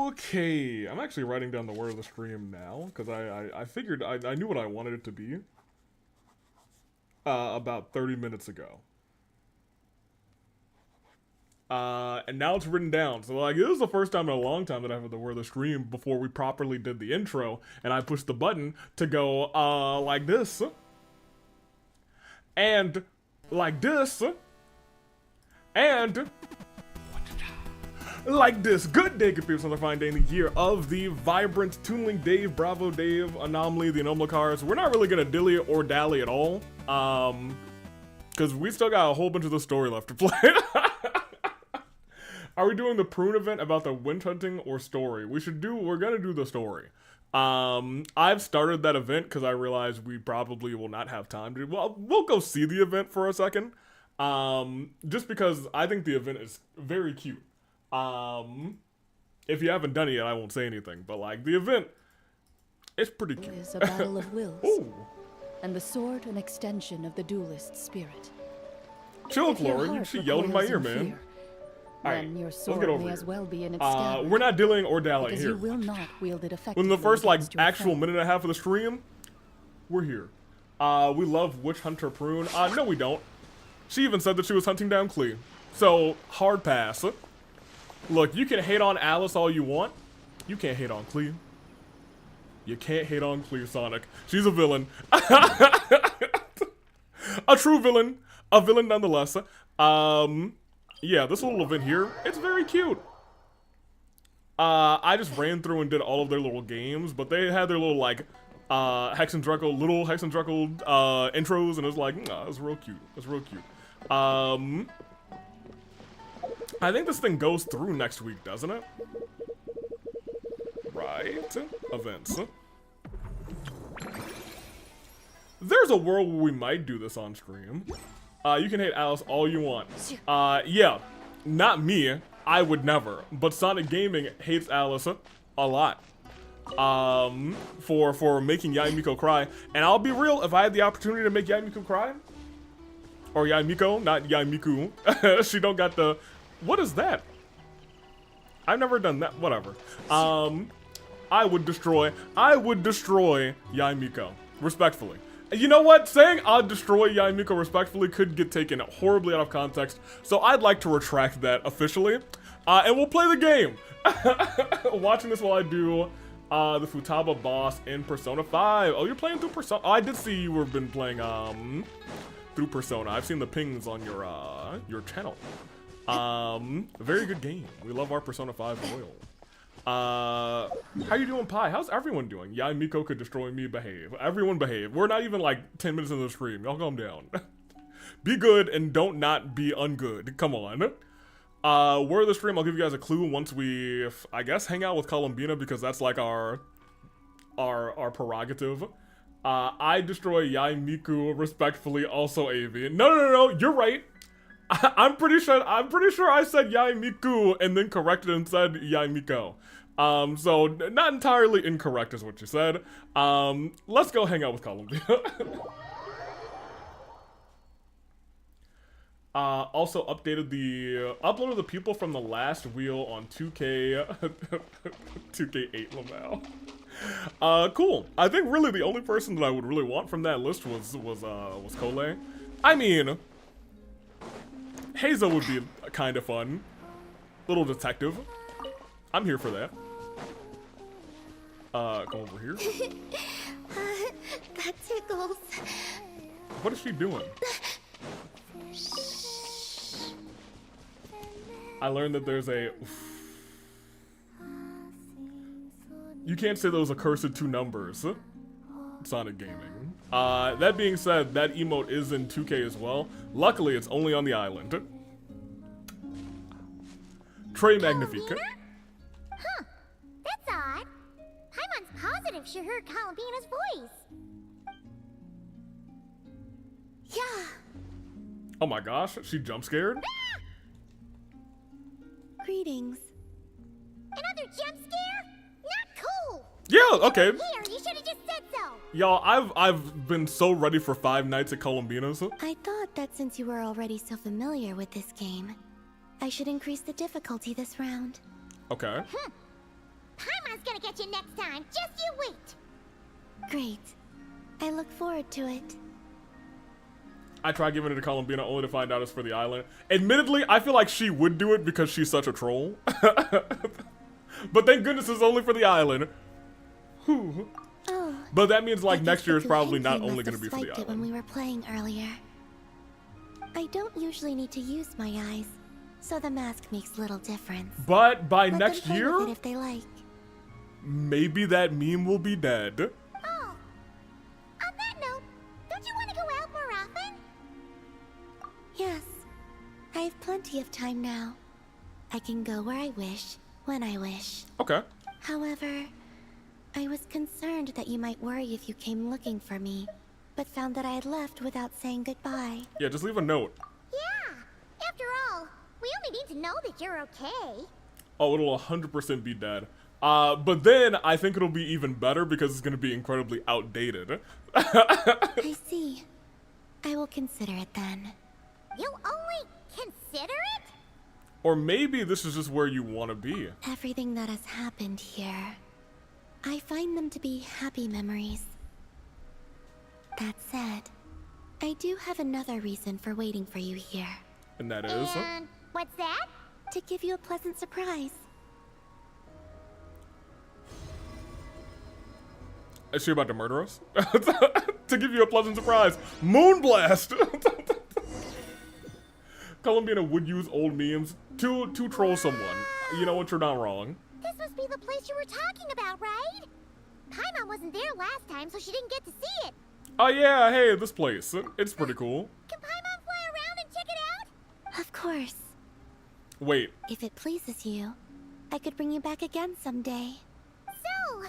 Okay, I'm actually writing down the word of the stream now because I figured I knew what I wanted it to be about 30 minutes ago. And now it's written down. So like this is the first time in a long time that I have the word of the stream before we properly did the intro, and I pushed the button to go like this, and like this, and like this. Good day, good people. Another fine day in the year of the vibrant Toonling Dave, Bravo Dave, Anomaly, the Anomaly cards. We're not really gonna dilly or dally at all, because we still got a whole bunch of the story left to play. Are we doing the prune event about the witch hunting or story? We're gonna do the story. I've started that event because I realized we probably will not have time to. Well, we'll go see the event for a second. Just because I think the event is very cute. If you haven't done it yet, I won't say anything. But like the event, it's pretty cute. It is a battle of wills, Ooh. and the sword an extension of the duelist's spirit. Chill, If your Glory. heart She yelled in my recoils ear, in man. fear, Alright, then your let's sword get over may here. as well be in its scabbard, We're not dilling or dallying because here. you will not wield it effectively. When the first like against your actual foe. minute and a half of the stream, we're here. We love Witch Hunter Prune. No, we don't. She even said that she was hunting down Klee. So hard pass. Look, you can hate on Alice all you want. You can't hate on Klee. You can't hate on Klee, Sonic. She's a villain. A true villain. A villain nonetheless. Yeah, this little event here, it's very cute. I just ran through and did all of their little games, but they had their little like Hex and Druckle, little Hex and Druckle intros, and it was like, nah, it's real cute. It's real cute. I think this thing goes through next week, doesn't it? Right. Events. There's a world where we might do this on stream. You can hate Alice all you want. Yeah, not me. I would never. But Sonic Gaming hates Alice a lot. For making Yaimiko cry. And I'll be real, if I had the opportunity to make Yaimiko cry, or Yaimiko, not Yaimiku, she don't got the, what is that? I've never done that, whatever. I would destroy Yaimiko, respectfully. You know what? Saying I'd destroy Yaimiko respectfully could get taken horribly out of context, so I'd like to retract that officially. And we'll play the game. Watching this while I do the Futaba boss in Persona 5. Oh, you're playing through Persona. Oh, I did see you have been playing through Persona. I've seen the pings on your channel. Very good game. We love our Persona 5 loyal. How you doing, Pi? How's everyone doing? Yaimiko could destroy me, behave. Everyone behave. We're not even like 10 minutes into the stream. Y'all calm down. Be good and don't not be ungood. Come on. Word of the stream, I'll give you guys a clue once we, I guess, hang out with Columbina because that's like our prerogative. I destroy Yaimiku respectfully, also Avi. No, you're right. I'm pretty sure I said Yaimiku and then corrected and said Yaimiko. So not entirely incorrect is what you said. Let's go hang out with Columbia. Also updated uploaded the people from the last wheel on 2K 2K8 Lamau. Cool. I think really the only person that I would really want from that list was Cole. I mean, Hazel would be kind of fun. Little detective. I'm here for that. Come over here. That tickles. What is she doing? I learned that there's a... You can't say those accursed two numbers. Sonic Gaming. That being said, that emote is in 2K as well. Luckily, it's only on the island. Trey Magnifique. Huh. That's odd. Paimon's positive she heard Columbina's voice. Yeah. Oh my gosh, she jump scared? Greetings. Another jump scare? Not cool. Yeah, okay. Here, you should have just said so. Y'all, I've been so ready for 5 nights at Columbina's. I thought that since you were already so familiar with this game, I should increase the difficulty this round. Okay. Paimon's gonna get you next time. Just you wait. Great. I look forward to it. I tried giving it to Columbina only to find out it's for the island. Admittedly, I feel like she would do it because she's such a troll. But thank goodness it's only for the island. Whew. Oh. But that means like I next guess year the is probably Guhenki not must only going to have be for the swiped it when island. we were playing earlier. I don't usually need to use my eyes, so the mask makes little difference. But by Let next them play year, with it if they like. maybe that meme will be dead. Oh. On that note, don't you want to go out more often? Yes. I have plenty of time now. I can go where I wish, when I wish. Okay. However, I was concerned that you might worry if you came looking for me, but found that I had left without saying goodbye. Yeah, just leave a note. Yeah. After all, we only need to know that you're okay. Oh, it'll 100% be dead. But then I think it'll be even better because it's going to be incredibly outdated. I see. I will consider it then. You'll only consider it? Or maybe this is just where you want to be. Everything that has happened here, I find them to be happy memories. That said, I do have another reason for waiting for you here. And that is... And what's that? To give you a pleasant surprise. Is she about to murder us? To give you a pleasant surprise. Moonblast! Columbina would use old memes to troll someone. You know what? You're not wrong. This must be the place you were talking about, right? Paimon wasn't there last time, so she didn't get to see it. Oh yeah, hey, this place. It's pretty cool. Can Paimon fly around and check it out? Of course. Wait, If it pleases you, I could bring you back again someday. So,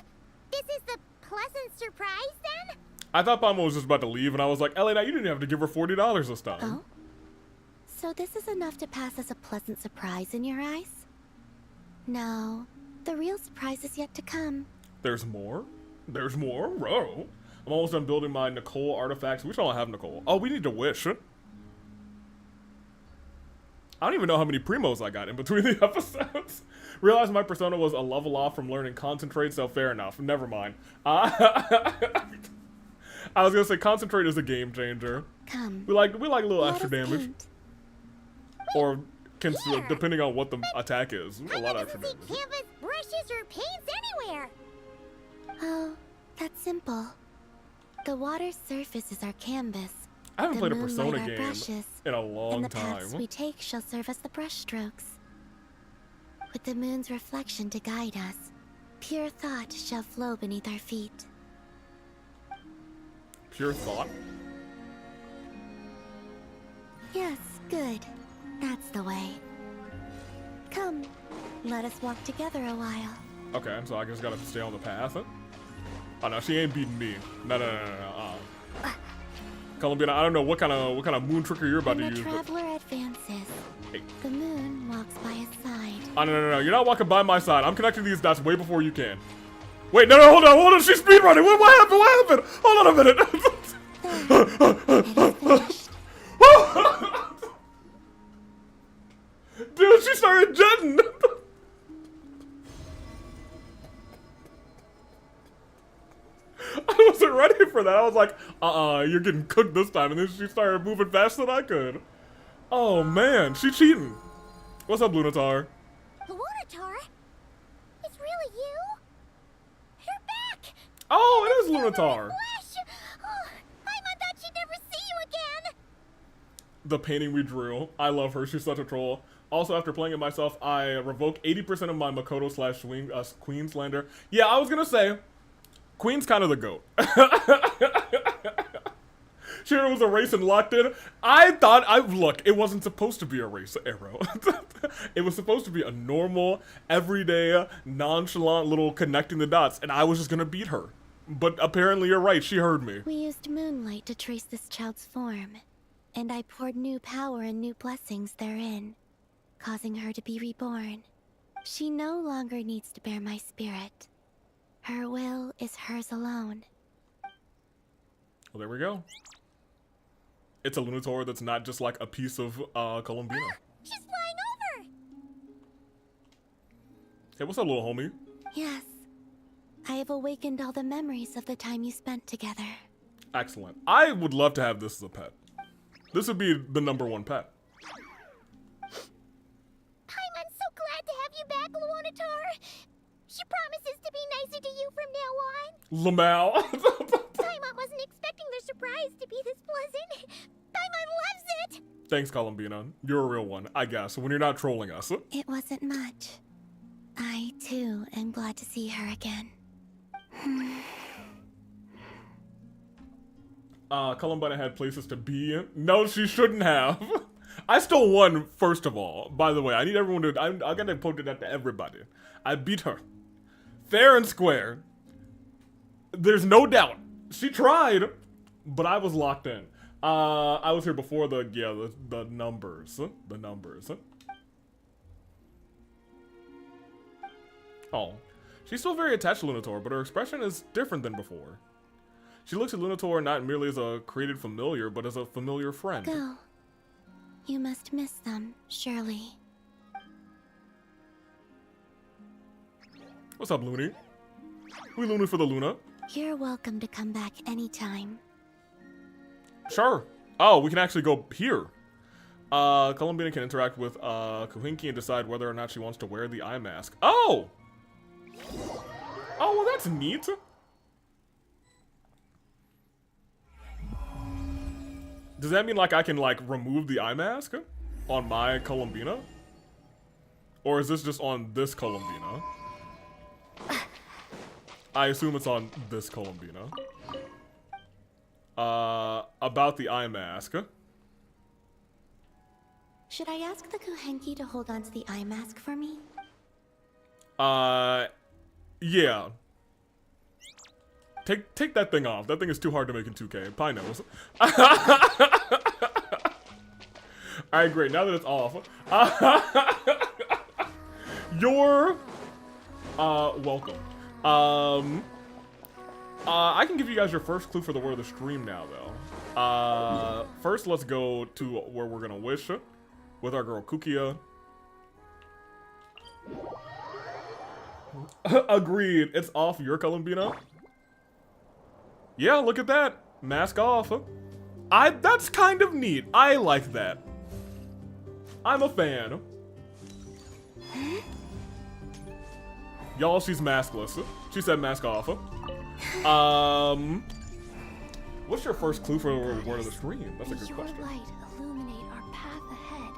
this is the pleasant surprise then? I thought Palma was just about to leave, and I was like, Elena, you didn't have to give her $40 this time. Oh? So this is enough to pass as a pleasant surprise in your eyes? No, the real surprise is yet to come. There's more? There's more? Bro. I'm almost done building my Nicole artifacts. We don't have Nicole. Oh, we need to wish. I don't even know how many primos I got in between the episodes. Realized my persona was a level off from learning concentrate, so fair enough. Never mind. I was gonna say concentrate is a game changer. Come. We like little let extra us damage, paint. or can Here. depending on what the attack is, a lot Paimon of extra doesn't see damage. canvas, brushes, or paints anywhere. Oh, that's simple. The water's surface is our canvas. I haven't The played a moonlight Persona our game brushes, in a and long the paths time. we take shall serve as the brush strokes. With the moon's reflection to guide us, pure thought shall flow beneath our feet. Pure thought. Yes, good. That's the way. Come, let us walk together a while. Okay, so I just gotta stay on the path. Oh no, she ain't beating me. No. Columbina, I don't know what kind of moon trickery you're about When to the use. But... traveler advances, Hey. the moon walks by his side. Oh no, you're not walking by my side. I'm connecting these dots way before you can. Wait, no, hold on, she's speedrunning. What happened? Hold on a minute. It is finished. Dude, she started jetting. I wasn't ready for that. I was like, you're getting cooked this time. And then she started moving faster than I could. Oh, man. She cheating. What's up, Lunatar? Lunatar? It's really you? You're back! Oh, it is You're in the Lunatar. flesh! Oh, Paimon thought she'd never see you again! The painting we drew. I love her. She's such a troll. Also, after playing it myself, I revoke 80% of my Makoto / Queen slander. Yeah, I was going to say, Queen's kind of the GOAT. Shiro was erased and locked in. Look, it wasn't supposed to be a race arrow. It was supposed to be a normal, everyday, nonchalant little connecting the dots, and I was just gonna beat her. But apparently you're right, she heard me. We used moonlight to trace this child's form, and I poured new power and new blessings therein, causing her to be reborn. She no longer needs to bear my spirit. Her will is hers alone. Well, there we go. It's a Lunator that's not just like a piece of Columbina. She's flying over! Hey, what's up, little homie? Yes. I have awakened all the memories of the time you spent together. Excellent. I would love to have this as a pet. This would be the #1 pet. Paimon's so glad to have you back, Luonatar. She promises to be nicer to you from now on. Lamau. Paimon wasn't expecting their surprise to be this pleasant. Paimon loves it. Thanks, Columbina. You're a real one, I guess, when you're not trolling us. It wasn't much. I, too, am glad to see her again. Columbina had places to be. No, she shouldn't have. I still won, first of all. By the way, I need everyone to... I gotta point that to everybody. I beat her. Fair and square. There's no doubt. She tried, but I was locked in. I was here before the numbers. The numbers. Oh. She's still very attached to Lunator, but her expression is different than before. She looks at Lunator not merely as a created familiar, but as a familiar friend. Go. You must miss them, surely. What's up, Looney? We Looney for the Luna. You're welcome to come back anytime. Sure. Oh, we can actually go here. Columbina can interact with Kuhinki and decide whether or not she wants to wear the eye mask. Oh! Oh, well, that's neat. Does that mean, like, I can, like, remove the eye mask on my Columbina? Or is this just on this Columbina? I assume it's on this Columbina. About the eye mask. Should I ask the Kuhenki to hold on to the eye mask for me? Yeah. Take that thing off. That thing is too hard to make in 2K. Pie knows. Alright, great. Now that it's off. You're welcome. I can give you guys your first clue for the word of the stream now, though. First, let's go to where we're gonna wish with our girl Kukia. Agreed. It's off your Columbina. Yeah, look at that. Mask off. That's kind of neat. I like that. I'm a fan. Y'all, she's maskless. She said mask off. What's your first clue for the word of the stream? That's a good question. Your light illuminate our path ahead.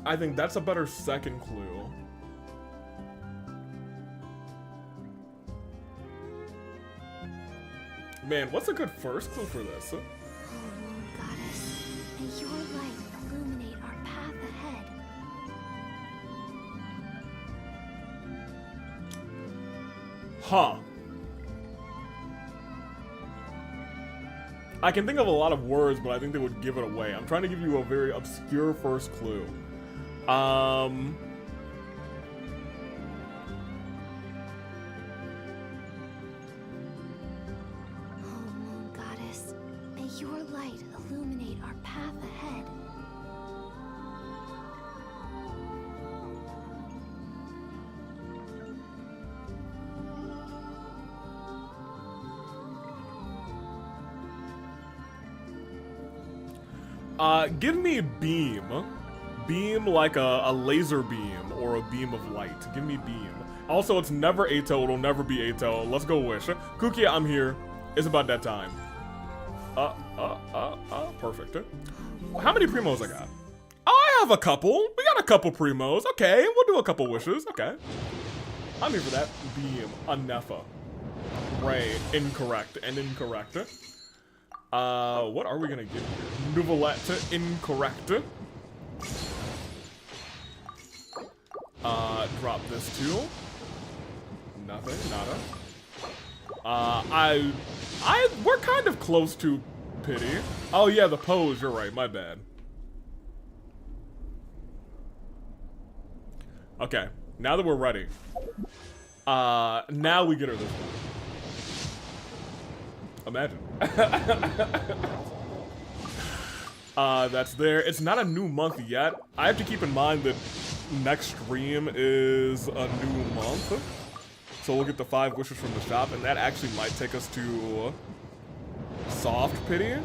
I think that's a better second clue. Man, what's a good first clue for this? Oh, Moon Goddess, may your light illuminate our path ahead. Huh. I can think of a lot of words, but I think they would give it away. I'm trying to give you a very obscure first clue. Oh, Moon Goddess, may your light illuminate our path ahead. Give me beam. Beam like a laser beam or a beam of light. Give me beam. Also, it's never Ato. It'll never be Ato. Let's go wish. Kukia, I'm here. It's about that time. Perfect. How many primos I got? Oh, I have a couple. We got a couple primos. Okay, we'll do a couple wishes. Okay. I'm here for that. Beam. Anefa. Ray. Incorrect. And incorrect. What are we gonna get here? Nouvelette. Incorrect. Drop this too. Nothing. Nada. We're kind of close to pity. Oh yeah, the pose, you're right, my bad. Okay, now that we're ready. Now we get her this one. Imagine. That's there. It's not a new month yet. I have to keep in mind that next stream is a new month. So we'll get the 5 wishes from the shop, and that actually might take us to soft pity.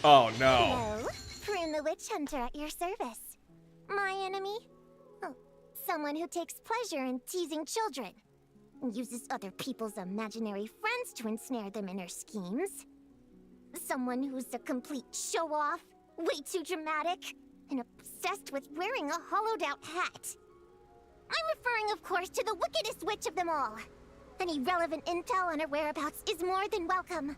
Oh no. Hello, Prune the Witch Hunter at your service. My enemy? Oh, someone who takes pleasure in teasing children. And uses other people's imaginary friends to ensnare them in her schemes. Someone who's a complete show-off, way too dramatic, and obsessed with wearing a hollowed-out hat. I'm referring, of course, to the wickedest witch of them all. Any relevant intel on her whereabouts is more than welcome.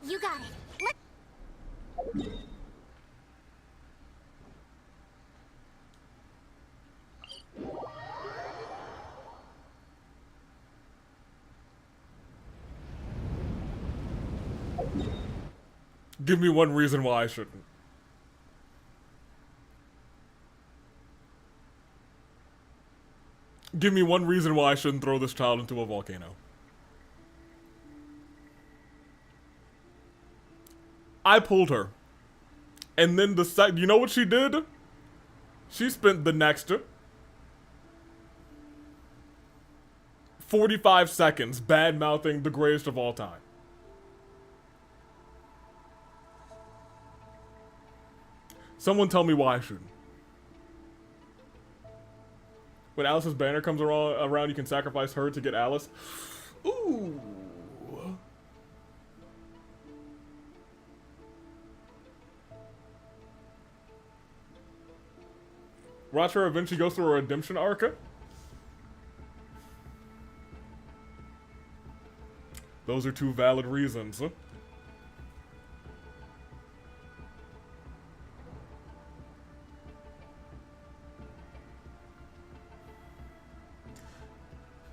You got it. Give me one reason why I shouldn't. Give me one reason why I shouldn't throw this child into a volcano. I pulled her. And then you know what she did? She spent the next 45 seconds bad-mouthing the greatest of all time. Someone tell me why I shouldn't. When Alice's banner comes around, you can sacrifice her to get Alice. Ooh. Watch her eventually go through a redemption arc. Those are 2 valid reasons.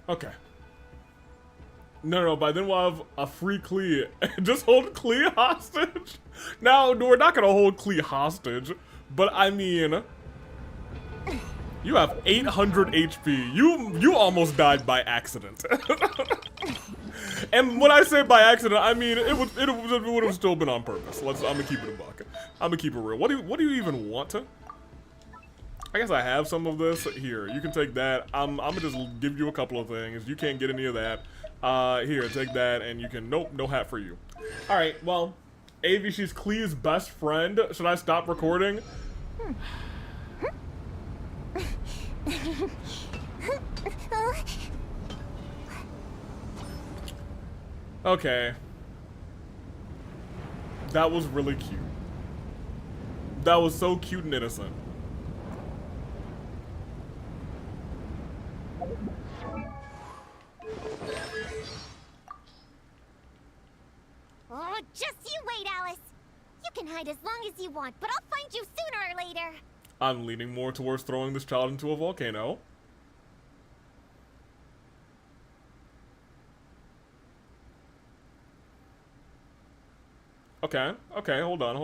Okay. No, by then we'll have a free Klee. Just hold Klee hostage? Now, we're not gonna hold Klee hostage, but I mean... You have 800 HP. You almost died by accident. And when I say by accident, I mean it would have still been on purpose. I'm gonna keep it a buck. I'm gonna keep it real. What do you even want to? I guess I have some of this. Here, you can take that. I'm gonna just give you a couple of things. You can't get any of that. Here, take that, and you can... Nope, no hat for you. Alright, well, Avi, she's Klee's best friend. Should I stop recording? Okay. That was really cute. That was so cute and innocent. Oh, just you wait, Alice. You can hide as long as you want, but I'll find you sooner or later. I'm leaning more towards throwing this child into a volcano. Okay, hold on.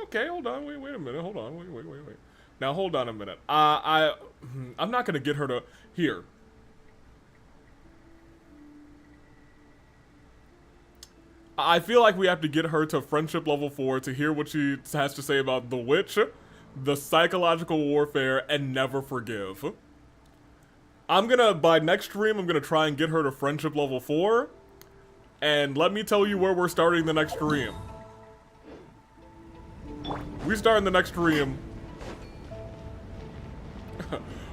Okay, hold on, wait a minute, hold on, wait. Now, hold on a minute. I'm not gonna get her to... Here. I feel like we have to get her to friendship level 4 to hear what she has to say about the witch, the psychological warfare, and never forgive. By next stream, I'm gonna try and get her to friendship level 4. And let me tell you where we're starting the next stream. We start in the next stream.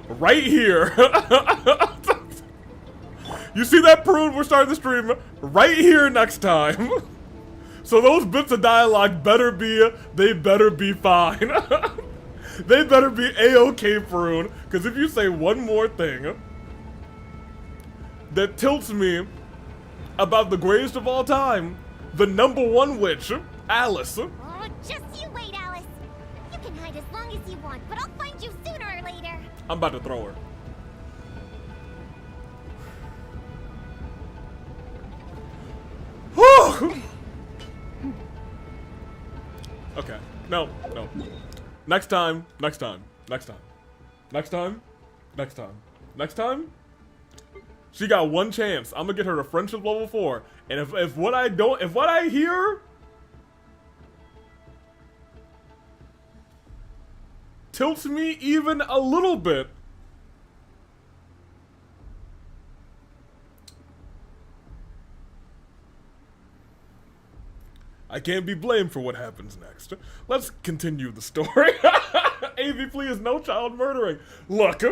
Right here. You see that, Prune? We're starting the stream right here next time. So those bits of dialogue better be fine. They better be A-okay, Prune. Because if you say one more thing that tilts me about the greatest of all time, the #1 witch, Alice. Oh, just you wait, Alice. You can hide as long long as you want, but I'll find you sooner or later. I'm about to throw her. Whew! Okay. No. Next time. Next time. She got one chance. I'm gonna get her to friendship level 4. And if what I hear tilts me even a little bit, I can't be blamed for what happens next. Let's continue the story. AV, please, no child murdering. Look.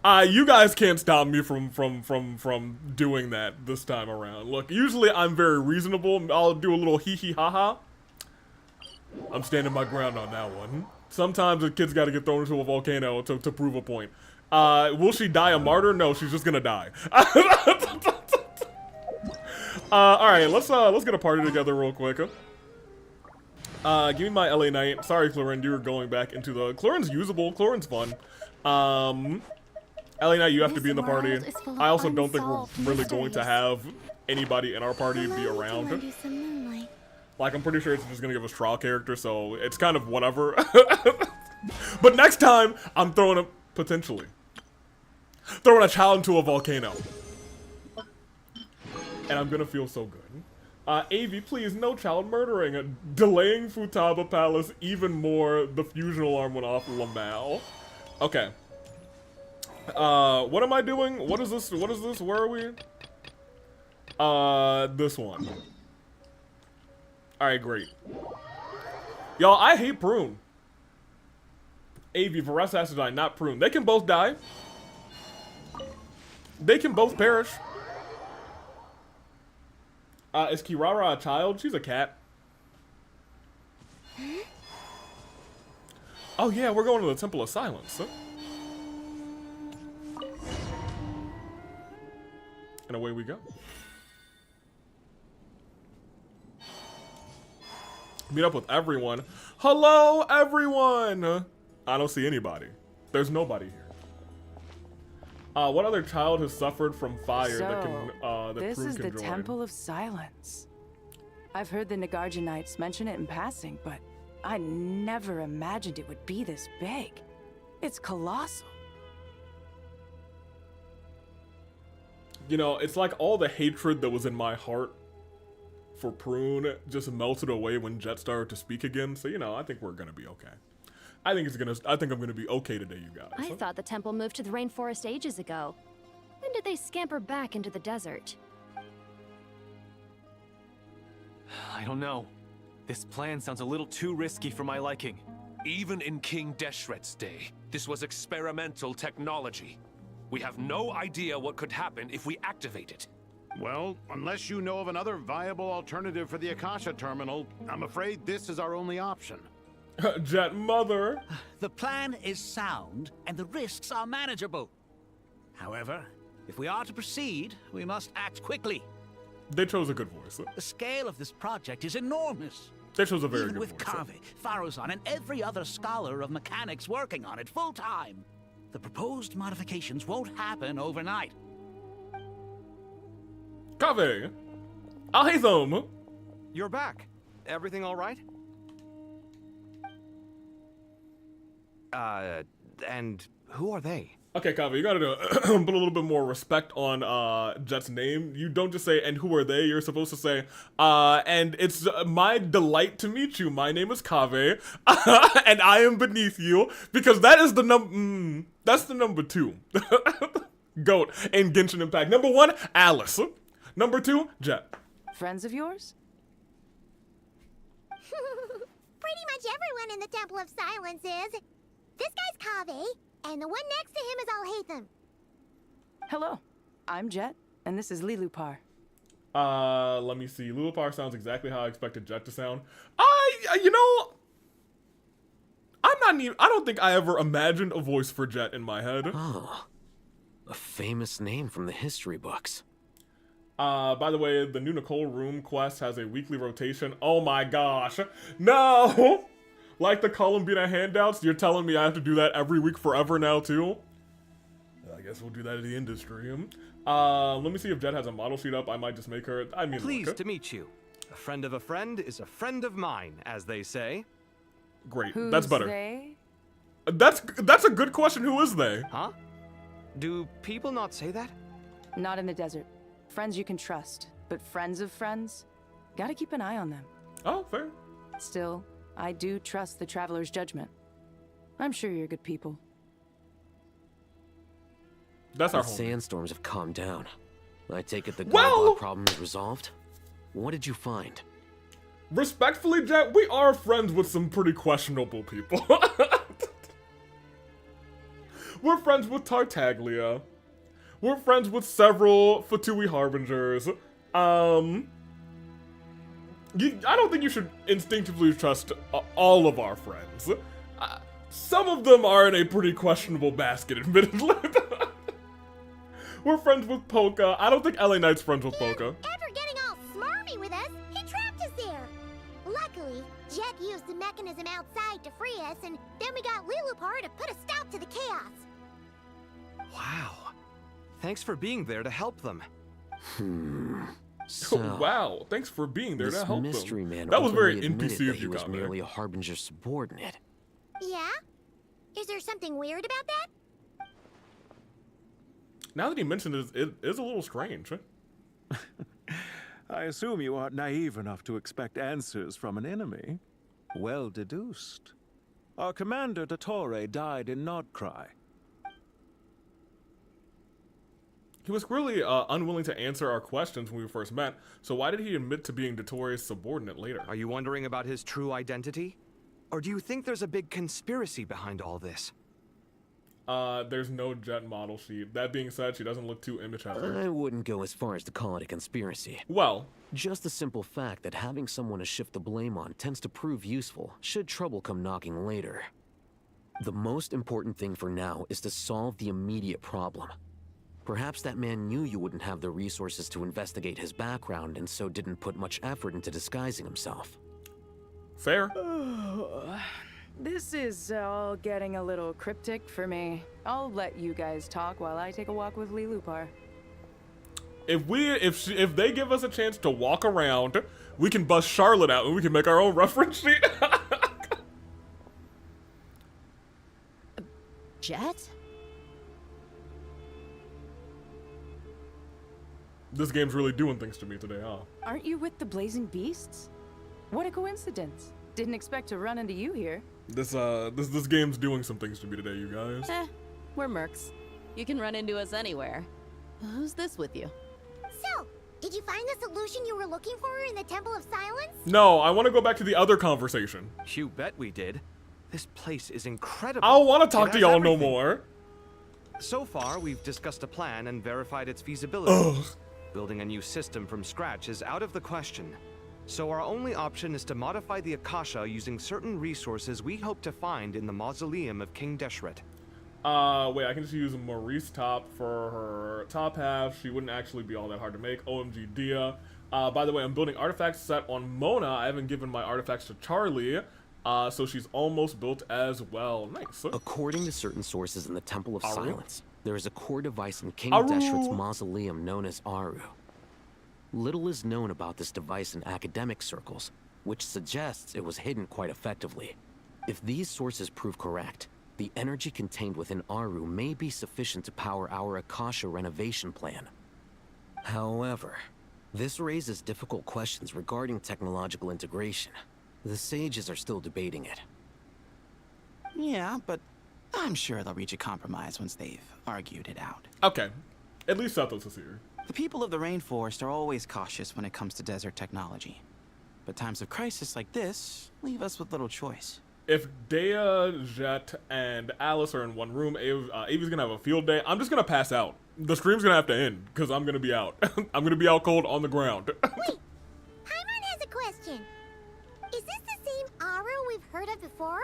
You guys can't stop me from doing that this time around. Look, usually I'm very reasonable. I'll do a little hee hee ha ha. I'm standing my ground on that one. Sometimes a kid's got to get thrown into a volcano to prove a point. Will she die a martyr? No, she's just gonna die. Alright, let's get a party together real quick. Give me my LA Knight. Sorry, Clorin, you're going back into the... Clorin's usable. Clorin's fun. LA Knight, you have to be in the party. I also don't think we're really going to have anybody in our party be around. Like, I'm pretty sure it's just gonna give us trial character, so it's kind of whatever. But next time, I'm throwing a... potentially. Throwing a child into a volcano. And I'm gonna feel so good. AV, please, no child murdering. Delaying Futaba Palace even more. The fusion alarm went off. Lamal. Okay. What am I doing? What is this? Where are we? This one. Alright, great. Y'all, I hate Prune. AV, Varese has to die, not Prune. They can both die. They can both perish. Is Kirara a child? She's a cat. Oh yeah, we're going to the Temple of Silence. Huh? And away we go. Meet up with everyone. Hello, everyone! I don't see anybody. There's nobody here. What other child has suffered from fire that can, that this Prune is can the join? Temple of Silence. I've heard the Nagarjanites mention it in passing, but I never imagined it would be this big. It's colossal. You know, it's like all the hatred that was in my heart for Prune just melted away when Jet started to speak again. So, you know, I think we're gonna be okay. I think I'm gonna be okay today, you guys. I thought the temple moved to the rainforest ages ago. When did they scamper back into the desert? I don't know. This plan sounds a little too risky for my liking. Even in King Deshret's day, this was experimental technology. We have no idea what could happen if we activate it. Well, unless you know of another viable alternative for the Akasha terminal, I'm afraid this is our only option. Jet mother. The plan is sound, and the risks are manageable. However, if we are to proceed, we must act quickly. They chose a good voice. The scale of this project is enormous. They chose a very Even good with voice. Kave, Faruzan, and every other scholar of mechanics working on it full-time. The proposed modifications won't happen overnight. Kave. Ahizom. You're back. Everything all right? And who are they? Okay, Kave, you gotta put a little bit more respect on Jet's name. You don't just say, and who are they? You're supposed to say, and it's my delight to meet you. My name is Kave, and I am beneath you, because that is the that's the number 2. GOAT in Genshin Impact. Number 1, Alice. Number 2, Jet. Friends of yours? Pretty much everyone in the Temple of Silence is. This guy's Kave, and the one next to him is Alhaitham. Hello, I'm Jet, and this is Lilupar. Let me see. Lilupar sounds exactly how I expected Jet to sound. You know, I don't think I ever imagined a voice for Jet in my head. Oh, a famous name from the history books. By the way, the new Nicole room quest has a weekly rotation. Oh my gosh. No! Like the Columbina handouts, you're telling me I have to do that every week forever now too? I guess we'll do that at the end of stream. Let me see if Jet has a model sheet up. I might just make her. I mean, Pleased to meet you. A friend of a friend is a friend of mine, as they say. Great. Who's That's better. they? That's a good question. Who is they? Huh? Do people not say that? Not in the desert. Friends you can trust, but friends of friends? Gotta keep an eye on them. Oh, fair. Still, I do trust the Traveler's judgment. I'm sure you're good people. That's our The home. sandstorms have calmed down. I take it the Well- Garbot problem is resolved? What did you find? Respectfully, Jet, we are friends with some pretty questionable people. We're friends with Tartaglia. We're friends with several Fatui Harbingers. I don't think you should instinctively trust all of our friends. Some of them are in a pretty questionable basket, admittedly. We're friends with Polka. I don't think LA Knight's friends with Polka. After getting all smarmy with us, he trapped us there. Luckily, Jet used the mechanism outside to free us, and then we got Lilupar to put a stop to the chaos. Wow. Thanks for being there to help them. So, Wow, thanks for being there this to help mystery them. man That was very openly admitted NPC that of he you, was Kame. merely a Harbinger's subordinate. Yeah? Is there something weird about that? Now that he mentioned it, it is a little strange. I assume you aren't naive enough to expect answers from an enemy. Well deduced. Our commander, Dottore, died in Nodcry. He was clearly unwilling to answer our questions when we first met, so why did he admit to being Dottore's subordinate later? Are you wondering about his true identity? Or do you think there's a big conspiracy behind all this? There's no Jet model sheet. That being said, she doesn't look too image-heavy. I wouldn't go as far as to call it a conspiracy. Well, just the simple fact that having someone to shift the blame on tends to prove useful, should trouble come knocking later. The most important thing for now is to solve the immediate problem. Perhaps that man knew you wouldn't have the resources to investigate his background and so didn't put much effort into disguising himself. fair. This is all getting a little cryptic for me. I'll let you guys talk while I take a walk with Lilupar. If they give us a chance to walk around, we can bust Charlotte out and we can make our own reference sheet. Jet? This game's really doing things to me today, huh? Aren't you with the Blazing Beasts? What a coincidence. Didn't expect to run into you here. This game's doing some things to me today, you guys. We're mercs. You can run into us anywhere. Who's this with you? So, did you find the solution you were looking for in the Temple of Silence? No, I want to go back to the other conversation. You bet we did. This place is incredible. I want to talk It to has y'all no everything. more. So far, we've discussed a plan and verified its feasibility. Ugh. Building a new system from scratch is out of the question. So our only option is to modify the Akasha using certain resources we hope to find in the mausoleum of King Deshret. Wait, I can just use Maurice top for her top half. She wouldn't actually be all that hard to make. OMG Dia. By the way, I'm building artifacts set on Mona. I haven't given my artifacts to Charlie. So she's almost built as well. Nice. According to certain sources in the Temple of Aru? Silence, there is a core device in King Aru. Deshret's mausoleum known as Aru. Little is known about this device in academic circles, which suggests it was hidden quite effectively. If these sources prove correct, the energy contained within Aru may be sufficient to power our Akasha renovation plan. However, this raises difficult questions regarding technological integration. The sages are still debating it. Yeah, but I'm sure they'll reach a compromise once they've argued it out. Okay. At least Sethos is here. The people of the rainforest are always cautious when it comes to desert technology. But times of crisis like this leave us with little choice. If Dea, Jet, and Alice are in one room, Avi's gonna have a field day. I'm just gonna pass out. The stream's gonna have to end, because I'm gonna be out. I'm gonna be out cold on the ground. Wait, Paimon has a question. Is this the same Aru we've heard of before?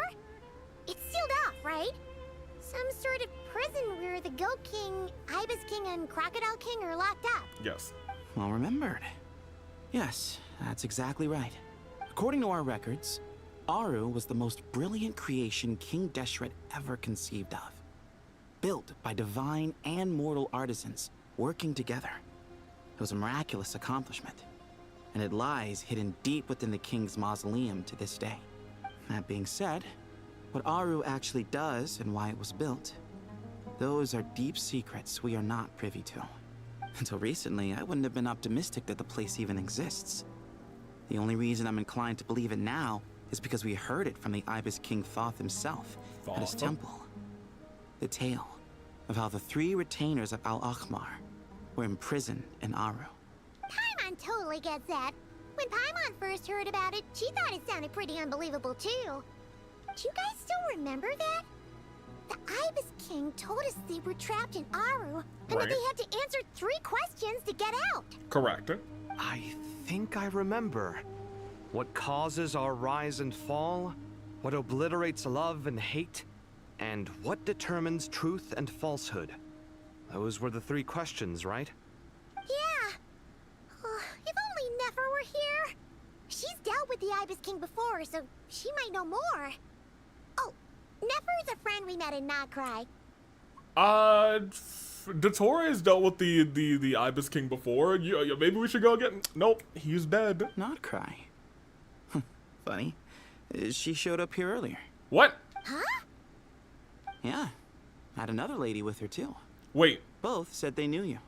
It's sealed off, right? Some sort of prison where the Goat King, Ibis King, and Crocodile King are locked up. Yes. Well remembered. Yes, that's exactly right. According to our records, Aru was the most brilliant creation King Deshret ever conceived of. Built by divine and mortal artisans working together. It was a miraculous accomplishment, and it lies hidden deep within the king's mausoleum to this day. That being said, what Aru actually does and why it was built, those are deep secrets we are not privy to. Until recently, I wouldn't have been optimistic that the place even exists. The only reason I'm inclined to believe it now is because we heard it from the Ibis King Thoth himself at his temple. The tale of how the 3 retainers of Al-Akhmar were imprisoned in Aru. Paimon totally gets that. When Paimon first heard about it, she thought it sounded pretty unbelievable too. Do you guys still remember that? The Ibis King told us they were trapped in Aru, and that they had to answer 3 questions to get out. Correct. I think I remember. What causes our rise and fall? What obliterates love and hate? And what determines truth and falsehood? Those were the 3 questions, right? Yeah. If only Nefer were here. She's dealt with the Ibis King before, so she might know more. Oh, Nefer's a friend we met in Nocry. Dottore has dealt with the Ibis King before. Maybe we should go get. Nope, he's dead. Nocry. Funny. She showed up here earlier. What? Huh? Yeah. Had another lady with her too. Wait. Both said they knew you.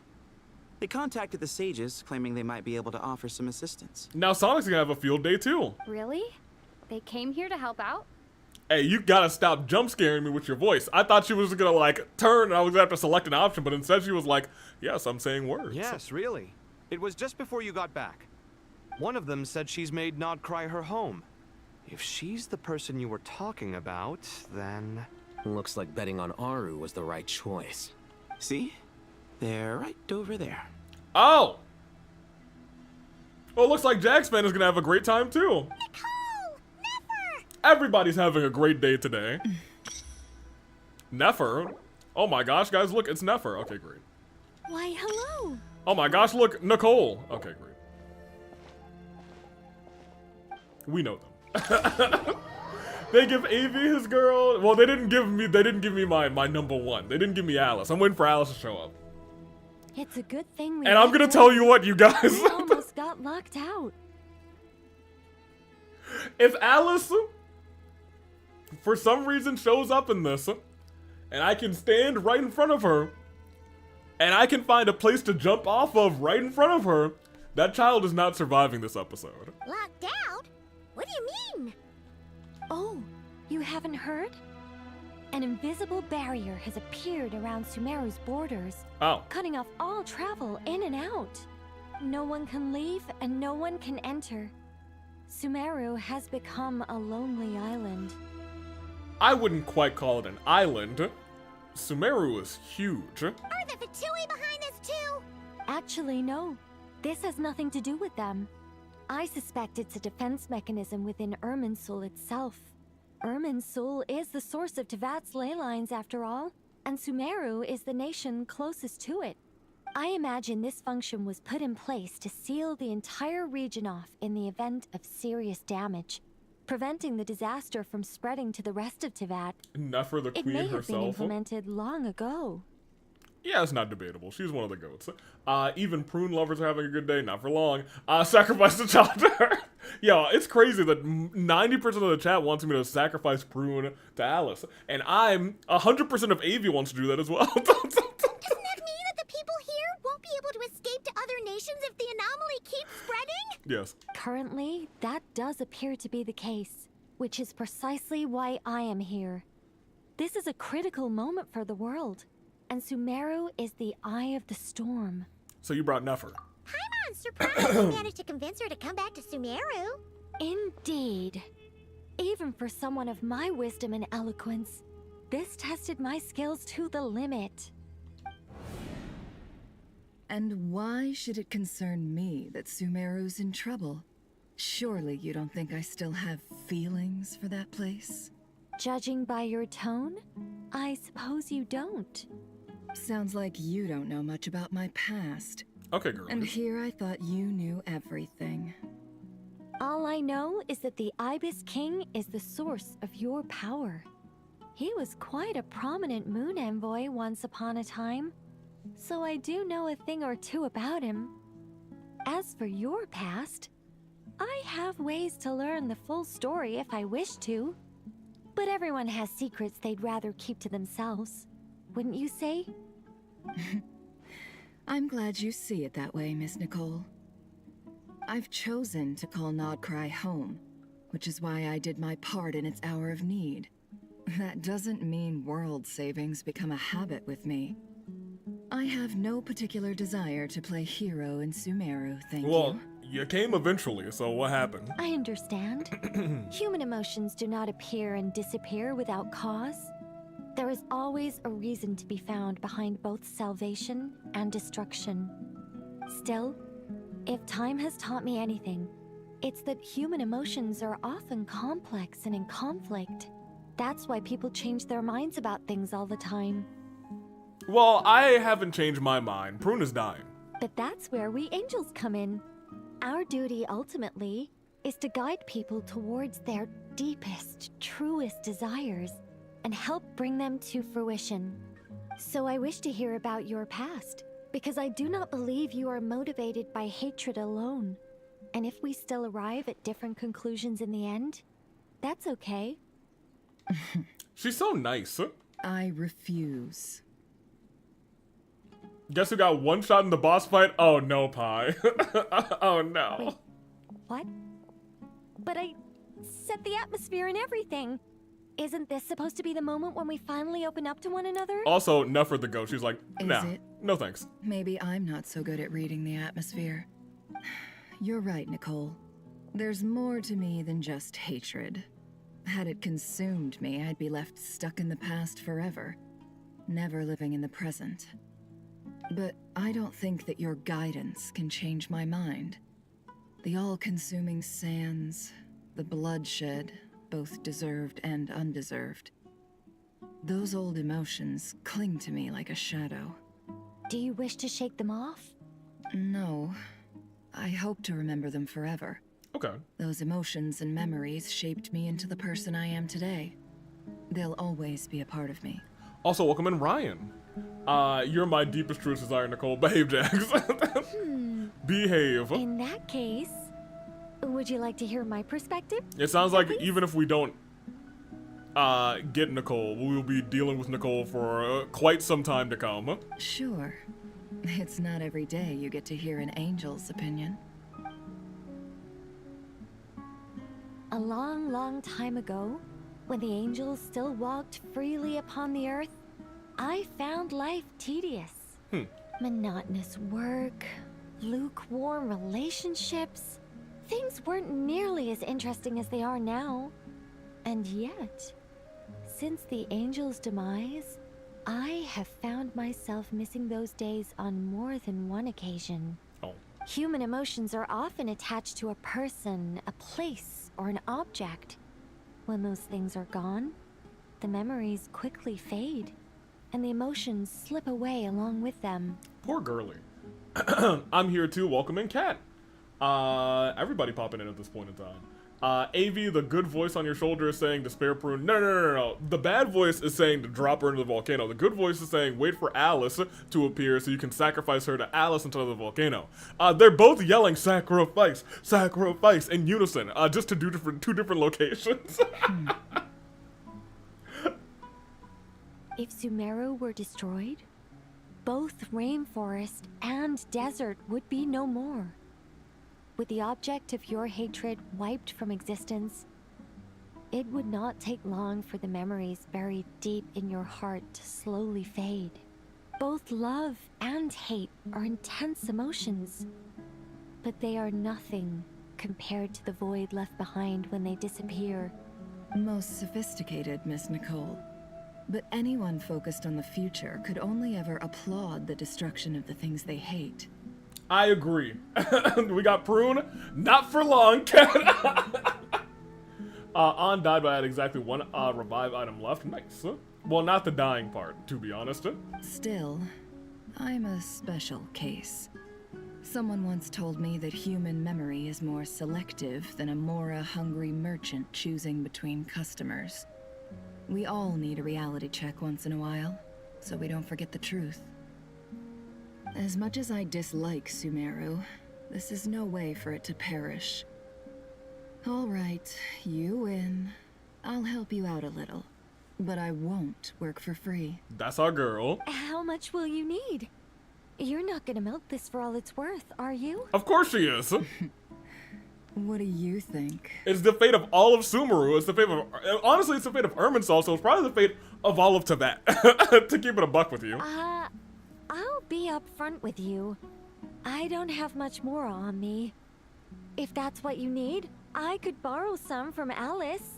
They contacted the sages, claiming they might be able to offer some assistance. Now Sonic's gonna have a field day too. Really? They came here to help out? Hey, you gotta stop jump scaring me with your voice. I thought she was gonna like turn and I was gonna have to select an option, but instead she was like, yes, I'm saying words. Yes, really. It was just before you got back. One of them said she's made Nodcry her home. If she's the person you were talking about, then... Looks like betting on Aru was the right choice. See? They're right over there. Oh! Well, it looks like Jackspan is gonna have a great time too. Nicole! Nefer! Everybody's having a great day today. Nefer? Oh my gosh, guys, look, it's Nefer. Okay, great. Why, hello. Oh my gosh, look, Nicole. Okay, great. We know them. They give Avi his girl. Well, they didn't give me my number 1. They didn't give me Alice. I'm waiting for Alice to show up. It's a good thing we And I'm gonna tell you what, you guys. We almost got locked out. If Alice, for some reason, shows up in this, and I can stand right in front of her, and I can find a place to jump off of right in front of her, that child is not surviving this episode. Locked out? What do you mean? Oh, you haven't heard? An invisible barrier has appeared around Sumeru's borders, cutting off all travel in and out. No one can leave and no one can enter. Sumeru has become a lonely island. I wouldn't quite call it an island. Sumeru is huge. Are the Fatui behind this too? Actually, no. This has nothing to do with them. I suspect it's a defense mechanism within Irminsul itself. Irminsul is the source of Tevat's ley lines after all, and Sumeru is the nation closest to it. I imagine this function was put in place to seal the entire region off in the event of serious damage, preventing the disaster from spreading to the rest of Tevat. Nefer the It queen may have herself. been implemented long ago. Yeah, it's not debatable. She's one of the goats. Even prune lovers are having a good day. Not for long. Sacrifice the child to her. Yo, it's crazy that 90% of the chat wants me to sacrifice Prune to Alice. And I'm 100% of Avi wants to do that as well. Doesn't that mean that the people here won't be able to escape to other nations if the anomaly keeps spreading? Yes. Currently, that does appear to be the case, which is precisely why I am here. This is a critical moment for the world, and Sumeru is the eye of the storm. So you brought Nefer. I'm surprised you managed to convince her to come back to Sumeru. Indeed. Even for someone of my wisdom and eloquence, this tested my skills to the limit. And why should it concern me that Sumeru's in trouble? Surely you don't think I still have feelings for that place? Judging by your tone, I suppose you don't. Sounds like you don't know much about my past. Okay, girl. And here I thought you knew everything. All I know is that the Ibis King is the source of your power. He was quite a prominent moon envoy once upon a time, so I do know a thing or two about him. As for your past, I have ways to learn the full story if I wish to. But everyone has secrets they'd rather keep to themselves, wouldn't you say? I'm glad you see it that way, Miss Nicole. I've chosen to call Nodcry home, which is why I did my part in its hour of need. That doesn't mean world savings become a habit with me. I have no particular desire to play hero in Sumeru, thank you. Well, you came eventually, so what happened? I understand. Human emotions do not appear and disappear without cause. There is always a reason to be found behind both salvation and destruction. Still, if time has taught me anything, it's that human emotions are often complex and in conflict. That's why people change their minds about things all the time. Well, I haven't changed my mind. Prune is dying. But that's where we angels come in. Our duty, ultimately, is to guide people towards their deepest, truest desires and help bring them to fruition. So I wish to hear about your past, because I do not believe you are motivated by hatred alone. And if we still arrive at different conclusions in the end, that's okay. She's so nice. I refuse. Guess who got one shot in the boss fight? Oh no, Pi. Oh no. Wait, what? But I set the atmosphere and everything. Isn't this supposed to be the moment when we finally open up to one another? Also, Nuffer the goat. She's like, nah, Is it? no thanks. Maybe I'm not so good at reading the atmosphere. You're right, Nicole. There's more to me than just hatred. Had it consumed me, I'd be left stuck in the past forever, never living in the present. But I don't think that your guidance can change my mind. The all-consuming sands, the bloodshed, both deserved and undeserved. Those old emotions cling to me like a shadow. Do you wish to shake them off? No. I hope to remember them forever. Okay. Those emotions and memories shaped me into the person I am today. They'll always be a part of me. Also, welcome in Ryan. You're my deepest, truest desire, Nicole. Behave, Jax. Behave. In that case, would you like to hear my perspective? It sounds like even if we don't get Nicole, we will be dealing with Nicole for quite some time to come. Sure. It's not every day you get to hear an angel's opinion. A long, long time ago, when the angels still walked freely upon the earth, I found life tedious. Monotonous work, lukewarm relationships. Things weren't nearly as interesting as they are now. And yet, since the angels' demise, I have found myself missing those days on more than one occasion. Oh. Human emotions are often attached to a person, a place, or an object. When those things are gone, the memories quickly fade, and the emotions slip away along with them. Poor girly. I'm here too. Welcome in, Cat. Everybody popping in at this point in time. AV, the good voice on your shoulder is saying to spare Prune. No. The bad voice is saying to drop her into the volcano. The good voice is saying wait for Alice to appear so you can sacrifice her to Alice into the volcano. They're both yelling sacrifice, sacrifice in unison, just to do two different locations. If Sumeru were destroyed, both rainforest and desert would be no more. With the object of your hatred wiped from existence, it would not take long for the memories buried deep in your heart to slowly fade. Both love and hate are intense emotions, but they are nothing compared to the void left behind when they disappear. Most sophisticated, Miss Nicole. But anyone focused on the future could only ever applaud the destruction of the things they hate. I agree. We got Prune, not for long. On died, but I had exactly one revive item left. Nice. Well, not the dying part, to be honest. Still, I'm a special case. Someone once told me that human memory is more selective than a Mora-hungry merchant choosing between customers. We all need a reality check once in a while, so we don't forget the truth. As much as I dislike Sumeru, this is no way for it to perish. All right, you win. I'll help you out a little, but I won't work for free. That's our girl. How much will you need? You're not gonna milk this for all it's worth, are you? Of course she is. What do you think? It's the fate of all of Sumeru. It's the fate of, honestly, it's the fate of Irminsul, so it's probably the fate of all of Tibet, to keep it a buck with you. I'll be upfront with you. I don't have much more on me. If that's what you need, I could borrow some from Alice.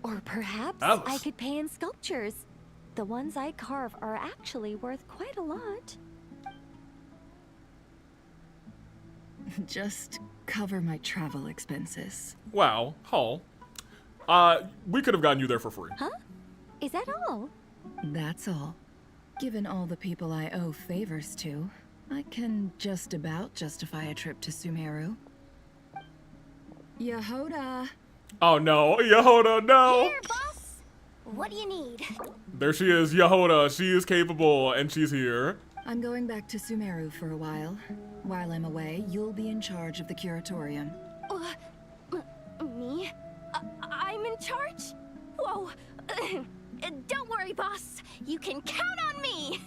Or perhaps Alice. I could pay in sculptures. The ones I carve are actually worth quite a lot. Just cover my travel expenses. Wow, Hall. We could have gotten you there for free. Huh? Is that all? That's all. Given all the people I owe favors to, I can just about justify a trip to Sumeru. Yehoda! Oh no, Yehoda, no! Here, boss! What do you need? There she is, Yehoda. She is capable, and she's here. I'm going back to Sumeru for a while. While I'm away, you'll be in charge of the curatorium. Me? I'm in charge? Whoa. Don't worry, boss. You can count on me.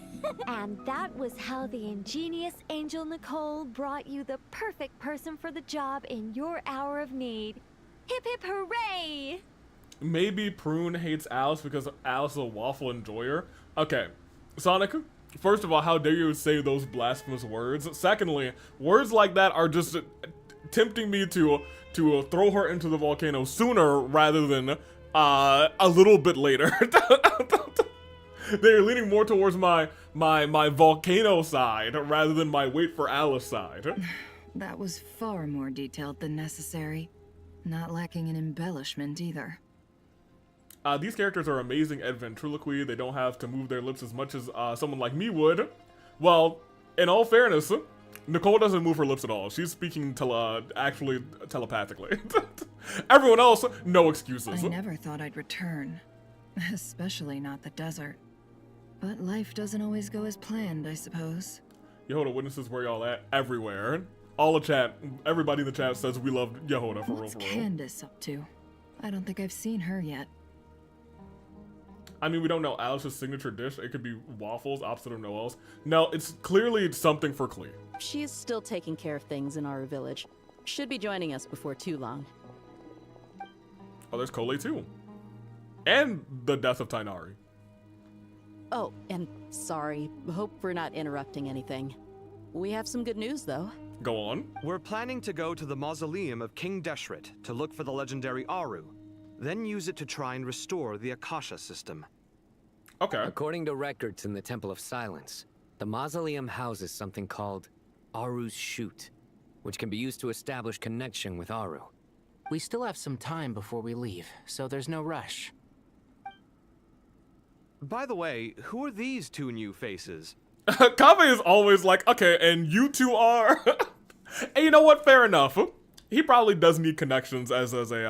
And that was how the ingenious Angel Nicole brought you the perfect person for the job in your hour of need. Hip hip hooray! Maybe Prune hates Alice because Alice is a waffle enjoyer. Okay, Sonic, first of all, how dare you say those blasphemous words? Secondly, words like that are just tempting me to throw her into the volcano sooner rather than a little bit later. They're leaning more towards my volcano side rather than my wait for Alice side. That was far more detailed than necessary. Not lacking in embellishment either. These characters are amazing at ventriloquy. They don't have to move their lips as much as someone like me would. Well, in all fairness, Nicole doesn't move her lips at all. She's speaking actually telepathically. Everyone else, no excuses. I never thought I'd return. Especially not the desert. But life doesn't always go as planned, I suppose. Yehoda witnesses where y'all at everywhere. All the chat, everybody in the chat says we love Yehoda for real, What's for real. Candace up to? I don't think I've seen her yet. I mean, we don't know Alice's signature dish. It could be waffles, opposite of Noel's. No, it's clearly something for Klee. She is still taking care of things in our village. Should be joining us before too long. Oh, there's Kole too. And the death of Tainari. Oh, and sorry. Hope we're not interrupting anything. We have some good news, though. Go on. We're planning to go to the mausoleum of King Deshret to look for the legendary Aru, then use it to try and restore the Akasha system. Okay. According to records in the Temple of Silence, the mausoleum houses something called Aru's Chute, which can be used to establish connection with Aru. We still have some time before we leave, so there's no rush. By the way, who are these two new faces? Kaveh is always like, okay, and you two are? And you know what? Fair enough. He probably does need connections as an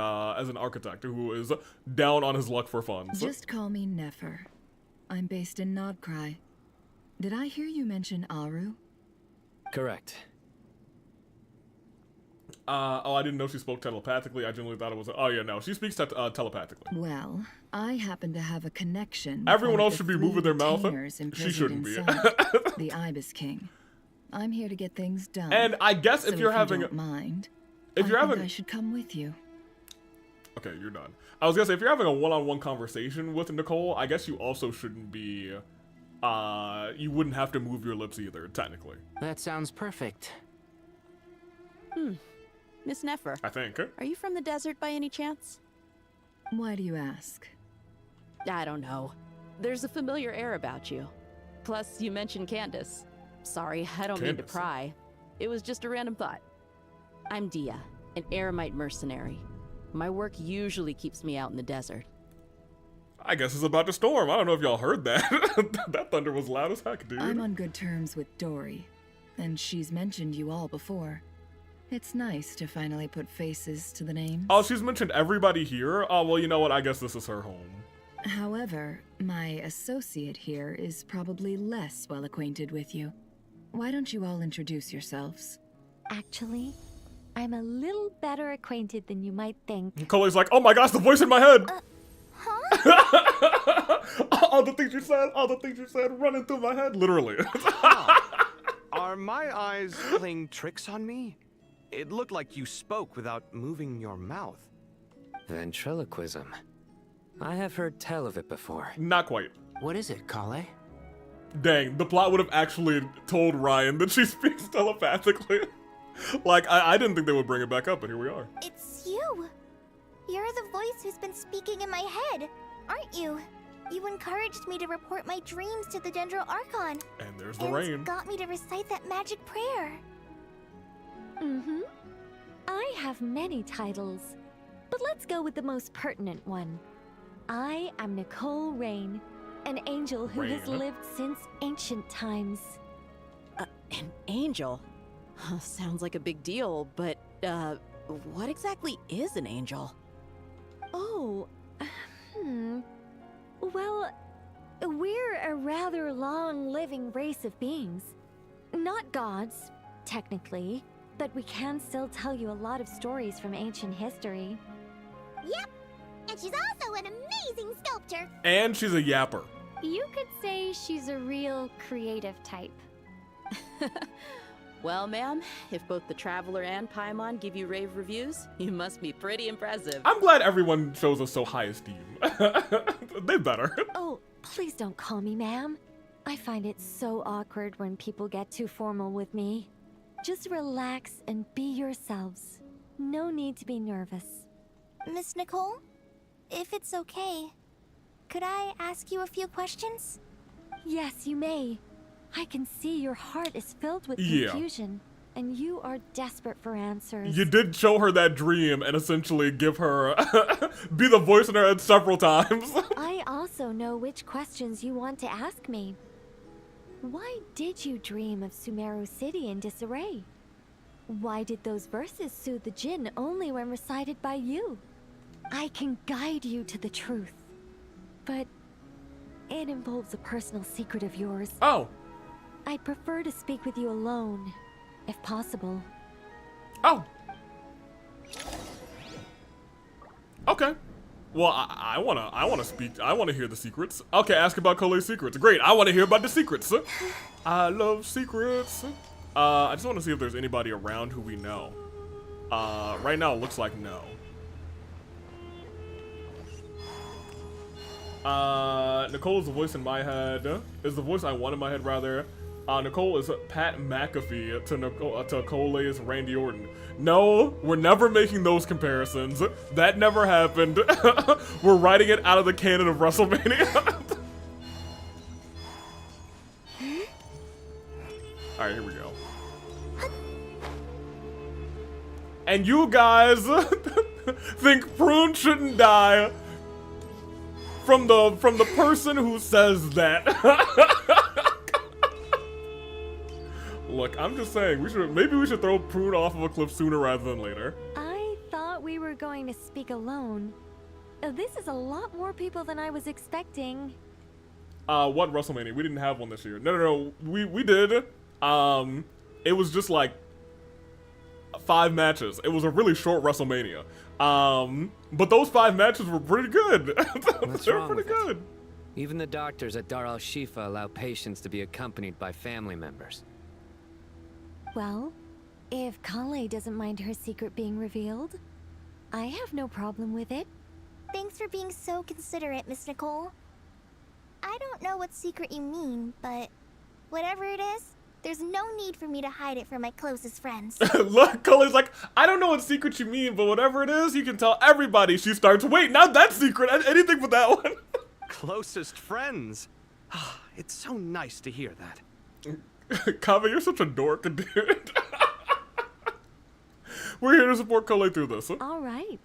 architect who is down on his luck for funds. Just call me Nefer. I'm based in Nodcry. Did I hear you mention Aru? Correct. Oh, I didn't know she spoke telepathically. I generally thought it was. Oh yeah, no, she speaks telepathically. Well, I happen to have a connection. Everyone with else should be moving their mouth. She shouldn't be. The Ibis King. I'm here to get things done. And I guess if so you're if having, you don't mind, if you're having, I should come with you. Okay, you're done. I was gonna say if you're having a one-on-one conversation with Nicole, I guess you also shouldn't be. You wouldn't have to move your lips either, technically. That sounds perfect. Miss Nefer. I think. Are you from the desert by any chance? Why do you ask? I don't know. There's a familiar air about you. Plus, you mentioned Candace. Sorry, I don't mean to pry. It was just a random thought. I'm Dia, an eremite mercenary. My work usually keeps me out in the desert. I guess it's about to storm. I don't know if y'all heard that. That thunder was loud as heck, dude. I'm on good terms with Dory. and she's mentioned you all before. It's nice to finally put faces to the names. Oh, she's mentioned everybody here? Oh, well, you know what? I guess this is her home. However, my associate here is probably less well acquainted with you. Why don't you all introduce yourselves? Actually, I'm a little better acquainted than you might think. Cole's like, oh my gosh, the voice in my head! All the things you said running through my head, literally. Are my eyes playing tricks on me? It looked like you spoke without moving your mouth. Ventriloquism. I have heard tell of it before. Not quite. What is it, Kale? Dang, the plot would have actually told Ryan that she speaks telepathically. Like, I didn't think they would bring it back up, but here we are. It's you. You're the voice who's been speaking in my head, aren't you? You encouraged me to report my dreams to the Dendro Archon. And there's the rain. And got me to recite that magic prayer. Mm-hmm. I have many titles, but let's go with the most pertinent one. I am Nicole Rain, an angel who has lived since ancient times. An angel? Sounds like a big deal, but, what exactly is an angel? Oh, Well, we're a rather long-living race of beings. Not gods, technically, but we can still tell you a lot of stories from ancient history. Yep, and she's also an amazing sculptor. And she's a yapper. You could say she's a real creative type. Well, ma'am, if both the Traveler and Paimon give you rave reviews, you must be pretty impressive. I'm glad everyone shows us so high esteem. They better. Oh, please don't call me ma'am. I find it so awkward when people get too formal with me. Just relax and be yourselves. No need to be nervous. Miss Nicole, if it's okay, could I ask you a few questions? Yes, you may. I can see your heart is filled with Yeah. confusion, and you are desperate for answers. You did show her that dream and essentially give her be the voice in her head several times. I also know which questions you want to ask me. Why did you dream of Sumeru City in disarray? Why did those verses soothe the djinn only when recited by you? I can guide you to the truth, but it involves a personal secret of yours. Oh. I'd prefer to speak with you alone, if possible. Oh. Okay. Well, I wanna speak. I wanna hear the secrets. Okay, ask about Cole's secrets. Great. I wanna hear about the secrets. I love secrets. I just wanna see if there's anybody around who we know. Right now it looks like no. Nicole is the voice in my head. Is the voice I want in my head, rather. Nicole is Pat McAfee to Cole's Randy Orton. No, we're never making those comparisons. That never happened. We're writing it out of the canon of WrestleMania. Alright, here we go. And you guys think Prune shouldn't die from the person who says that. Look, I'm just saying, maybe we should throw Prune off of a cliff sooner rather than later. I thought we were going to speak alone. This is a lot more people than I was expecting. What WrestleMania? We didn't have one this year. No, we did. It was just like 5 matches. It was a really short WrestleMania. But those 5 matches were pretty good. They were pretty good. Even the doctors at Dar al-Shifa allow patients to be accompanied by family members. Well, if Kale doesn't mind her secret being revealed, I have no problem with it. Thanks for being so considerate, Miss Nicole. I don't know what secret you mean, but whatever it is, there's no need for me to hide it from my closest friends. Look, Cole's like, I don't know what secret you mean, but whatever it is, you can tell everybody. She starts, wait, not that secret, anything but that one. Closest friends. It's so nice to hear that. Kava, you're such a dork, dude. We're here to support Kale through this. All right.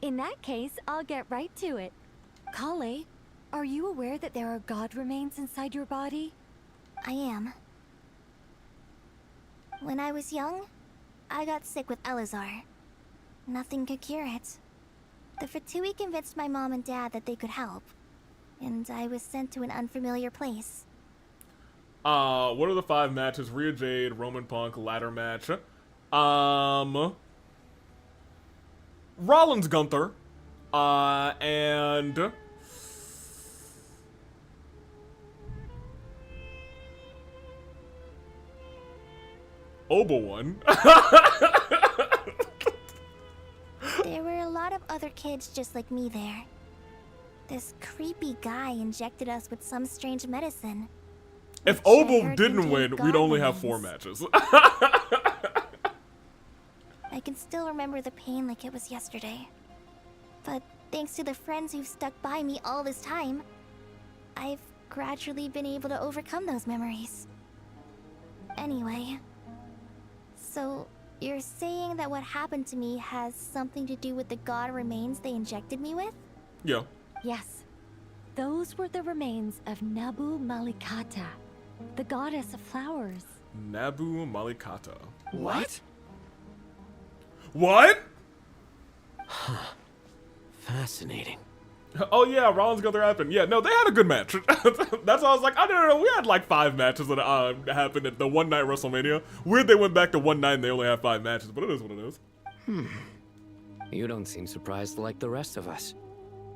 In that case, I'll get right to it. Kale, are you aware that there are god remains inside your body? I am. When I was young, I got sick with Elazar. Nothing could cure it. The Fatui convinced my mom and dad that they could help, and I was sent to an unfamiliar place. What are the 5 matches? Rhea Jade, Roman Punk, ladder match. Rollins Gunther. And Oba won. There were a lot of other kids just like me there. This creepy guy injected us with some strange medicine. If Oba didn't win, we'd only have 4 matches. I can still remember the pain like it was yesterday. But thanks to the friends who've stuck by me all this time, I've gradually been able to overcome those memories. Anyway, so you're saying that what happened to me has something to do with the god remains they injected me with? Yeah. Yes. Those were the remains of Nabu Malikata, the goddess of flowers. Nabu Malikata. What? What? Fascinating. Oh yeah, Rollins Gunther happened. Yeah, no, they had a good match. That's why I was like, I don't know. We had like 5 matches that happened at the one night WrestleMania. Weird they went back to one night and they only have 5 matches, but it is what it is. You don't seem surprised like the rest of us.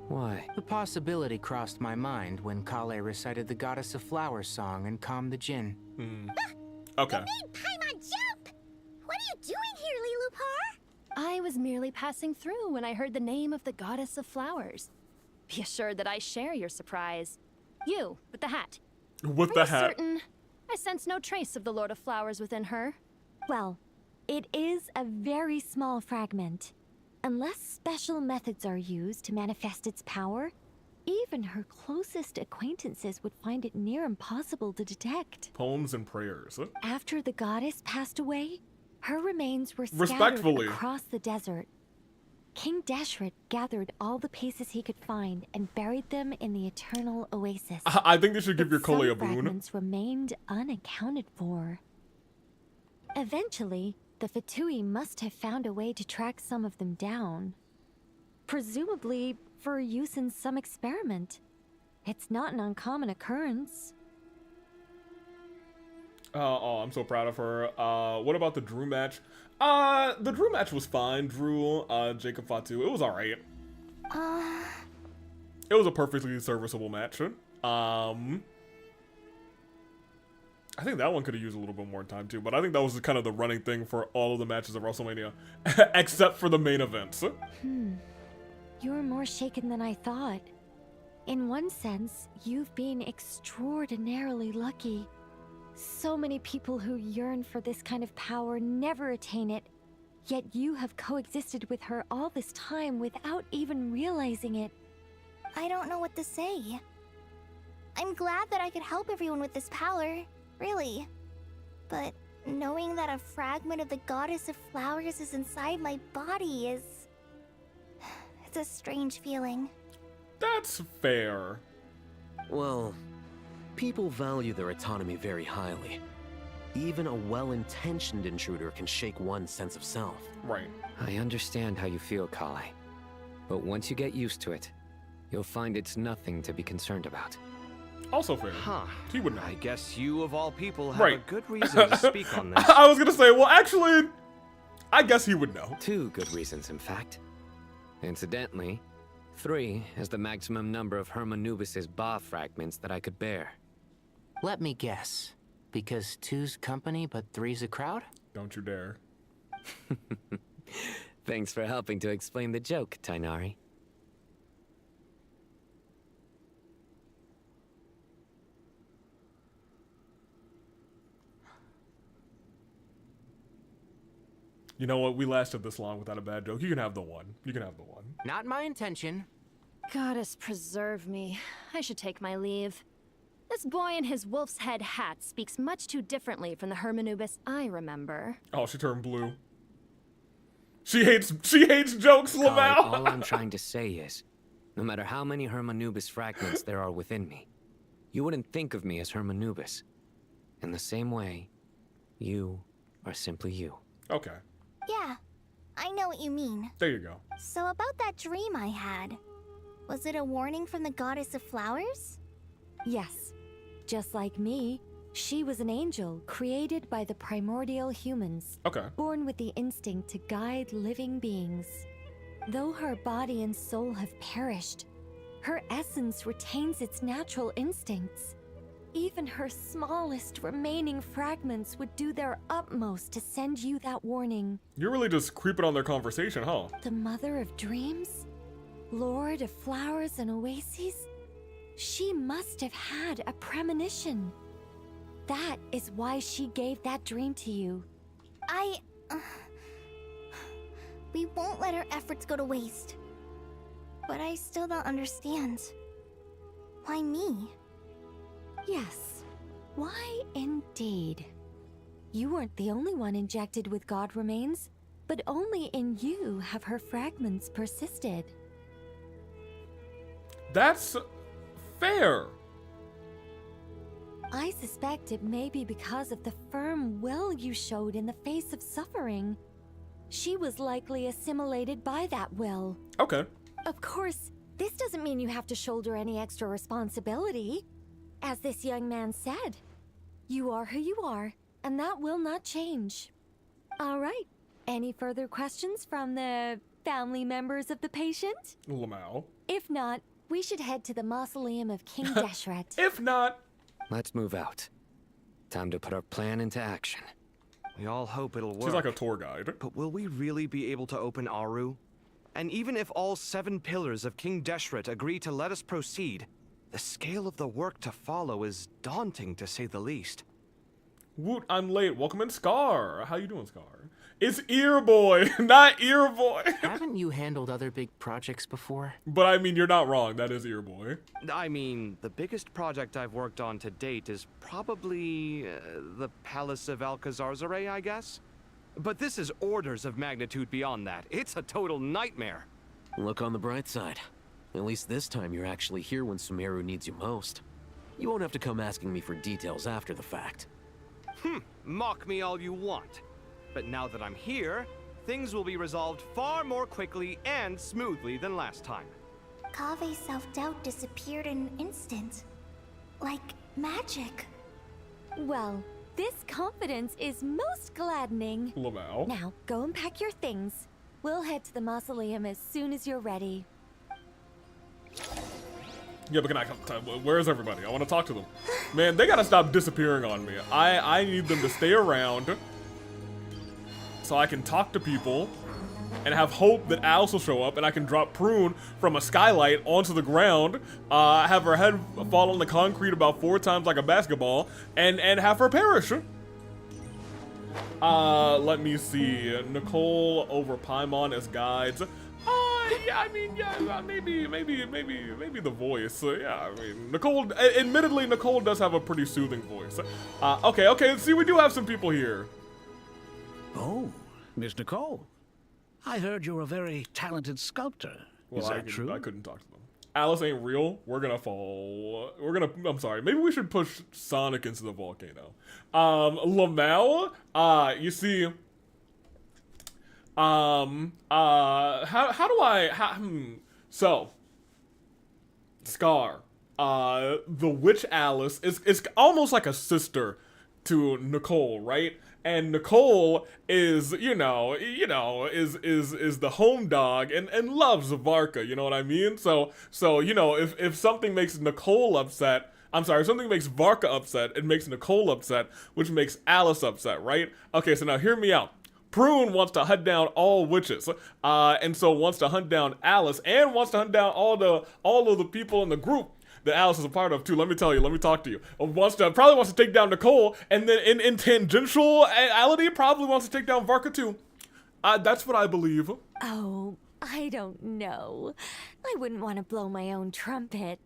Why? The possibility crossed my mind when Kale recited the Goddess of Flowers song and calmed the Jinn. Okay. Paimon, jump! What are you doing here, Lilupar? I was merely passing through when I heard the name of the Goddess of Flowers. Be assured that I share your surprise. You, with the hat. With the hat. Certain? I sense no trace of the Lord of Flowers within her. Well, it is a very small fragment. Unless special methods are used to manifest its power, even her closest acquaintances would find it near impossible to detect. Poems and prayers. After the goddess passed away, her remains were scattered Respectfully. across the desert. King Deshret gathered all the pieces he could find and buried them in the eternal oasis. I think they should give your Kole a Some boon. fragments remained unaccounted for. Eventually, the Fatui must have found a way to track some of them down. Presumably for use in some experiment. It's not an uncommon occurrence. Oh, I'm so proud of her. What about the Drew match? The Drew match was fine. Drew, Jacob Fatu. It was alright. It was a perfectly serviceable match. I think that one could have used a little bit more time too, but I think that was kind of the running thing for all of the matches of WrestleMania, except for the main events. You're more shaken than I thought. In one sense, you've been extraordinarily lucky. So many people who yearn for this kind of power never attain it, yet you have coexisted with her all this time without even realizing it. I don't know what to say. I'm glad that I could help everyone with this power, really. But knowing that a fragment of the Goddess of Flowers is inside my body is... it's a strange feeling. That's fair. Well, people value their autonomy very highly. Even a well-intentioned intruder can shake one's sense of self. Right. I understand how you feel, Kale. But once you get used to it, you'll find it's nothing to be concerned about. Also fair. He would know. I guess you, of all people, have Right. a good reason to speak on this. I was gonna say, well, actually, I guess he would know. 2 good reasons, in fact. Incidentally, 3 is the maximum number of Hermanubis's Ba fragments that I could bear. Let me guess. Because 2's company, but 3's a crowd? Don't you dare. Thanks for helping to explain the joke, Tainari. You know what? We lasted this long without a bad joke. You can have the one. You can have the one. Not my intention. Goddess preserve me. I should take my leave. This boy in his wolf's head hat speaks much too differently from the Hermanubis I remember. Oh, she turned blue. She hates jokes, Kale, Lamau. all I'm trying to say is, no matter how many Hermanubis fragments there are within me, you wouldn't think of me as Hermanubis. In the same way, you are simply you. Okay. Yeah, I know what you mean. There you go. So about that dream I had, was it a warning from the goddess of flowers? Yes. Just like me, she was an angel created by the primordial humans. Okay. Born with the instinct to guide living beings. Though her body and soul have perished, her essence retains its natural instincts. Even her smallest remaining fragments would do their utmost to send you that warning. You're really just creeping on their conversation, huh? The mother of dreams? Lord of flowers and oases? She must have had a premonition. That is why she gave that dream to you. We won't let our efforts go to waste. But I still don't understand. Why me? Yes. Why indeed? You weren't the only one injected with god remains, but only in you have her fragments persisted. That's fair. I suspect it may be because of the firm will you showed in the face of suffering. She was likely assimilated by that will. Okay. Of course, this doesn't mean you have to shoulder any extra responsibility. As this young man said, you are who you are, and that will not change. All right. Any further questions from the family members of the patient? Lamau. If not, we should head to the mausoleum of King Deshret. If not... Let's move out. Time to put our plan into action. We all hope it'll work. She's like a tour guide. But will we really be able to open Aru? And even if all 7 pillars of King Deshret agree to let us proceed, the scale of the work to follow is daunting, to say the least. Woot, I'm late. Welcome in, Scar. How you doing, Scar? It's Ear Boy, not Ear Boy. Haven't you handled other big projects before? But I mean, you're not wrong. That is Ear Boy. I mean, the biggest project I've worked on to date is probably the Palace of Alcazarzaray, I guess? But this is orders of magnitude beyond that. It's a total nightmare. Look on the bright side. At least this time you're actually here when Sumeru needs you most. You won't have to come asking me for details after the fact. Mock me all you want. But now that I'm here, things will be resolved far more quickly and smoothly than last time. Kave's self-doubt disappeared in an instant. Like magic. Well, this confidence is most gladdening. Lamau. Now, go and pack your things. We'll head to the mausoleum as soon as you're ready. Yeah, but can I come? Where's everybody? I want to talk to them. Man, they gotta stop disappearing on me. I need them to stay around so I can talk to people and have hope that Alice will show up and I can drop Prune from a skylight onto the ground, have her head fall on the concrete about 4 times like a basketball, and have her perish. Let me see. Nicole over Paimon as guides. Yeah, I mean, yeah, maybe the voice. Yeah, I mean, Nicole, admittedly, Nicole does have a pretty soothing voice. Okay, see, we do have some people here. Oh, Miss Nicole. I heard you're a very talented sculptor. Well, Is that true? I couldn't talk to them. Alice ain't real. We're gonna fall. I'm sorry. Maybe we should push Sonic into the volcano. Lamau, you see... So, Scar, the witch Alice is almost like a sister to Nicole, right? And Nicole is, is the home dog and loves Varka, you know what I mean? So, if something makes Nicole upset, I'm sorry, if something makes Varka upset, it makes Nicole upset, which makes Alice upset, right? Okay, so now hear me out. Prune wants to hunt down all witches, and so wants to hunt down Alice, and wants to hunt down all of the people in the group that Alice is a part of too. Let me talk to you. Probably wants to take down Nicole, and then in tangentiality, probably wants to take down Varka too. That's what I believe. Oh, I don't know. I wouldn't want to blow my own trumpet.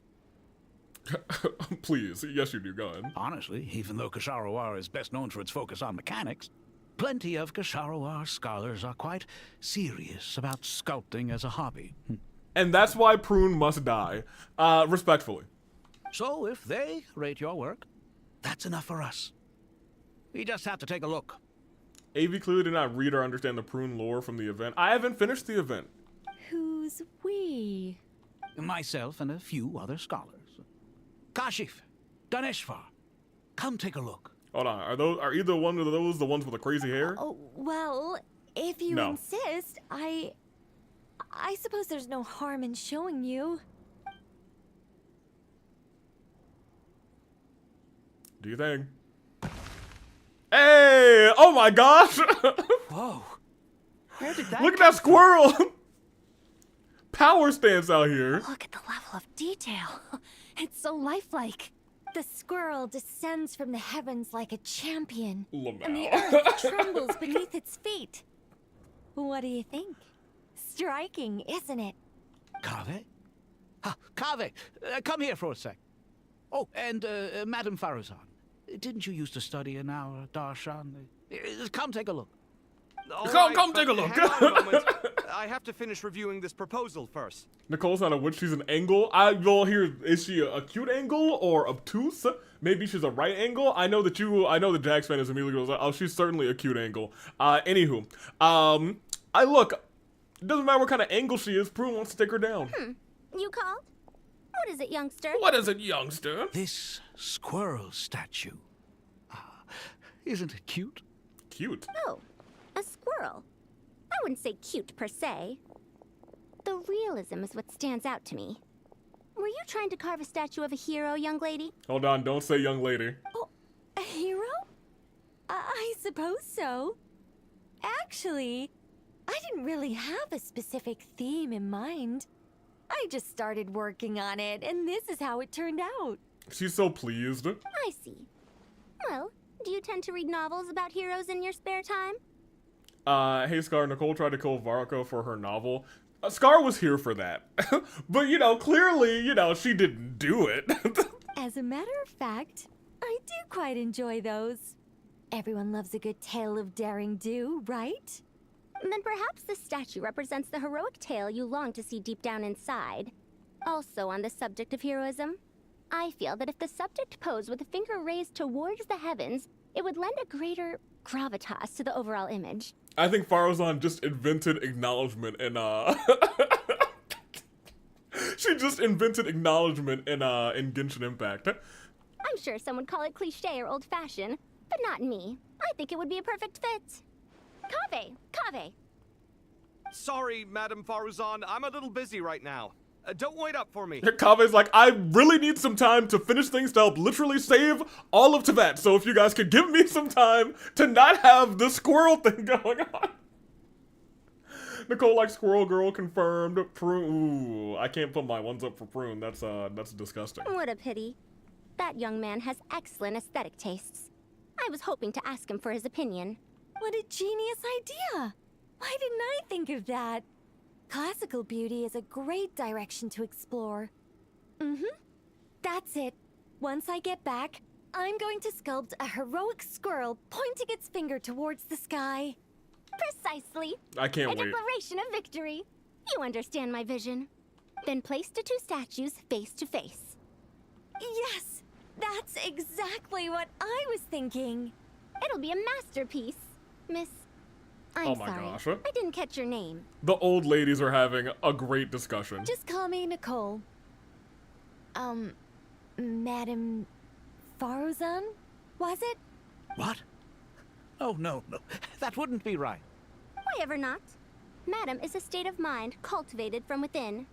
Please, yes you do, go ahead. Honestly, even though Kasharawar is best known for its focus on mechanics, plenty of Kasharawar scholars are quite serious about sculpting as a hobby. And that's why Prune must die, respectfully. So if they rate your work, that's enough for us. We just have to take a look. AV clearly did not read or understand the prune lore from the event. I haven't finished the event. Who's we? Myself and a few other scholars. Kashif, Daneshvar, come take a look. Hold on, are either one of those the ones with the crazy hair? Oh, well, if you No. insist, I suppose there's no harm in showing you. Do you think? Hey! Oh my gosh! Whoa. Where did that Look at that squirrel! Power stance out here. Look at the level of detail. It's so lifelike. The squirrel descends from the heavens like a champion, Lamau. and the earth trembles beneath its feet. What do you think? Striking, isn't it? Kaveh? Kaveh, come here for a sec. Oh, and Madame Faruzan, didn't you used to study in our Darshan? Come take a look. Come take a look. Hang on a moment. I have to finish reviewing this proposal first. Nicole's not a witch, she's an angle. Well, here, is she a cute angle or obtuse? Maybe she's a right angle. I know the Jax fan is immediately goes, oh, she's certainly a cute angle. Anywho, look, it doesn't matter what kind of angle she is, Prune wants to take her down. You called? What is it, youngster? What is it, youngster? This squirrel statue. Isn't it cute? Cute? Oh, a squirrel. I wouldn't say cute per se. The realism is what stands out to me. Were you trying to carve a statue of a hero, young lady? Hold on, don't say young lady. Oh, a hero? I suppose so. Actually, I didn't really have a specific theme in mind. I just started working on it, and this is how it turned out. She's so pleased. I see. Well, do you tend to read novels about heroes in your spare time? Hey Scar, Nicole tried to kill Varako for her novel. Scar was here for that. But, clearly, she didn't do it. As a matter of fact, I do quite enjoy those. Everyone loves a good tale of daring do, right? Then perhaps the statue represents the heroic tale you long to see deep down inside. Also on the subject of heroism, I feel that if the subject posed with a finger raised towards the heavens, it would lend a greater gravitas to the overall image. I think Faruzan just invented acknowledgement in, She just invented acknowledgement in Genshin Impact. I'm sure some would call it cliche or old-fashioned, but not me. I think it would be a perfect fit. Kaveh! Sorry, Madame Faruzan, I'm a little busy right now. Don't wait up for me. Kave's like, I really need some time to finish things to help literally save all of Tibet. So if you guys could give me some time to not have the squirrel thing going on. Nicole like Squirrel Girl confirmed. Prune. Ooh, I can't put my ones up for Prune. That's disgusting. What a pity. That young man has excellent aesthetic tastes. I was hoping to ask him for his opinion. What a genius idea! Why didn't I think of that? Classical beauty is a great direction to explore. That's it. Once I get back, I'm going to sculpt a heroic squirrel pointing its finger towards the sky. Precisely. I can't wait. A declaration of victory. You understand my vision. Then place the two statues face to face. Yes! That's exactly what I was thinking. It'll be a masterpiece, Miss... I'm Oh my sorry. gosh. I didn't catch your name. The old ladies are having a great discussion. Just call me Nicole. Madame Faruzan? Was it? What? Oh, no. That wouldn't be right. Why ever not? Madam is a state of mind cultivated from within.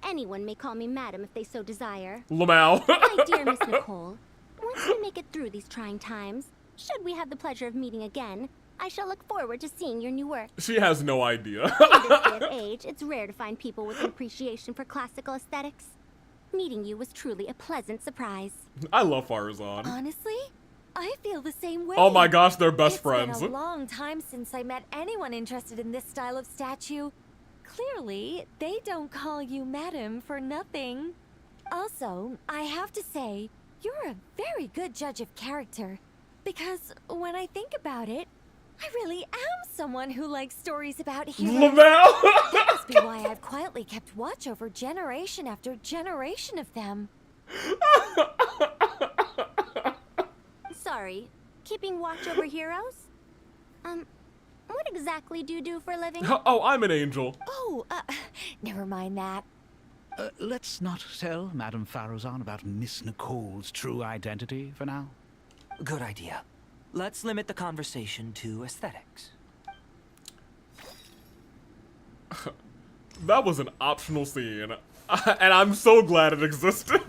Anyone may call me Madam if they so desire. Lamau. My dear Miss Nicole, once we make it through these trying times, should we have the pleasure of meeting again, I shall look forward to seeing your new work. She has no idea. In this day of age, it's rare to find people with an appreciation for classical aesthetics. Meeting you was truly a pleasant surprise. I love Faruzan. Honestly, I feel the same way. Oh my gosh, they're best It's friends. been a long time since I met anyone interested in this style of statue. Clearly, they don't call you Madam for nothing. Also, I have to say, you're a very good judge of character. Because when I think about it, I really am someone who likes stories about heroes. That must be why I've quietly kept watch over generation after generation of them. Sorry, keeping watch over heroes? What exactly do you do for a living? Oh, I'm an angel. Oh, never mind that. Let's not tell Madame Farrouzan about Miss Nicole's true identity for now. Good idea. Let's limit the conversation to aesthetics. That was an optional scene, and I'm so glad it existed.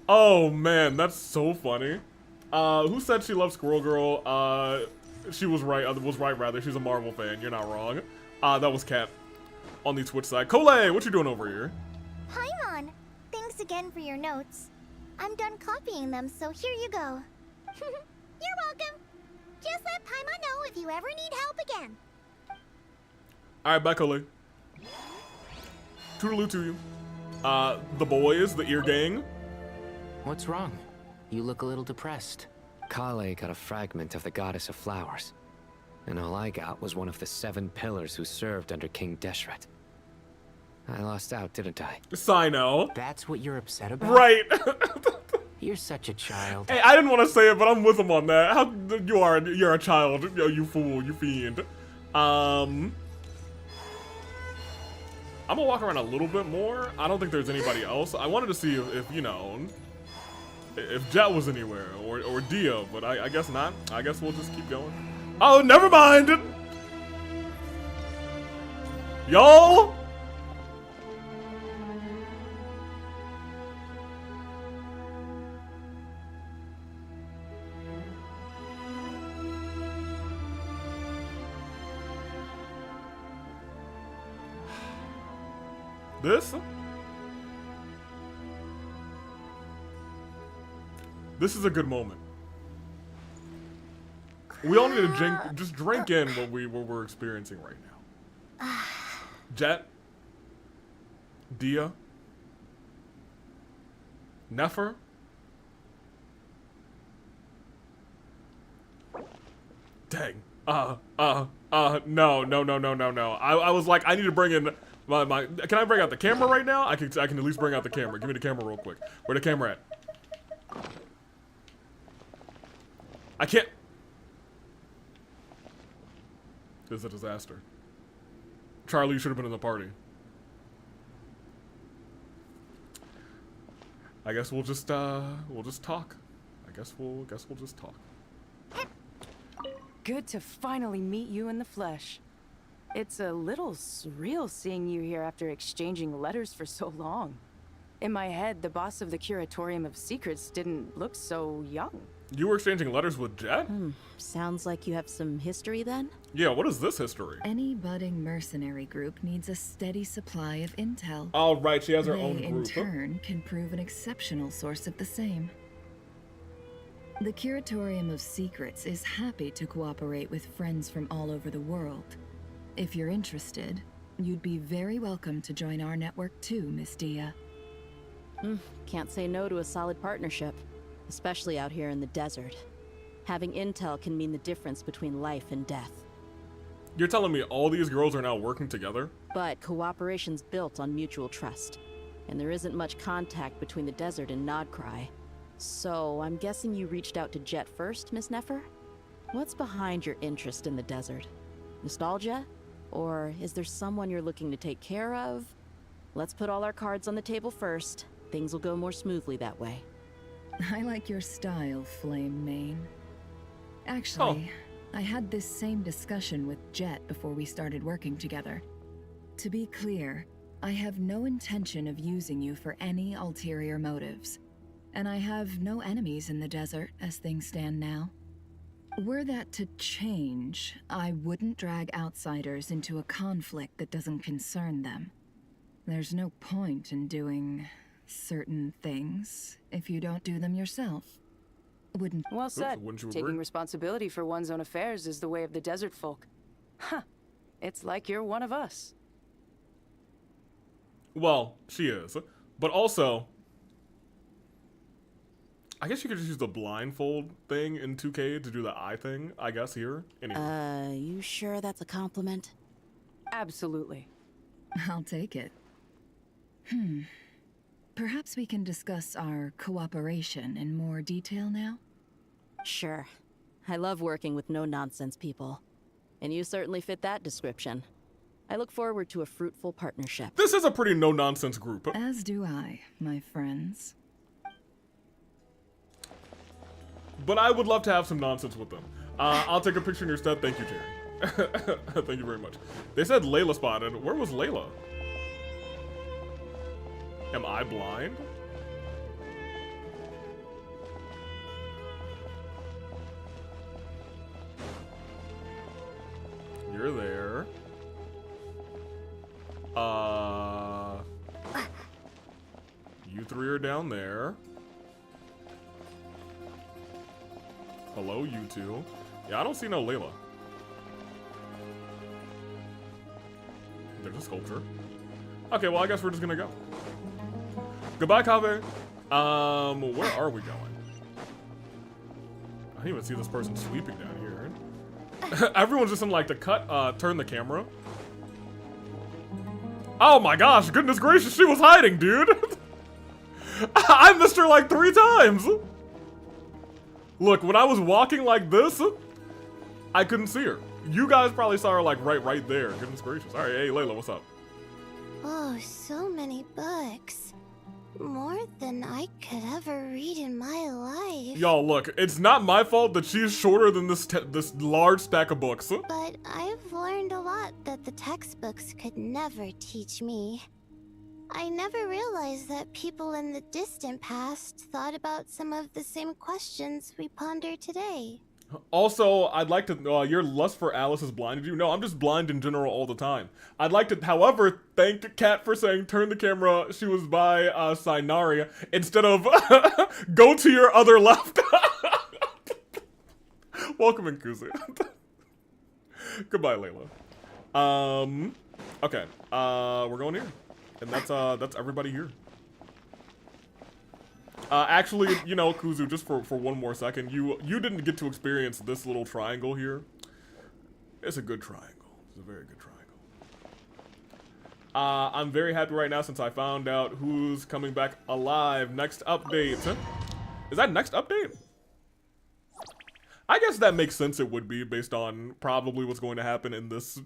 Oh man, that's so funny. Who said she loves Squirrel Girl? She was right. Rather. She's a Marvel fan. You're not wrong. That was Kat on the Twitch side. Cole, what you doing over here? Hi, Mon. Thanks again for your notes. I'm done copying them, so here you go. You're welcome. Just let Paimon know if you ever need help again. All right, bye, Cole. Toodaloo to you. The boys, the ear gang. What's wrong? You look a little depressed. Kale got a fragment of the Goddess of Flowers, and all I got was one of the 7 pillars who served under King Deshret. I lost out, didn't I? Sino. That's what you're upset about? Right. You're such a child. Hey, I didn't want to say it, but I'm with him on that. How you're a child. Yo, you fool, you fiend. I'm gonna walk around a little bit more. I don't think there's anybody else. I wanted to see if you know, if Jet was anywhere, or Dio, but I guess not. I guess we'll just keep going. Oh, never mind! Y'all! This is a good moment. We all need to just drink in what we're experiencing right now. Jet, Dia, Nefer. Dang. No. I was like, I need to bring in my. Can I bring out the camera right now? I can at least bring out the camera. Give me the camera real quick. Where the camera at? I can't. This is a disaster. Charlie, you should have been in the party. I guess we'll just talk. I guess we'll just talk. Good to finally meet you in the flesh. It's a little surreal seeing you here after exchanging letters for so long. In my head, the boss of the Curatorium of Secrets didn't look so young. You were exchanging letters with Jet? Sounds like you have some history then? Yeah, what is this history? Any budding mercenary group needs a steady supply of intel. Oh, right, she has her own They, group. in turn, can prove an exceptional source of the same. The Curatorium of Secrets is happy to cooperate with friends from all over the world. If you're interested, you'd be very welcome to join our network too, Miss Dia. Can't say no to a solid partnership, especially out here in the desert. Having intel can mean the difference between life and death. You're telling me all these girls are now working together? But cooperation's built on mutual trust, and there isn't much contact between the desert and Nodcry. So, I'm guessing you reached out to Jet first, Miss Nefer? What's behind your interest in the desert? Nostalgia? Or is there someone you're looking to take care of? Let's put all our cards on the table first. Things will go more smoothly that way. I like your style, Flame Mane. Actually, I had this same discussion with Jet before we started working together. To be clear, I have no intention of using you for any ulterior motives. And I have no enemies in the desert as things stand now. Were that to change, I wouldn't drag outsiders into a conflict that doesn't concern them. There's no point in doing certain things if you don't do them yourself. Wouldn't... Well said. Wouldn't you Taking agree? responsibility for one's own affairs is the way of the desert folk. Huh. It's like you're one of us. Well, she is. But also, I guess you could just use the blindfold thing in 2K to do the eye thing, I guess, here. Anyway. You sure that's a compliment? Absolutely. I'll take it. Perhaps we can discuss our cooperation in more detail now? Sure. I love working with no-nonsense people. And you certainly fit that description. I look forward to a fruitful partnership. This is a pretty no-nonsense group. As do I, my friends. But I would love to have some nonsense with them. I'll take a picture in your stead. Thank you, Terry. Thank you very much. They said Layla spotted. Where was Layla? Am I blind? You're there. You three are down there. Hello, you two. Yeah, I don't see no Layla. There's a sculpture. Okay, well, I guess we're just gonna go. Goodbye, Kaveh. Where are we going? I didn't even see this person sweeping down here. Everyone's just in like the cut, turn the camera. Oh my gosh, goodness gracious, she was hiding, dude. I missed her like 3 times. Look, when I was walking like this, I couldn't see her. You guys probably saw her like right there. Goodness gracious. All right, hey Layla, what's up? Oh, so many books. More than I could ever read in my life. Y'all, look, it's not my fault that she's shorter than this large stack of books. But I've learned a lot that the textbooks could never teach me. I never realized that people in the distant past thought about some of the same questions we ponder today. Also, I'd like to, your lust for Alice has blinded you. No, I'm just blind in general all the time. I'd like to, however, thank Kat for saying turn the camera. She was by Sinaria instead of go to your other left. Welcome in, Kuzu. Goodbye, Layla. Okay, we're going here. And that's everybody here. Actually, you know, Kuzu, just for one more second, you didn't get to experience this little triangle here. It's a good triangle. It's a very good triangle. I'm very happy right now since I found out who's coming back alive. Next update. Is that next update? I guess that makes sense it would be based on probably what's going to happen in this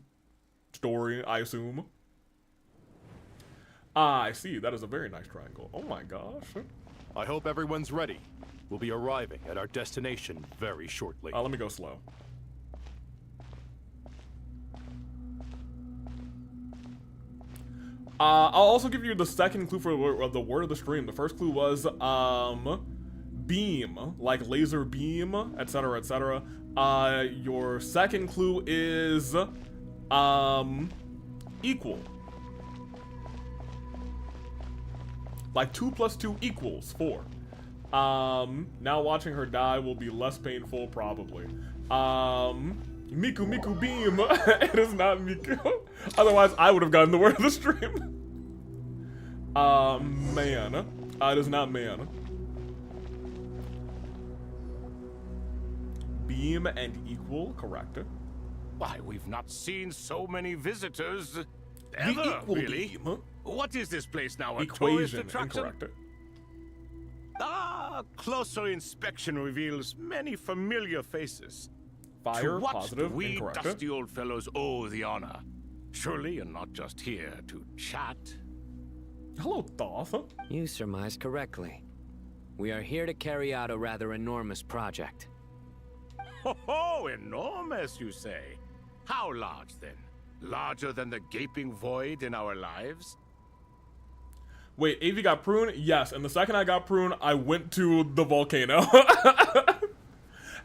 story, I assume. I see. That is a very nice triangle. Oh my gosh. I hope everyone's ready. We'll be arriving at our destination very shortly. Let me go slow. I'll also give you the second clue for the word of the stream. The first clue was beam, like laser beam, etc., etc. Your second clue is equal. Like 2 + 2 = 4. Now watching her die will be less painful, probably. Miku beam. It is not Miku. Otherwise, I would have gotten the word of the stream. Man. It is not man. Beam and equal, correct. Why, we've not seen so many visitors ever, really. Beam. What is this place now, a tourist Equation, attraction? incorrect. Closer inspection reveals many familiar faces. Fire, to what positive, do we incorrect. dusty old fellows owe the honor? Surely you're not just here to chat. Hello, Thoth. You surmise correctly. We are here to carry out a rather enormous project. Ho, enormous, you say? How large, then? Larger than the gaping void in our lives? Wait, AV got prune? Yes, and the second I got prune, I went to the volcano.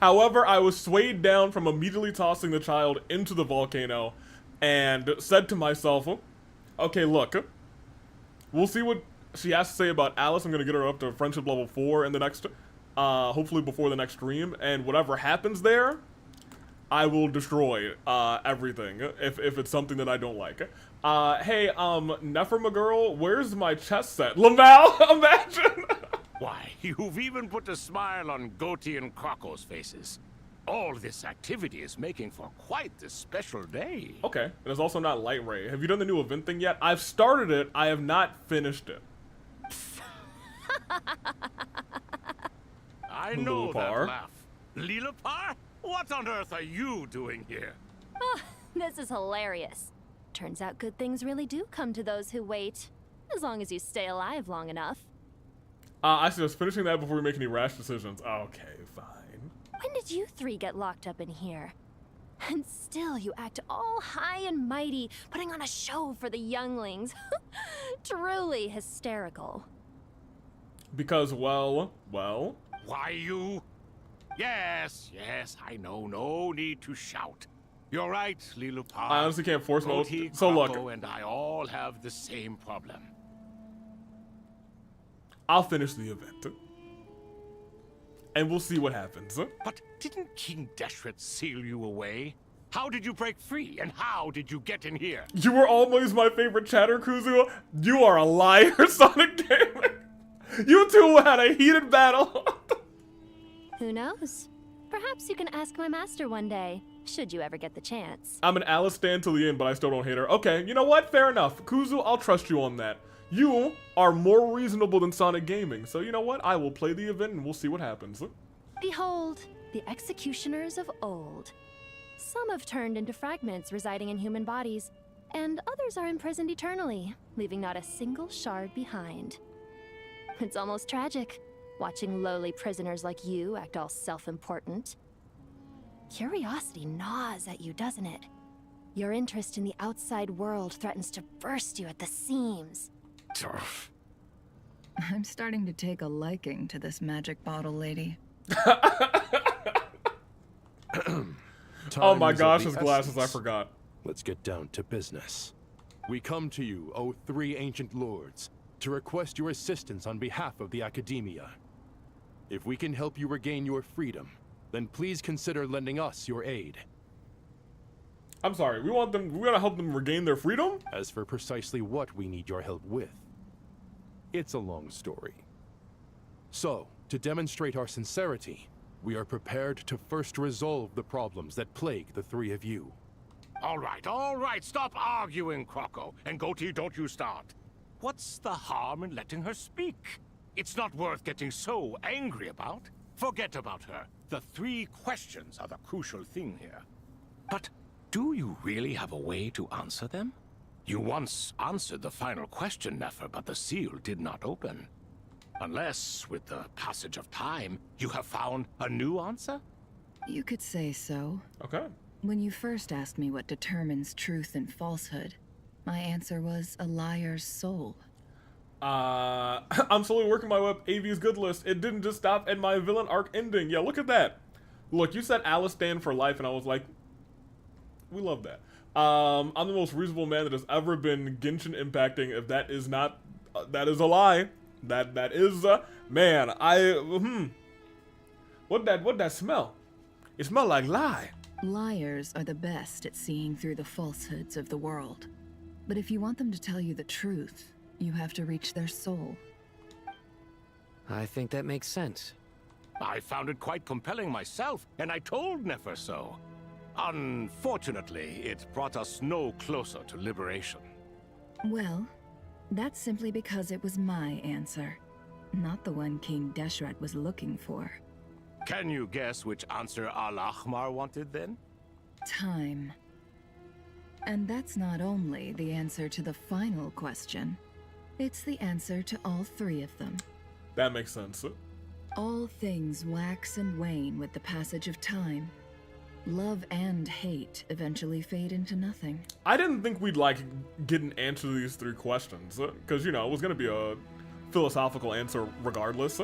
However, I was swayed down from immediately tossing the child into the volcano and said to myself, okay, look, we'll see what she has to say about Alice. I'm going to get her up to friendship level 4 in the next, hopefully before the next stream, and whatever happens there, I will destroy everything if it's something that I don't like. Hey, Nephima girl, where's my chess set? Lamal, imagine! Why, you've even put a smile on Goatee and Croco's faces. All this activity is making for quite the special day. Okay, and it's also not Light Ray. Have you done the new event thing yet? I've started it, I have not finished it. I know that laugh. Lilapar? What on earth are you doing here? Oh, this is hilarious. Turns out good things really do come to those who wait. As long as you stay alive long enough. I suggest finishing that before we make any rash decisions. Okay, fine. When did you three get locked up in here? And still you act all high and mighty, putting on a show for the younglings. Truly hysterical. Because, well... Why you? Yes, I know. No need to shout. You're right, Lilupar. I honestly can't force mode. Goatee, So look. Kroko, and I all have the same problem. I'll finish the event. And we'll see what happens. But didn't King Deshret seal you away? How did you break free, and how did you get in here? You were always my favorite chatter, Kuzu. You are a liar, Sonic Gaming. You two had a heated battle. Who knows? Perhaps you can ask my master one day, should you ever get the chance. I'm an Alice stan till the end, but I still don't hate her. Okay, you know what? Fair enough. Kuzu, I'll trust you on that. You are more reasonable than Sonic Gaming, so you know what? I will play the event and we'll see what happens. Behold, the executioners of old. Some have turned into fragments residing in human bodies, and others are imprisoned eternally, leaving not a single shard behind. It's almost tragic, watching lowly prisoners like you act all self-important. Curiosity gnaws at you, doesn't it? Your interest in the outside world threatens to burst you at the seams. I'm starting to take a liking to this magic bottle lady. Oh my gosh, his glasses, I forgot. Let's get down to business. We come to you, O three ancient lords, to request your assistance on behalf of the Academia. If we can help you regain your freedom, then please consider lending us your aid. I'm sorry, we want to help them regain their freedom? As for precisely what we need your help with, it's a long story. So, to demonstrate our sincerity, we are prepared to first resolve the problems that plague the three of you. All right, stop arguing, Kroko. And Goatee, don't you start. What's the harm in letting her speak? It's not worth getting so angry about. Forget about her. The three questions are the crucial thing here. But do you really have a way to answer them? You once answered the final question, Nefer, but the seal did not open. Unless, with the passage of time, you have found a new answer? You could say so. Okay. When you first asked me what determines truth and falsehood, my answer was a liar's soul. I'm slowly working my way up AV's good list. It didn't just stop at my villain arc ending. Yeah, look at that. Look, you said Alice stand for life, and I was like, we love that. I'm the most reasonable man that has ever been Genshin impacting. If that is not, that is a lie. That is, man, What'd that smell? It smelled like lie. Liars are the best at seeing through the falsehoods of the world. But if you want them to tell you the truth, you have to reach their soul. I think that makes sense. I found it quite compelling myself, and I told Nefer so. Unfortunately, it brought us no closer to liberation. Well, that's simply because it was my answer, not the one King Deshret was looking for. Can you guess which answer Al-Ahmar wanted then? Time. And that's not only the answer to the final question, it's the answer to all three of them. That makes sense. All things wax and wane with the passage of time. Love and hate eventually fade into nothing. I didn't think we'd, like, get an answer to these three questions, because, you know, it was gonna be a philosophical answer regardless.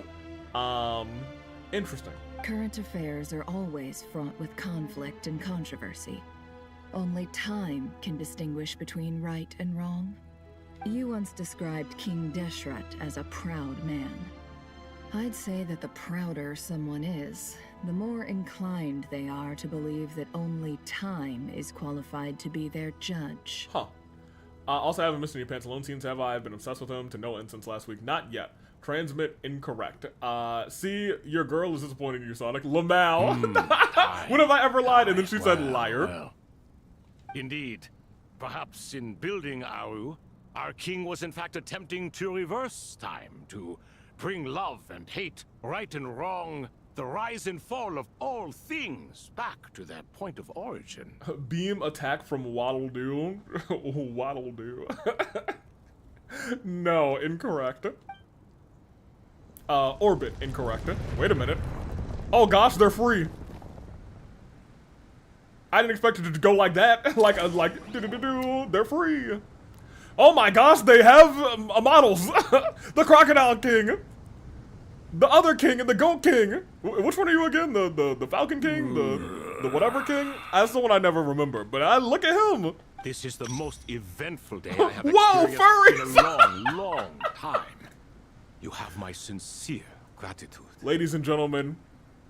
Interesting. Current affairs are always fraught with conflict and controversy. Only time can distinguish between right and wrong. You once described King Deshret as a proud man. I'd say that the prouder someone is, the more inclined they are to believe that only time is qualified to be their judge. Huh. Also, I haven't missed any Pantalone scenes, have I? I've been obsessed with him to no end since last week. Not yet. Transmit incorrect. See, your girl is disappointing you, Sonic. Lamau. When have I ever lied? And then she said liar. Well. Indeed. Perhaps in building Aru, our king was in fact attempting to reverse time, to bring love and hate, right and wrong, The rise and fall of all things back to their point of origin. Beam attack from Waddle Doo. Waddle Doo. No, incorrect. Orbit, incorrect. Wait a minute. Oh gosh, they're free. I didn't expect it to go like that. like, they're free. Oh my gosh, they have models. The Crocodile King. The other king and the Goat King. Which one are you again? The Falcon King? The whatever king? That's the one I never remember. But I look at him. This is the most eventful day I have Whoa, experienced furries! in a long, long time. You have my sincere gratitude. Ladies and gentlemen,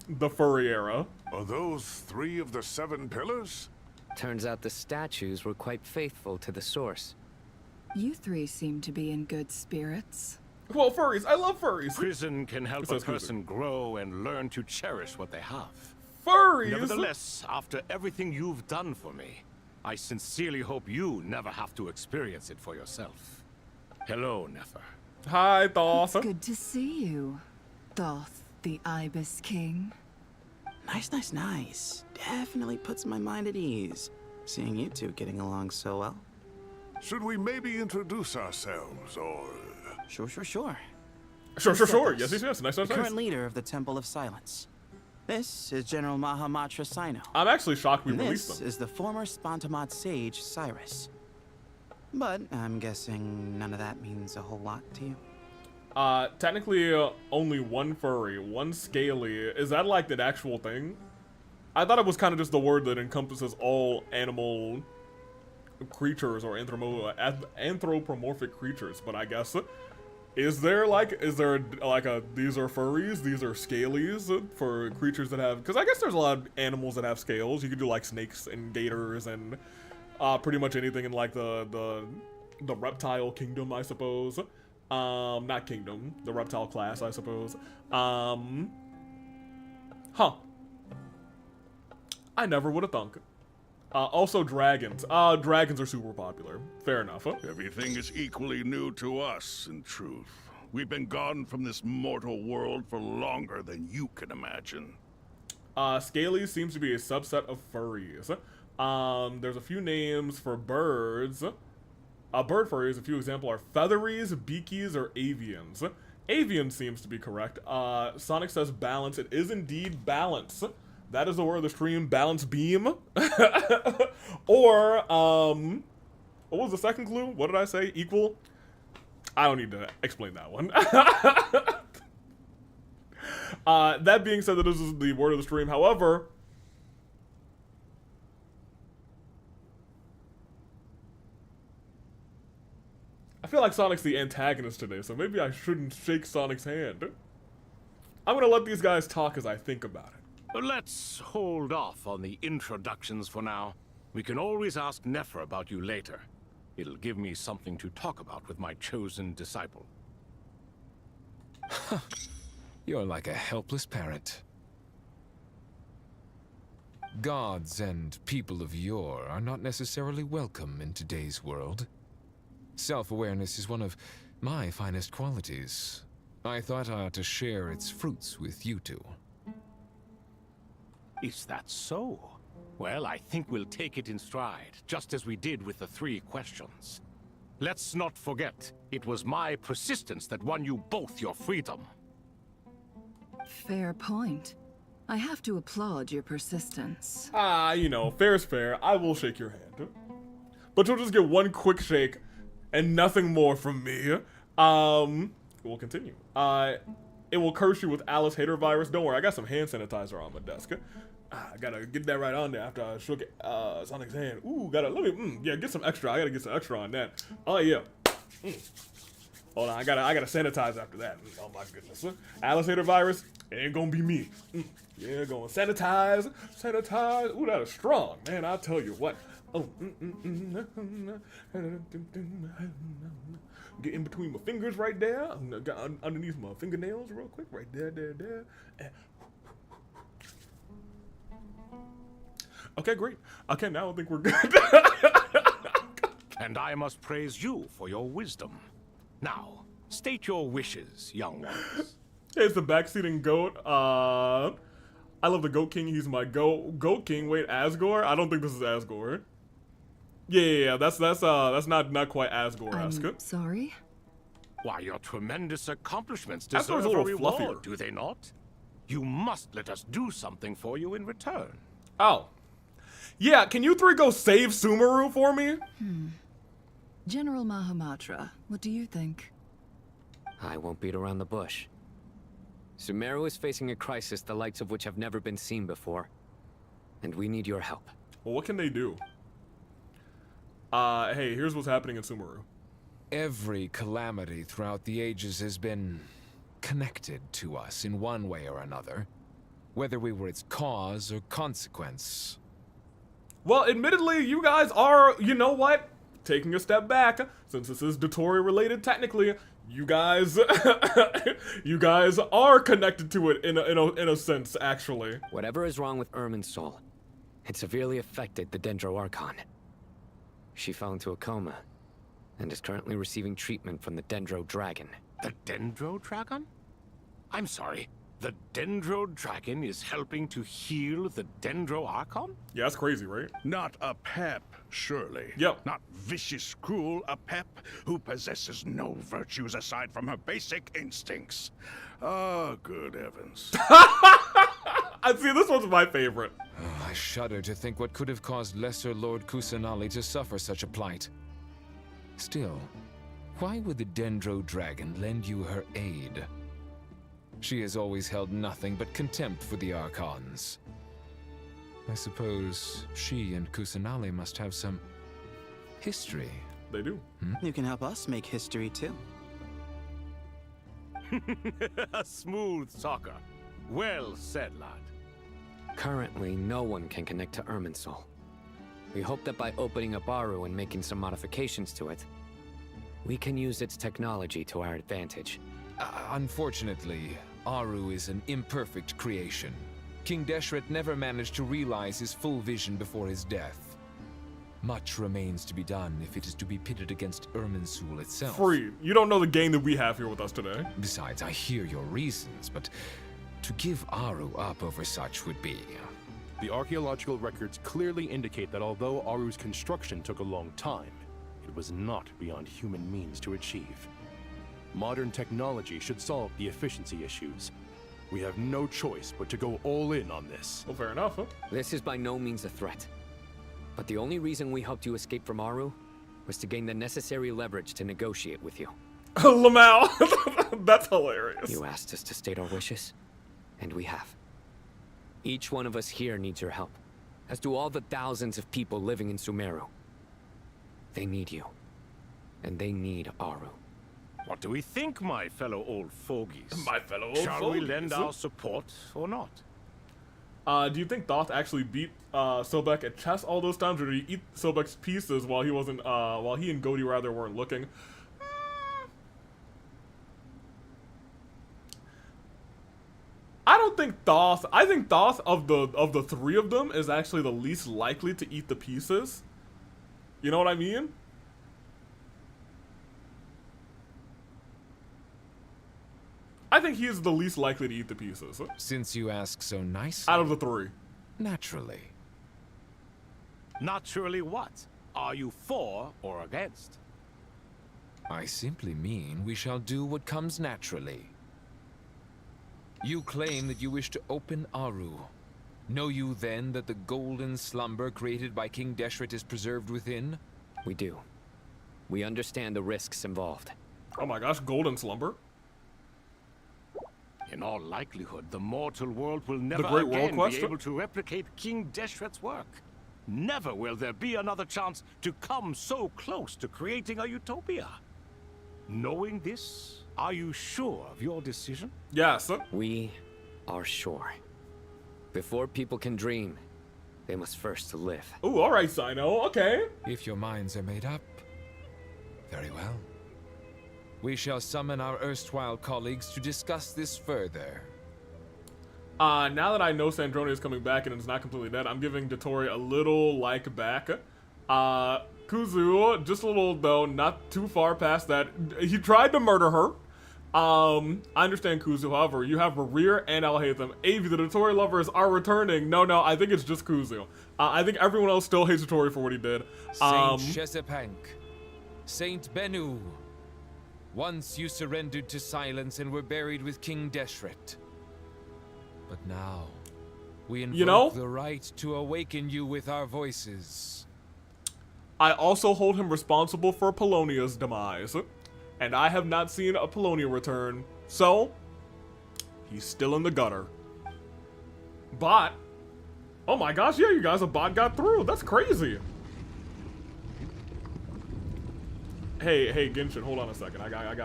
the furry era. Are those 3 of the 7 pillars? Turns out the statues were quite faithful to the source. You 3 seem to be in good spirits. Well, furries, I love furries. Prison can help a person grow and learn to cherish what they have. Furries! Nevertheless, after everything you've done for me, I sincerely hope you never have to experience it for yourself. Hello, Nefer. Hi, Thoth. It's good to see you, Thoth, the Ibis King. Nice, nice. Definitely puts my mind at ease, seeing you two getting along so well. Should we maybe introduce ourselves, or... Sure. Sure. Nice, Nice. the current leader of the Temple of Silence. This is General Mahamatra Sino. I'm actually shocked we and released this them. is the former Spontamod sage, Cyrus. But I'm guessing none of that means a whole lot to you. Technically, only one furry, one scaly. Is that like the actual thing? I thought it was kind of just the word that encompasses all animal creatures or anthropomorphic creatures, but I guess is there like a these are furries, these are scalies for creatures that have, because I guess there's a lot of animals that have scales. You could do like snakes and gators and pretty much anything in like the reptile kingdom, I suppose. Not kingdom, the reptile class, I suppose. I never would have thunk. Also dragons. Dragons are super popular. Fair enough. Everything is equally new to us, in truth. We've been gone from this mortal world for longer than you can imagine. Scalies seems to be a subset of furries. There's a few names for birds. Bird furries, a few examples are featheries, beakies, or avians. Avian seems to be correct. Sonic says balance. It is indeed balance. That is the word of the stream, balance beam. Or, what was the second clue? What did I say? Equal? I don't need to explain that one. That being said, that this is the word of the stream. However, I feel like Sonic's the antagonist today, so maybe I shouldn't shake Sonic's hand. I'm gonna let these guys talk as I think about it. Let's hold off on the introductions for now. We can always ask Nefer about you later. It'll give me something to talk about with my chosen disciple. You're like a helpless parent. Gods and people of yore are not necessarily welcome in today's world. Self-awareness is one of my finest qualities. I thought I ought to share its fruits with you two. Is that so? Well, I think we'll take it in stride, just as we did with the 3 questions. Let's not forget, it was my persistence that won you both your freedom. Fair point. I have to applaud your persistence. You know, fair's fair. I will shake your hand. But you'll just get one quick shake and nothing more from me. We'll continue. It will curse you with Alice Hater virus. Don't worry, I got some hand sanitizer on my desk. I gotta get that right on there after I shook Sonic's hand. Ooh, get some extra. I gotta get some extra on that. Oh yeah. Hold on, I gotta sanitize after that. Oh my goodness. Alice Hater virus, it ain't gonna be me. Yeah, going sanitize. Ooh, that is strong, man. I'll tell you what. Oh, get in between my fingers right there. Got underneath my fingernails real quick. Right there. Okay, great. Okay, now I think we're good. And I must praise you for your wisdom. Now, state your wishes, young ones. Hey, it's the backseating goat. I love the Goat King. He's my Goat King. Wait, Asgore? I don't think this is Asgore. Yeah. That's not quite Asgore-esque. I'm sorry? Why, your tremendous accomplishments Asgore's deserve a little reward, fluffier. do they not? You must let us do something for you in return. Oh. Yeah, can you three go save Sumeru for me? General Mahamatra, what do you think? I won't beat around the bush. Sumeru is facing a crisis the likes of which have never been seen before. And we need your help. Well, what can they do? Hey, here's what's happening in Sumeru. Every calamity throughout the ages has been connected to us in one way or another, whether we were its cause or consequence. Well, admittedly, you guys are, you know what? Taking a step back, since this is Dotori related technically, you guys you guys are connected to it in a sense, actually. Whatever is wrong with Irminsul, it severely affected the Dendro Archon. She fell into a coma and is currently receiving treatment from the Dendro Dragon. The Dendro Dragon? I'm sorry, the Dendro Dragon is helping to heal the Dendro Archon? Yeah, that's crazy, right? Not a pep, surely. Yep. Not vicious, cruel, a pep who possesses no virtues aside from her basic instincts. Oh, good heavens. I see, this one's my favorite. Oh, I shudder to think what could have caused Lesser Lord Kusanali to suffer such a plight. Still, why would the Dendro Dragon lend you her aid? She has always held nothing but contempt for the Archons. I suppose she and Kusanali must have some history. They do. You can help us make history too. A smooth talker. Well said, lad. Currently, no one can connect to Irminsul. We hope that by opening up Aru and making some modifications to it, we can use its technology to our advantage. Unfortunately, Aru is an imperfect creation. King Deshret never managed to realize his full vision before his death. Much remains to be done if it is to be pitted against Irminsul itself. Free. You don't know the game that we have here with us today. Besides, I hear your reasons, but to give Aru up over such would be... The archaeological records clearly indicate that although Aru's construction took a long time, it was not beyond human means to achieve. Modern technology should solve the efficiency issues. We have no choice but to go all in on this. Well, fair enough, huh? This is by no means a threat. But the only reason we helped you escape from Aru was to gain the necessary leverage to negotiate with you. Lamau! That's hilarious. You asked us to state our wishes, and we have. Each one of us here needs your help, as do all the thousands of people living in Sumeru. They need you, and they need Aru. What do we think, my fellow old fogies? My fellow old Shall we fogies. lend our support or not? Do you think Thoth actually beat Sobek at chess all those times, or did he eat Sobek's pieces while he wasn't, while he and Goaty rather weren't looking? I don't think Thoth. I think Thoth of the three of them is actually the least likely to eat the pieces. You know what I mean? I think he is the least likely to eat the pieces. Since you ask so nicely. Out of the three. Naturally. Naturally what? Are you for or against? I simply mean we shall do what comes naturally. You claim that you wish to open Aru. Know you then that the golden slumber created by King Deshret is preserved within? We do. We understand the risks involved. Oh my gosh, golden slumber? In all likelihood, the mortal world will never Great World again Quest? be able to replicate King Deshret's work. Never will there be another chance to come so close to creating a utopia. Knowing this, are you sure of your decision? Yes. We are sure. Before people can dream, they must first live. Ooh, alright, Sino, okay. If your minds are made up, very well. We shall summon our erstwhile colleagues to discuss this further. Now that I know Sandrone is coming back and it's not completely dead, I'm giving Dotori a little like back. Kuzu, just a little though, not too far past that. He tried to murder her. I understand, Kuzu. However, you have Rear and Alhaitham. Avi, the Dotori lovers are returning. No, I think it's just Kuzu. I think everyone else still hates Dotori for what he did. Saint Chesapank, Saint Bennu. Once you surrendered to silence and were buried with King Deshret. But now, we invoke the right to awaken you with our voices. I also hold him responsible for Polonia's demise. And I have not seen a Polonia return. So, he's still in the gutter. Bot. Oh my gosh, yeah, you guys, a bot got through. That's crazy. Hey, Genshin, hold on a second. I gotta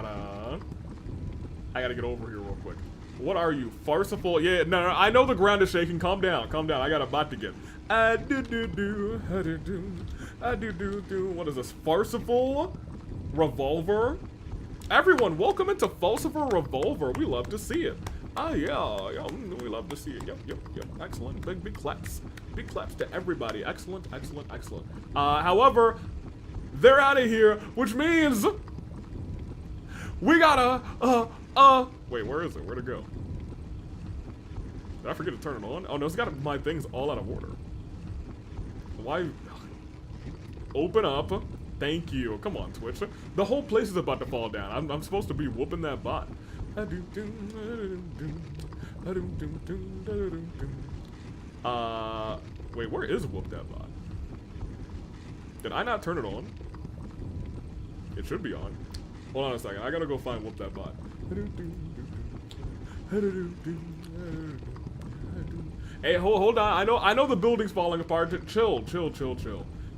get over here real quick. What are you, farcical? Yeah, no, I know the ground is shaking. Calm down. I got a bot to get. What is this? Farcical Revolver? Everyone, welcome into Falsifer Revolver. We love to see it. Yeah, we love to see it. Yep. Excellent. Big claps. Big claps to everybody. Excellent. However, they're out of here, which means we gotta, wait, where is it? Where'd it go? Did I forget to turn it on? Oh no, it's got my things all out of order. Why? Open up. Thank you. Come on, Twitch. The whole place is about to fall down. I'm supposed to be whooping that bot. Wait, where is whoop that bot? Did I not turn it on? It should be on. Hold on a second. I gotta go find whoop that bot. Hey, hold on. I know the building's falling apart. Chill.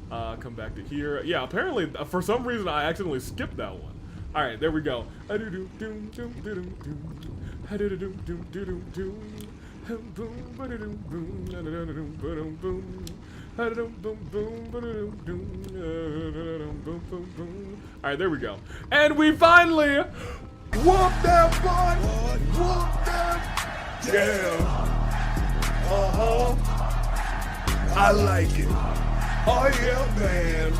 Come back to here. Yeah, apparently, for some reason, I accidentally skipped that one. Alright, there we go. Alright, there we go. And we finally whoop that bot! Whoop that! Yeah! I like it. Oh yeah, man.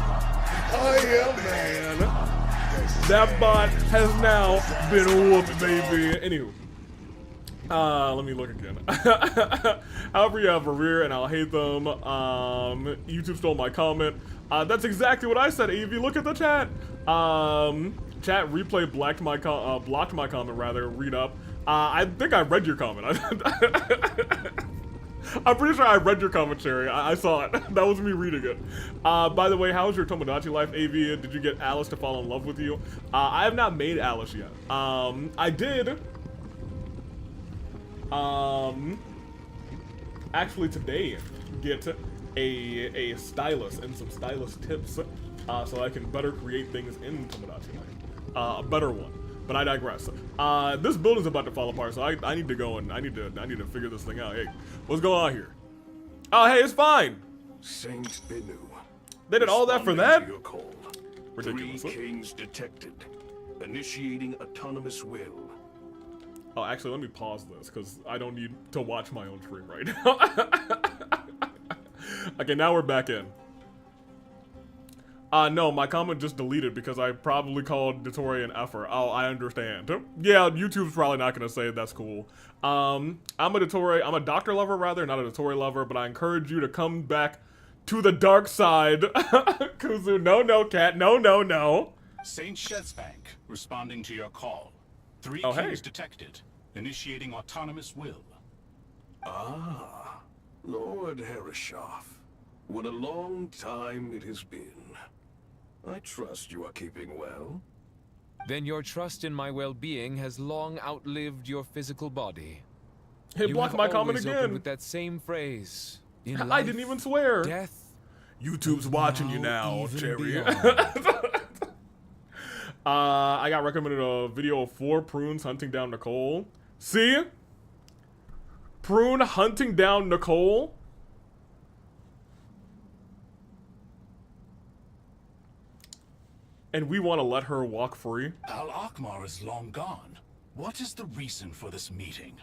That bot has now been whooped, baby. Anywho. Let me look again. However, you have Rear and Alhaitham. YouTube stole my comment. That's exactly what I said, Evie. Look at the chat. Chat replay blocked my comment, rather. Read up. I think I read your comment. I'm pretty sure I read your commentary. I saw it. That was me reading it. By the way, how's your Tomodachi life, AV? Did you get Alice to fall in love with you? I have not made Alice yet. I did. Actually today, get a stylus and some stylus tips, so I can better create things in Tomodachi life. A better one. But I digress. This building's about to fall apart, so I need to go and I need to figure this thing out. Hey, what's going on here? Oh, hey, it's fine. Saint Bennu. They did all that for that? To your call. Ridiculous. 3 kings detected. Initiating autonomous will. Oh, actually, let me pause this because I don't need to watch my own stream right now. Okay, now we're back in. No, my comment just deleted because I probably called Dotori an effer. Oh, I understand. Yeah, YouTube's probably not gonna say that's cool. I'm a doctor lover rather, not a Dotori lover, but I encourage you to come back to the dark side. Kuzu, no, cat, no. Saint Shetsbank, responding to your call. 3 Oh, kings hey. detected. Initiating autonomous will. Ah, Lord Herreshoff. What a long time it has been. I trust you are keeping well. Then your trust in my well-being has long outlived your physical body. Hey, block my comment opened again. with that same phrase. In I life, didn't even swear. Death. YouTube's watching you now, even Cherry. beyond. I got recommended a video of 4 prunes hunting down Nicole. See? Prune hunting down Nicole? And we want to let her walk free? Al Akmar is long gone. What is the reason for this meeting?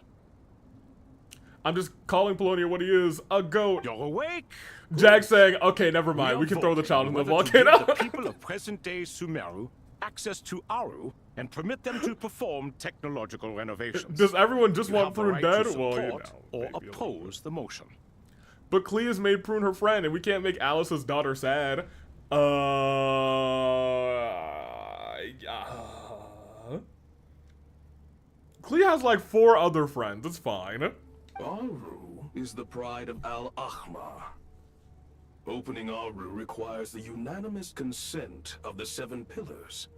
I'm just calling Polonia what he is, a goat. You're awake. Jack saying, okay, never mind. We can throw the child in the volcano. The people of present-day Sumeru access to Aru and permit them to perform technological renovations. Does everyone just You want have the Prune right dead? to Well, you support know, or maybe oppose the motion. But Clea's made Prune her friend, and we can't make Alice's daughter sad. Clea has like 4 other friends. It's fine. Aru is the pride of Al-Ahmar. Opening Aru requires the unanimous consent of the 7 pillars.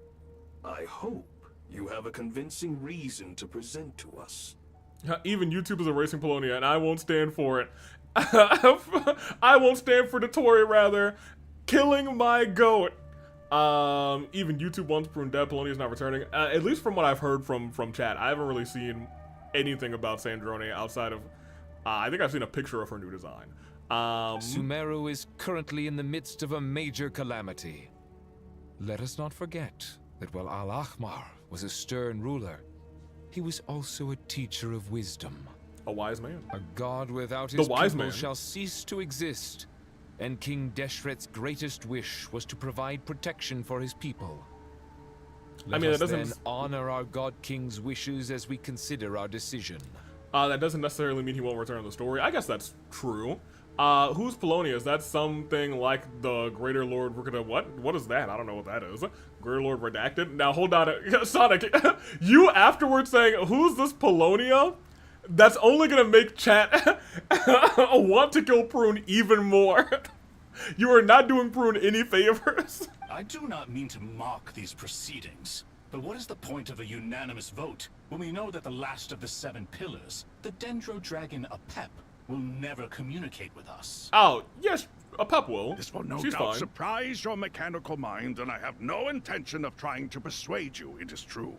I hope you have a convincing reason to present to us. Even YouTube is erasing Polonia, and I won't stand for it. I won't stand for the Tory, rather. Killing my goat. Even YouTube wants Prune dead. Polonia's not returning. At least from what I've heard from chat, I haven't really seen anything about Sandrone outside of... I think I've seen a picture of her new design. Sumeru is currently in the midst of a major calamity. Let us not forget that while Al-Ahmar was a stern ruler, he was also a teacher of wisdom. A wise man. A god without his wise people man shall cease to exist, and King Deshret's greatest wish was to provide protection for his people. Let us then honor our god king's wishes as we consider our decision. That doesn't necessarily mean he won't return in the story. I guess that's true. Who's Polonia? Is that something like the Greater Lord what is that? I don't know what that is. Greater Lord Redacted? Now hold on, Sonic, you afterwards saying, who's this Polonia? That's only gonna make chat want to kill Prune even more. You are not doing Prune any favors. I do not mean to mock these proceedings, but what is the point of a unanimous vote when we know that the last of the 7 pillars, the Dendro Dragon Apep, will never communicate with us? Oh, yes, Apep will. This will no She's doubt fine. surprise your mechanical mind, and I have no intention of trying to persuade you, it is true.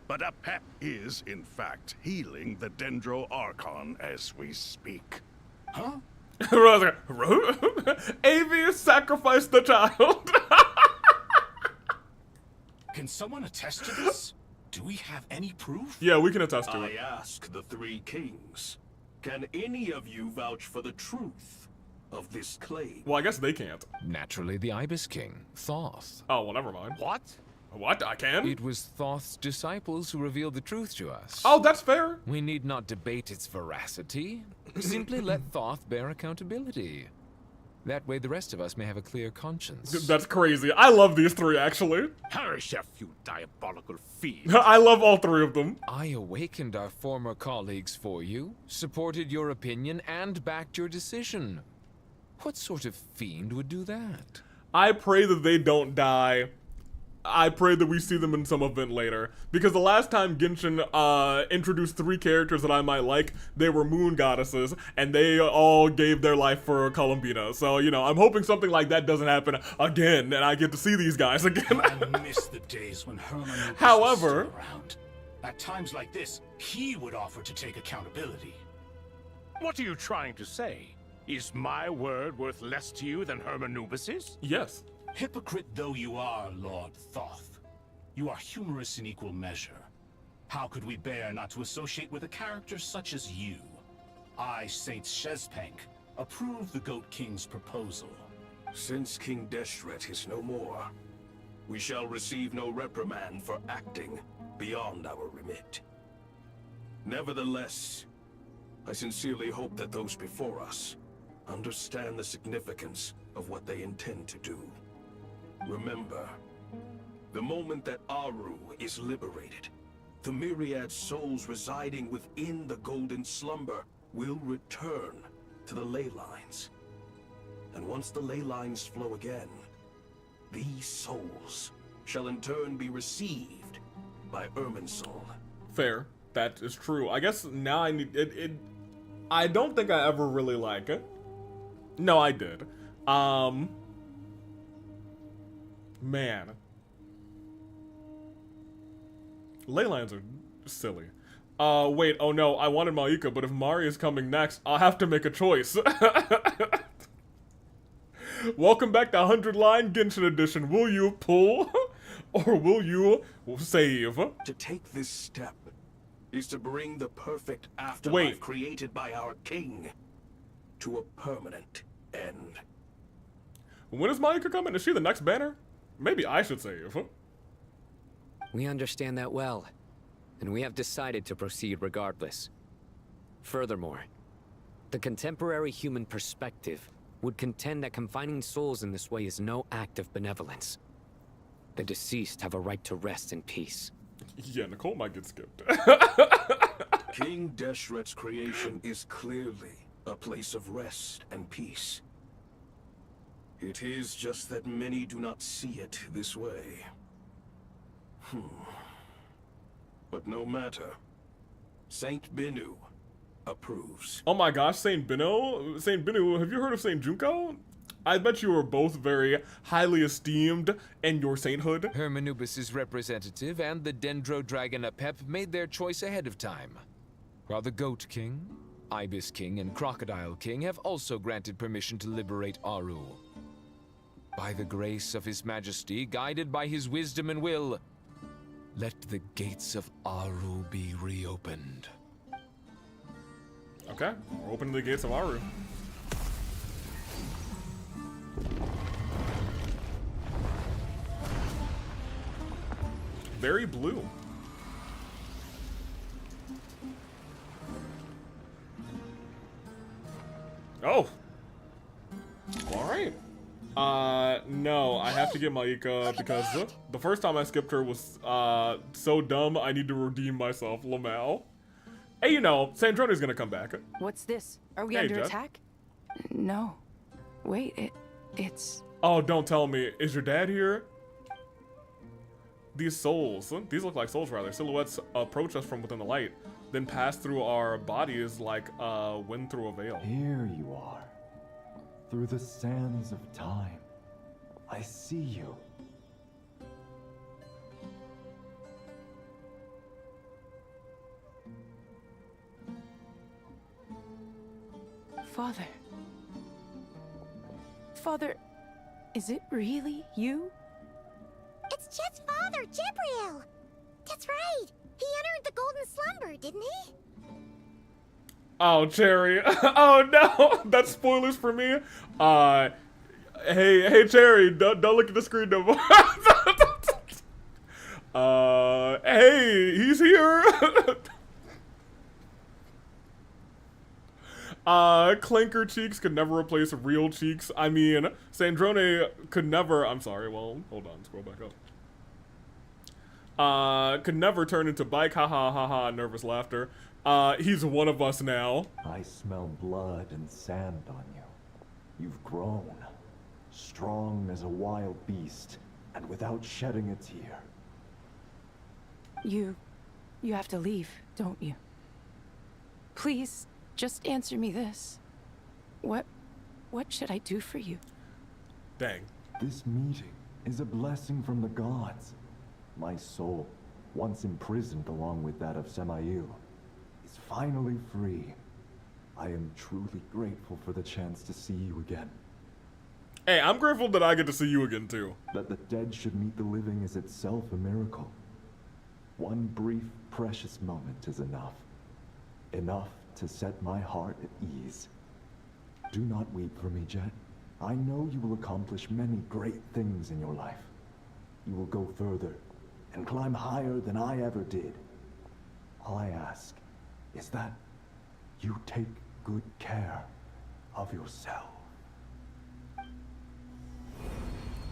But Apep is, in fact, healing the Dendro Archon as we speak. Huh? Avi sacrificed the child. Can someone attest to this? Do we have any proof? Yeah, we can attest to it. I ask the 3 kings, can any of you vouch for the truth of this claim? Well, I guess they can't. Naturally, the Ibis King, Thoth. Oh, well, never mind. What? What? I can? It was Thoth's disciples who revealed the truth to us. Oh, that's fair. We need not debate its veracity. Simply let Thoth bear accountability. That way the rest of us may have a clear conscience. That's crazy. I love these 3, actually. Harishef, you diabolical fiend. I love all 3 of them. I awakened our former colleagues for you, supported your opinion, and backed your decision. What sort of fiend would do that? I pray that they don't die. I pray that we see them in some event later. Because the last time Genshin introduced 3 characters that I might like, they were moon goddesses, and they all gave their life for Columbina. So, you know, I'm hoping something like that doesn't happen again, and I get to see these guys again. I miss the days when Herman However, was still around. At times like this, he would offer to take accountability. What are you trying to say? Is my word worth less to you than Hermanubis's? Yes. Hypocrite though you are, Lord Thoth, you are humorous in equal measure. How could we bear not to associate with a character such as you? I, Saint Shezpank, approve the Goat King's proposal. Since King Deshret is no more, we shall receive no reprimand for acting beyond our remit. Nevertheless, I sincerely hope that those before us understand the significance of what they intend to do. Remember, the moment that Aru is liberated, the myriad souls residing within the Golden Slumber will return to the ley lines. And once the ley lines flow again, these souls shall in turn be received by Irminsul. Fair. That is true. I guess now I need it. I don't think I ever really like it. No, I did. Man. Ley lines are silly. Wait, oh no, I wanted Maika, but if Mari is coming next, I'll have to make a choice. Welcome back to 100 Line Genshin Edition. Will you pull, or will you save? To take this step is to bring the perfect afterlife created by our king to a permanent end. When is Maika coming? Is she the next banner? Maybe I should save. We understand that well, and we have decided to proceed regardless. Furthermore, the contemporary human perspective would contend that confining souls in this way is no act of benevolence. The deceased have a right to rest in peace. Yeah, Nicole might get skipped. King Deshret's creation is clearly a place of rest and peace. It is just that many do not see it this way. But no matter. Saint Binu approves. Oh my gosh, Saint Binu? Saint Binu, have you heard of Saint Junko? I bet you are both very highly esteemed in your sainthood. Hermanubis' representative and the Dendro Dragon Apep made their choice ahead of time, while the Goat King, Ibis King, and Crocodile King have also granted permission to liberate Aru. By the grace of His Majesty, guided by his wisdom and will, let the gates of Aru be reopened. Okay, we're opening the gates of Aru. Very blue. Oh. Alright. No, I have to get Maika because the first time I skipped her was, so dumb I need to redeem myself, Lamau. Hey, you know, Sandroni's gonna come back. What's this? Are we Hey, under Jet. attack? No. Wait, it's... Oh, don't tell me. Is your dad here? These souls, these look like souls rather, silhouettes approach us from within the light, then pass through our bodies like wind through a veil. Here you are. Through the sands of time. I see you. Father. Father, is it really you? It's Jet's father, Jibril! That's right! He entered the golden slumber, didn't he? Oh, Cherry. Oh no, that's spoilers for me. Hey, Cherry, don't look at the screen no more. Hey, he's here. Clinker cheeks could never replace real cheeks. I mean, Sandrone could never, I'm sorry, well, hold on, scroll back up. Could never turn into bike, ha ha ha ha, nervous laughter. He's one of us now. I smell blood and sand on you. You've grown. Strong as a wild beast, and without shedding a tear. You have to leave, don't you? Please, just answer me this. What should I do for you? Dang. This meeting is a blessing from the gods. My soul, once imprisoned along with that of Samael, is finally free. I am truly grateful for the chance to see you again. Hey, I'm grateful that I get to see you again too. That the dead should meet the living is itself a miracle. One brief, precious moment is enough. Enough to set my heart at ease. Do not weep for me, Jet. I know you will accomplish many great things in your life. You will go further and climb higher than I ever did. All I ask is that you take good care of yourself.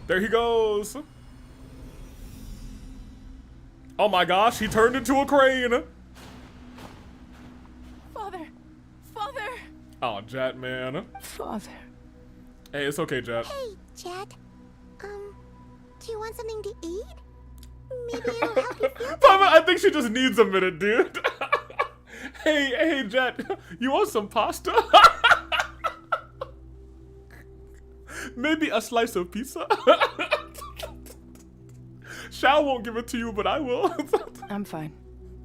There he goes. Oh my gosh, he turned into a crane. Father! Oh, Jet, man. Father. Hey, it's okay, Jet. Hey, Jet. Do you want something to eat? Maybe it'll help you feel Mama, I think she just needs a minute, dude. Hey, Jet, you want some pasta? Maybe a slice of pizza? Shao won't give it to you, but I will. I'm fine.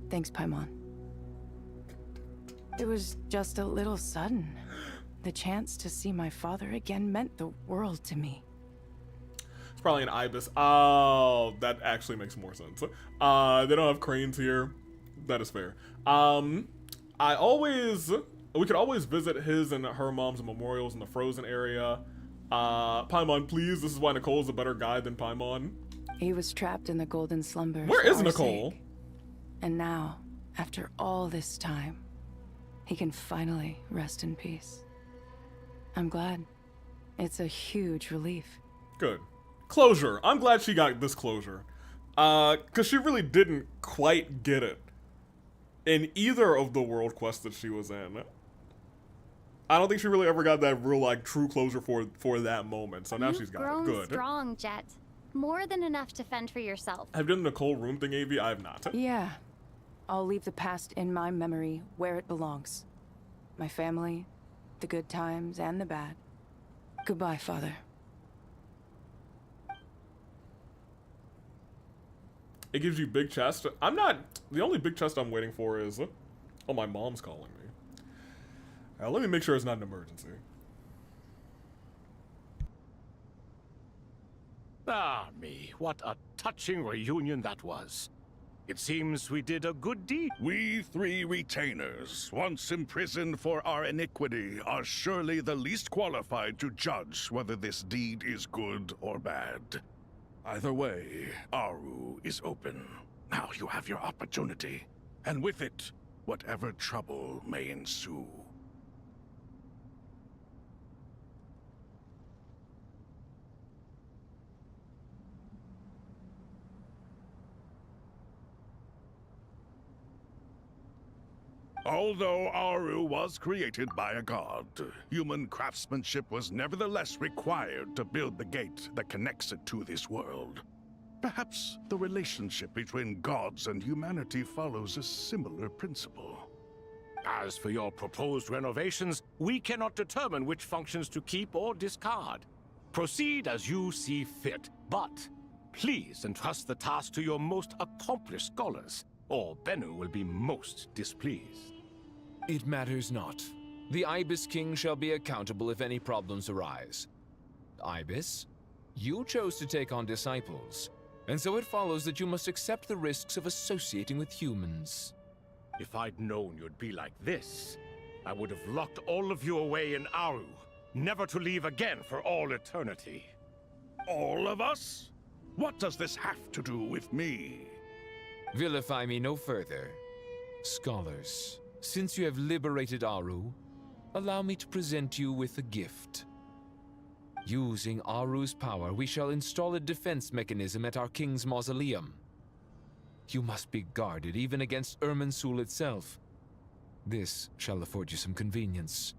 Thanks, Paimon. It was just a little sudden. The chance to see my father again meant the world to me. It's probably an ibis. Oh, that actually makes more sense. They don't have cranes here. That is fair. We could always visit his and her mom's memorials in the frozen area. Paimon, please. This is why Nicole's a better guy than Paimon. He was trapped in the golden slumber. Where for is our Nicole? sake. And now, after all this time, he can finally rest in peace. I'm glad. It's a huge relief. Good. Closure. I'm glad she got this closure. Because she really didn't quite get it in either of the world quests that she was in. I don't think she really ever got that real, like, true closure for that moment. So now she's got it. Grown Good. strong, Jet. More than enough to fend for yourself. Have you done the Nicole room thing, AV? I have not. Yeah. I'll leave the past in my memory where it belongs. My family, the good times and the bad. Goodbye, Father. It gives you big chest. I'm not... The only big chest I'm waiting for is... Oh, my mom's calling me. Let me make sure it's not an emergency. Ah, me. What a touching reunion that was. It seems we did a good deed. We three retainers, once imprisoned for our iniquity, are surely the least qualified to judge whether this deed is good or bad. Either way, Aru is open. Now you have your opportunity, and with it, whatever trouble may ensue. Although Aru was created by a god, human craftsmanship was nevertheless required to build the gate that connects it to this world. Perhaps the relationship between gods and humanity follows a similar principle. As for your proposed renovations, we cannot determine which functions to keep or discard. Proceed as you see fit, but please entrust the task to your most accomplished scholars, or Bennu will be most displeased. It matters not. The Ibis King shall be accountable if any problems arise. Ibis, you chose to take on disciples, and so it follows that you must accept the risks of associating with humans. If I'd known you'd be like this, I would have locked all of you away in Aru, never to leave again for all eternity. All of us? What does this have to do with me? Vilify me no further. Scholars, since you have liberated Aru, allow me to present you with a gift. Using Aru's power, we shall install a defense mechanism at our king's mausoleum. You must be guarded even against Irminsul itself. This shall afford you some convenience.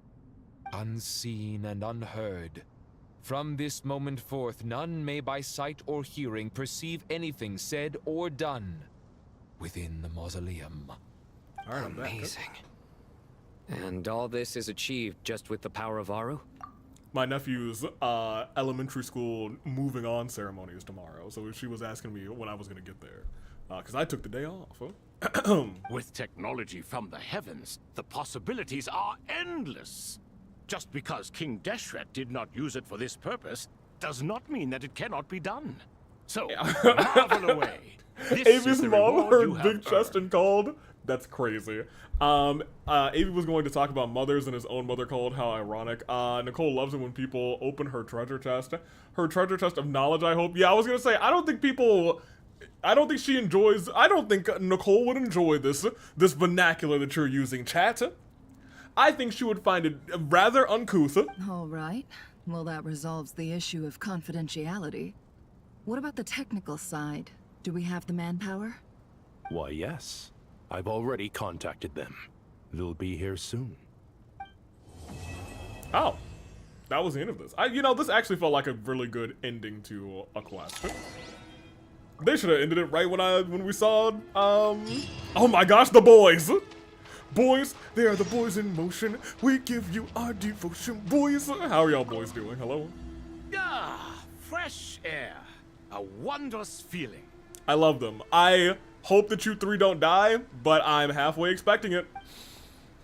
Unseen and unheard. From this moment forth, none may by sight or hearing perceive anything said or done within the mausoleum. Amazing. And all this is achieved just with the power of Aru? My nephew's elementary school moving on ceremony is tomorrow, so she was asking me when I was going to get there. Because I took the day off. With technology from the heavens, the possibilities are endless. Just because King Deshret did not use it for this purpose does not mean that it cannot be done. So, marvel away. This Avi's is the mom reward heard you have big chest earned. and called. That's crazy. Avi was going to talk about mothers and his own mother called. How ironic. Nicole loves it when people open her treasure chest. Her treasure chest of knowledge, I hope. Yeah, I was going to say, I don't think Nicole would enjoy this vernacular that you're using, chat. I think she would find it rather uncouth. All right. Well, that resolves the issue of confidentiality. What about the technical side? Do we have the manpower? Why, yes. I've already contacted them. They'll be here soon. Oh. That was the end of this. This actually felt like a really good ending to a quest. They should have ended it right when we saw, oh my gosh, the boys! Boys, they are the boys in motion. We give you our devotion, boys. How are y'all boys doing? Hello? Ah, fresh air. A wondrous feeling. I love them. I hope that you three don't die, but I'm halfway expecting it.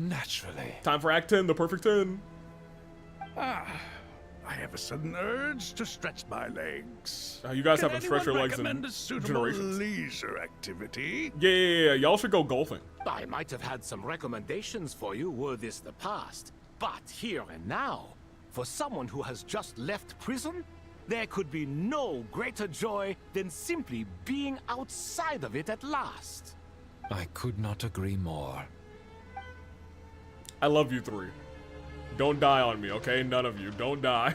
Naturally. Time for Act 10, the perfect 10. I have a sudden urge to stretch my legs. You guys Can haven't stretched your legs in recommend a suitable generations. leisure activity? Yeah. Y'all should go golfing. I might have had some recommendations for you were this the past, but here and now, for someone who has just left prison, There could be no greater joy than simply being outside of it at last. I could not agree more. I love you three. Don't die on me, okay? None of you. Don't die.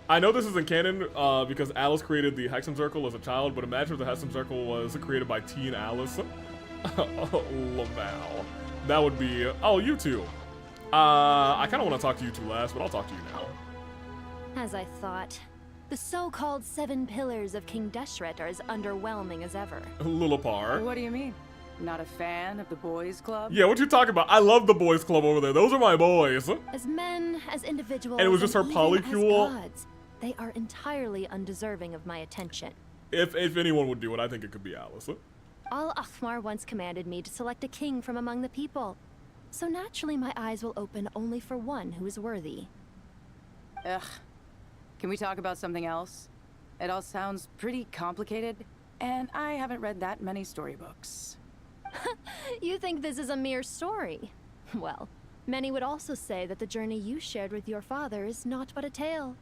I know this isn't canon because Alice created the Hexam Circle as a child, but imagine if the Hexam Circle was created by Teen Alice. Oh, Lamau. That would be... Oh, you two. I kind of want to talk to you two last, but I'll talk to you now. As I thought. The so-called 7 pillars of King Deshret are as underwhelming as ever. Lillipar. What do you mean? Not a fan of the boys' club? Yeah, what you talking about? I love the boys' club over there. Those are my boys. As men, as individuals, And it was just her even polycule. as gods, they are entirely undeserving of my attention. If anyone would do it, I think it could be Alice. Al-Akhmar once commanded me to select a king from among the people. So naturally my eyes will open only for one who is worthy. Ugh. Can we talk about something else? It all sounds pretty complicated, and I haven't read that many storybooks. You think this is a mere story? Well, many would also say that the journey you shared with your father is not but a tale.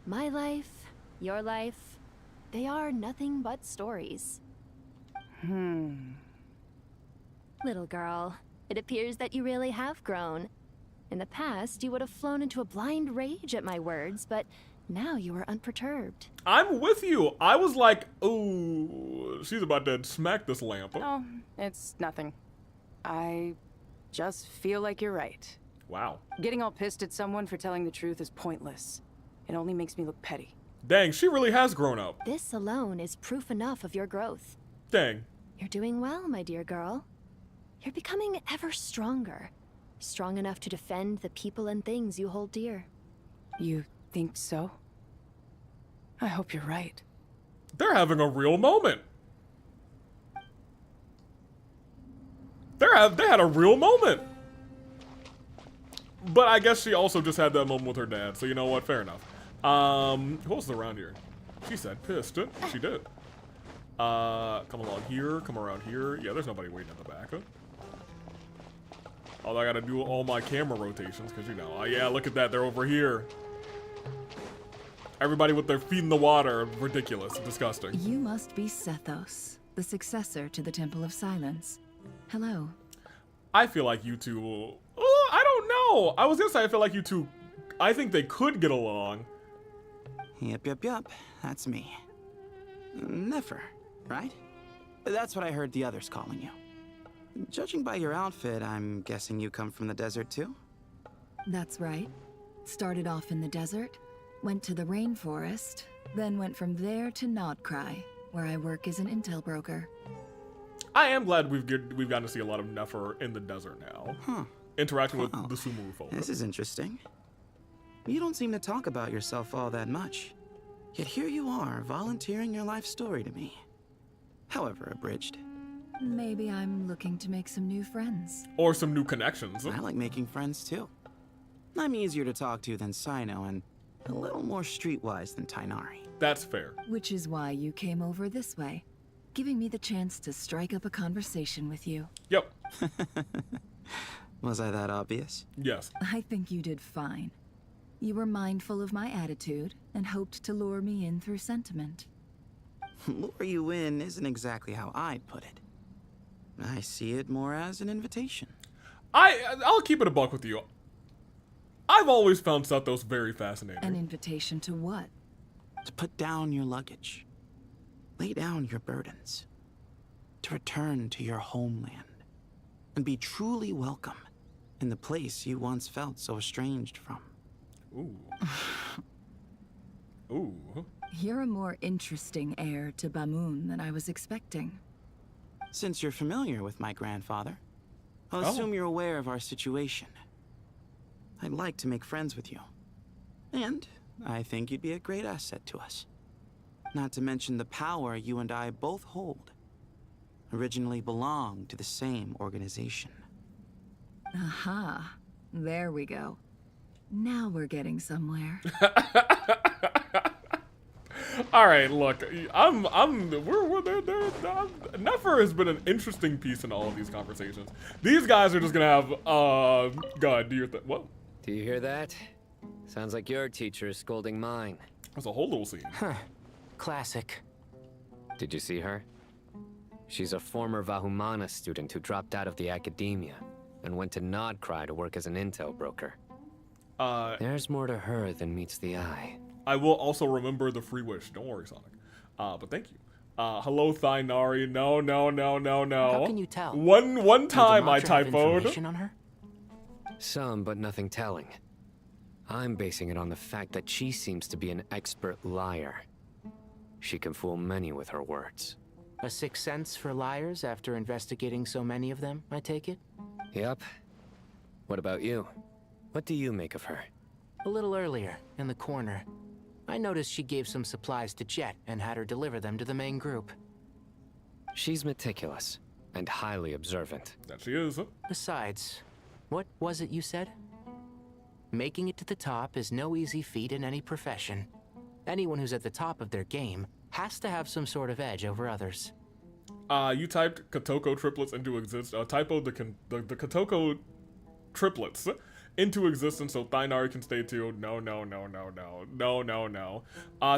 My life, your life, they are nothing but stories. Little girl, it appears that you really have grown. In the past, you would have flown into a blind rage at my words, but now you are unperturbed. I'm with you. I was like, ooh, she's about to smack this lamp. Oh, it's nothing. I just feel like you're right. Wow. Getting all pissed at someone for telling the truth is pointless. It only makes me look petty. Dang, she really has grown up. This alone is proof enough of your growth. Dang. You're doing well, my dear girl. You're becoming ever stronger. Strong enough to defend the people and things you hold dear. You think so? I hope you're right. They're having a real moment. They had a real moment. But I guess she also just had that moment with her dad, so you know what? Fair enough. Who else is around here? She said pissed. She did. Come along here, come around here. Yeah, there's nobody waiting in the back. Although I gotta do all my camera rotations, because you know, oh yeah, look at that, they're over here. Everybody with their feet in the water, ridiculous, disgusting. You must be Sethos, the successor to the Temple of Silence. Hello. I feel like you two will... Oh, I don't know. I was gonna say I feel like you two... I think they could get along. Yep. That's me. Nefer, right? That's what I heard the others calling you. Judging by your outfit, I'm guessing you come from the desert too? That's right. Started off in the desert, went to the rainforest, then went from there to Nodcry, where I work as an intel broker. I am glad we've gotten to see a lot of Nefer in the desert now. Huh. Interacting with the Sumeru folk. This is interesting. You don't seem to talk about yourself all that much. Yet here you are, volunteering your life story to me. However abridged. Maybe I'm looking to make some new friends. Or some new connections. I like making friends too. I'm easier to talk to than Sino and a little more streetwise than Tainari. That's fair. Which is why you came over this way, giving me the chance to strike up a conversation with you. Yep. Was I that obvious? Yes. I think you did fine. You were mindful of my attitude and hoped to lure me in through sentiment. Lure you in isn't exactly how I'd put it. I see it more as an invitation. I'll keep it a buck with you. I've always found Sethos very fascinating. An invitation to what? To put down your luggage. Lay down your burdens. To return to your homeland. And be truly welcome in the place you once felt so estranged from. Ooh. Ooh. You're a more interesting heir to Bamun than I was expecting. Since you're familiar with my grandfather, I'll assume you're aware of our situation. I'd like to make friends with you. And I think you'd be a great asset to us. Not to mention the power you and I both hold. Originally belonged to the same organization. Aha. There we go. Now we're getting somewhere. All right, look, Nefer has been an interesting piece in all of these conversations. These guys are just gonna have, God, do your thing. What? Do you hear that? Sounds like your teacher is scolding mine. That's a whole little scene. Huh. Classic. Did you see her? She's a former Vahumana student who dropped out of the academia and went to Nodcry to work as an intel broker. There's more to her than meets the eye. I will also remember the free wish. Don't worry, Sonic. But thank you. Hello, Thainari. No. How can you tell? One time I Did the Matra have typoed. information on her? Some, but nothing telling. I'm basing it on the fact that she seems to be an expert liar. She can fool many with her words. A sixth sense for liars after investigating so many of them, I take it? Yep. What about you? What do you make of her? A little earlier, in the corner, I noticed she gave some supplies to Jet and had her deliver them to the main group. She's meticulous and highly observant. That she is. Besides, what was it you said? Making it to the top is no easy feat in any profession. Anyone who's at the top of their game has to have some sort of edge over others. You typed Kotoko triplets into existence. Typoed the Kotoko triplets into existence so Thainari can stay too. No.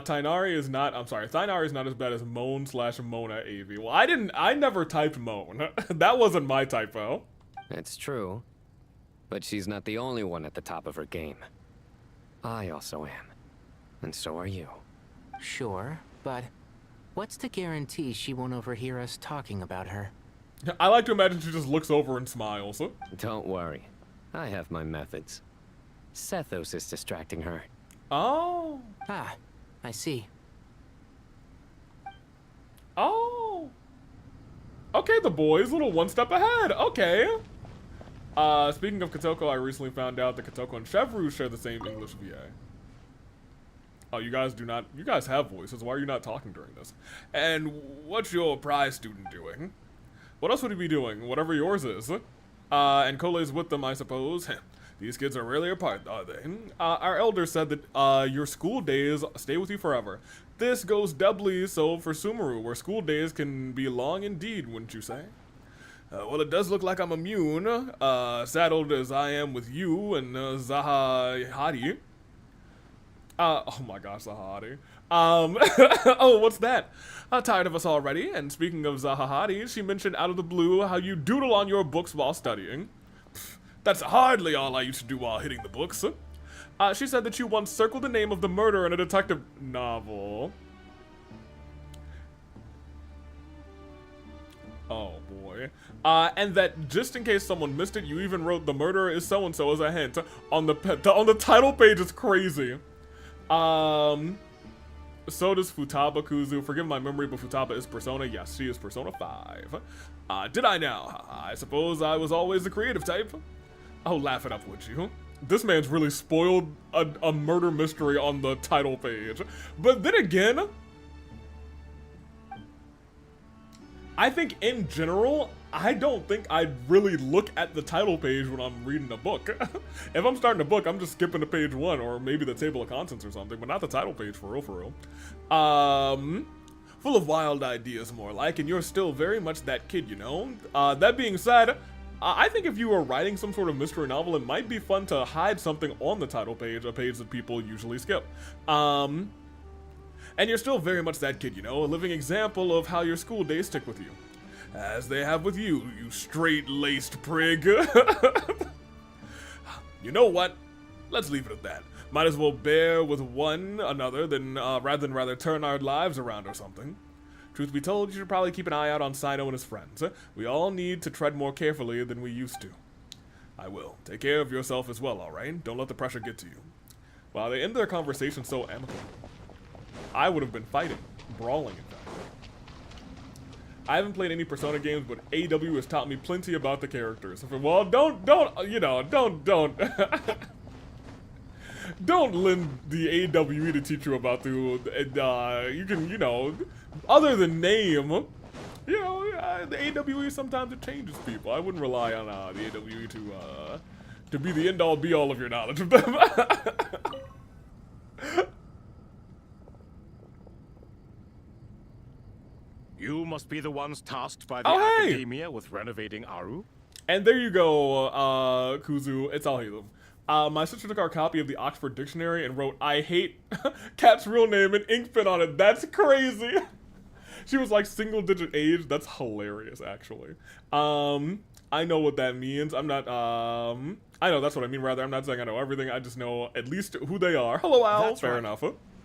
Thainari is not, I'm sorry, Thainari is not as bad as Moan/Mona AV. Well, I never typed Moan. That wasn't my typo. It's true. But she's not the only one at the top of her game. I also am. And so are you. Sure, but what's to guarantee she won't overhear us talking about her? I like to imagine she just looks over and smiles. Don't worry. I have my methods. Sethos is distracting her. Oh. Ah, I see. Oh. Okay, the boys, a little one step ahead. Okay. Speaking of Kotoko, I recently found out that Kotoko and Chevroux share the same English VA. Oh, you guys have voices. Why are you not talking during this? And what's your prize student doing? What else would he be doing? Whatever yours is. And Cole's with them, I suppose. These kids are really apart, are they? Our elder said that your school days stay with you forever. This goes doubly so for Sumeru, where school days can be long indeed, wouldn't you say? Well, it does look like I'm immune, saddled as I am with you and Zahahadi. Oh my gosh, Zahahadi. Oh, what's that? Tired of us already, and speaking of Zahahadi, she mentioned out of the blue how you doodle on your books while studying. Pfft, that's hardly all I used to do while hitting the books. She said that you once circled the name of the murderer in a detective novel. Oh boy. And that just in case someone missed it, you even wrote the murderer is so-and-so as a hint on the title page. Is crazy. So does Futaba Kuzu. Forgive my memory, but Futaba is Persona. Yes, she is Persona 5. Did I now? I suppose I was always the creative type. Oh, laugh it up, would you? This man's really spoiled a murder mystery on the title page. But then again, I think in general, I don't think I'd really look at the title page when I'm reading a book. If I'm starting a book, I'm just skipping to page 1 or maybe the table of contents or something, but not the title page for real. Full of wild ideas more like, and you're still very much that kid, you know? That being said, I think if you were writing some sort of mystery novel, it might be fun to hide something on the title page, a page that people usually skip. And you're still very much that kid, you know? A living example of how your school days stick with you. As they have with you, you straight-laced prig. You know what? Let's leave it at that. Might as well bear with one another rather than turn our lives around or something. Truth be told, you should probably keep an eye out on Sino and his friends. We all need to tread more carefully than we used to. I will. Take care of yourself as well, alright? Don't let the pressure get to you. Wow, they end their conversation so amicably. I would have been fighting, brawling in fact. I haven't played any Persona games, but AW has taught me plenty about the characters. Well, don't don't lend the AWE to teach you about you can, other than name, the AWE sometimes it changes people. I wouldn't rely on the AWE to be the end-all be-all of your knowledge of them. You must be the ones tasked by the academia with renovating Aru? And there you go, Kuzu. It's all Halo. My sister took our copy of the Oxford Dictionary and wrote, "I hate" Cat's real name and ink pen on it. That's crazy. She was like single-digit age. That's hilarious, actually. I know what that means. I'm not, I know that's what I mean, rather. I'm not saying I know everything. I just know at least who they are. Hello, Al. That's Fair right. enough.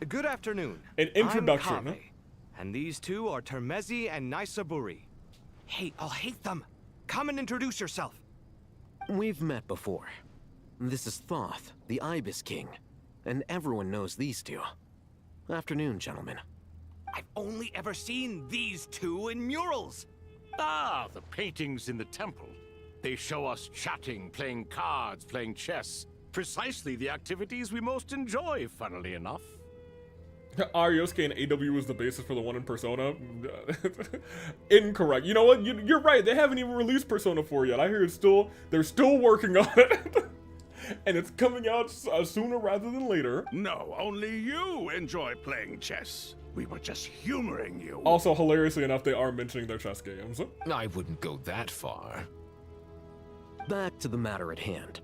Good afternoon. An introduction. I'm Kave, and these two are Termezi and Nysaburi. Hey, I'll hate them. Come and introduce yourself. We've met before. This is Thoth, the Ibis King, and everyone knows these two. Afternoon, gentlemen. I've only ever seen these two in murals. Ah, the paintings in the temple. They show us chatting, playing cards, playing chess. Precisely the activities we most enjoy, funnily enough. Ariosuke and AW was the basis for the one in Persona. Incorrect. You know what? You're right. They haven't even released Persona 4 yet. I hear they're still working on it. And it's coming out sooner rather than later. No, only you enjoy playing chess. We were just humoring you. Also, hilariously enough, they are mentioning their chess games. I wouldn't go that far. Back to the matter at hand.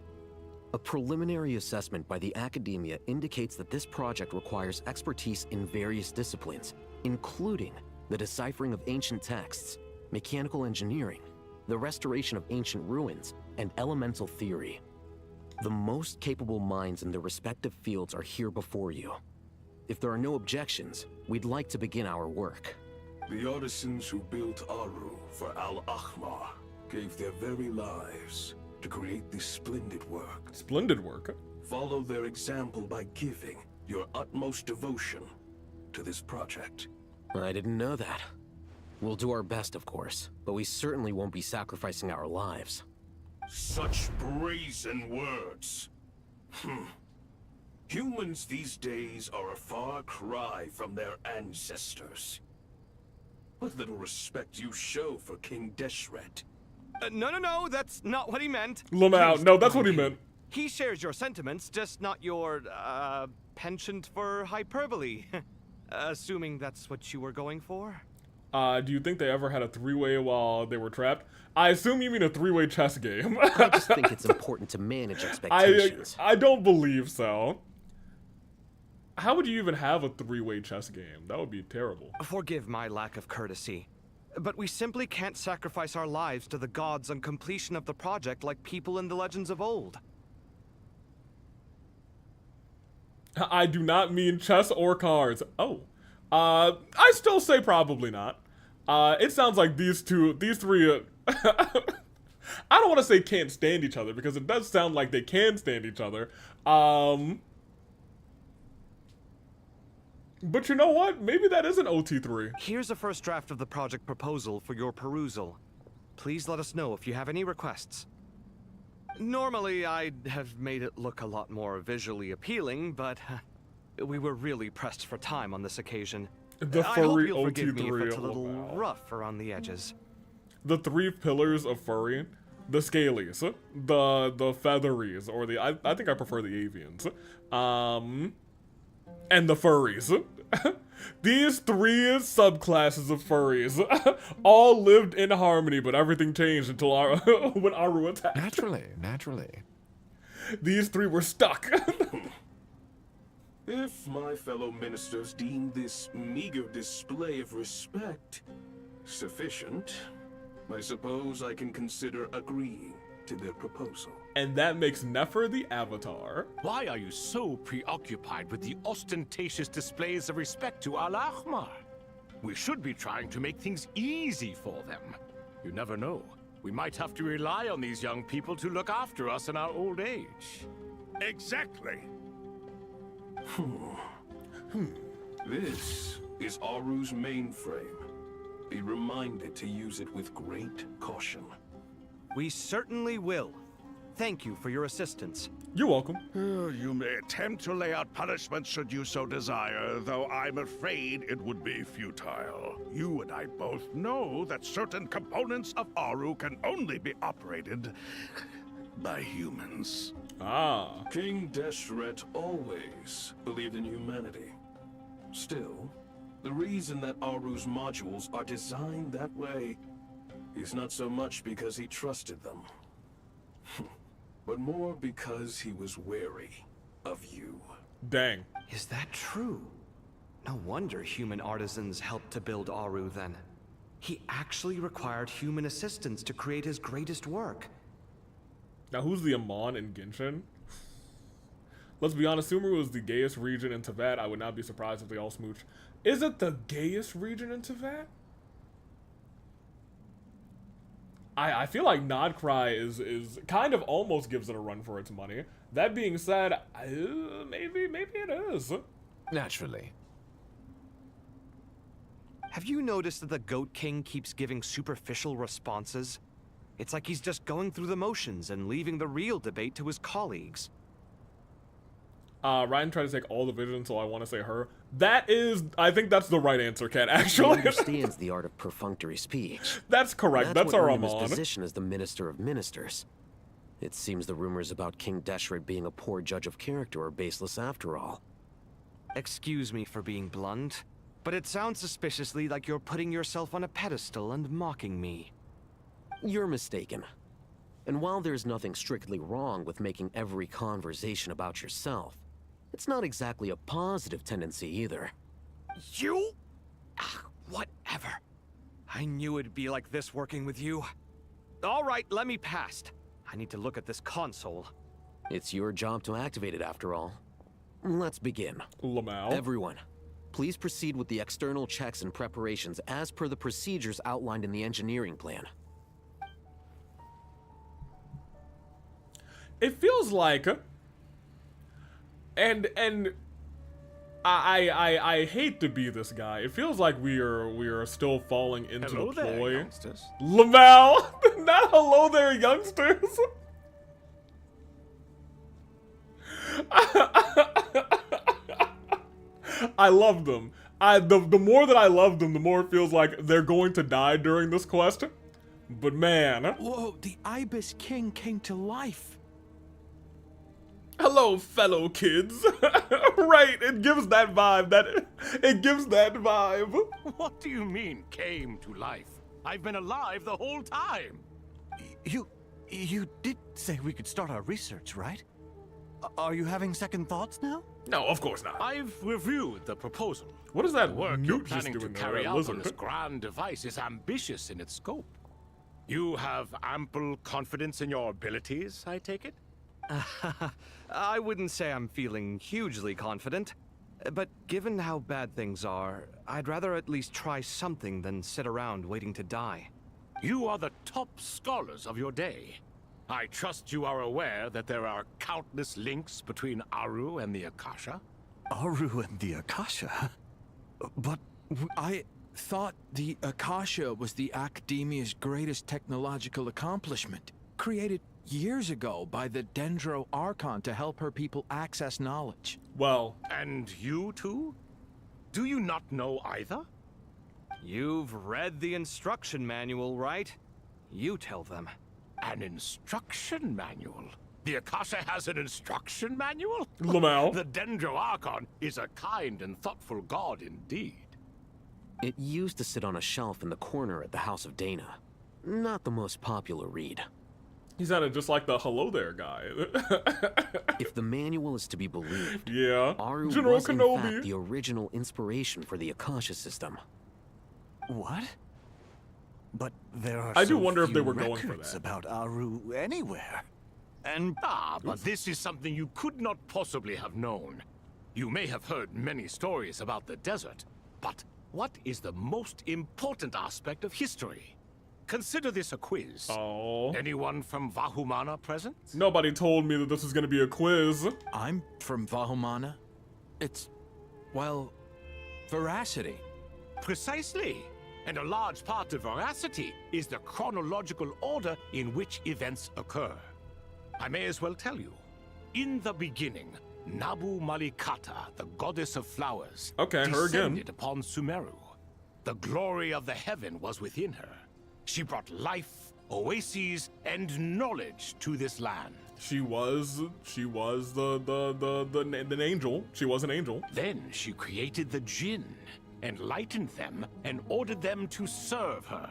A preliminary assessment by the Academia indicates that this project requires expertise in various disciplines, including the deciphering of ancient texts, mechanical engineering, the restoration of ancient ruins, and elemental theory. The most capable minds in their respective fields are here before you. If there are no objections, we'd like to begin our work. The artisans who built Aru for Al-Ahmar gave their very lives to create this splendid work. Splendid work? Follow their example by giving your utmost devotion to this project. I didn't know that. We'll do our best, of course, but we certainly won't be sacrificing our lives. Such brazen words. Humans these days are a far cry from their ancestors. What little respect you show for King Deshret. No, that's not what he meant. Lamau, no, that's what he meant. He shares your sentiments, just not your, penchant for hyperbole. Assuming that's what you were going for? Do you think they ever had a three-way while they were trapped? I assume you mean a three-way chess game. I just think it's important to manage expectations. I don't believe so. How would you even have a three-way chess game? That would be terrible. Forgive my lack of courtesy, but we simply can't sacrifice our lives to the gods on completion of the project like people in the legends of old. I do not mean chess or cards. Oh. I still say probably not. It sounds like these three, I don't want to say can't stand each other, because it does sound like they can stand each other. But you know what? Maybe that is an OT3. Here's a first draft of the project proposal for your perusal. Please let us know if you have any requests. Normally, I'd have made it look a lot more visually appealing, but we were really pressed for time on this occasion. The I hope furry you'll forgive me if OT3. it's a little rough around the edges. The three pillars of furry: the scalies, the featheries, or I think I prefer the avians, and the furries. These three subclasses of furries all lived in harmony, but everything changed until when Aru attacked. Naturally. These three were stuck. If my fellow ministers deem this meager display of respect sufficient, I suppose I can consider agreeing to their proposal. And that makes Nefer the Avatar. Why are you so preoccupied with the ostentatious displays of respect to Al-Ahmar? We should be trying to make things easy for them. You never know. We might have to rely on these young people to look after us in our old age. Exactly. This is Aru's mainframe. Be reminded to use it with great caution. We certainly will. Thank you for your assistance. You're welcome. You may attempt to lay out punishment should you so desire, though I'm afraid it would be futile. You and I both know that certain components of Aru can only be operated by humans. King Deshret always believed in humanity. Still, the reason that Aru's modules are designed that way is not so much because he trusted them. but more because he was wary of you. Dang. Is that true? No wonder human artisans helped to build Aru then. He actually required human assistance to create his greatest work. Now, who's the Amon in Genshin? Let's be honest, Sumeru is the gayest region in Teyvat. I would not be surprised if they all smooch. Is it the gayest region in Teyvat? I feel like Nodcry is kind of almost gives it a run for its money. That being said, maybe it is. Naturally. Have you noticed that the Goat King keeps giving superficial responses? It's like he's just going through the motions and leaving the real debate to his colleagues. Ryan tried to take all the vision, so I want to say her. That is, I think that's the right answer, Kat, actually. He understands the art of perfunctory speech. That's correct, that's our His Amon. position as the Minister of Ministers. It seems the rumors about King Deshret being a poor judge of character are baseless after all. Excuse me for being blunt, but it sounds suspiciously like you're putting yourself on a pedestal and mocking me. You're mistaken. And while there's nothing strictly wrong with making every conversation about yourself, it's not exactly a positive tendency either. You? Whatever. I knew it'd be like this working with you. All right, let me past. I need to look at this console. It's your job to activate it after all. Let's begin. Lamau. Everyone, please proceed with the external checks and preparations as per the procedures outlined in the engineering plan. It feels like, and I hate to be this guy. It feels like we are still falling into Hello the there, ploy. youngsters. Lamau, not hello there, youngsters. I love them. The more that I love them, the more it feels like they're going to die during this quest. But man, whoa! The Ibis King came to life. Hello, fellow kids. Right, it gives that vibe. It gives that vibe. What do you mean, came to life? I've been alive the whole time. You did say we could start our research, right? Are you having second thoughts now? No, of course not. I've reviewed the proposal. What is that The work you're newt just planning to doing there, carry that out lizard? on this grand device is ambitious in its scope. You have ample confidence in your abilities, I take it? I wouldn't say I'm feeling hugely confident, but given how bad things are, I'd rather at least try something than sit around waiting to die. You are the top scholars of your day. I trust you are aware that there are countless links between Aru and the Akasha. Aru and the Akasha? But I thought the Akasha was the Academia's greatest technological accomplishment, created years ago by the Dendro Archon to help her people access knowledge. Well... And you too? Do you not know either? You've read the instruction manual, right? You tell them. An instruction manual? The Akasha has an instruction manual? Lamau. The Dendro Archon is a kind and thoughtful god indeed. It used to sit on a shelf in the corner at the House of Dana. Not the most popular read. He sounded just like the hello there guy. If the manual is to be believed, yeah, Aru General was in Kenobi. fact the original inspiration for the Akasha system. What? But there are I do so wonder if they few were going for records that. about Aru anywhere. And but this is something you could not possibly have known. You may have heard many stories about the desert, but what is the most important aspect of history? Consider this a quiz. Oh. Anyone from Vahumana present? Nobody told me that this was going to be a quiz. I'm from Vahumana. It's, well, veracity. Precisely. And a large part of veracity is the chronological order in which events occur. I may as well tell you. In the beginning, Nabu Malikata, the goddess of flowers, her again. descended upon Sumeru. The glory of the heaven was within her. She brought life, oases, and knowledge to this land. She was the angel. She was an angel. Then she created the Jinn, enlightened them, and ordered them to serve her.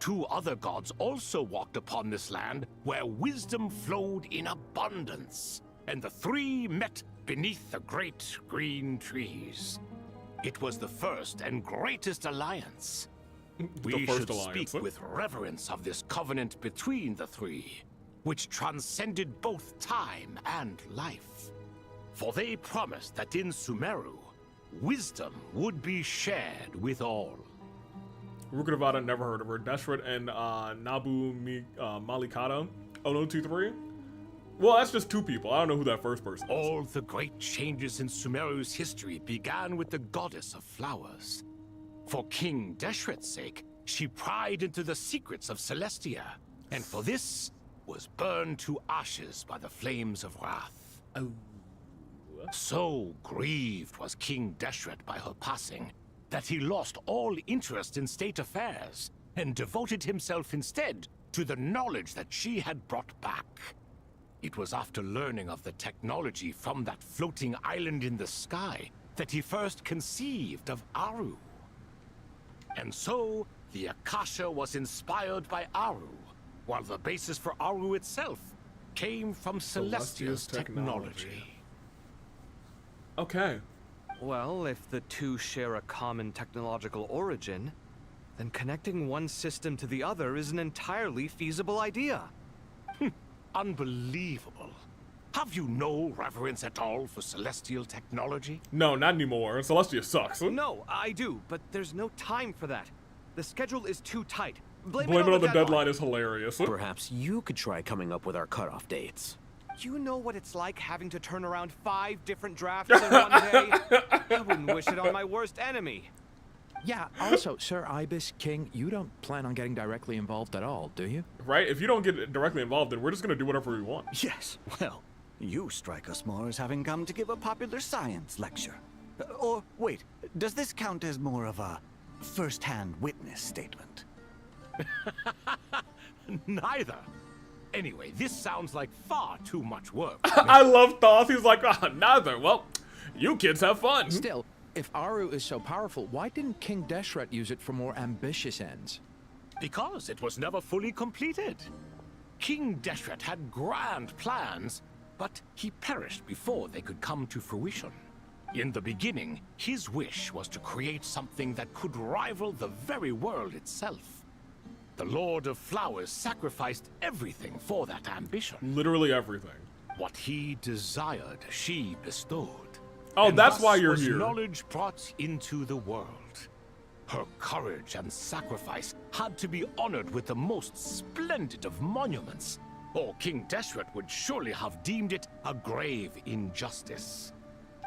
2 other gods also walked upon this land where wisdom flowed in abundance, and the 3 met beneath the great green trees. It was the first and greatest alliance. We should speak with reverence of this covenant between the 3, which transcended both time and life. For they promised that in Sumeru, wisdom would be shared with all. Rukadavada, never heard of her. Deshret and Malikata, 0023. Well, that's just 2 people. I don't know who that first person is. All the great changes in Sumeru's history began with the goddess of flowers. For King Deshret's sake, she pried into the secrets of Celestia, and for this was burned to ashes by the flames of wrath. Oh. So grieved was King Deshret by her passing that he lost all interest in state affairs and devoted himself instead to the knowledge that she had brought back. It was after learning of the technology from that floating island in the sky that he first conceived of Aru. And so, the Akasha was inspired by Aru, while the basis for Aru itself came from Celestia's technology. Okay. Well, if the 2 share a common technological origin, then connecting one system to the other is an entirely feasible idea. Unbelievable. Have you no reverence at all for celestial technology? No, not anymore. Celestia sucks. No, I do, but there's no time for that. The schedule is too tight. Blame it on the deadline is hilarious. Perhaps you could try coming up with our cutoff dates. You know what it's like having to turn around 5 different drafts in one day? I wouldn't wish it on my worst enemy. Yeah, also, Sir Ibis King, you don't plan on getting directly involved at all, do you? Right? If you don't get directly involved, then we're just gonna do whatever we want. Yes, well, you strike us more as having come to give a popular science lecture. Or, wait, does this count as more of a first-hand witness statement? Neither. Anyway, this sounds like far too much work. I love Thoth. He's like, neither. Well, you kids have fun. Still, if Aru is so powerful, why didn't King Deshret use it for more ambitious ends? Because it was never fully completed. King Deshret had grand plans, but he perished before they could come to fruition. In the beginning, his wish was to create something that could rival the very world itself. The Lord of Flowers sacrificed everything for that ambition. Literally everything. What he desired, she bestowed. Oh, and that's thus why you're was here. Knowledge brought into the world. Her courage and sacrifice had to be honored with the most splendid of monuments, or King Deshret would surely have deemed it a grave injustice.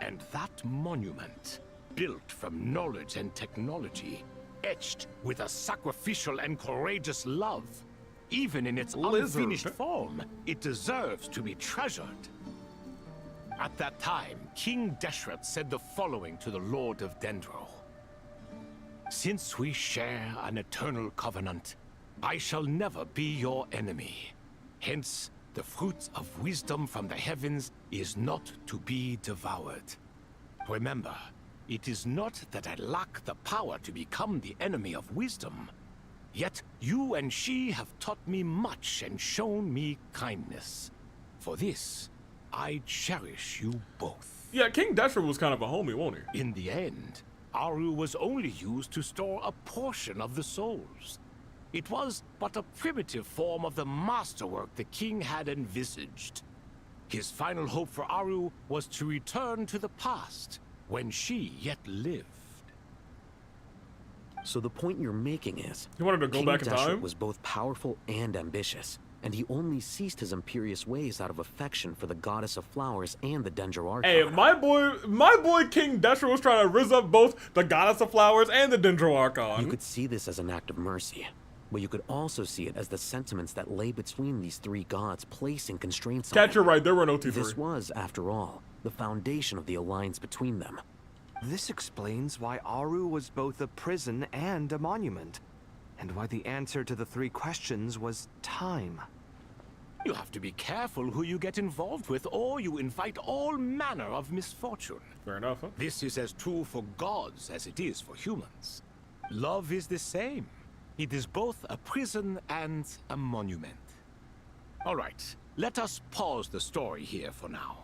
And that monument, built from knowledge and technology, etched with a sacrificial and courageous love. Even in its unfinished form, it deserves to be treasured. At that time, King Deshret said the following to the Lord of Dendro. Since we share an eternal covenant, I shall never be your enemy. Hence, the fruit of wisdom from the heavens is not to be devoured. Remember, it is not that I lack the power to become the enemy of wisdom. Yet you and she have taught me much and shown me kindness. For this, I cherish you both. Yeah, King Deshret was kind of a homie, wasn't he? In the end, Aru was only used to store a portion of the souls. It was but a primitive form of the masterwork the king had envisaged. His final hope for Aru was to return to the past, when she yet lived. So the point you're making is, he wanted to go King back in Deshret time? was both powerful and ambitious, and he only ceased his imperious ways out of affection for the goddess of flowers and the Dendro Archon. Hey, my boy King Deshret was trying to rizz up both the goddess of flowers and the Dendro Archon. You could see this as an act of mercy, but you could also see it as the sentiments that lay between these 3 gods placing constraints on Catch you right, there were no T3. This was, after all, the foundation of the alliance between them. This explains why Aru was both a prison and a monument, and why the answer to the 3 questions was time. You have to be careful who you get involved with, or you invite all manner of misfortune. Fair enough, huh? This is as true for gods as it is for humans. Love is the same. It is both a prison and a monument. All right, let us pause the story here for now.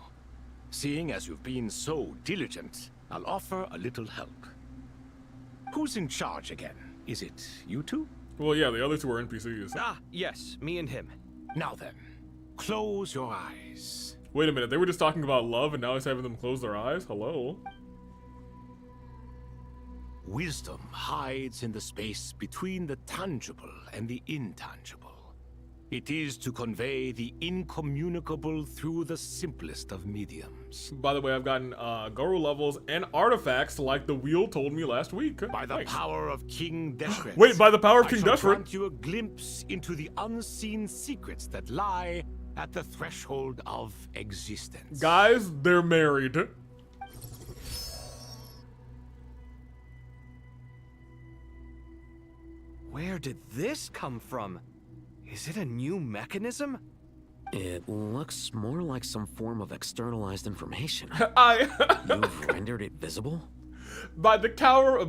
Seeing as you've been so diligent, I'll offer a little help. Who's in charge again? Is it you two? Well, yeah, the other two are NPCs. Ah, yes, me and him. Now then, close your eyes. Wait a minute, they were just talking about love and now he's having them close their eyes? Hello? Wisdom hides in the space between the tangible and the intangible. It is to convey the incommunicable through the simplest of mediums. By the way, I've gotten Guru levels and artifacts like the wheel told me last week. By the power of King Deshret. Wait, by the power of King I shall Deshret? grant you a glimpse into the unseen secrets that lie at the threshold of existence. Guys, they're married. Where did this come from? Is it a new mechanism? It looks more like some form of externalized information. You've rendered it visible? By the power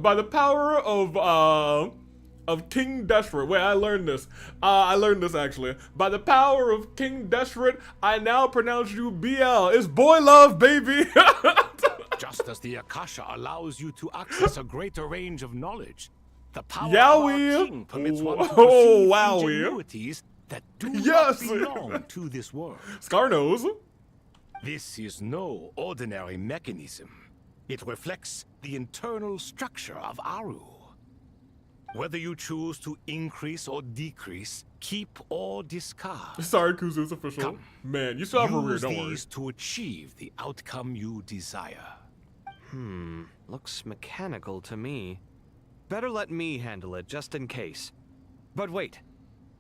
of King Deshret. Wait, I learned this. I learned this actually. By the power of King Deshret, I now pronounce you BL. It's boy love, baby. Just as the Akasha allows you to access a greater range of knowledge, the power Yowie. of our king permits one to Oh, perceive wowie. ingenuities that do Yes. not belong to this world. Scar knows. This is no ordinary mechanism. It reflects the internal structure of Aru. Whether you choose to increase or decrease, keep or discard. Sorry, Kuzu's official. Come. Man, you still have a rear, Use don't worry. these to achieve the outcome you desire. Looks mechanical to me. Better let me handle it, just in case. But wait,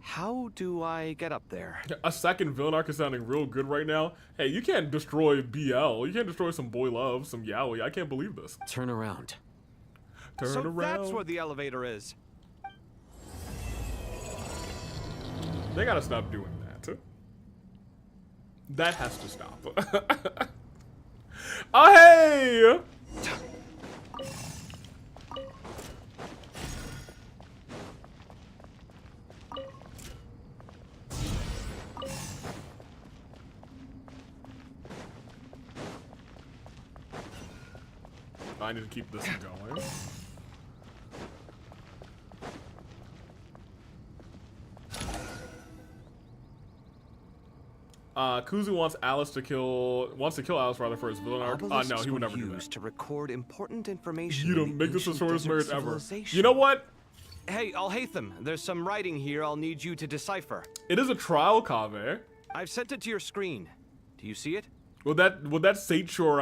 how do I get up there? A second villain arc is sounding real good right now. Hey, you can't destroy BL. You can't destroy some boy love, some yaoi. I can't believe this. Turn around. Turn so around. that's where the elevator is. They gotta stop doing that. That has to stop. Oh, hey! I need to keep this going. Kuzu wants to kill Alice rather for his villain arc. No, he would never do that. To record important information. You don't make this the shortest marriage ever. You know what? Hey, Al-Haytham, there's some writing here I'll need you to decipher. It is a trial, Kaveh. I've sent it to your screen. Do you see it? Would that state your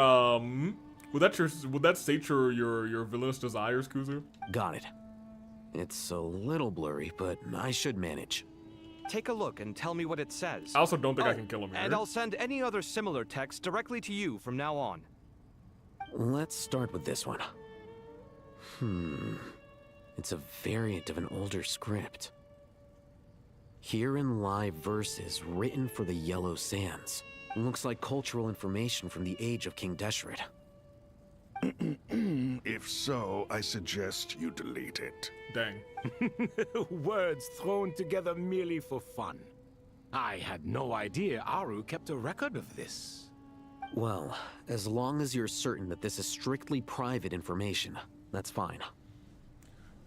your villainous desires, Kuzu? Got it. It's a little blurry, but I should manage. Take a look and tell me what it says. I also don't think I can kill him here. And I'll send any other similar text directly to you from now on. Let's start with this one. It's a variant of an older script. Herein lie verses written for the Yellow Sands. Looks like cultural information from the age of King Deshret. If so, I suggest you delete it. Dang. Words thrown together merely for fun. I had no idea Aru kept a record of this. Well, as long as you're certain that this is strictly private information, that's fine.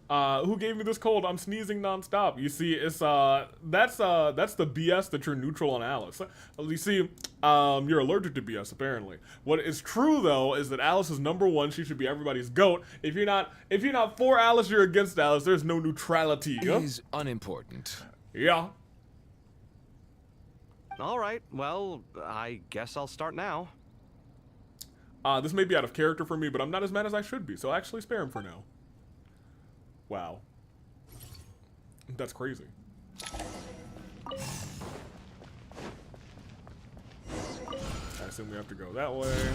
Who gave me this cold? I'm sneezing nonstop. You see, it's that's the BS that you're neutral on Alice. You see, you're allergic to BS apparently. What is true though is that Alice is #1. She should be everybody's goat. If you're not for Alice, you're against Alice. There's no neutrality. He's unimportant. Yeah. All right. Well, I guess I'll start now. This may be out of character for me, but I'm not as mad as I should be. So I'll actually spare him for now. Wow. That's crazy. I assume we have to go that way.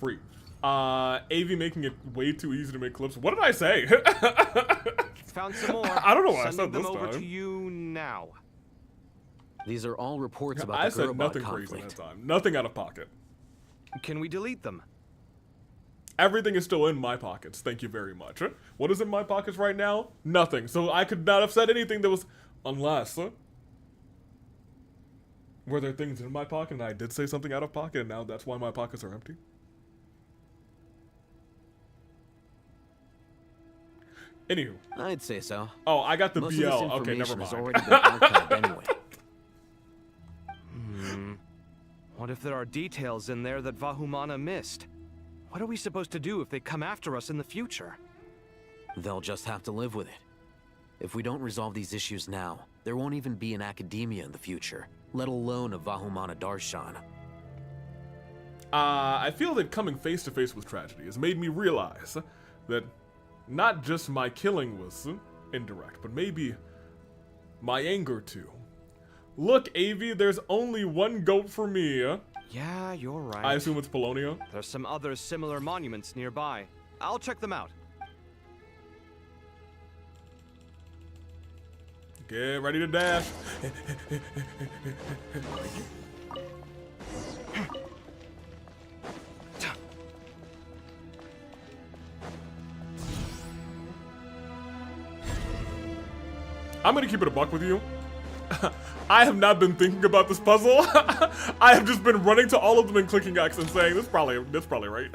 Free. AV making it way too easy to make clips. What did I say? Found some more. I don't know why I Sending said them this over time. to you now. These are all reports about I the said Gurubot nothing conflict. crazy that time. Nothing out of pocket. Can we delete them? Everything is still in my pockets. Thank you very much. What is in my pockets right now? Nothing. So I could not have said anything that was... Unless... Were there things in my pocket and I did say something out of pocket and now that's why my pockets are empty? Anywho. I'd say so. Oh, I got the Most BL. Of this Okay, never information has mind. already been archived anyway. What if there are details in there that Vahumana missed? What are we supposed to do if they come after us in the future? They'll just have to live with it. If we don't resolve these issues now, there won't even be an academia in the future, let alone a Vahumana Darshan. I feel that coming face to face with tragedy has made me realize that not just my killing was indirect, but maybe my anger too. Look, Avi, there's only one goat for me. Yeah, you're right. I assume it's Polonia. There's some other similar monuments nearby. I'll check them out. Get ready to dash. I'm gonna keep it a buck with you. I have not been thinking about this puzzle. I have just been running to all of them and clicking X and saying, this probably right.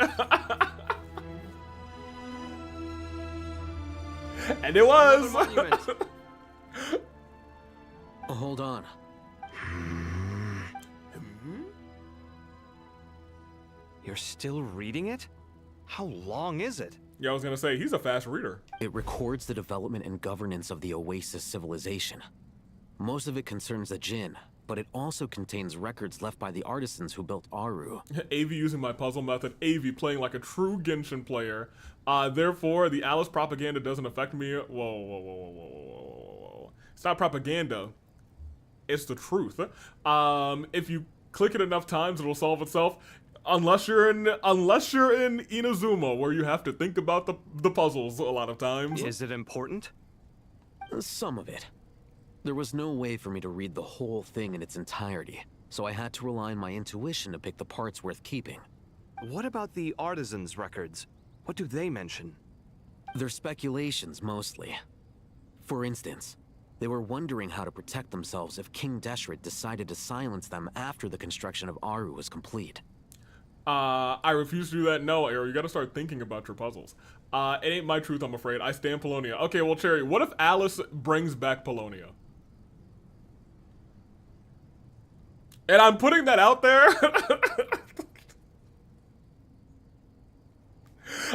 And it was. Hold on. You're still reading it? How long is it? Yeah, I was gonna say, he's a fast reader. It records the development and governance of the Oasis civilization. Most of it concerns the Jinn, but it also contains records left by the artisans who built Aru. AV using my puzzle method, AV playing like a true Genshin player. Therefore, the Alice propaganda doesn't affect me. Whoa. It's not propaganda. It's the truth. If you click it enough times, it'll solve itself. Unless you're in Inazuma, where you have to think about the puzzles a lot of times. Is it important? Some of it. There was no way for me to read the whole thing in its entirety, so I had to rely on my intuition to pick the parts worth keeping. What about the artisans' records? What do they mention? They're speculations, mostly. For instance, they were wondering how to protect themselves if King Deshret decided to silence them after the construction of Aru was complete. I refuse to do that. No, Aero, you gotta start thinking about your puzzles. It ain't my truth, I'm afraid. I stand Polonia. Okay, well, Cherry, what if Alice brings back Polonia? And I'm putting that out there.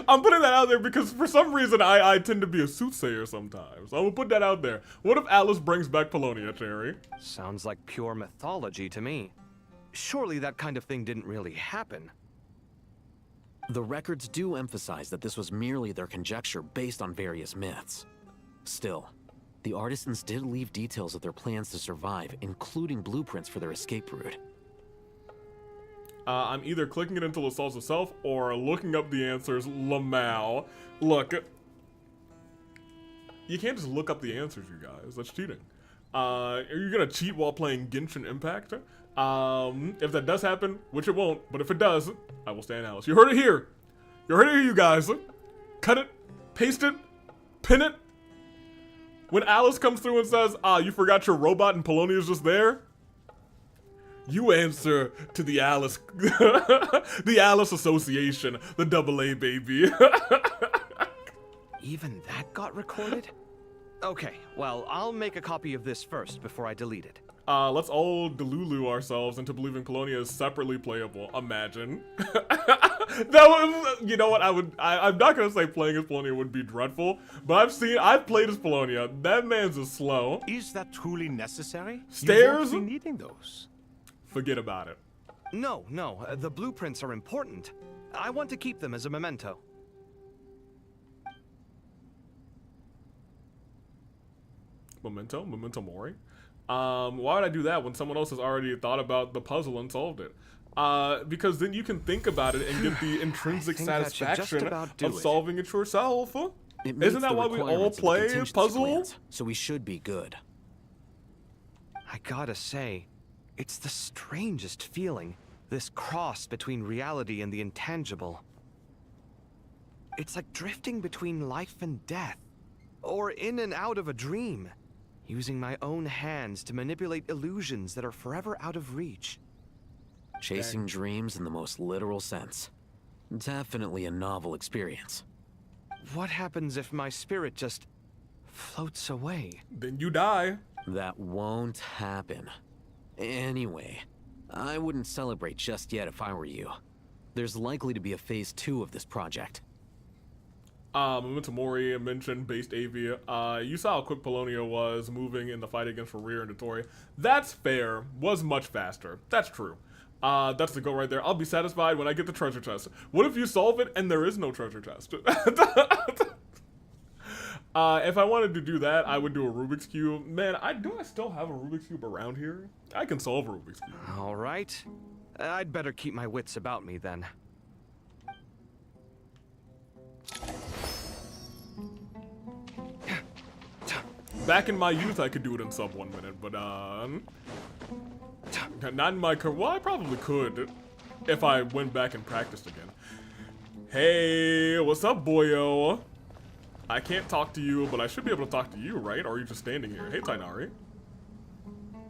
I'm putting that out there because for some reason I tend to be a soothsayer sometimes. I'm gonna put that out there. What if Alice brings back Polonia, Cherry? Sounds like pure mythology to me. Surely that kind of thing didn't really happen. The records do emphasize that this was merely their conjecture based on various myths. Still, the artisans did leave details of their plans to survive, including blueprints for their escape route. I'm either clicking it until it solves itself or looking up the answers. Lamau. Look. You can't just look up the answers, you guys. That's cheating. Are you gonna cheat while playing Genshin Impact? If that does happen, which it won't, but if it does, I will stand Alice. You heard it here. You heard it here, you guys. Cut it, paste it, pin it. When Alice comes through and says, you forgot your robot and Polonia's just there, you answer to the Alice, the Alice Association, the AA baby. Even that got recorded? Okay, well, I'll make a copy of this first before I delete it. Let's all delulu ourselves into believing Polonia is separately playable. Imagine. That was, you know what, I'm not gonna say playing as Polonia would be dreadful, but I've played as Polonia. That man's is slow. Is that truly necessary? Stairs? You won't be needing those. Forget about it. No, the blueprints are important. I want to keep them as a memento. Memento mori? Why would I do that when someone else has already thought about the puzzle and solved it? Because then you can think about it and get the intrinsic satisfaction of solving it yourself. It meets Isn't that the why we all requirements of the play contingency puzzle? plans, so we should be good. I gotta say, it's the strangest feeling, this cross between reality and the intangible. It's like drifting between life and death, or in and out of a dream, using my own hands to manipulate illusions that are forever out of reach. Chasing dreams in the most literal sense. Definitely a novel experience. What happens if my spirit just floats away? Then you die. That won't happen. Anyway, I wouldn't celebrate just yet if I were you. There's likely to be a phase 2 of this project. Memento Mori mentioned based AV. You saw how quick Polonio was moving in the fight against Rear and Dottore. That's fair. Was much faster. That's true. That's the go right there. I'll be satisfied when I get the treasure chest. What if you solve it and there is no treasure chest? If I wanted to do that, I would do a Rubik's Cube. Man, I still have a Rubik's Cube around here? I can solve a Rubik's Cube. All right. I'd better keep my wits about me then. Back in my youth, I could do it in sub 1 minute, but not in my current. Well, I probably could if I went back and practiced again. Hey, what's up, boyo? I can't talk to you, but I should be able to talk to you, right? Or are you just standing here? Hey, Tainari.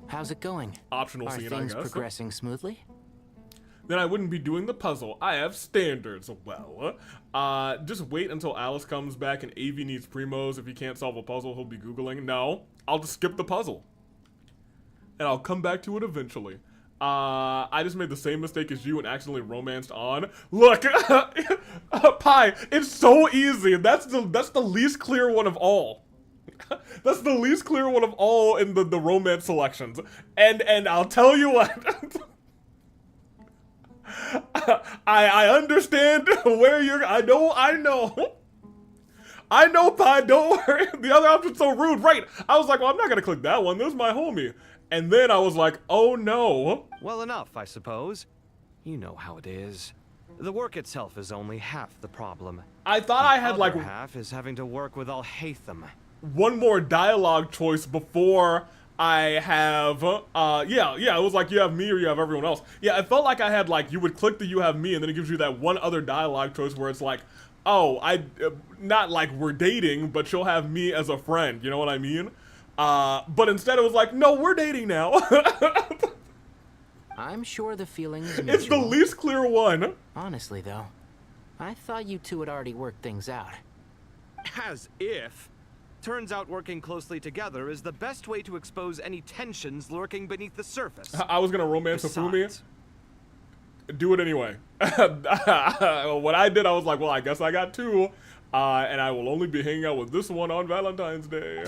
How's it going? Optional Are scene, things I guess. progressing smoothly? Then I wouldn't be doing the puzzle. I have standards. Well, just wait until Alice comes back and AV needs primos. If he can't solve a puzzle, he'll be Googling. No, I'll just skip the puzzle. And I'll come back to it eventually. I just made the same mistake as you and accidentally romanced on. Look, Pi, it's so easy. That's the least clear one of all. That's the least clear one of all in the romance selections. And I'll tell you what. I understand where you're. I know, Pi. Don't worry. The other option's so rude, right? I was like, well, I'm not gonna click that one. There's my homie. And then I was like, oh no. Well, enough, I suppose. You know how it is. The work itself is only half the problem. I thought I had like half is having to work with Al-Haytham. One more dialogue choice before I have, yeah, it was like you have me or you have everyone else. Yeah, it felt like I had like, you would click the you have me and then it gives you that one other dialogue choice where it's like, oh, not like we're dating, but you'll have me as a friend, you know what I mean? But instead it was like, no, we're dating now. I'm sure the feeling is mutual. It's the least clear one. Honestly, though, I thought you two had already worked things out. As if. Turns out working closely together is the best way to expose any tensions lurking beneath the surface. I was gonna romance Hifumi. Do it anyway. What I did, I was like, well, I guess I got two. And I will only be hanging out with this one on Valentine's Day.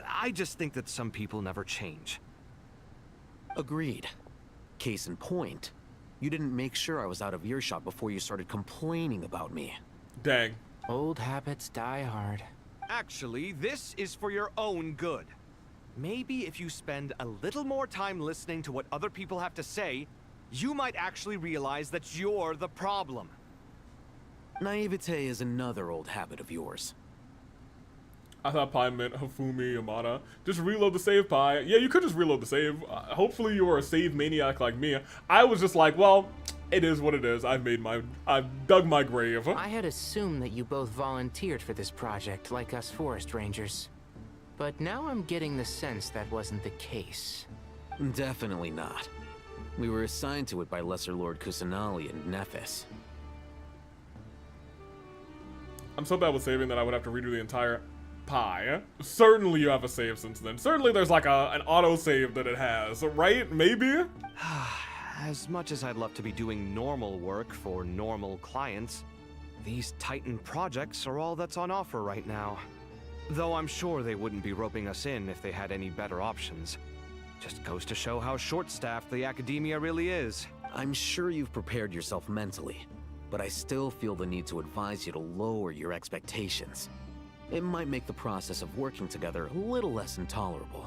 I just think that some people never change. Agreed. Case in point, you didn't make sure I was out of earshot before you started complaining about me. Dang. Old habits die hard. Actually, this is for your own good. Maybe if you spend a little more time listening to what other people have to say, you might actually realize that you're the problem. Naivete is another old habit of yours. I thought Pi meant Hifumi Yamada. Just reload the save, Pi. Yeah, you could just reload the save. Hopefully you are a save maniac like me. I was just like, well, it is what it is. I've dug my grave. I had assumed that you both volunteered for this project, like us forest rangers. But now I'm getting the sense that wasn't the case. Definitely not. We were assigned to it by Lesser Lord Kusanali and Nephis. I'm so bad with saving that I would have to redo the entire Pi. Certainly you have a save since then. Certainly there's like an auto-save that it has, right? Maybe? As much as I'd love to be doing normal work for normal clients, these Titan projects are all that's on offer right now. Though I'm sure they wouldn't be roping us in if they had any better options. Just goes to show how short-staffed the academia really is. I'm sure you've prepared yourself mentally, but I still feel the need to advise you to lower your expectations. It might make the process of working together a little less intolerable.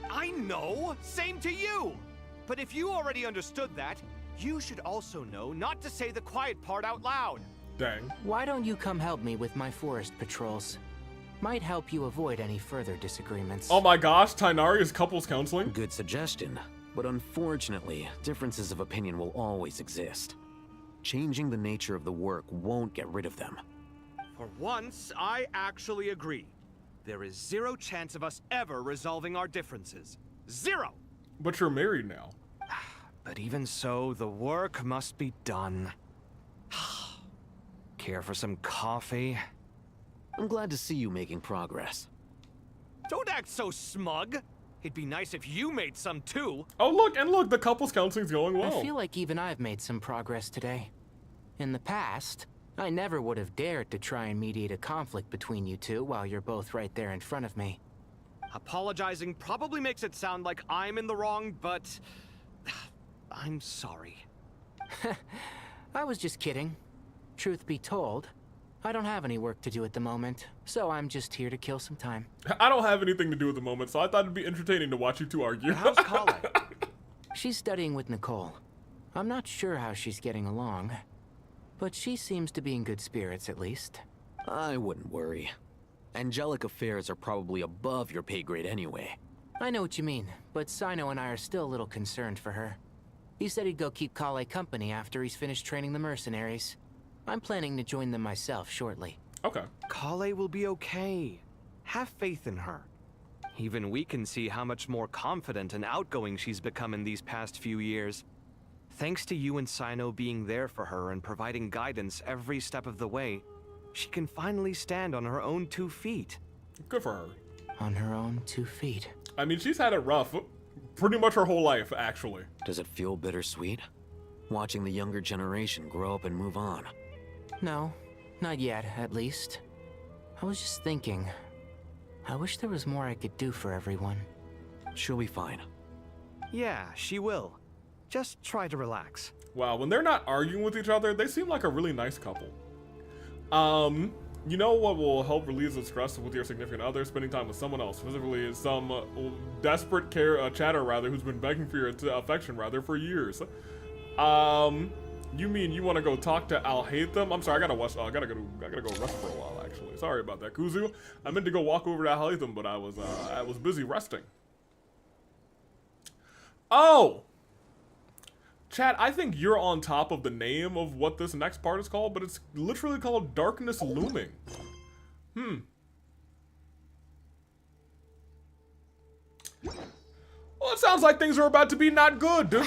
I know! Same to you! But if you already understood that, you should also know not to say the quiet part out loud. Dang. Why don't you come help me with my forest patrols? Might help you avoid any further disagreements. Oh my gosh, Tainari is couples counseling? Good suggestion, but unfortunately, differences of opinion will always exist. Changing the nature of the work won't get rid of them. For once, I actually agree. There is zero chance of us ever resolving our differences. Zero! But you're married now. But even so, the work must be done. Care for some coffee? I'm glad to see you making progress. Don't act so smug! It'd be nice if you made some too! Oh look, the couples counseling's going well. I feel like even I've made some progress today. In the past, I never would have dared to try and mediate a conflict between you two while you're both right there in front of me. Apologizing probably makes it sound like I'm in the wrong, but... I'm sorry. I was just kidding. Truth be told, I don't have any work to do at the moment, so I'm just here to kill some time. I don't have anything to do at the moment, so I thought it'd be entertaining to watch you two argue. How's Kale? She's studying with Nicole. I'm not sure how she's getting along, but she seems to be in good spirits at least. I wouldn't worry. Angelic affairs are probably above your pay grade anyway. I know what you mean, but Sino and I are still a little concerned for her. He said he'd go keep Kale company after he's finished training the mercenaries. I'm planning to join them myself shortly. Okay. Kale will be okay. Have faith in her. Even we can see how much more confident and outgoing she's become in these past few years. Thanks to you and Sino being there for her and providing guidance every step of the way, she can finally stand on her own 2 feet. Good for her. On her own 2 feet. I mean, she's had it rough pretty much her whole life, actually. Does it feel bittersweet? Watching the younger generation grow up and move on? No, not yet, at least. I was just thinking, I wish there was more I could do for everyone. She'll be fine. Yeah, she will. Just try to relax. Wow, when they're not arguing with each other, they seem like a really nice couple. You know what will help relieve the stress with your significant other? Spending time with someone else, specifically some desperate chatter rather, who's been begging for your affection rather for years. You mean you want to go talk to Al-Haytham? I'm sorry, I gotta go rest for a while actually. Sorry about that, Kuzu. I meant to go walk over to Al-Haytham, but I was busy resting. Oh! Chat, I think you're on top of the name of what this next part is called, but it's literally called Darkness Looming. Well, it sounds like things are about to be not good.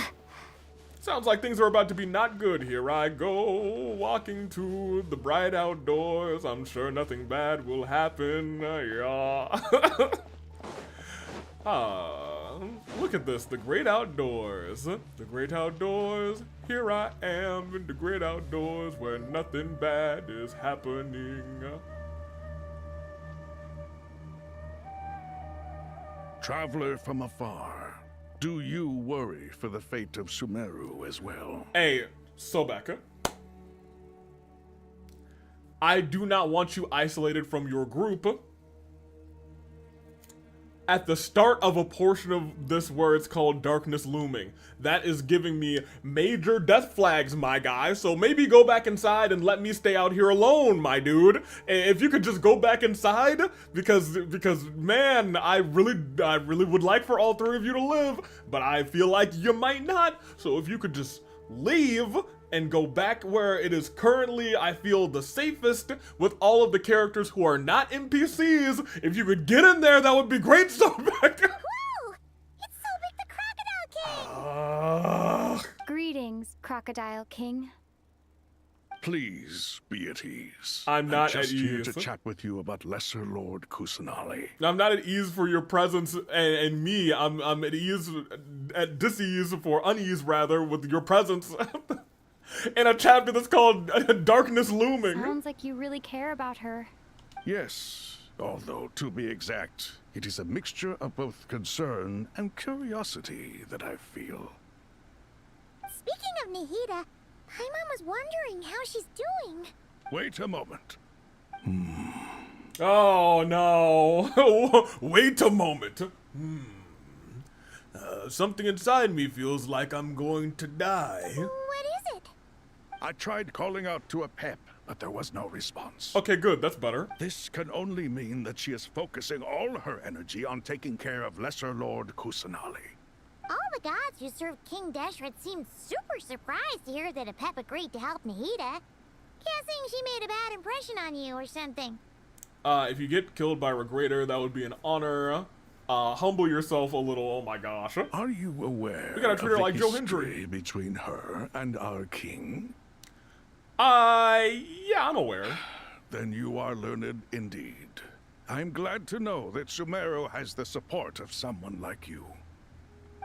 Sounds like things are about to be not good. Here I go, walking to the bright outdoors. I'm sure nothing bad will happen. Yeah. Look at this, the great outdoors. The great outdoors, here I am in the great outdoors where nothing bad is happening. Traveler from afar, do you worry for the fate of Sumeru as well? Hey, Sobeka. I do not want you isolated from your group. At the start of a portion of this where it's called Darkness Looming. That is giving me major death flags, my guy. So maybe go back inside and let me stay out here alone, my dude. If you could just go back inside, because man, I really would like for all three of you to live, but I feel like you might not. So if you could just leave and go back where it is currently, I feel, the safest with all of the characters who are not NPCs. If you could get in there, that would be great, Sobek. Whoa! It's Sobek the Crocodile King! Greetings, Crocodile King. Please be at ease. I'm not just at here ease. to chat with you about Lesser Lord Kusanali. I'm not at ease for your presence and me. I'm at ease, at dis-ease for unease rather, with your presence. In a chapter that's called Darkness Looming. Sounds like you really care about her. Yes, although to be exact, it is a mixture of both concern and curiosity that I feel. Speaking of Nihida, Paimon was wondering how she's doing. Wait a moment. Oh no. Wait a moment. Something inside me feels like I'm going to die. What is it? I tried calling out to a pep, but there was no response. Okay, good. That's better. This can only mean that she is focusing all her energy on taking care of Lesser Lord Kusanali. All the gods who served King Deshret seemed super surprised to hear that Apep agreed to help Nahida. Guessing she made a bad impression on you or something. If you get killed by Regrator, that would be an honor. Humble yourself a little. Oh my gosh. Are you aware We gotta treat her of like the Joe history Hendry. between her and our king? Yeah, I'm aware. Then you are learned indeed. I'm glad to know that Sumeru has the support of someone like you.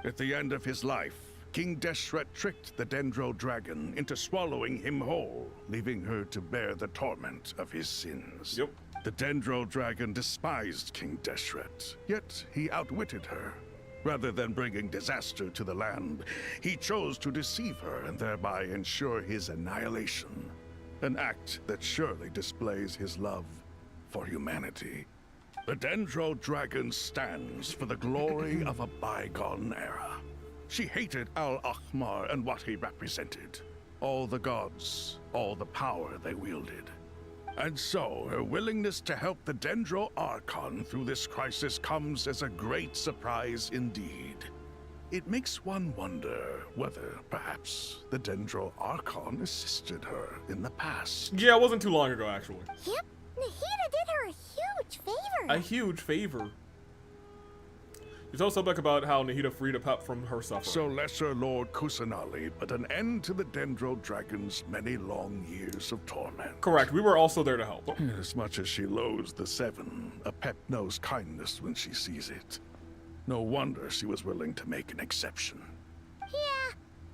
At the end of his life, King Deshret tricked the Dendro Dragon into swallowing him whole, leaving her to bear the torment of his sins. Yep. The Dendro Dragon despised King Deshret, yet he outwitted her. Rather than bringing disaster to the land, he chose to deceive her and thereby ensure his annihilation. An act that surely displays his love for humanity. The Dendro Dragon stands for the glory of a bygone era. She hated Al-Ahmar and what he represented. All the gods, all the power they wielded. And so, her willingness to help the Dendro Archon through this crisis comes as a great surprise indeed. It makes one wonder whether, perhaps, the Dendro Archon assisted her in the past. Yeah, it wasn't too long ago, actually. Yep, Nahida did her a huge favor. A huge favor. You told Sobek about how Nahida freed Apep from her suffering. So Lesser Lord Kusanali put an end to the Dendro Dragon's many long years of torment. Correct, we were also there to help. As much as she loathes the Seven, Apep knows kindness when she sees it. No wonder she was willing to make an exception. Yeah,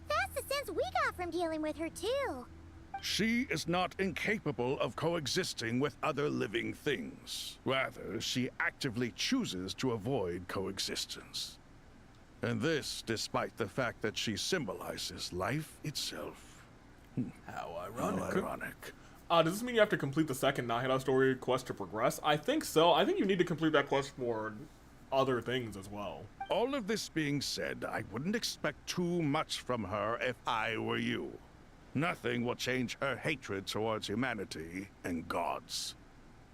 that's the sense we got from dealing with her too. She is not incapable of coexisting with other living things. Rather, she actively chooses to avoid coexistence. And this despite the fact that she symbolizes life itself. How ironic. How ironic. Does this mean you have to complete the second Nahida story quest to progress? I think so. I think you need to complete that quest for other things as well. All of this being said, I wouldn't expect too much from her if I were you. Nothing will change her hatred towards humanity and gods.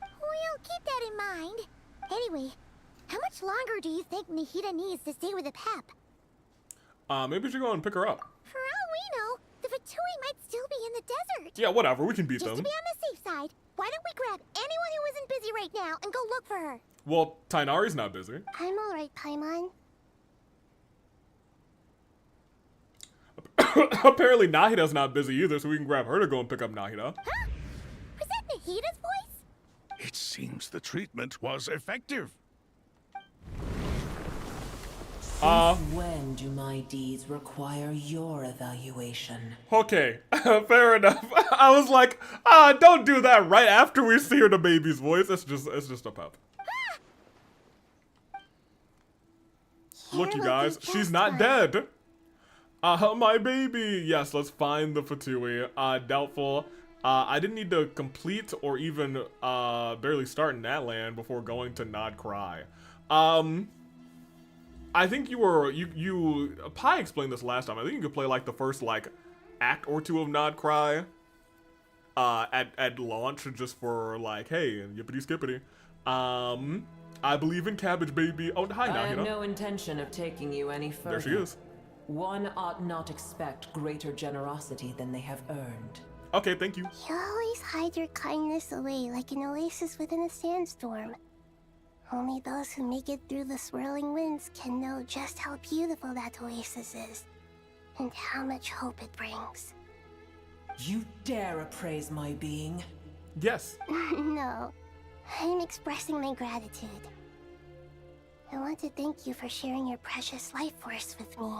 We'll keep that in mind. Anyway, how much longer do you think Nahida needs to stay with Apep? Maybe we should go and pick her up. For all we know, the Fatui might still be in the desert. Yeah, whatever, we can beat Just them. to be on the safe side, why don't we grab anyone who isn't busy right now and go look for her? Well, Tainari's not busy. I'm alright, Paimon. Apparently Nahida's not busy either, so we can grab her to go and pick up Nahida. Huh? Was that Nahida's voice? It seems the treatment was effective. When do my deeds require your evaluation? Okay, fair enough. I was like, don't do that right after we hear the baby's voice. It's just a pup. Look, you guys, she's not dead. My baby. Yes, let's find the Fatui. Doubtful. I didn't need to complete or even barely start in that land before going to Nod Cry. I think Pi explained this last time. I think you could play like the first like act or two of Nod Cry at launch just for like, hey, yippity skippity. I believe in Cabbage Baby. Oh, hi, Nahida. I have no intention of taking you any further. There she is. One ought not expect greater generosity than they have earned. Okay, thank you. You always hide your kindness away like an oasis within a sandstorm. Only those who make it through the swirling winds can know just how beautiful that oasis is, and how much hope it brings. You dare appraise my being? Yes. No, I'm expressing my gratitude. I want to thank you for sharing your precious life force with me.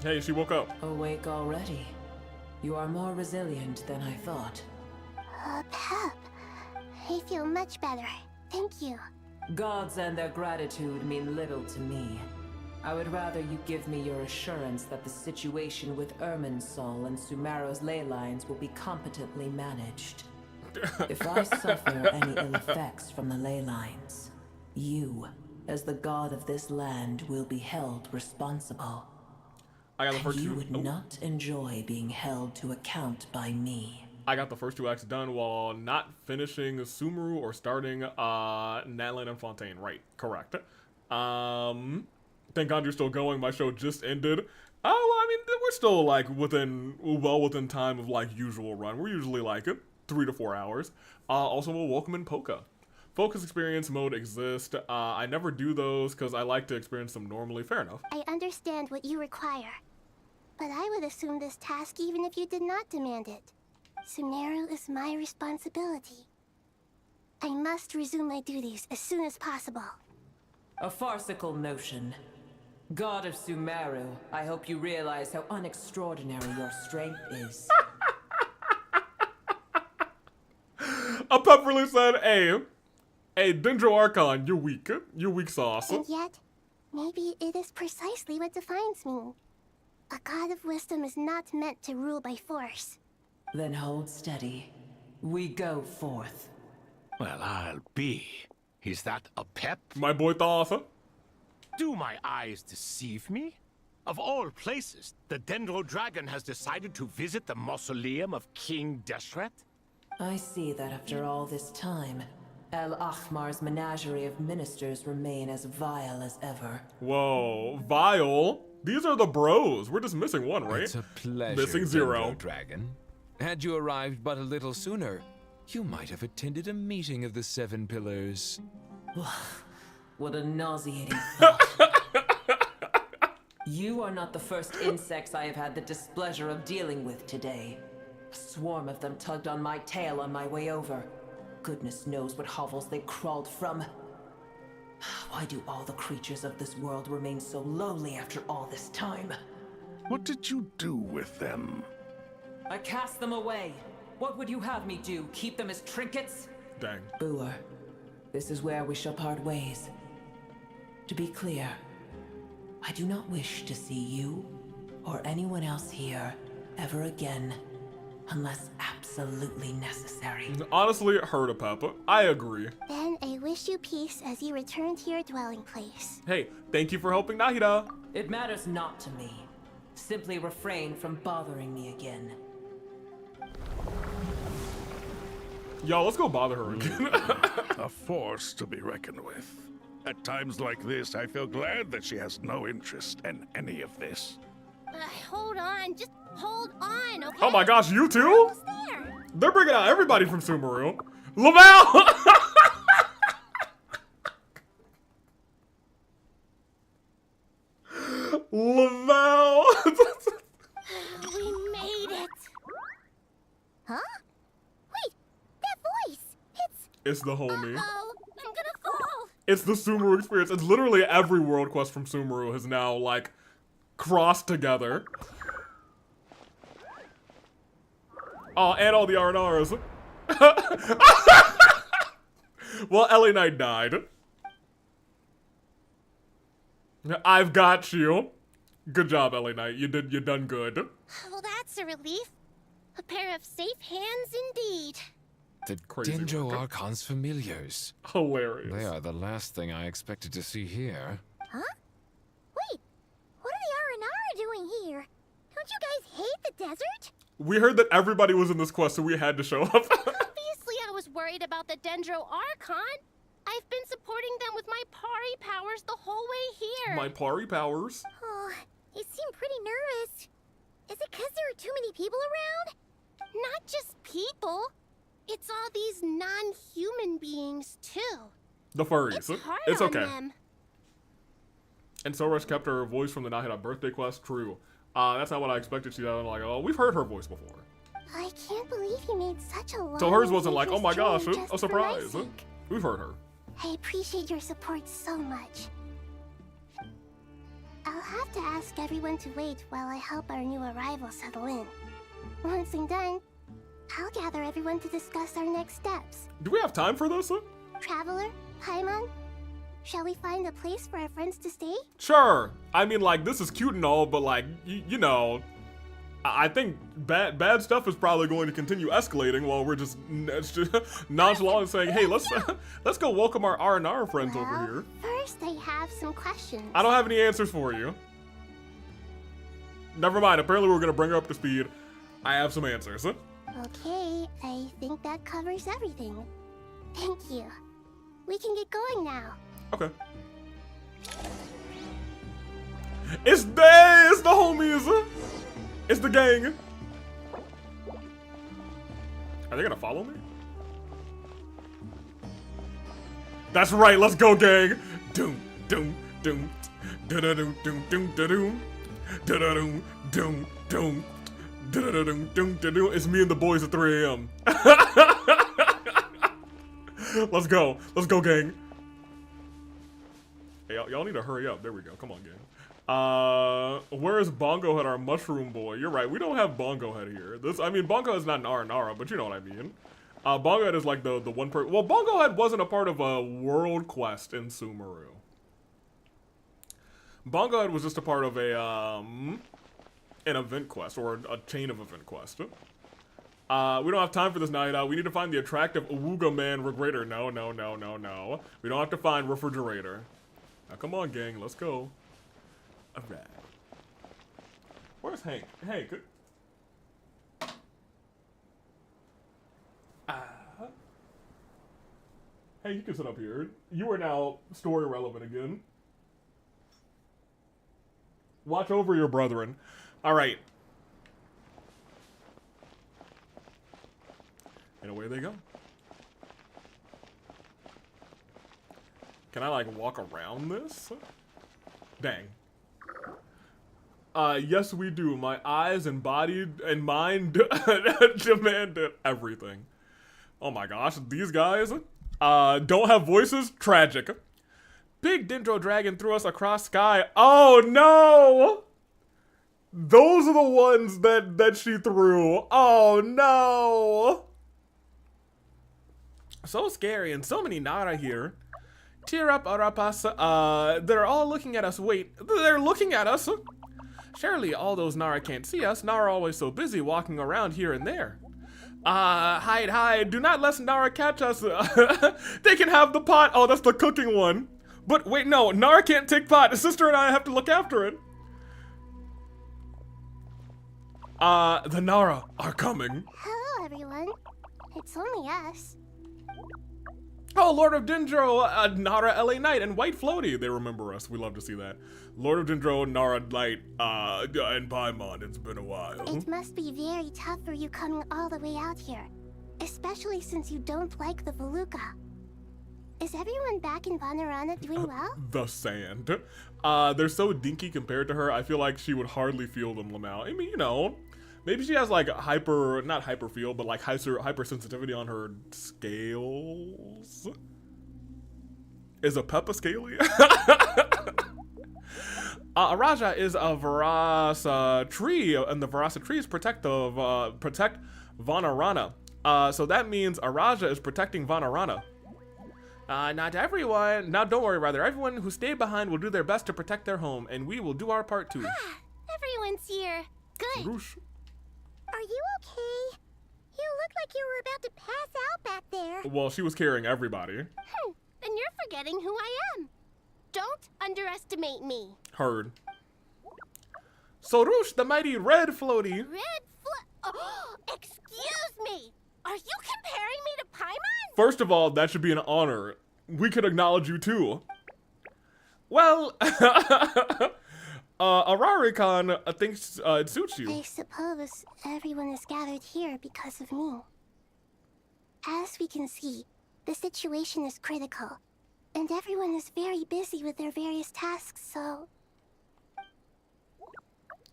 Hey, she woke up. Awake already. You are more resilient than I thought. Pep, I feel much better. Thank you. Gods and their gratitude mean little to me. I would rather you give me your assurance that the situation with Irminsul and Sumeru's ley lines will be competently managed. If I suffer any ill effects from the ley lines, you, as the god of this land, will be held responsible. I got the first you two. would not enjoy being held to account by me. I got the first 2 acts done while not finishing Sumeru or starting Natlan and Fontaine. Right, correct. Thank God you're still going. My show just ended. Oh, I mean, we're still like well within time of like usual run. We're usually like 3 to 4 hours. Also, we'll welcome in Polka. Focus experience mode exists. I never do those because I like to experience them normally. Fair enough. I understand what you require, but I would assume this task even if you did not demand it. Sumeru is my responsibility. I must resume my duties as soon as possible. A farcical notion. God of Sumeru, I hope you realize how unextraordinary your strength is. A Pepperly said, hey, Dendro Archon, you're weak. You're weak sauce. And yet, maybe it is precisely what defines me. A god of wisdom is not meant to rule by force. Then hold steady. We go forth. Well, I'll be. Is that a pep? My boy Thotha. Do my eyes deceive me? Of all places, the Dendro Dragon has decided to visit the mausoleum of King Deshret? I see that after all this time, El Ahmar's menagerie of ministers remain as vile as ever. Whoa, vile? These are the bros. We're just missing one, right? It's a pleasure, Missing 0. Dendro Dragon. Had you arrived but a little sooner, you might have attended a meeting of the 7 Pillars. What a nauseating thought. You are not the first insects I have had the displeasure of dealing with today. A swarm of them tugged on my tail on my way over. Goodness knows what hovels they crawled from. Why do all the creatures of this world remain so lowly after all this time? What did you do with them? I cast them away. What would you have me do? Keep them as trinkets? Dang. Boer, this is where we shall part ways. To be clear, I do not wish to see you or anyone else here ever again, unless absolutely necessary. Honestly, heard of Peppa. I agree. Then I wish you peace as you return to your dwelling place. Hey, thank you for helping Nahida. It matters not to me. Simply refrain from bothering me again. Yo, let's go bother her again. A force to be reckoned with. At times like this, I feel glad that she has no interest in any of this. Hold on, just hold on, okay? Oh my gosh, you too? Almost there. They're bringing out everybody from Sumeru. Laval! Laval! We made it. Huh? Wait, that voice. It's the homie. Oh, I'm gonna fall. It's the Sumeru experience. It's literally every world quest from Sumeru has now, like, crossed together. Oh, and all the R&Rs. Well, Ellie Knight died. I've got you. Good job, Ellie Knight. You done good. Well, that's a relief. A pair of safe hands indeed. The Crazy Dendro worker. Archon's familiars. Hilarious. They are the last thing I expected to see here. Huh? Wait, what are the R&R doing here? Don't you guys hate the desert? We heard that everybody was in this quest, so we had to show up. Obviously, I was worried about the Dendro Archon. I've been supporting them with my Pari powers the whole way here. My Pari powers. Oh, you seem pretty nervous. Is it because there are too many people around? Not just people. It's all these non-human beings, too. The furries. It's hard It's on okay. them. And Sorash kept her voice from the Nahida birthday quest. True. That's not what I expected. She was like, oh, we've heard her voice before. I can't believe you made such a long So hers wasn't like, oh my gosh, journey just a for my surprise. sake. We've heard her. I appreciate your support so much. I'll have to ask everyone to wait while I help our new arrival settle in. Once I'm done, I'll gather everyone to discuss our next steps. Do we have time for this? Traveler, Paimon, shall we find a place for our friends to stay? Sure. I mean, like, this is cute and all, but like, you know, I think bad stuff is probably going to continue escalating while we're just nonchalant saying, hey, let's go welcome our R&R friends over here. First, I have some questions. I don't have any answers for you. Never mind. Apparently, we're gonna bring her up to speed. I have some answers. Okay, I think that covers everything. Thank you. We can get going now. Okay. It's the homies. It's the gang. Are they gonna follow me? That's right. Let's go, gang. Doom, doom, doom, da da doom, doom, doom, da doom, da da doom, doom, doom, da da doom, doom, da doom. It's me and the boys at 3 a.m. Let's go. Let's go, gang. Hey, y'all need to hurry up. There we go. Come on, gang. Where is Bongo Head, our mushroom boy? You're right. We don't have Bongo Head here. I mean, Bongo Head's not Nara, but you know what I mean. Bongo Head is like the one person. Well, Bongo Head wasn't a part of a world quest in Sumeru. Bongo Head was just a part of an event quest or a chain of event quests. We don't have time for this night out. We need to find the attractive Awuga Man Regrator. No, no, no, no, no. We don't have to find Refrigerator. Now, come on, gang. Let's go. All right. Where's Hank? Hank. Hey, you can sit up here. You are now story relevant again. Watch over your brethren. All right. And away they go. Can I, like, walk around this? Dang. Yes, we do. My eyes and body and mind demanded everything. Oh my gosh, these guys don't have voices? Tragic. Big Dendro Dragon threw us across sky. Oh no! Those are the ones that she threw. Oh no! So scary and so many Nara here. Tear up, Arapas. They're all looking at us. Wait, they're looking at us? Surely all those Nara can't see us. Nara always so busy walking around here and there. Hide, hide. Do not let Nara catch us. They can have the pot. Oh, that's the cooking one. But wait, no. Nara can't take pot. His sister and I have to look after it. The Nara are coming. Hello, everyone. It's only us. Oh, Lord of Dendro, Nara, LA Knight, and White Floaty. They remember us. We love to see that. Lord of Dendro, Nara, Knight, and Paimon. It's been a while. It must be very tough for you coming all the way out here. Especially since you don't like the Veluca. Is everyone back in Vanarana doing well? The sand. They're so dinky compared to her. I feel like she would hardly feel them, Lamau. I mean, you know, maybe she has like not hyper feel, but like hypersensitivity on her scales. Is a Peppa scaly? Araja is a Verasa tree, and the Verasa trees protect Vanarana. So that means Araja is protecting Vanarana. Not everyone. Now, don't worry, rather. Everyone who stayed behind will do their best to protect their home, and we will do our part too. Everyone's here. Good. Roosh. Are you okay? You look like you were about to pass out back there. Well, she was carrying everybody. Then you're forgetting who I am. Don't underestimate me. Heard. So, Roosh, the mighty red floaty. Oh, excuse me. Are you comparing me to Paimon? First of all, that should be an honor. We could acknowledge you too. Well, Arari-kan thinks it suits you. I suppose everyone is gathered here because of me. As we can see, the situation is critical, and everyone is very busy with their various tasks, so...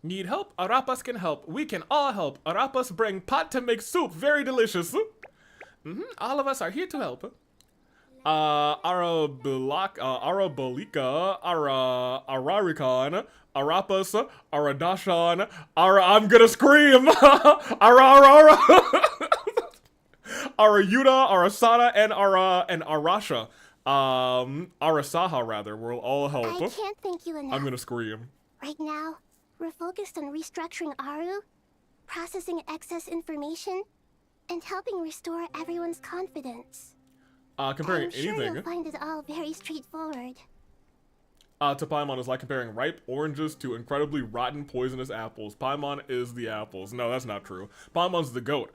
Need help? Arapas can help. We can all help. Arapas bring pot to make soup. Very delicious. All of us are here to help. Arabalika, Arari-kan, Arapas, Aradashan, I'm gonna scream! Arayuda, Arasada, and Arasha. Arasaha, rather. We'll all help. I can't thank you enough. I'm gonna scream. Right now, we're focused on restructuring Aru, processing excess information, and helping restore everyone's confidence. Comparing I'm sure anything. you'll find it all very straightforward. to Paimon is like comparing ripe oranges to incredibly rotten, poisonous apples. Paimon is the apples. No, that's not true. Paimon's the goat.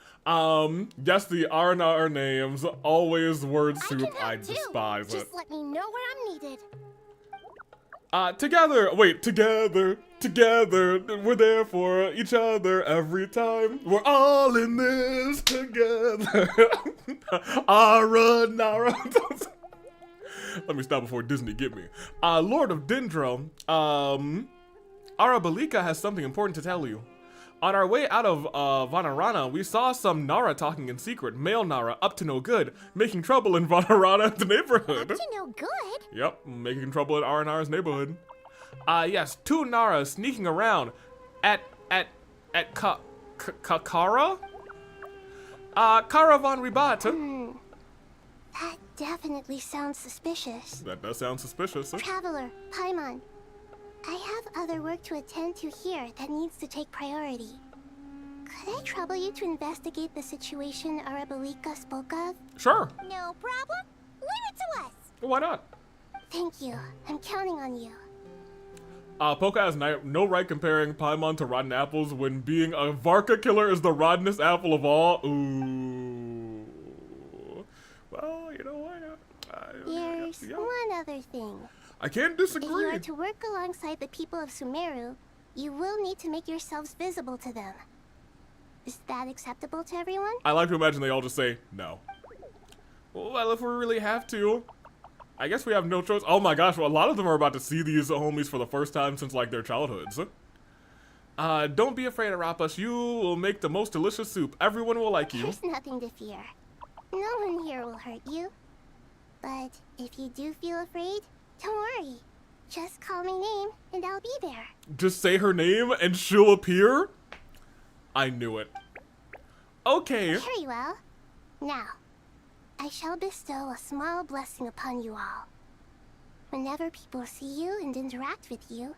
Guess the R&R names. Always word soup. I despise it. Just let me know where I'm needed. Together, we're there for each other every time. We're all in this together. Nara. Let me stop before Disney get me. Lord of Dendro, Arabalika has something important to tell you. On our way out of Vanarana, we saw some Nara talking in secret. Male Nara, up to no good, making trouble in Vanarana's neighborhood. Up to no good? Yep, making trouble in Aranara's neighborhood. Yes, 2 Naras sneaking around at Kara? Caravan Ribat. That definitely sounds suspicious. That does sound suspicious. Traveler, Paimon, I have other work to attend to here that needs to take priority. Could I trouble you to investigate the situation Arabalika spoke of? Sure. No problem. Leave it to us. Why not? Thank you. I'm counting on you. Poka has no right comparing Paimon to rotten apples when being a Varka killer is the rottenest apple of all. Ooh. Well, you know why not? There's one other thing. I can't disagree. If you are to work alongside the people of Sumeru, you will need to make yourselves visible to them. Is that acceptable to everyone? I like to imagine they all just say no. Well, if we really have to, I guess we have no choice. Oh my gosh, well, a lot of them are about to see these homies for the first time since like their childhoods. Don't be afraid, Arapas. You will make the most delicious soup. Everyone will like you. There's nothing to fear. No one here will hurt you. But if you do feel afraid, don't worry. Just call my name and I'll be there. Just say her name and she'll appear? I knew it. Okay. Very well. Now, I shall bestow a small blessing upon you all. Whenever people see you and interact with you,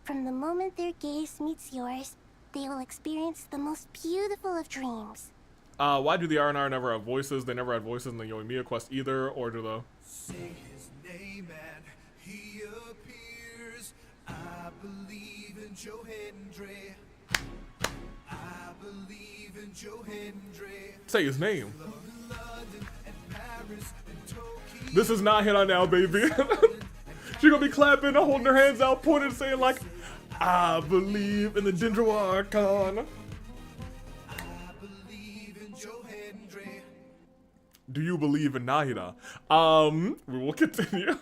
from the moment their gaze meets yours, they will experience the most beautiful of dreams. Why do the R&R never have voices? They never had voices in the Yoimiya quest either, or do the... Say his name and he appears. I believe in Johendre. I believe in Johendre. Say his name. This is not Hit On Now, baby. She gonna be clapping and holding her hands out, pointing, saying like, I believe in the Dendro Archon. Do you believe in Nahida? We will continue.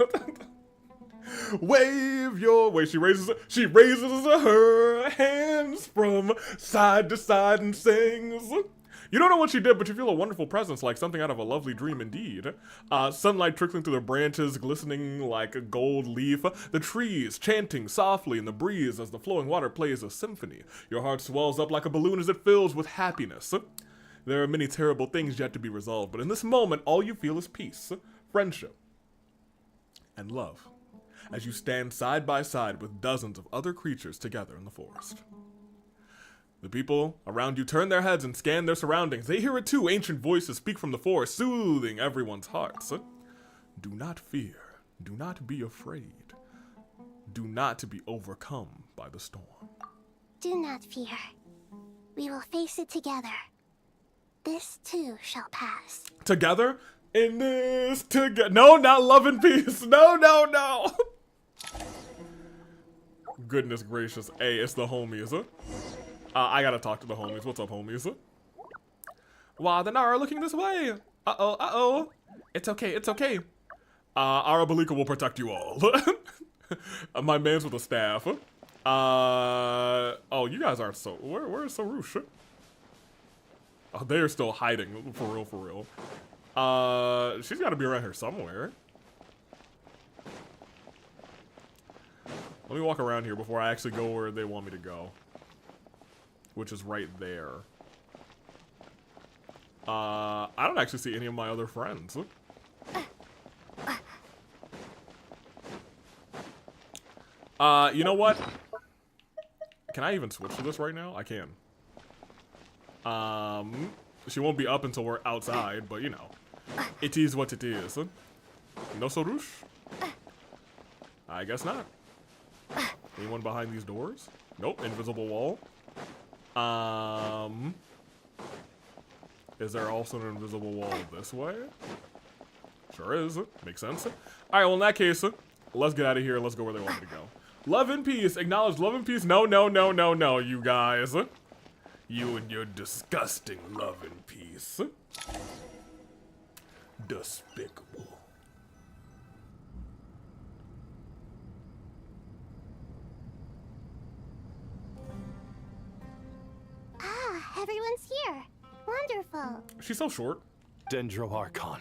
Wave your way. She raises her hands from side to side and sings. You don't know what she did, but you feel a wonderful presence, like something out of a lovely dream indeed. Sunlight trickling through the branches, glistening like a gold leaf. The trees chanting softly in the breeze as the flowing water plays a symphony. Your heart swells up like a balloon as it fills with happiness. There are many terrible things yet to be resolved, but in this moment, all you feel is peace, friendship, and love, as you stand side by side with dozens of other creatures together in the forest. The people around you turn their heads and scan their surroundings. They hear it too. Ancient voices speak from the forest, soothing everyone's hearts. Do not fear. Do not be afraid. Do not be overcome by the storm. Do not fear. We will face it together. This too shall pass. Together? In this together. No, not love and peace. No, no, no. Goodness gracious. Hey, it's the homies. I gotta talk to the homies. What's up, homies? Wow, the Nara looking this way. Uh-oh, uh-oh. It's okay, it's okay. Arabalika will protect you all. My man's with a staff. Oh, you guys aren't so... Where is Sarush? Oh, they're still hiding. For real, for real. She's gotta be around here somewhere. Let me walk around here before I actually go where they want me to go. Which is right there. I don't actually see any of my other friends. You know what? Can I even switch to this right now? I can. She won't be up until we're outside, but you know. It is what it is. No Sorush? I guess not. Anyone behind these doors? Nope, invisible wall. Is there also an invisible wall this way? Sure is. Makes sense. Alright, well in that case, let's get out of here. Let's go where they want me to go. Love and peace. Acknowledge love and peace. No, no, no, no, no, you guys. You and your disgusting love and peace. Despicable. Ah, everyone's here. Wonderful. She's so short. Dendro Archon,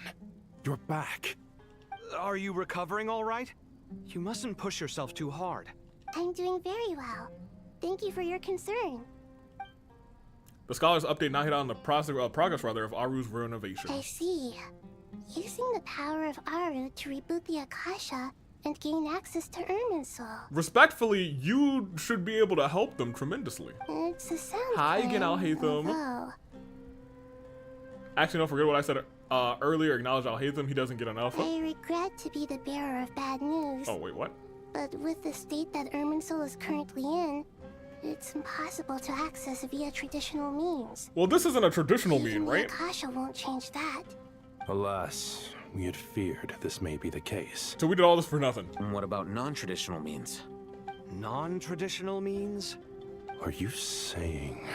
you're back. Are you recovering all right? You mustn't push yourself too hard. I'm doing very well. Thank you for your concern. The scholars update not hit on the progress rather of Aru's renovation. I see. Using the power of Aru to reboot the Akasha and gain access to Irminsul. Respectfully, you should be able to help them tremendously. It's a sound. Hi again, I'll hate them. Actually, don't forget what I said earlier. Acknowledge I'll hate them. He doesn't get enough. I regret to be the bearer of bad news. Oh, wait, what? But with the state that Irminsul is currently in, it's impossible to access via traditional means. Well, this isn't a traditional mean, right? Akasha won't change that. Alas, we had feared this may be the case. So we did all this for nothing. And what about non-traditional means? Non-traditional means? Are you saying?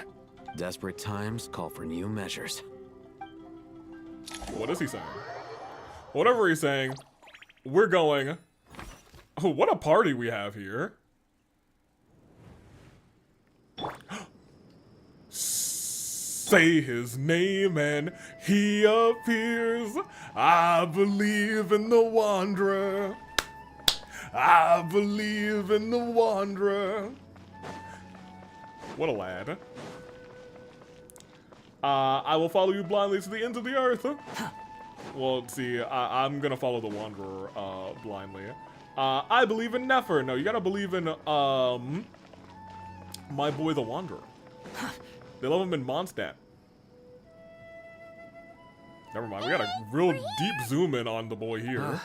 Desperate times call for new measures. What is he saying? Whatever he's saying, we're going. Oh, what a party we have here. Say his name and he appears. I believe in the Wanderer. I believe in the Wanderer. What a lad. I will follow you blindly to the ends of the earth. Well, see, I'm gonna follow the Wanderer blindly. I believe in Nefer. No, you gotta believe in my boy the Wanderer. They love him in Mondstadt. Never mind, we got a real deep zoom in on the boy here.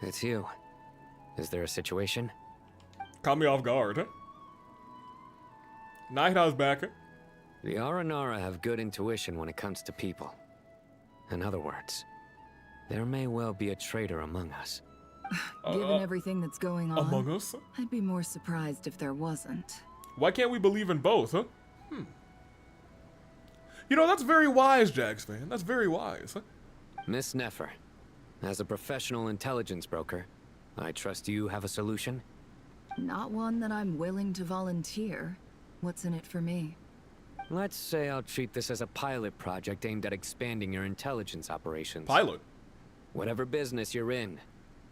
It's you. Is there a situation? Caught me off guard. Nighthawk's back. The Aranara have good intuition when it comes to people. In other words, there may well be a traitor among us. Given everything that's going on, among us? I'd be more surprised if there wasn't. Why can't we believe in both, huh? You know, that's very wise, Jags fan. That's very wise. Miss Nefer, as a professional intelligence broker, I trust you have a solution? Not one that I'm willing to volunteer. What's in it for me? Let's say I'll treat this as a pilot project aimed at expanding your intelligence operations. Pilot? Whatever business you're in,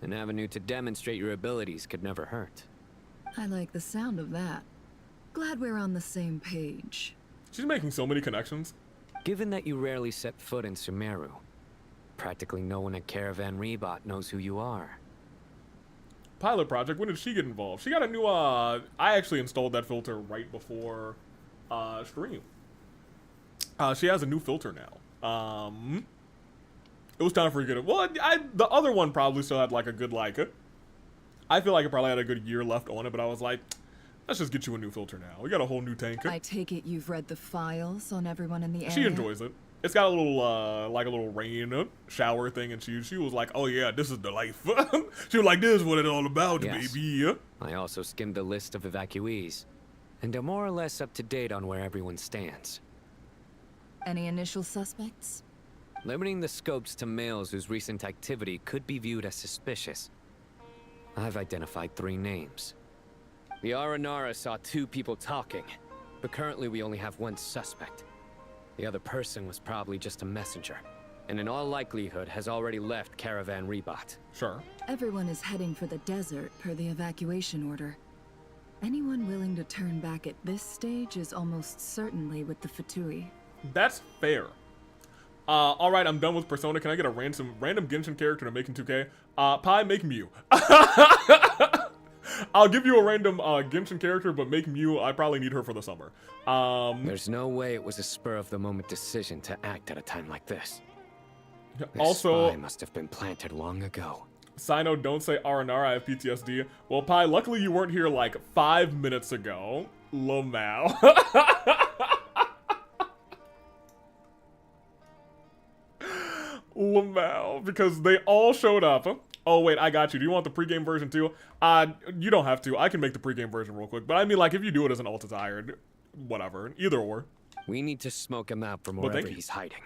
an avenue to demonstrate your abilities could never hurt. I like the sound of that. Glad we're on the same page. She's making so many connections. Given that you rarely set foot in Sumeru, practically no one at Caravan Rebot knows who you are. Pilot project, when did she get involved? She got a new, I actually installed that filter right before, stream. She has a new filter now. It was time for her to get it. Well, the other one probably still had, like, a good, like, I feel like it probably had a good year left on it, but I was like, let's just get you a new filter now. We got a whole new tank. I take it you've read the files on everyone in the area? She enjoys it. It's got a little, like a little rain shower thing, and she was like, oh yeah, this is the life. She was like, this is what it's all about, Yes. baby. I also skimmed the list of evacuees, and are more or less up to date on where everyone stands. Any initial suspects? Limiting the scopes to males whose recent activity could be viewed as suspicious. I've identified 3 names. The Aranara saw 2 people talking, but currently we only have 1 suspect. The other person was probably just a messenger, and in all likelihood has already left Caravan Rebot. Sure. Everyone is heading for the desert per the evacuation order. Anyone willing to turn back at this stage is almost certainly with the Fatui. That's fair. Alright, I'm done with Persona. Can I get a random Genshin character to make in 2K? Pi, make Mew. I'll give you a random Genshin character, but make Mew. I probably need her for the summer. There's no way it was a spur-of-the-moment decision to act at a time like this. This Also, spy must have been planted long ago. Sino, don't say R&R, I have PTSD. Well, Pi, luckily you weren't here like 5 minutes ago. Lomao. Lomao, because they all showed up. Oh, wait, I got you. Do you want the pregame version too? You don't have to. I can make the pregame version real quick. But I mean, like, if you do it as an alt-tired, whatever. Either or. We need to smoke him out from Well, wherever thank you. he's hiding.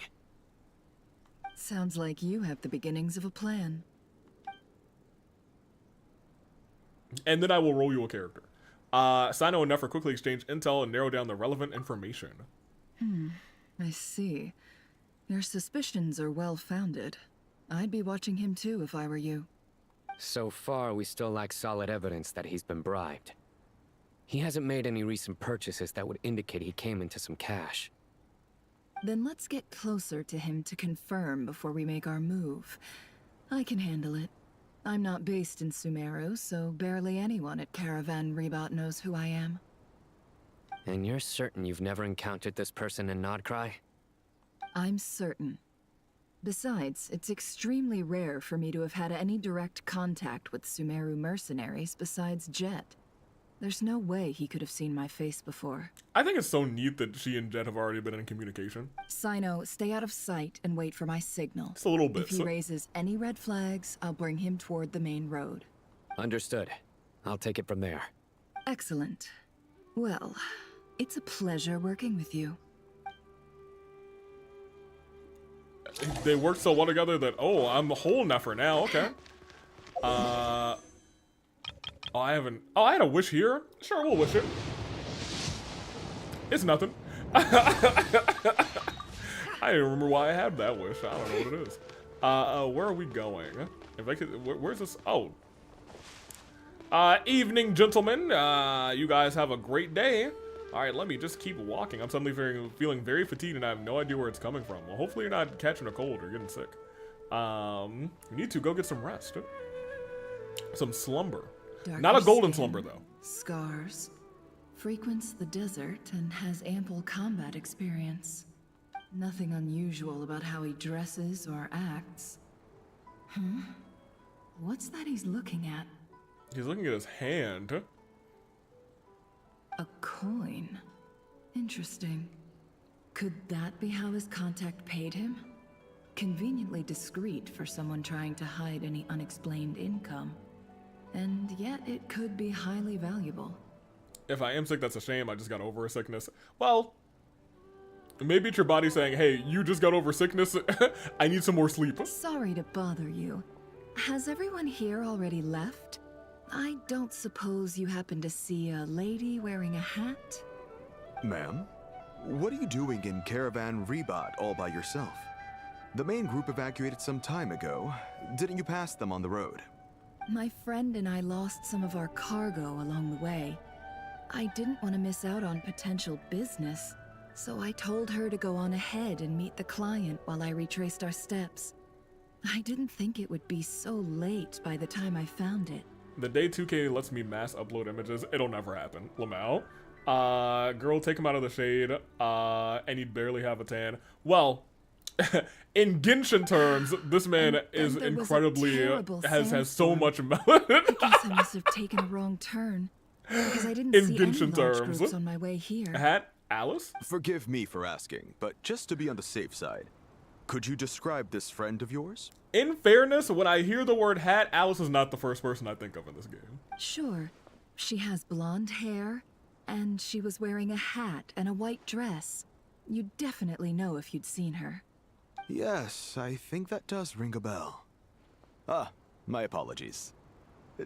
Sounds like you have the beginnings of a plan. And then I will roll you a character. Sino and Nefer quickly exchange intel and narrow down the relevant information. I see. Your suspicions are well-founded. I'd be watching him too if I were you. So far, we still lack solid evidence that he's been bribed. He hasn't made any recent purchases that would indicate he came into some cash. Then let's get closer to him to confirm before we make our move. I can handle it. I'm not based in Sumeru, so barely anyone at Caravan Rebot knows who I am. And you're certain you've never encountered this person in Nodcry? I'm certain. Besides, it's extremely rare for me to have had any direct contact with Sumeru mercenaries besides Jet. There's no way he could have seen my face before. I think it's so neat that she and Jet have already been in communication. Sino, stay out of sight and wait for my signal. Just a little bit. If he raises any red flags, I'll bring him toward the main road. Understood. I'll take it from there. Excellent. Well, it's a pleasure working with you. They work so well together that, oh, I'm a whole Nefer now, okay. Oh, I haven't, oh, I had a wish here. Sure, we'll wish it. It's nothing. I don't even remember why I had that wish. I don't know what it is. Where are we going? If I could, where's this? Oh. Evening, gentlemen. You guys have a great day. All right, let me just keep walking. I'm suddenly feeling very fatigued and I have no idea where it's coming from. Well, hopefully you're not catching a cold or getting sick. You need to go get some rest. Some slumber. Not a golden slumber, though. Scars. Frequents the desert and has ample combat experience. Nothing unusual about how he dresses or acts. What's that he's looking at? He's looking at his hand. A coin. Interesting. Could that be how his contact paid him? Conveniently discreet for someone trying to hide any unexplained income. And yet it could be highly valuable. If I am sick, that's a shame. I just got over a sickness. Well, maybe it's your body saying, hey, you just got over sickness. I need some more sleep. Sorry to bother you. Has everyone here already left? I don't suppose you happen to see a lady wearing a hat? Ma'am, what are you doing in Caravan Rebot all by yourself? The main group evacuated some time ago. Didn't you pass them on the road? My friend and I lost some of our cargo along the way. I didn't want to miss out on potential business, so I told her to go on ahead and meet the client while I retraced our steps. I didn't think it would be so late by the time I found it. The day 2K lets me mass upload images, it'll never happen. Lamau. Girl, take him out of the shade. And he'd barely have a tan. Well, in Genshin terms, this man is incredibly, has so much melanin. I guess I must have taken a wrong turn. Because I didn't see any large groups on my way here. Hat, Alice? Forgive me for asking, but just to be on the safe side, could you describe this friend of yours? In fairness, when I hear the word hat, Alice is not the first person I think of in this game. Sure. She has blonde hair, and she was wearing a hat and a white dress. You'd definitely know if you'd seen her. Yes, I think that does ring a bell. Ah, my apologies.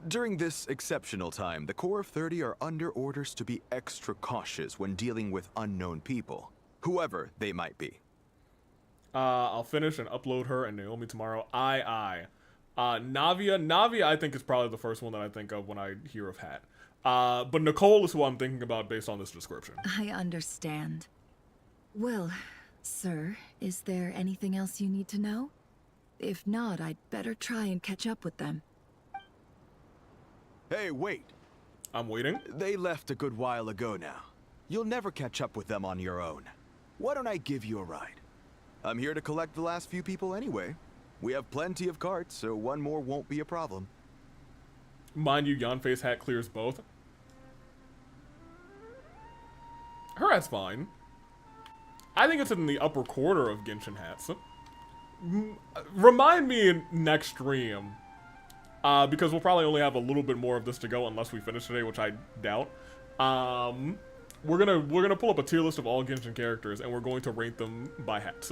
During this exceptional time, the Corps of 30 are under orders to be extra cautious when dealing with unknown people, whoever they might be. I'll finish and upload her and Naomi tomorrow. Navia I think is probably the first one that I think of when I hear of Hat. But Nicole is who I'm thinking about based on this description. I understand. Well, sir, is there anything else you need to know? If not, I'd better try and catch up with them. Hey, wait. I'm waiting. They left a good while ago now. You'll never catch up with them on your own. Why don't I give you a ride? I'm here to collect the last few people anyway. We have plenty of carts, so one more won't be a problem. Mind you, Yanfei's hat clears both. Her hat's fine. I think it's in the upper quarter of Genshin hats. Remind me in next stream, because we'll probably only have a little bit more of this to go unless we finish today, which I doubt. We're gonna pull up a tier list of all Genshin characters, and we're going to rank them by hats.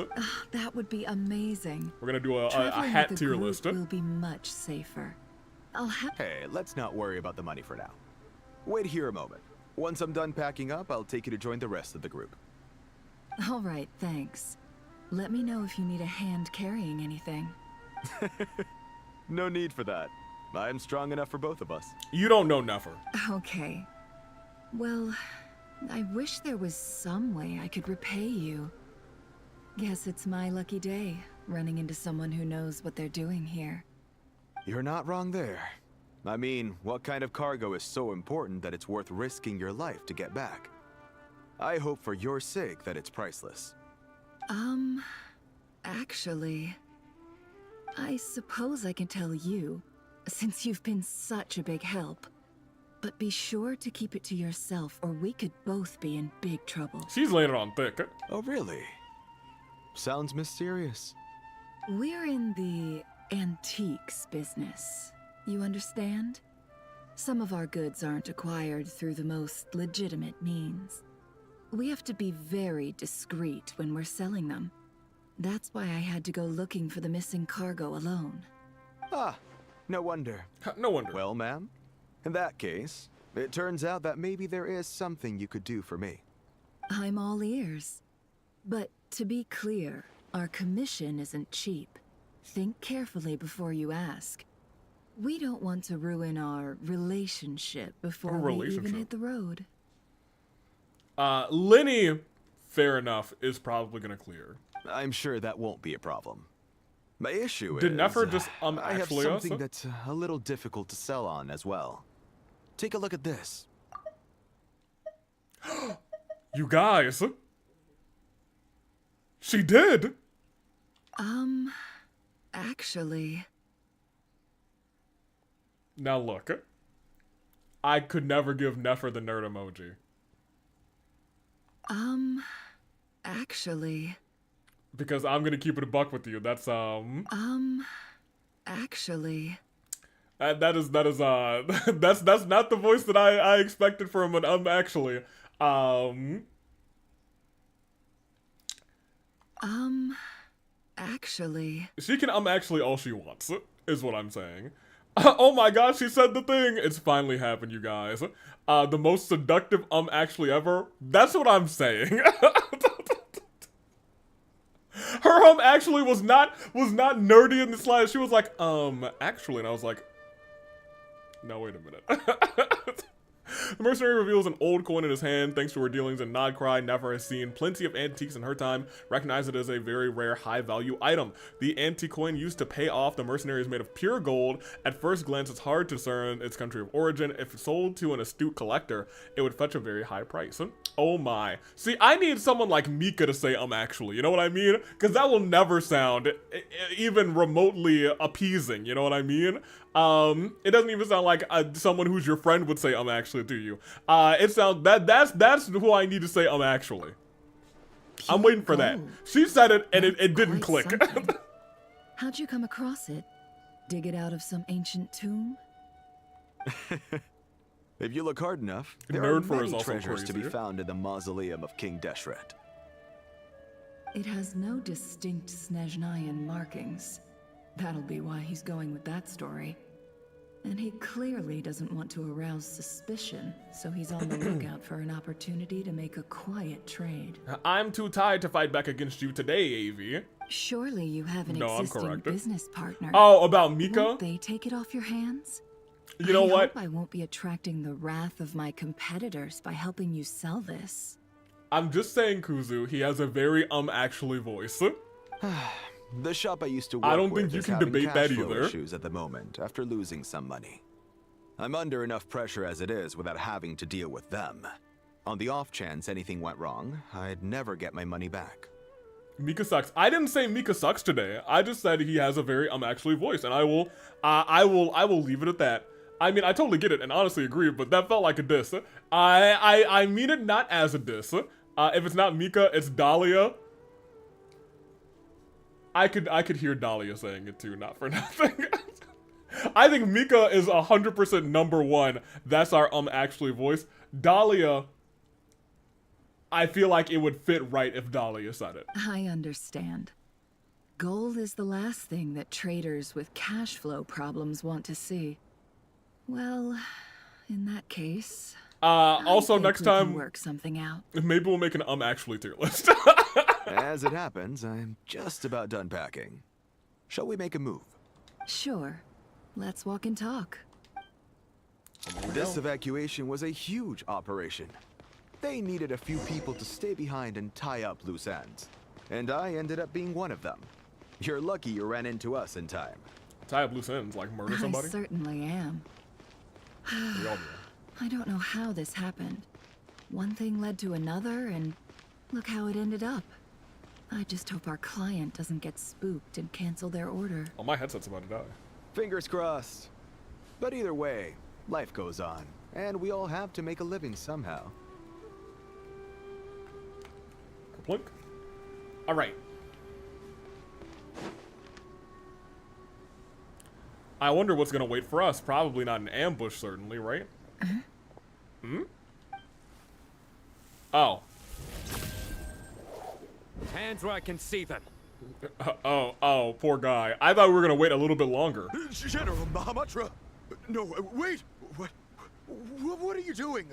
That would be amazing. We're gonna do a Traveling hat with a tier group list. will be much safer. Hey, let's not worry about the money for now. Wait here a moment. Once I'm done packing up, I'll take you to join the rest of the group. All right, thanks. Let me know if you need a hand carrying anything. No need for that. I'm strong enough for both of us. You don't know Nefer. Okay. Well, I wish there was some way I could repay you. Guess it's my lucky day, running into someone who knows what they're doing here. You're not wrong there. I mean, what kind of cargo is so important that it's worth risking your life to get back? I hope for your sake that it's priceless. Actually, I suppose I can tell you, since you've been such a big help. But be sure to keep it to yourself, or we could both be in big trouble. She's laying it on thick. Oh, really? Sounds mysterious. We're in the antiques business. You understand? Some of our goods aren't acquired through the most legitimate means. We have to be very discreet when we're selling them. That's why I had to go looking for the missing cargo alone. Ah, no wonder. No wonder. Well, ma'am, in that case, it turns out that maybe there is something you could do for me. I'm all ears. But to be clear, our commission isn't cheap. Think carefully before you ask. We don't want to ruin our relationship before we even hit the road. Lenny, fair enough, is probably gonna clear. I'm sure that won't be a problem. My issue Did is, Nefer just I have actually something also? that's a little difficult to sell on as well. Take a look at this. You guys, she did. Actually. Now look, I could never give Nefer the nerd emoji. Actually. Because I'm gonna keep it a buck with you. That's actually. That is that's not the voice that I expected from an actually. Actually. She can actually all she wants, is what I'm saying. Oh my gosh, she said the thing! It's finally happened, you guys. The most seductive actually ever. That's what I'm saying. Her actually was not nerdy in the slightest. She was like, actually, and I was like, no, wait a minute. The mercenary reveals an old coin in his hand. Thanks to her dealings in Nodcry, Nefer has seen plenty of antiques in her time. Recognize it as a very rare, high-value item. The antique coin used to pay off the mercenary is made of pure gold. At first glance, it's hard to discern its country of origin. If sold to an astute collector, it would fetch a very high price. Oh my. See, I need someone like Mika to say actually, you know what I mean? Because that will never sound even remotely appeasing, you know what I mean? It doesn't even sound like someone who's your friend would say actually to you. It sounds that's who I need to say actually. I'm waiting for that. She said it and it didn't click. How'd you come across it? Dig it out of some ancient tomb? If you look hard enough, there are many treasures to be found in the mausoleum of King Deshret. It has no distinct Snezhnayan markings. That'll be why he's going with that story. And he clearly doesn't want to arouse suspicion, so he's on the lookout for an opportunity to make a quiet trade. I'm too tired to fight back against you today, AV. Surely you have an existing business partner. Oh, about Mika? Won't they take it off your hands? You know what? I hope I won't be attracting the wrath of my competitors by helping you sell this. I'm just saying, Kuzu, he has a very actually voice. The shop I used to work I don't think with you is can having debate that cash flow either. issues at the moment after losing some money. I'm under enough pressure as it is without having to deal with them. On the off chance anything went wrong, I'd never get my money back. Mika sucks. I didn't say Mika sucks today. I just said he has a very actually voice, and I will leave it at that. I mean, I totally get it and honestly agree, but that felt like a diss. I mean it not as a diss. If it's not Mika, it's Dahlia. I could hear Dahlia saying it too, not for nothing. I think Mika is 100% number one. That's our actually voice. Dahlia, I feel like it would fit right if Dahlia said it. I understand. Gold is the last thing that traders with cash flow problems want to see. Well, in that case, also next we can time, work something out. Maybe we'll make an actually tier list. As it happens, I'm just about done packing. Shall we make a move? Sure. Let's walk and talk. This evacuation was a huge operation. They needed a few people to stay behind and tie up loose ends. And I ended up being one of them. You're lucky you ran into us in time. Tie up loose ends, like murder somebody? I certainly am. I don't know how this happened. One thing led to another, and look how it ended up. I just hope our client doesn't get spooked and cancel their order. Oh, my headset's about to die. Fingers crossed. But either way, life goes on, and we all have to make a living somehow. Plunk. All right. I wonder what's gonna wait for us. Probably not an ambush, certainly, right? Hmm? Oh. Hands where I can see them. Oh, poor guy. I thought we were gonna wait a little bit longer. General Mahamatra! No, wait! What are you doing?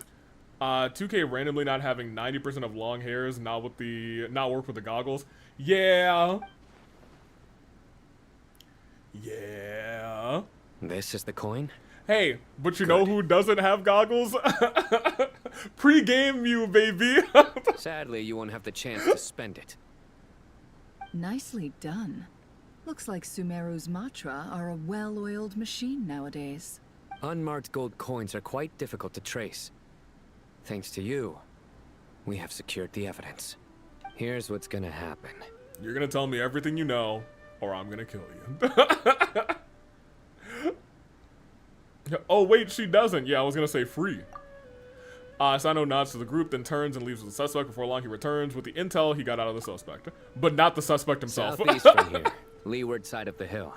2K randomly not having 90% of long hairs, not work with the goggles. Yeah. Yeah. This is the coin? Hey, but you know who doesn't have goggles? Pre-game you, baby. Sadly, you won't have the chance to spend it. Nicely done. Looks like Sumeru's Matra are a well-oiled machine nowadays. Unmarked gold coins are quite difficult to trace. Thanks to you, we have secured the evidence. Here's what's gonna happen. You're gonna tell me everything you know, or I'm gonna kill you. Oh, wait, she doesn't. Yeah, I was gonna say free. Sano nods to the group, then turns and leaves with the suspect. Before long, he returns with the intel he got out of the suspect. But not the suspect himself. Southeast from here, leeward side of the hill.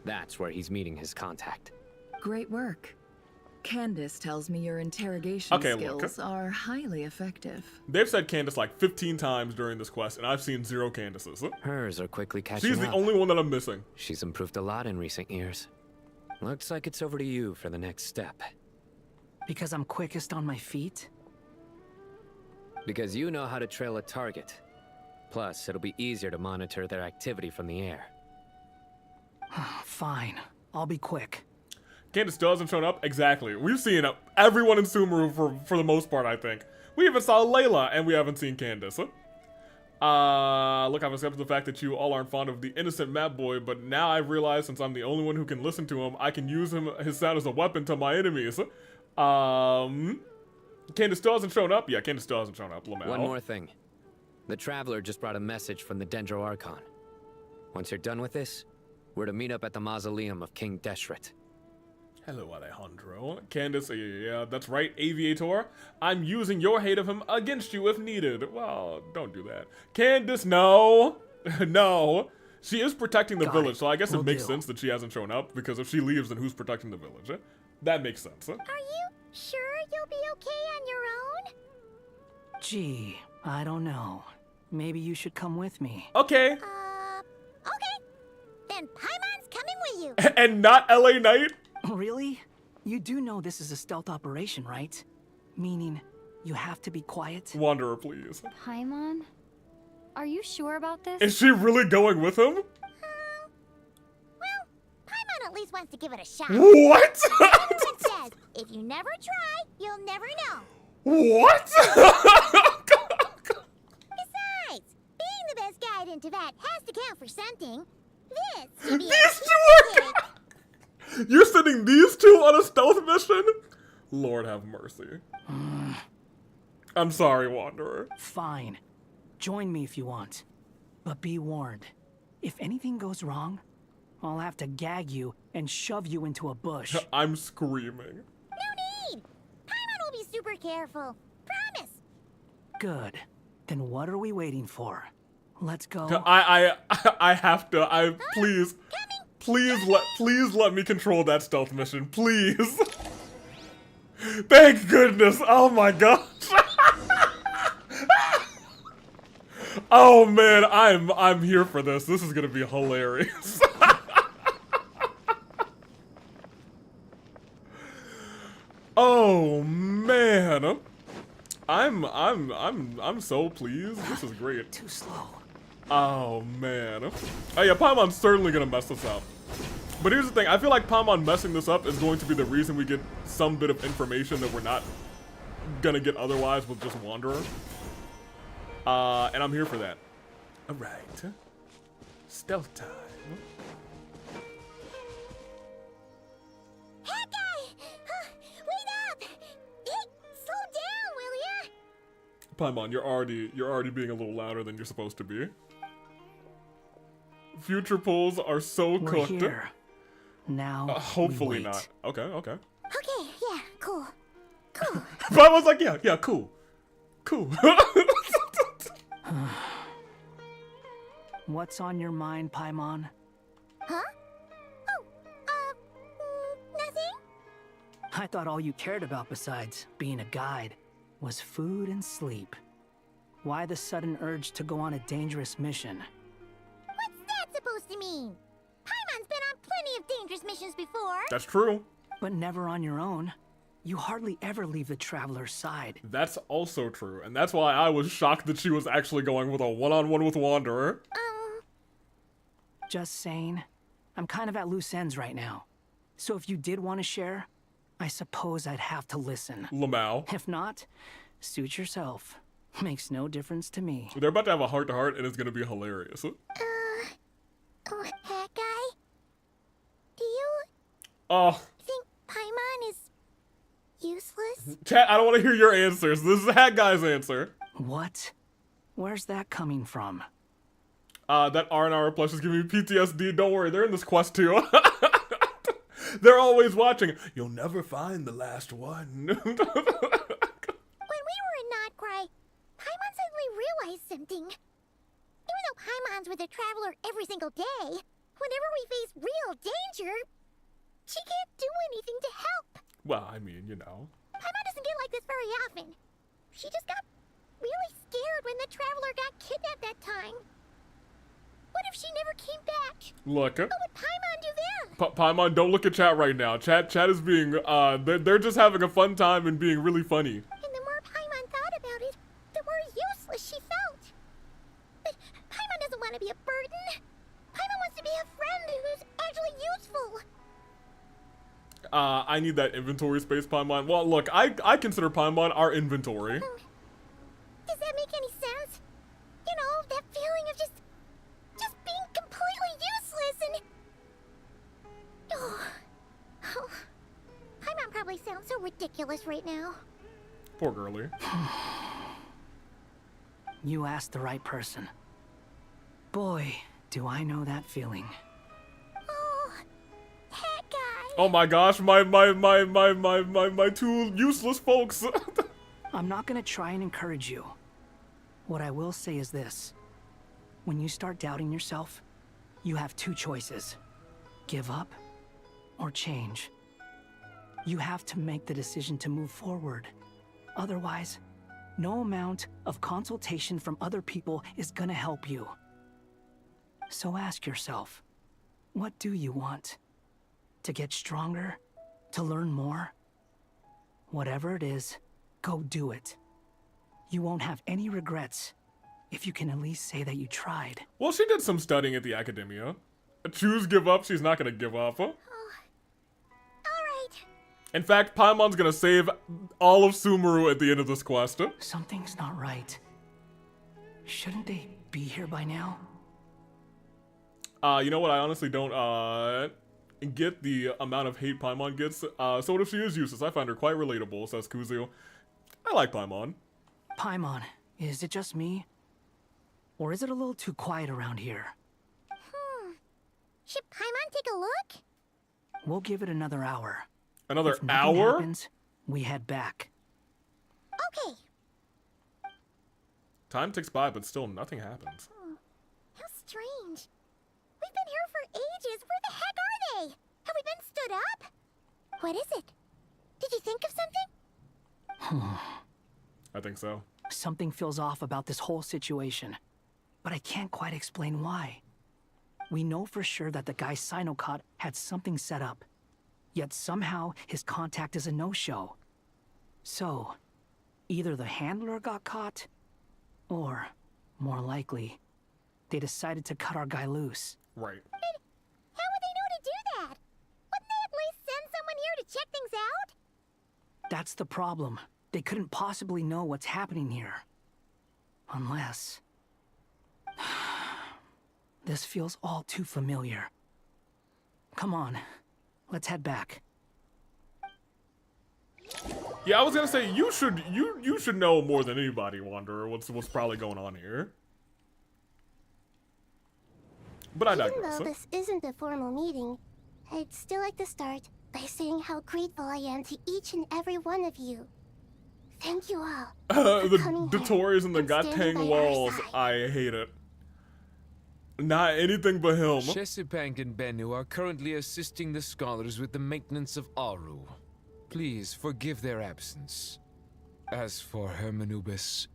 That's where he's meeting his contact. Great work. Candace tells me your interrogation skills are highly effective. They've said Candace like 15 times during this quest, and I've seen 0 Candaces. Hers are quickly catching up. She's the only one that I'm missing. She's improved a lot in recent years. Looks like it's over to you for the next step. Because I'm quickest on my feet? Because you know how to trail a target. Plus, it'll be easier to monitor their activity from the air. Fine. I'll be quick. Candace still hasn't shown up? Exactly. We've seen everyone in Sumeru for the most part, I think. We even saw Layla, and we haven't seen Candace. Look, I've accepted the fact that you all aren't fond of the innocent map boy, but now I've realized since I'm the only one who can listen to him, I can use his sound as a weapon to my enemies. Candace still hasn't shown up? Yeah, Candace still hasn't shown up. Lamau. One more thing. The Traveler just brought a message from the Dendro Archon. Once you're done with this, we're to meet up at the mausoleum of King Deshret. Hello, Alejandro. Candace, yeah, that's right, Aviator. I'm using your hate of him against you if needed. Well, don't do that. Candace, no. No. She is protecting the village, so I guess it makes sense that she hasn't shown up, because if she leaves, then who's protecting the village? That makes sense. Are you sure you'll be okay on your own? Gee, I don't know. Maybe you should come with me. Okay. Okay. Then Paimon's coming with you. And not LA Knight? Really? You do know this is a stealth operation, right? Meaning, you have to be quiet? Wanderer, please. Paimon? Are you sure about this? Is she really going with him? Well, Paimon at least wants to give it a shot. What? It says, if you never try, you'll never know. What? Besides, being the best guide in Teyvat has to count for something. This should be These two are... You're sending these two on a stealth mission? Lord have mercy. I'm sorry, Wanderer. Fine. Join me if you want. But be warned, if anything goes wrong, I'll have to gag you and shove you into a bush. I'm screaming. No need! Paimon will be super careful. Promise! Good. Then what are we waiting for? Let's go. I have to. Please let me control that stealth mission, please. Thank goodness. Oh my gosh. Oh man, I'm here for this. This is gonna be hilarious. Oh man. I'm so pleased. This is great. Too slow. Oh man. Oh yeah, Paimon's certainly gonna mess this up. But here's the thing, I feel like Paimon messing this up is going to be the reason we get some bit of information that we're not gonna get otherwise with just Wanderer. And I'm here for that. Alright. Stealth time. Hey guy! Wait up! Hey, slow down, will ya? Paimon, you're already being a little louder than you're supposed to be. Future pulls are so We're cooked. here. Now Hopefully we wait. not. Okay, okay. Okay, yeah, cool. Cool. Paimon's like, yeah, cool. Cool. What's on your mind, Paimon? Huh? Oh, nothing? I thought all you cared about besides being a guide was food and sleep. Why the sudden urge to go on a dangerous mission? What's that supposed to mean? Paimon's been on plenty of dangerous missions before. That's true. But never on your own. You hardly ever leave the traveler's side. That's also true, and that's why I was shocked that she was actually going with a one-on-one with Wanderer. Just saying, I'm kind of at loose ends right now. So if you did want to share, I suppose I'd have to listen. Lamau. If not, suit yourself. Makes no difference to me. They're about to have a heart-to-heart, and it's gonna be hilarious. Oh, that guy? Do you Oh, think Paimon is useless? chat, I don't want to hear your answers. This is Hat Guy's answer. What? Where's that coming from? That R&R plus is giving me PTSD. Don't worry, they're in this quest too. They're always watching. You'll never find the last one. When we were in Notcry, Paimon suddenly realized something. Even though Paimon's with a traveler every single day, whenever we face real danger, she can't do anything to help. Well, I mean, you know. Paimon doesn't get like this very often. She just got really scared when the traveler got kidnapped that time. What if she never came back? Look. What would Paimon do then? Paimon, don't look at chat right now. Chat is being, they're just having a fun time and being really funny. And the more Paimon thought about it, the more useless she felt. But Paimon doesn't want to be a burden. Paimon wants to be a friend who's actually useful. I need that inventory space, Paimon. Well, look, I consider Paimon our inventory. Does that make any sense? You know, that feeling of just being completely useless and... Oh. Paimon probably sounds so ridiculous right now. Poor girlie. You asked the right person. Boy, do I know that feeling. Oh, that guy. Oh my gosh, my two useless folks. I'm not gonna try and encourage you. What I will say is this. When you start doubting yourself, you have two choices. Give up or change. You have to make the decision to move forward. Otherwise, no amount of consultation from other people is gonna help you. So ask yourself, what do you want? To get stronger? To learn more? Whatever it is, go do it. You won't have any regrets if you can at least say that you tried. Well, she did some studying at the academia. Choose give up, she's not gonna give up. Huh? In fact, Paimon's gonna save all of Sumeru at the end of this quest. Something's not right. Shouldn't they be here by now? You know what? I honestly don't get the amount of hate Paimon gets. So what if she is useless? I find her quite relatable, says Kuzu. I like Paimon. Paimon, is it just me? Or is it a little too quiet around here? Should Paimon take a look? We'll give it another hour. Another If nothing hour? happens, we head back. Okay. Time ticks by, but still nothing happens. How strange. We've been here for ages. Where the heck are they? Have we been stood up? What is it? Did you think of something? I think so. Something feels off about this whole situation, but I can't quite explain why. We know for sure that the guy Sinocot had something set up, yet somehow his contact is a no-show. So, either the handler got caught, or, more likely, they decided to cut our guy loose. Right. How would they know to do that? Wouldn't they at least send someone here to check things out? That's the problem. They couldn't possibly know what's happening here. Unless... This feels all too familiar. Come on, let's head back. Yeah, I was gonna say you should know more than anybody, Wanderer, what's probably going on here. But I Even digress. though this isn't a formal meeting, I'd still like to start by saying how grateful I am to each and every one of you. Thank you all. The Tories and the standing by Gatang our walls, side. I hate it. Not anything but him. Chesipank and Bennu are currently assisting the scholars with the maintenance of Aru. Please forgive their absence. As for Hermanubis,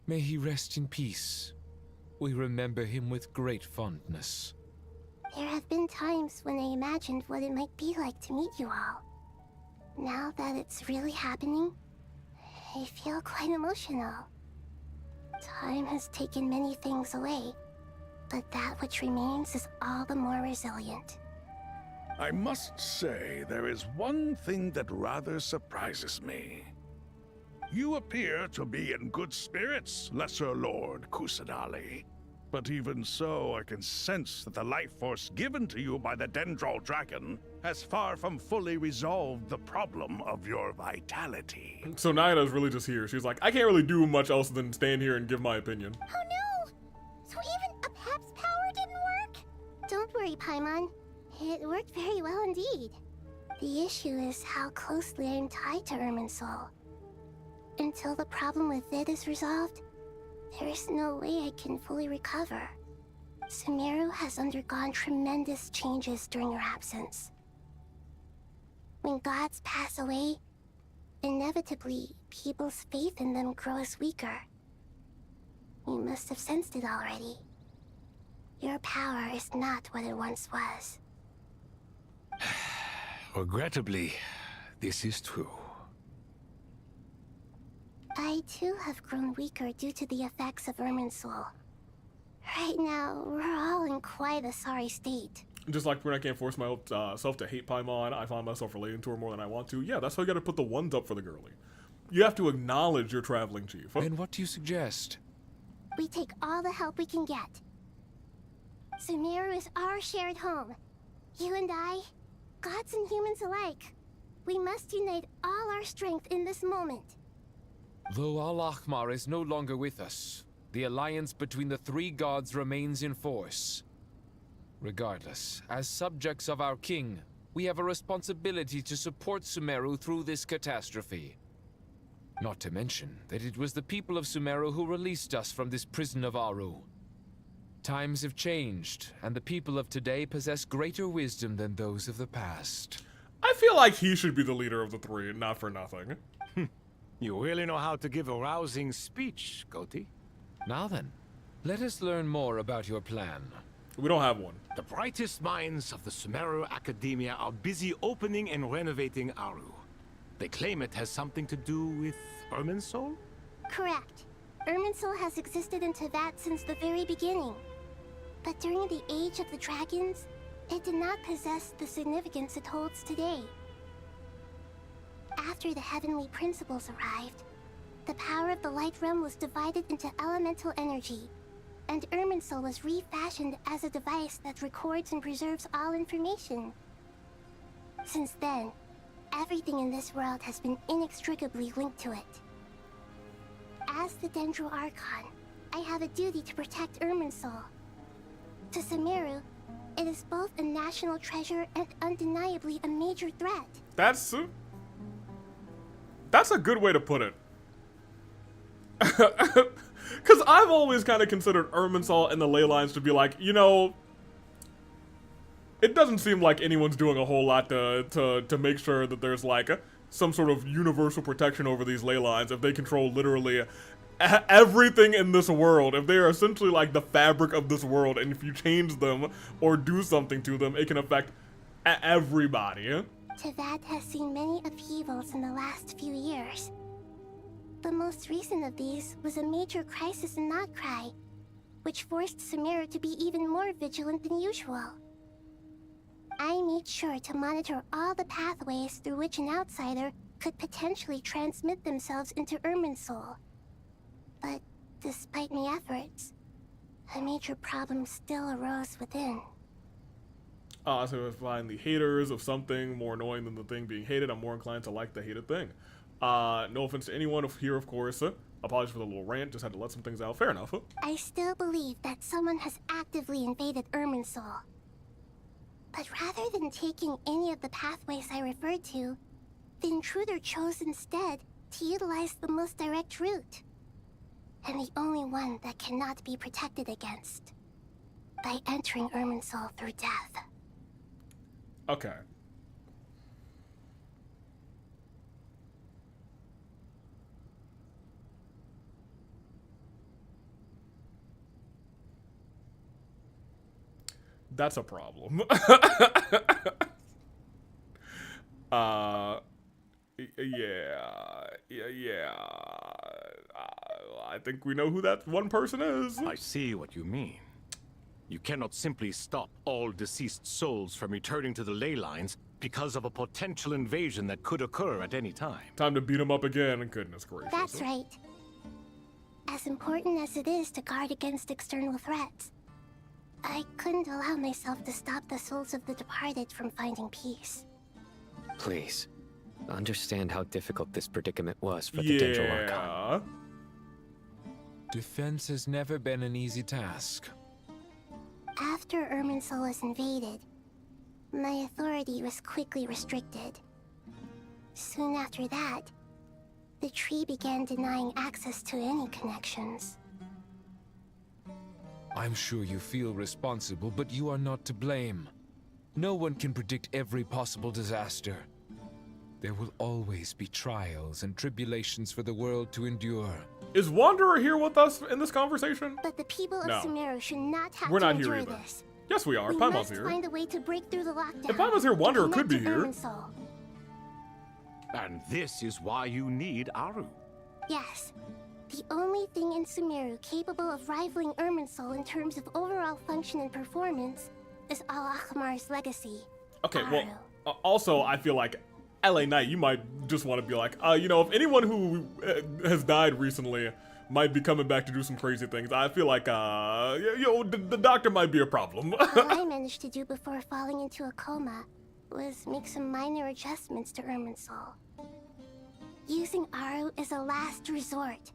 may he rest in peace. We remember him with great fondness. There have been times when I imagined what it might be like to meet you all. Now that it's really happening, I feel quite emotional. Time has taken many things away, but that which remains is all the more resilient. I must say, there is one thing that rather surprises me. You appear to be in good spirits, Lesser Lord Kusanali. But even so, I can sense that the life force given to you by the Dendral Dragon has far from fully resolved the problem of your vitality. So Naida's really just here. She's like, I can't really do much else than stand here and give my opinion. Oh no! So even a Pep's power didn't work? Don't worry, Paimon. It worked very well indeed. The issue is how closely I am tied to Irminsul. Until the problem with it is resolved, there is no way I can fully recover. Sumeru has undergone tremendous changes during your absence. When gods pass away, inevitably, people's faith in them grows weaker. You must have sensed it already. Your power is not what it once was. Regrettably, this is true. I too have grown weaker due to the effects of Irminsul. Right now, we're all in quite a sorry state. Just like when I can't force myself to hate Paimon, I find myself relating to her more than I want to. Yeah, that's why you gotta put the ones up for the girlie. You have to acknowledge your traveling chief. And what do you suggest? We take all the help we can get. Sumeru is our shared home. You and I, gods and humans alike. We must unite all our strength in this moment. Though Al-Ahmar is no longer with us, the alliance between the three gods remains in force. Regardless, as subjects of our king, we have a responsibility to support Sumeru through this catastrophe. Not to mention that it was the people of Sumeru who released us from this prison of Aru. Times have changed, and the people of today possess greater wisdom than those of the past. I feel like he should be the leader of the three, not for nothing. You really know how to give a rousing speech, Goti. Now then, let us learn more about your plan. We don't have one. The brightest minds of the Sumeru Academia are busy opening and renovating Aru. They claim it has something to do with Irminsul? Correct. Irminsul has existed in Teyvat since the very beginning. But during the Age of the Dragons, it did not possess the significance it holds today. After the heavenly principles arrived, the power of the Light Realm was divided into elemental energy, and Irminsul was refashioned as a device that records and preserves all information. Since then, everything in this world has been inextricably linked to it. As the Dendro Archon, I have a duty to protect Irminsul. To Sumeru, it is both a national treasure and undeniably a major threat. That's a good way to put it. Because I've always kind of considered Irminsul and the ley lines to be like, you know, it doesn't seem like anyone's doing a whole lot to make sure that there's like some sort of universal protection over these ley lines if they control literally everything in this world. If they are essentially like the fabric of this world, and if you change them or do something to them, it can affect everybody. Teyvat has seen many upheavals in the last few years. The most recent of these was a major crisis in Notcry, which forced Sumeru to be even more vigilant than usual. I made sure to monitor all the pathways through which an outsider could potentially transmit themselves into Irminsul. But despite my efforts, a major problem still arose within. So if I find the haters of something more annoying than the thing being hated, I'm more inclined to like the hated thing. No offense to anyone here, of course. Apologies for the little rant, just had to let some things out. Fair enough. I still believe that someone has actively invaded Irminsul. But rather than taking any of the pathways I referred to, the intruder chose instead to utilize the most direct route. And the only one that cannot be protected against. By entering Irminsul through death. Okay. That's a problem. Yeah. I think we know who that one person is. I see what you mean. You cannot simply stop all deceased souls from returning to the ley lines because of a potential invasion that could occur at any time. Time to beat him up again, goodness gracious. That's right. As important as it is to guard against external threats, I couldn't allow myself to stop the souls of the departed from finding peace. Please, understand how difficult this predicament was for the Digital Archon. Defense has never been an easy task. After Irminsul was invaded, my authority was quickly restricted. Soon after that, the tree began denying access to any connections. I'm sure you feel responsible, but you are not to blame. No one can predict every possible disaster. There will always be trials and tribulations for the world to endure. Is Wanderer here with us in this conversation? But the people of No. Sumeru should not have We're to not here endure either. this. Yes, we are. We Paimon's must here. find a way to break through the lockdown. If Paimon's here, and Wanderer connect could be to here. Irminsul. And this is why you need Aru. Yes. The only thing in Sumeru capable of rivaling Irminsul in terms of overall function and performance is Al-Akhmar's legacy. Okay, well, also, I feel like LA Knight, you might just want to be like, you know, if anyone who has died recently might be coming back to do some crazy things, I feel like, you know, the doctor might be a problem. All I managed to do before falling into a coma was make some minor adjustments to Irminsul. Using Aru is a last resort,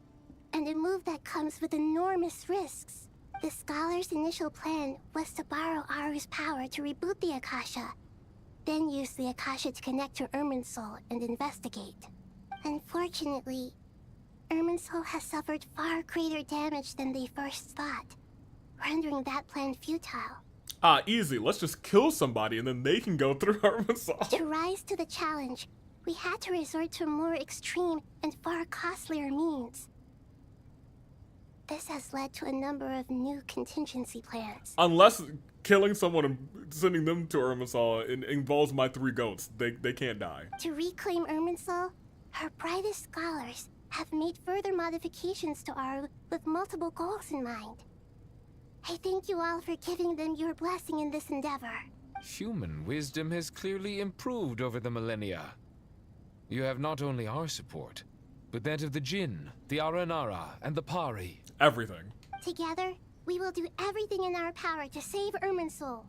and a move that comes with enormous risks. The Scholar's initial plan was to borrow Aru's power to reboot the Akasha, then use the Akasha to connect to Irminsul and investigate. Unfortunately, Irminsul has suffered far greater damage than they first thought, rendering that plan futile. Easy. Let's just kill somebody and then they can go through Irminsul. To rise to the challenge, we had to resort to more extreme and far costlier means. This has led to a number of new contingency plans. Unless killing someone and sending them to Irminsul involves my 3 goats, they can't die. To reclaim Irminsul, her brightest scholars have made further modifications to Aru with multiple goals in mind. I thank you all for giving them your blessing in this endeavor. Human wisdom has clearly improved over the millennia. You have not only our support, but that of the Jinn, the Aranara, and the Pari. Everything. Together, we will do everything in our power to save Irminsul.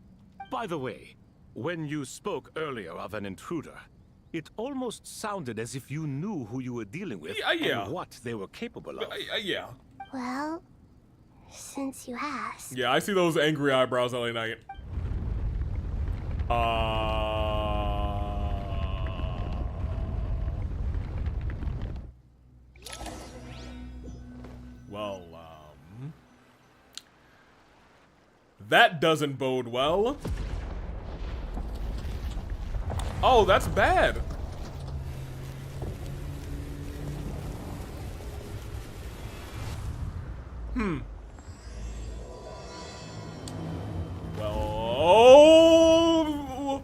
By the way, when you spoke earlier of an intruder, it almost sounded as if you knew who you were dealing with Yeah. and what they were capable of. Yeah. Well, since you asked. Yeah, I see those angry eyebrows, LA Knight. Well, that doesn't bode well. Oh, that's bad. Well, oh,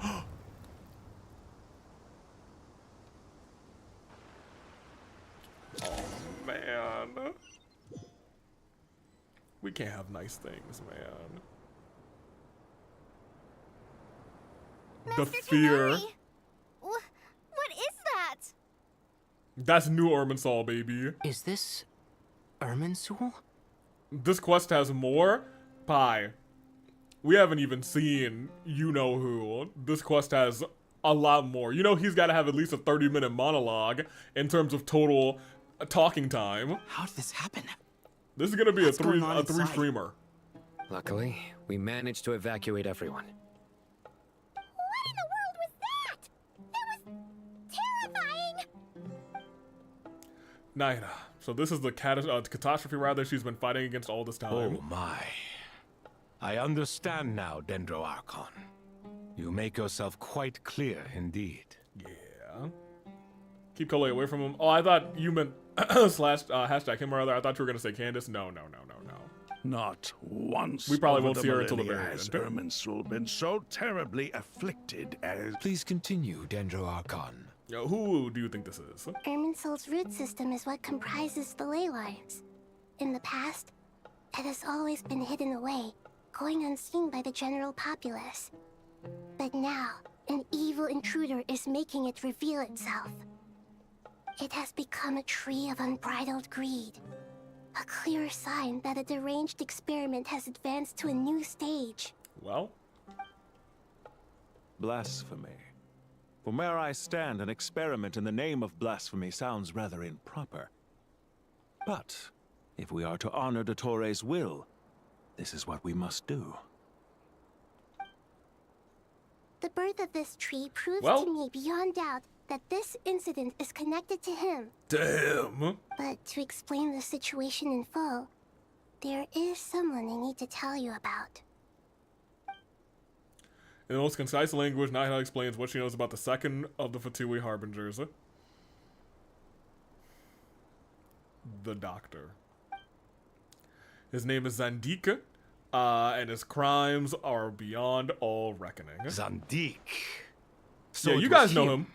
man. We can't have nice things, man. The fear. What is that? That's new Irminsul, baby. Is this Irminsul? This quest has more pie. We haven't even seen you-know-who. This quest has a lot more. You know he's got to have at least a 30-minute monologue in terms of total talking time. How did this happen? This is going to be a three inside? streamer. Luckily, we managed to evacuate everyone. What in the world was that? That was terrifying! Naina. So this is the catastrophe rather she's been fighting against all this time. Oh my. I understand now, Dendro Archon. You make yourself quite clear indeed. Yeah. Keep Cole away from him. Oh, I thought you meant slash hashtag him or other. I thought you were gonna say Candace. No. Not once. We probably over won't the see her until the millennia very has end. Irminsul been so terribly afflicted as. Please continue, Dendro Archon. Yo, who do you think this is? Irminsul's root system is what comprises the ley lines. In the past, it has always been hidden away, going unseen by the general populace. But now, an evil intruder is making it reveal itself. It has become a tree of unbridled greed. A clear sign that a deranged experiment has advanced to a new stage. Well? Blasphemy. From where I stand, an experiment in the name of blasphemy sounds rather improper. But, if we are to honor Dottores' will, this is what we must do. The birth of this tree proves Well? to me beyond doubt that this incident is connected to him. Damn. But to explain the situation in full, there is someone I need to tell you about. In the most concise language, Naina explains what she knows about the second of the Fatui Harbingers. The Doctor. His name is Zandik, and his crimes are beyond all reckoning. Zandik. Yeah, it you was guys know him.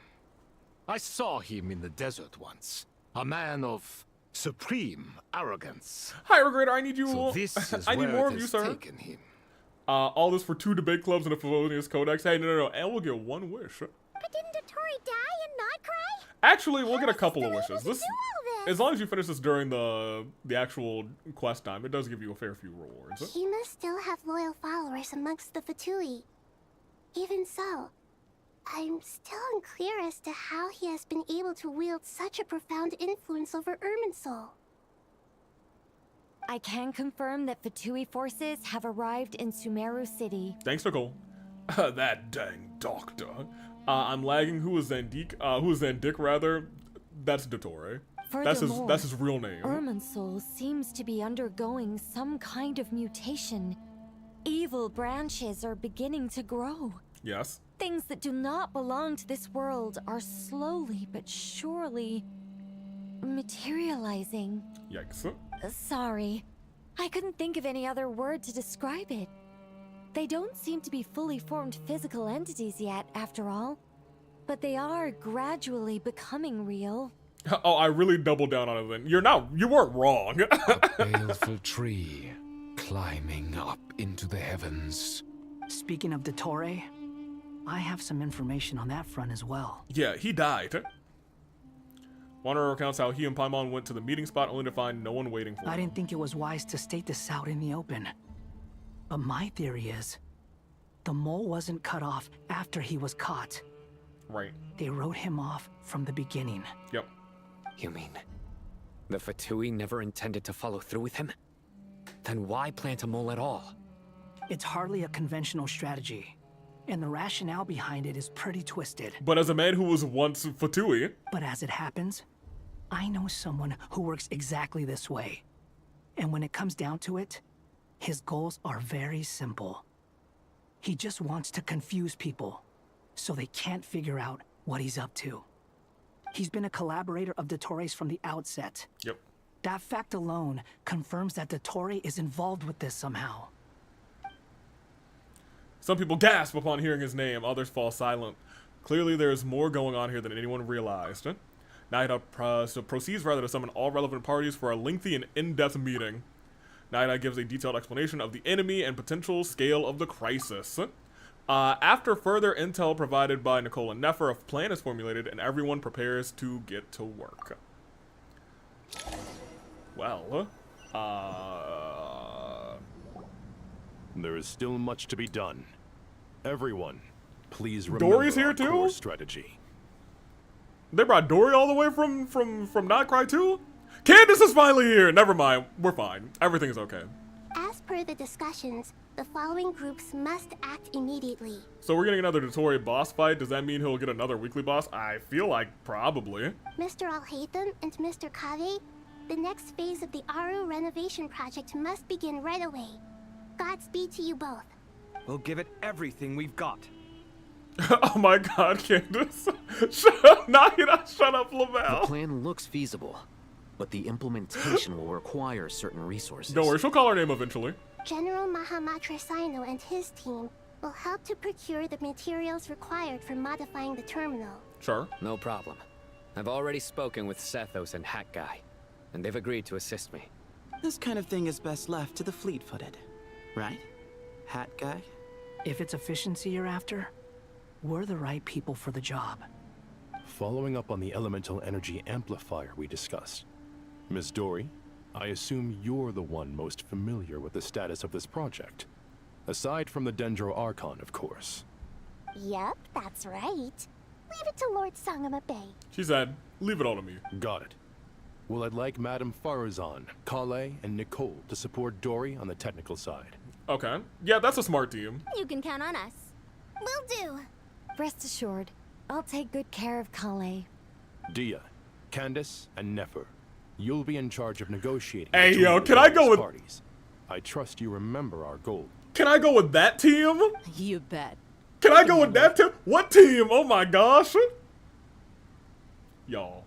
I saw him in the desert once. A man of supreme arrogance. Hi, Regrator, I need you. So this is I need where more it of you, has sir. taken him. All this for 2 debate clubs and a Felonious Codex. Hey, no, and we'll get 1 wish. But didn't Dottore die and not cry? Actually, we'll get a couple of wishes. Do all this? As long as you finish this during the actual quest time, it does give you a fair few rewards. He must still have loyal followers amongst the Fatui. Even so, I'm still unclear as to how he has been able to wield such a profound influence over Irminsul. I can confirm that Fatui forces have arrived in Sumeru City. Thanks, Nicole. That dang doctor. I'm lagging. Who is Zandik? Who is Zandik, rather? That's Dottore. That's his real name. Irminsul seems to be undergoing some kind of mutation. Evil branches are beginning to grow. Yes. Things that do not belong to this world are slowly but surely materializing. Yikes. Sorry, I couldn't think of any other word to describe it. They don't seem to be fully formed physical entities yet, after all. But they are gradually becoming real. Oh, I really doubled down on it then. You weren't wrong. A baleful tree climbing up into the heavens. Speaking of Dottore, I have some information on that front as well. Yeah, he died. Wanderer recounts how he and Paimon went to the meeting spot only to find no one waiting for him. I didn't think it was wise to state this out in the open. But my theory is, the mole wasn't cut off after he was caught. Right. They wrote him off from the beginning. Yep. You mean the Fatui never intended to follow through with him? then why plant a mole at all? It's hardly a conventional strategy, and the rationale behind it is pretty twisted. But as a man who was once Fatui... But as it happens, I know someone who works exactly this way. And when it comes down to it, his goals are very simple. He just wants to confuse people, so they can't figure out what he's up to. He's been a collaborator of Dottore from the outset. Yep. That fact alone confirms that Dottore is involved with this somehow. Some people gasp upon hearing his name, others fall silent. Clearly there is more going on here than anyone realized. Naida proceeds rather to summon all relevant parties for a lengthy and in-depth meeting. Naida gives a detailed explanation of the enemy and potential scale of the crisis. After further intel provided by Nicole and Nefer, a plan is formulated and everyone prepares to get to work. Well, There is still much to be done. Everyone, please remember Dory's here our too? core strategy. They brought Dory all the way from Not Cry 2? Candace is finally here! Never mind, we're fine. Everything's okay. As per the discussions, the following groups must act immediately. So we're getting another Dottore boss fight. Does that mean he'll get another weekly boss? I feel like probably. Mr. Alhaitham and Mr. Kave, the next phase of the Aru renovation project must begin right away. Godspeed to you both. We'll give it everything we've got. Oh my god, Candace. Shut up, Naida. Shut up, Lavelle. The plan looks feasible, but the implementation will require certain resources. Don't worry, she'll call her name eventually. General Mahamatra Sino and his team will help to procure the materials required for modifying the terminal. Sure. No problem. I've already spoken with Sethos and Hat Guy, and they've agreed to assist me. This kind of thing is best left to the fleet-footed, right? Hat Guy? If it's efficiency you're after, we're the right people for the job. Following up on the elemental energy amplifier we discussed, Ms. Dory, I assume you're the one most familiar with the status of this project. Aside from the Dendro Archon, of course. Yep, that's right. Leave it to Lord Sangama Bay. She said, leave it all to me. Got it. Well, I'd like Madame Farazan, Kale, and Nicole to support Dory on the technical side. Okay. Yeah, that's a smart team. You can count on us. Will do. Rest assured, I'll take good care of Kale. Dia, Candace, and Nefer, you'll be in charge of negotiating. Hey, between yo, the can I go various with... parties. I trust you remember our goal. Can I go with that team? You bet. Can I go with that team? What team? Oh my gosh. Y'all.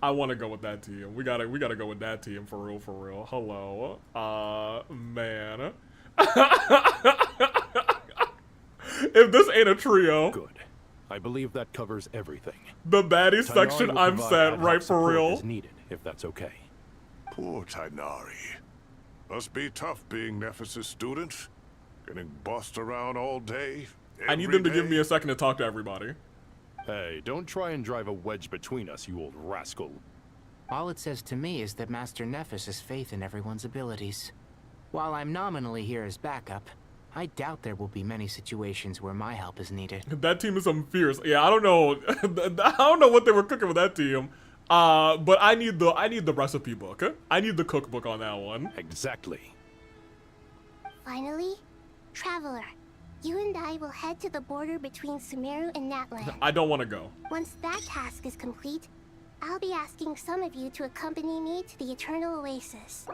I want to go with that team. We gotta go with that team for real. Hello. Man. If this ain't a trio. Good. I believe that covers everything. The baddie section, will I'm provide set ad right hoc for support real. as needed, if that's okay. Poor Tainari. Must be tough being Nephis' student. Getting bossed around all day. I need them to give me a second to talk to everybody. Hey, don't try and drive a wedge between us, you old rascal. All it says to me is that Master Nephis has faith in everyone's abilities. While I'm nominally here as backup, I doubt there will be many situations where my help is needed. That team is some fierce. Yeah, I don't know. I don't know what they were cooking with that team. But I need the recipe book. I need the cookbook on that one. Exactly. Finally, Traveler, you and I will head to the border between Sumeru and Natlan. I don't want to go. Once that task is complete, I'll be asking some of you to accompany me to the Eternal Oasis.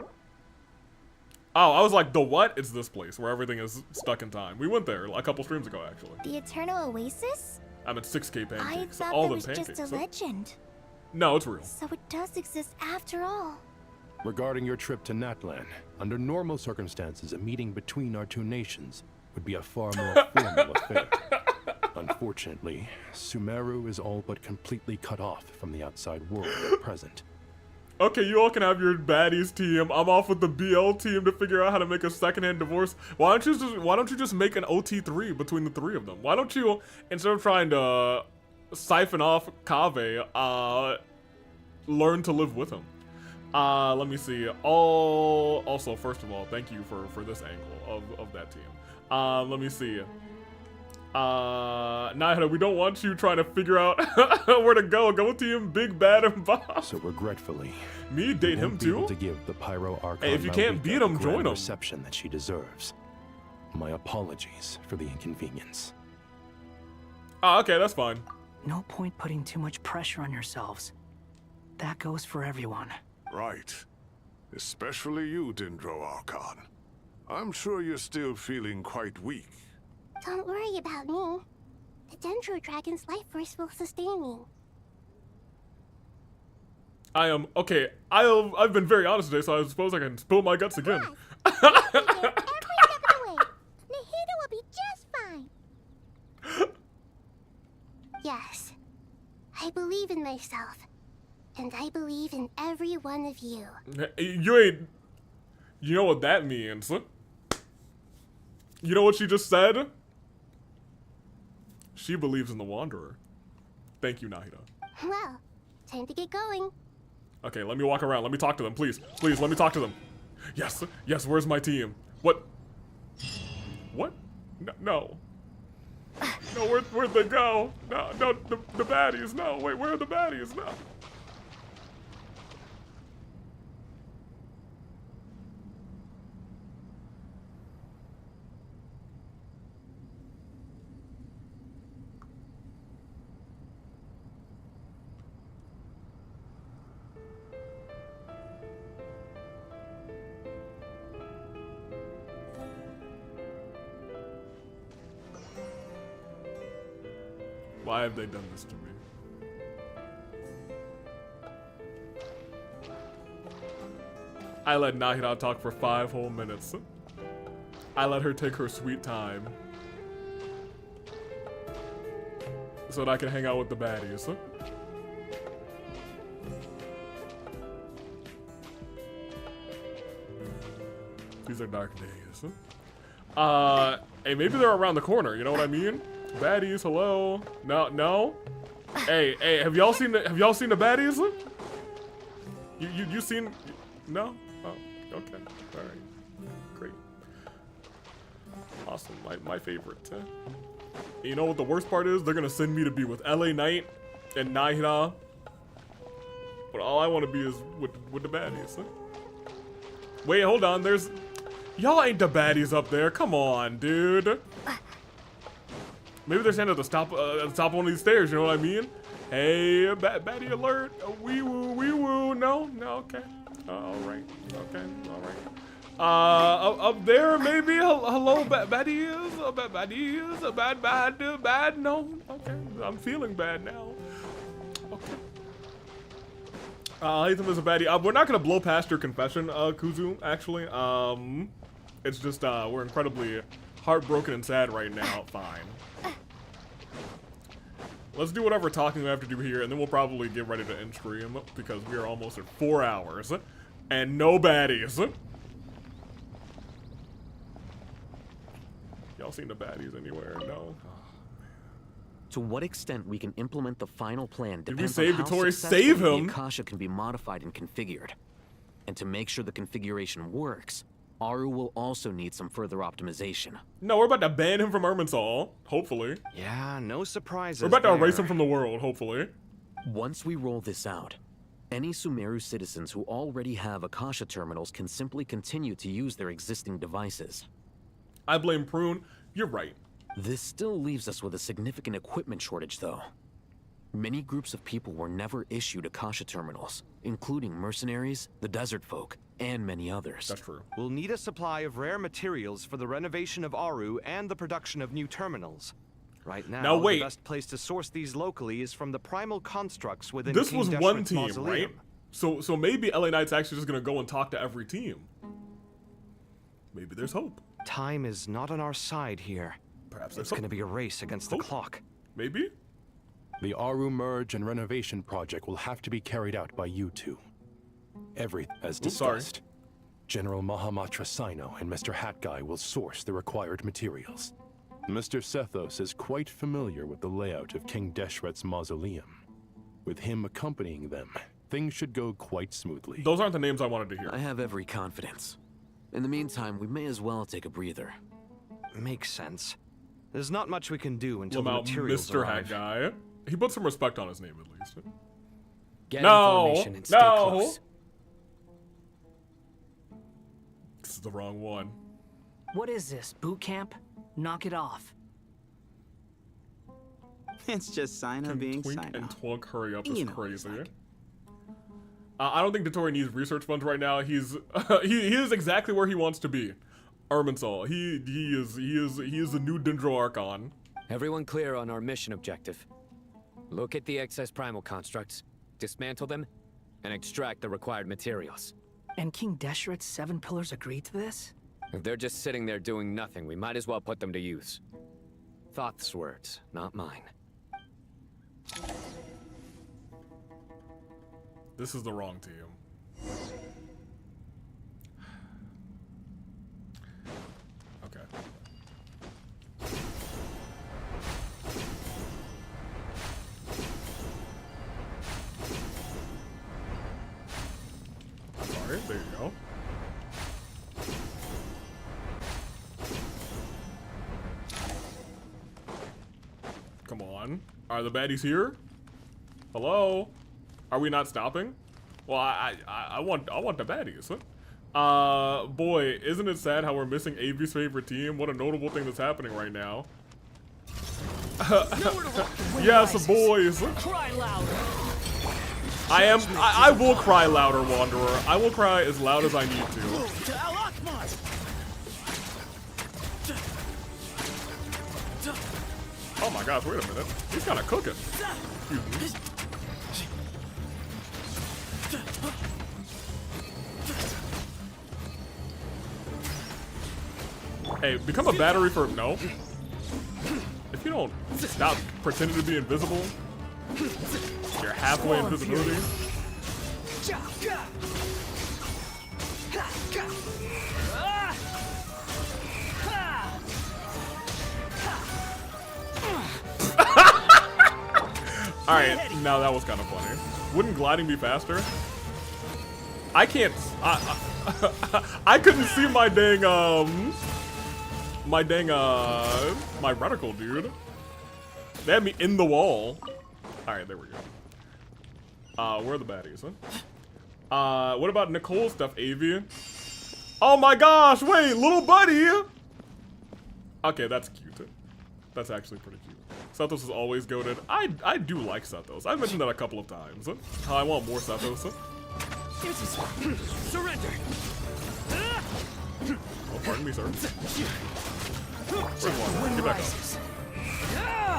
Oh, I was like, the what? It's this place where everything is stuck in time. We went there a couple streams ago, actually. The Eternal Oasis? I'm at 6K pancakes. I thought all that them was pancakes. just a legend. No, it's real. So it does exist after all. Regarding your trip to Natlan, under normal circumstances, a meeting between our two nations would be a far more formal affair. Unfortunately, Sumeru is all but completely cut off from the outside world at present. Okay, you all can have your baddies team. I'm off with the BL team to figure out how to make a secondhand divorce. Why don't you just make an OT3 between the three of them? Why don't you, instead of trying to siphon off Kave, learn to live with him? Let me see. Also, first of all, thank you for this angle of that team. Let me see. Nihida, we don't want you trying to figure out where to go. Go team Big Bad and Bob. So regretfully, me date him too? Able to give the Pyro Archon hey, if you can't beat him, join him. Reception that she deserves. My apologies for the inconvenience. Ah, okay, that's fine. No point putting too much pressure on yourselves. That goes for everyone. Right. Especially you, Dendro Archon. I'm sure you're still feeling quite weak. Don't worry about me. The Dendro Dragon's life force will sustain me. I am okay. I've been very honest today, so I suppose I can spill my guts again. Every step of the way. Nahida will be just fine. Yes. I believe in myself. And I believe in every one of you. You ain't... You know what that means. You know what she just said? She believes in the Wanderer. Thank you, Nahida. Well, time to get going. Okay, let me walk around. Let me talk to them, please. Please, let me talk to them. Yes, yes, where's my team? What? What? No. No, where'd they go? No, the baddies, no. Wait, where are the baddies? No. Why have they done this to me? I let Nahida talk for 5 whole minutes. I let her take her sweet time. So that I can hang out with the baddies. These are dark days. Hey, maybe they're around the corner, you know what I mean? Baddies, hello. No. Hey, have y'all seen the baddies? You seen? No. Oh, okay. All right. Great. Awesome. My favorite. You know what the worst part is? They're gonna send me to be with LA Knight and Nahida. But all I want to be is with the baddies. Wait, hold on. Y'all ain't the baddies up there. Come on, dude. Maybe they're standing at the top of one of these stairs, you know what I mean? Hey, baddie alert. Wee woo. No, okay. Alright. Okay, alright. Up there, maybe? Hello, baddies? Baddies? Bad? No? Okay, I'm feeling bad now. Okay. Latham is a baddie. We're not gonna blow past your confession, Kuzu, actually. It's just, we're incredibly heartbroken and sad right now. Fine. Let's do whatever talking we have to do here, and then we'll probably get ready to end stream, because we are almost at 4 hours, and no baddies. Y'all seen the baddies anywhere? No? To what extent we can implement the final plan Did we depends save on how Vittori? successfully Save him? the Akasha can be modified and configured. And to make sure the configuration works, Aru will also need some further optimization. No, we're about to ban him from Irminsul, hopefully. Yeah, no surprises. We're about to there. erase him from the world, hopefully. Once we roll this out, any Sumeru citizens who already have Akasha terminals can simply continue to use their existing devices. I blame Prune. You're right. This still leaves us with a significant equipment shortage, though. Many groups of people were never issued Akasha terminals, including mercenaries, the desert folk, and many others. That's true. We'll need a supply of rare materials for the renovation of Aru and the production of new terminals. Right now, wait. the best place to source these locally is from the primal constructs within This King was Deshret's one team, mausoleum. right? So maybe LA Knight's actually just gonna go and talk to every team. Maybe there's hope. Time is not on our side here. Perhaps it's going to be a race against the clock. Maybe? The Aru merge and renovation project will have to be carried out by you two. As discussed, General Mahamatra Sino and Mr. Hat Guy will source the required materials. Mr. Sethos is quite familiar with the layout of King Deshret's mausoleum. With him accompanying them, things should go quite smoothly. Those aren't the names I wanted to hear. I have every confidence. In the meantime, we may as well take a breather. Makes sense. There's not much we can do until the Lamau, materials Mr. arrive. Hat Guy. He put some respect on his name at least. Get No, information and stay no. close. This is the wrong one. What is this, boot camp? Knock it off. It's just Sino being Twink Sino. and Twunk hurry up You is know what it's crazy. like. I don't think Dottore needs research funds right now. He's he is exactly where he wants to be. Irminsul. He is the new Dendro Archon. Everyone clear on our mission objective. Locate the excess primal constructs, dismantle them, and extract the required materials. And King Deshret's 7 pillars agreed to this? If they're just sitting there doing nothing, we might as well put them to use. Thoth's words, not mine. This is the wrong team. Okay. Sorry, there you go. Come on. Are the baddies here? Hello? Are we not stopping? Well, I want the baddies. Boy, isn't it sad how we're missing AV's favorite team? What a notable thing that's happening right now. Yes, boys. Cry louder. I will cry louder, Wanderer. I will cry as loud as I need to. Oh my gosh, wait a minute. He's kind of cooking. Excuse me. Hey, become a battery for... No. If you don't stop pretending to be invisible, you're halfway invisibility. Alright, now that was kind of funny. Wouldn't gliding be faster? I can't... I couldn't see my dang, my reticle, dude. They had me in the wall. Alright, there we go. Where are the baddies, huh? What about Nicole's stuff, Avi? Oh my gosh, wait, little buddy! Okay, that's cute. That's actually pretty cute. Sethos is always goated. I do like Sethos. I've mentioned that a couple of times. I want more Sethos. Surrender. Oh, pardon me, sir. Where's Wander?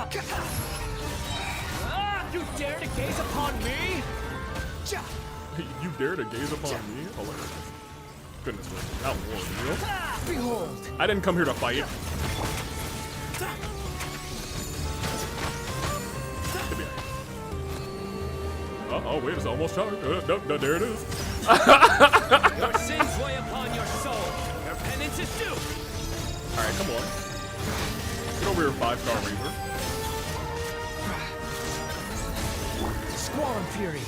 Get back up. You dare to gaze upon me? You dare to gaze upon me? Hilarious. Goodness gracious, that was real. Behold. I didn't come here to fight. Oh wait, it's almost charged. No, there it is. Your sins weigh upon your soul. Your penance is due. Alright, come on. Get over here, 5-star Reaver. Squall and Fury.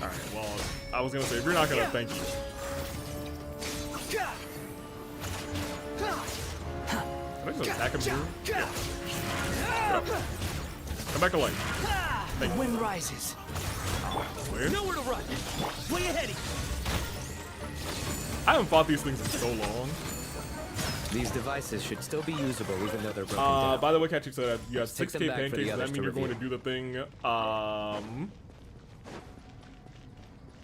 Alright, well, I was gonna say, if you're not gonna, thank you. Can I just attack him here? Yeah. Come back to life. Thank you. Wind rises. Where? Nowhere to run. Way ahead. I haven't fought these things in so long. These devices should still be usable even though they're broken down. By the way, Catchy said you have Take them 6K back for the pancakes. Does that others mean to you're going to review. do the thing?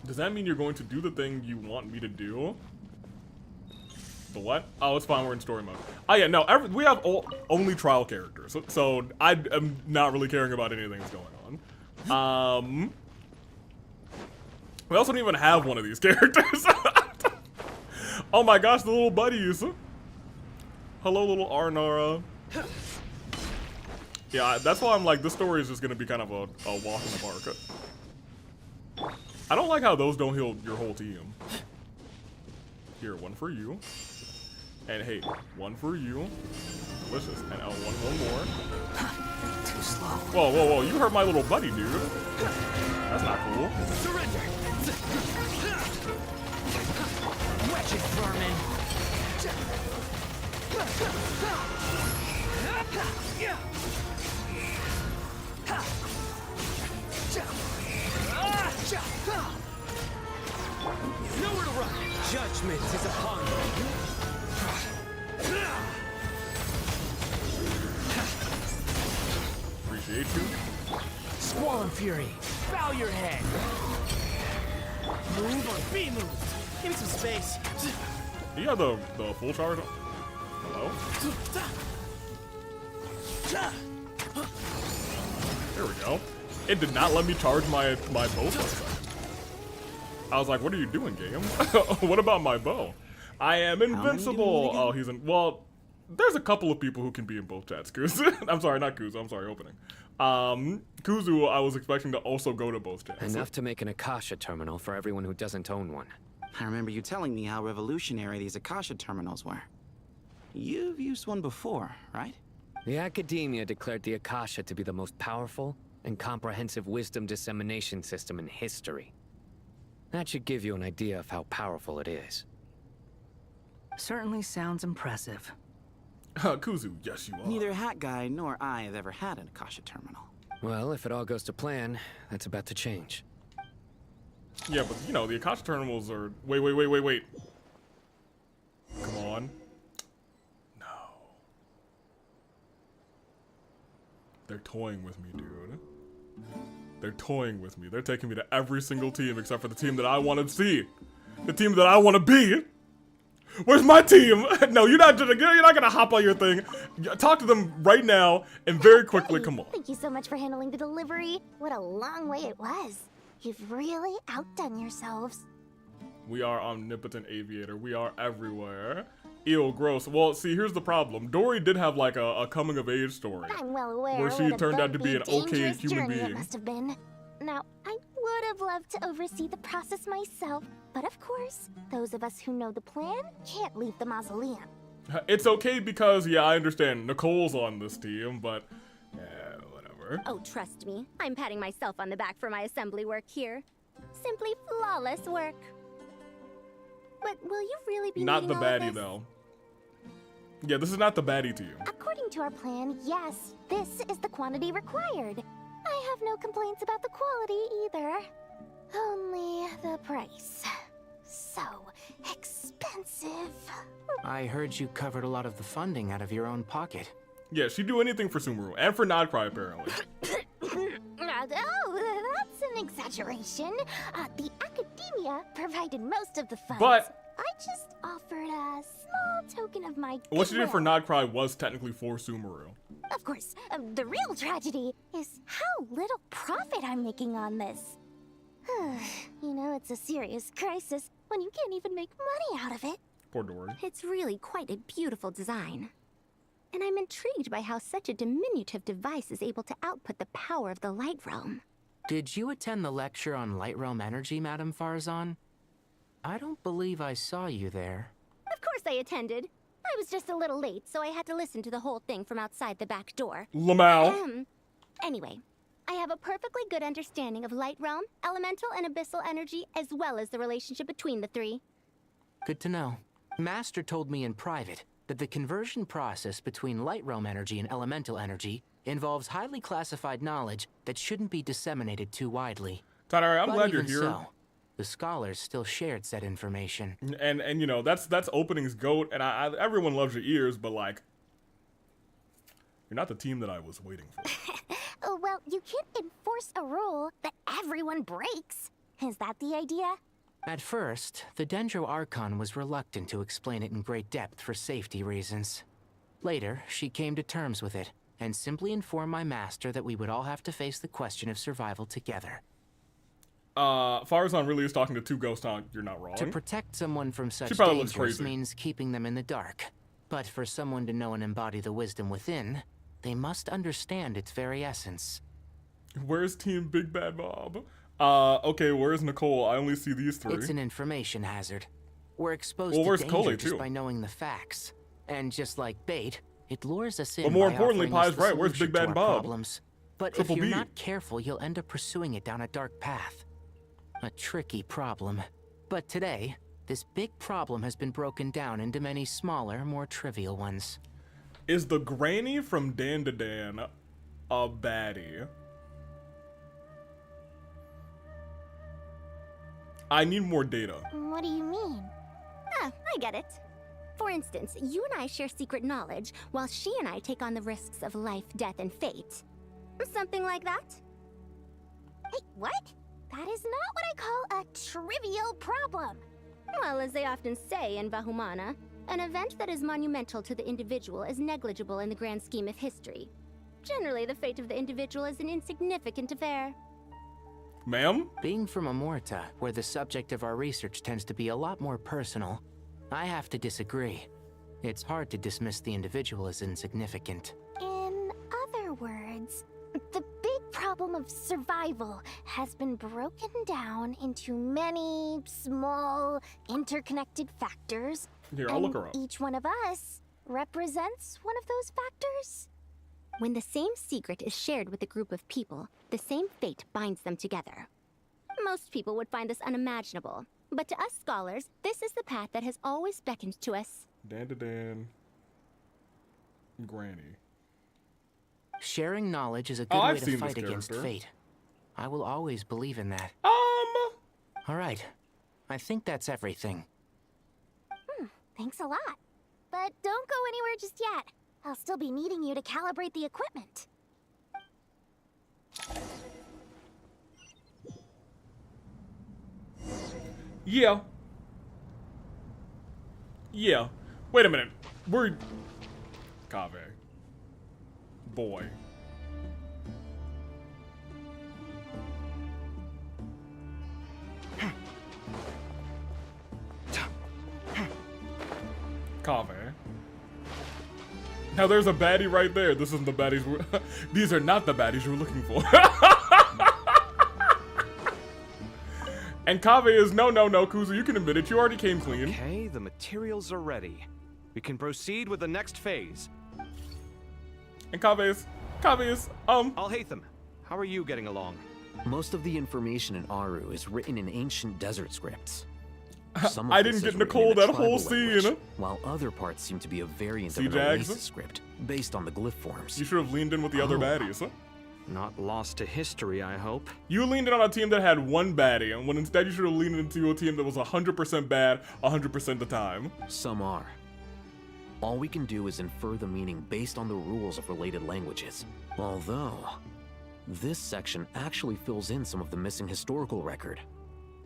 Does that mean you're going to do the thing you want me to do? The what? Oh, it's fine. We're in story mode. Oh yeah, no. We have only trial characters, so I am not really caring about anything that's going on. We also don't even have one of these characters. Oh my gosh, the little buddies. Hello, little Arnara. Yeah, that's why I'm like, this story is just gonna be kind of a walk in the park. I don't like how those don't heal your whole team. Here, one for you. And hey, one for you. Delicious. And one more. Too slow. Whoa, whoa, whoa, you hurt my little buddy, dude. That's not cool. Surrender. Wretched vermin. Nowhere to run. Judgment is upon you. Appreciate you. Squall Fury, bow your head. Move or be moved. Give me some space. You got the full charge? Hello? There we go. It did not let me charge my bow for a second. I was like, what are you doing, game? What about my bow? I am invincible. Oh, he's in. Well, there's a couple of people who can be in both chats. Kuzu. I'm sorry, not Kuzu. I'm sorry, opening. Kuzu, I was expecting to also go to both chats. Enough to make an Akasha terminal for everyone who doesn't own one. I remember you telling me how revolutionary these Akasha terminals were. You've used one before, right? The Academia declared the Akasha to be the most powerful and comprehensive wisdom dissemination system in history. That should give you an idea of how powerful it is. Certainly sounds impressive. Kuzu, yes you are. Neither Hat Guy nor I have ever had an Akasha terminal. Well, if it all goes to plan, that's about to change. Yeah, but you know, the Akasha terminals are... Wait. Come on. No. They're toying with me, dude. They're toying with me. They're taking me to every single team except for the team that I want to see. The team that I want to be. Where's my team? No, you're not gonna hop on your thing. Talk to them right now and very quickly. Come on. Thank you so much for handling the delivery. What a long way it was. You've really outdone yourselves. We are omnipotent aviator. We are everywhere. Ew, gross. Well, see, here's the problem. Dory did have like a coming of age story. I'm well aware where she turned out to be an okay human being. It must have been. Now, I would have loved to oversee the process myself, but of course, those of us who know the plan can't leave the mausoleum. It's okay because, yeah, I understand Nicole's on this team, but whatever. Oh, trust me, I'm patting myself on the back for my assembly work here. Simply flawless work. But will you really be not the needing all of baddie this? though? Yeah, this is not the baddie team. According to our plan, yes, this is the quantity required. I have no complaints about the quality either. Only the price. So expensive. I heard you covered a lot of the funding out of your own pocket. Yeah, she'd do anything for Sumeru and for Nodcry apparently. Oh, that's an exaggeration. The Academia provided most of the funds. But I just offered a small token of my what she did for goodwill. Nodcry was technically for Sumeru. Of course, the real tragedy is how little profit I'm making on this. You know, it's a serious crisis when you can't even make money out of it. Poor Dory. It's really quite a beautiful design. And I'm intrigued by how such a diminutive device is able to output the power of the Light Realm. Did you attend the lecture on Light Realm Energy, Madame Farzan? I don't believe I saw you there. Of course I attended. I was just a little late, so I had to listen to the whole thing from outside the back door. Lamau. Anyway, I have a perfectly good understanding of Light Realm, Elemental, and Abyssal energy, as well as the relationship between the three. Good to know. Master told me in private that the conversion process between Light Realm energy and Elemental energy involves highly classified knowledge that shouldn't be disseminated too widely. Tanare, I'm But glad you're even here. so, the scholars still shared said information. And you know, that's opening's GOAT, and I everyone loves your ears, but like, you're not the team that I was waiting for. Oh, well, you can't enforce a rule that everyone breaks. Is that the idea? At first, the Dendro Archon was reluctant to explain it in great depth for safety reasons. Later, she came to terms with it, and simply informed my master that we would all have to face the question of survival together. Farzan really is talking to two ghosts on. You're not wrong. To protect someone from She such probably looks dangers crazy. means keeping them in the dark. But for someone to know and embody the wisdom within, they must understand its very essence. Where's Team Big Bad Bob? Okay, where's Nicole? I only see these three. It's an information hazard. We're exposed Well, to where's danger Cole, just too? by knowing the facts. And just like bait, it lures us in But more by importantly, offering us Pie's the right. Where's solution Big to Bad our Bob? problems. But Triple if you're B. not careful, you'll end up pursuing it down a dark path. A tricky problem. But today, this big problem has been broken down into many smaller, more trivial ones. Is the granny from Dan to Dan a baddie? I need more data. What do you mean? Ah, I get it. For instance, you and I share secret knowledge, while she and I take on the risks of life, death, and fate. Something like that? Hey, what? That is not what I call a trivial problem. Well, as they often say in Vahumana, an event that is monumental to the individual is negligible in the grand scheme of history. Generally, the fate of the individual is an insignificant affair. Ma'am? Being from Amorta, where the subject of our research tends to be a lot more personal, I have to disagree. It's hard to dismiss the individual as insignificant. In other words, the big problem of survival has been broken down into many small, interconnected factors. Here, I'll look her up. Each one of us represents one of those factors. When the same secret is shared with a group of people, the same fate binds them together. Most people would find this unimaginable, but to us scholars, this is the path that has always beckoned to us. Dan to Dan. Granny. Sharing knowledge is a good way to fight against fate. I will always believe in that. All right. I think that's everything. Thanks a lot. But don't go anywhere just yet. I'll still be needing you to calibrate the equipment. Yeah. Yeah. Wait a minute. We're... Kaveh. Boy. Kaveh. Now there's a baddie right there. This isn't the baddies we're... These are not the baddies you're looking for. And Kaveh is, no, Kuzu, you can admit it. You already came clean. Okay, the materials are ready. We can proceed with the next phase. And Kaveh is, Alhaitham, how are you getting along? Most of the information in Aru is written in ancient desert scripts. I didn't get Nicole that whole scene. While other parts seem to be a variant See, of an Jags? Oasis script, based on the glyph forms. You should have leaned in with the other baddies. Huh? Not lost to history, I hope. You leaned in on a team that had one baddie, and when instead you should have leaned into a team that was 100% bad 100% of the time. Some are. All we can do is infer the meaning based on the rules of related languages. Although, this section actually fills in some of the missing historical record.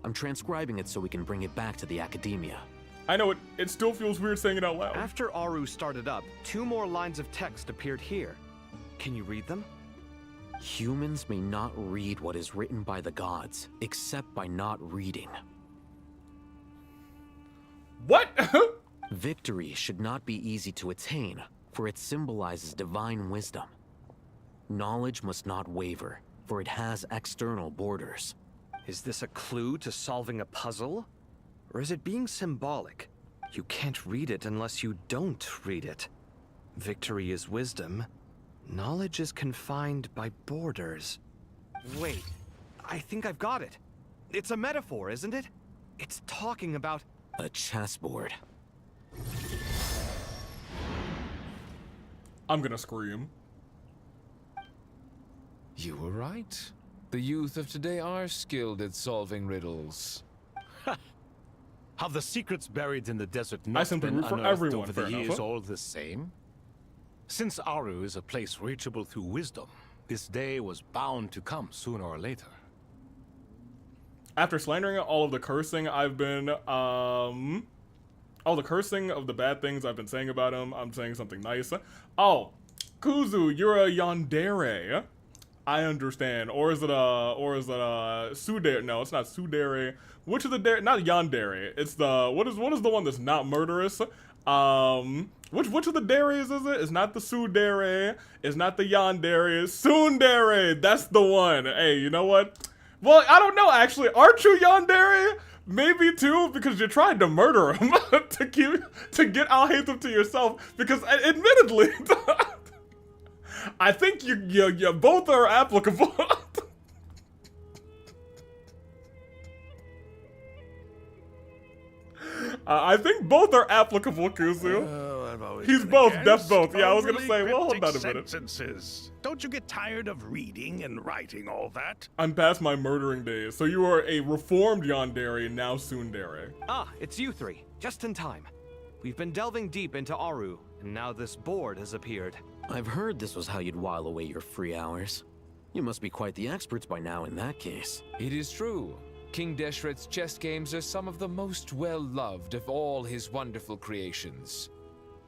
I'm transcribing it so we can bring it back to the academia. I know, it still feels weird saying it out loud. After Aru started up, 2 more lines of text appeared here. Can you read them? Humans may not read what is written by the gods, except by not reading. What? Victory should not be easy to attain, for it symbolizes divine wisdom. Knowledge must not waver, for it has external borders. Is this a clue to solving a puzzle? Or is it being symbolic? You can't read it unless you don't read it. Victory is wisdom. Knowledge is confined by borders. Wait, I think I've got it. It's a metaphor, isn't it? It's talking about... a chessboard. I'm gonna scream. You were right. The youth of today are skilled at solving riddles. Have the secrets buried in the desert I not simply been root for unearthed everyone, over the fair enough, years huh? all the same? Since Aru is a place reachable through wisdom, this day was bound to come sooner or later. After slandering all of the cursing I've been, all the cursing of the bad things I've been saying about him, I'm saying something nice. Oh, Kuzu, you're a yandere. I understand. Or is it Sudere? No, it's not Sudere. Which of the dare? Not yandere. It's the what is the one that's not murderous? Which of the dares is it? It's not the Sudere. It's not the yandere. It's Tsundere. That's the one. Hey, you know what? Well, I don't know actually. Aren't you yandere? Maybe too, because you tried to murder him to get Alhaitham to yourself. Because admittedly, I think you both are applicable. I think both are applicable, Kuzu. I've always He's been both, against def both. Yeah, I was gonna overly say, well, hold on cryptic a minute. sentences. Don't you get tired of reading and writing all that? I'm past my murdering days. So you are a reformed yandere, now tsundere. Ah, it's you three. Just in time. We've been delving deep into Aru, and now this board has appeared. I've heard this was how you'd while away your free hours. You must be quite the experts by now in that case. It is true. King Deshret's chess games are some of the most well-loved of all his wonderful creations.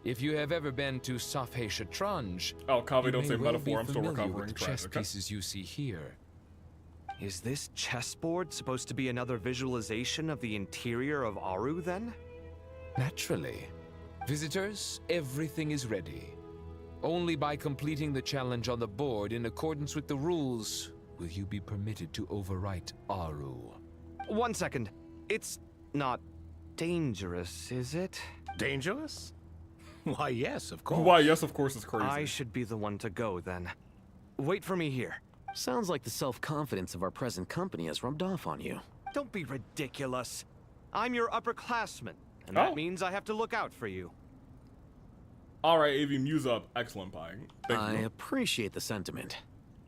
If you have ever been to Safhe Shatranj, oh, Kaveh, don't say well metaphor. I'm still with recovering. the chess pieces you see here. Is this chessboard supposed to be another visualization of the interior of Aru, then? Naturally. Visitors, everything is ready. Only by completing the challenge on the board in accordance with the rules will you be permitted to overwrite Aru. 1 second. It's not dangerous, is it? Dangerous? Why, yes, of course. Why, yes, of course, is crazy. I should be the one to go, then. Wait for me here. Sounds like the self-confidence of our present company has rubbed off on you. Don't be ridiculous. I'm your upperclassman, and that means I have to look out for you. All right, AV, muse up. Excellent, Pie. I appreciate the sentiment,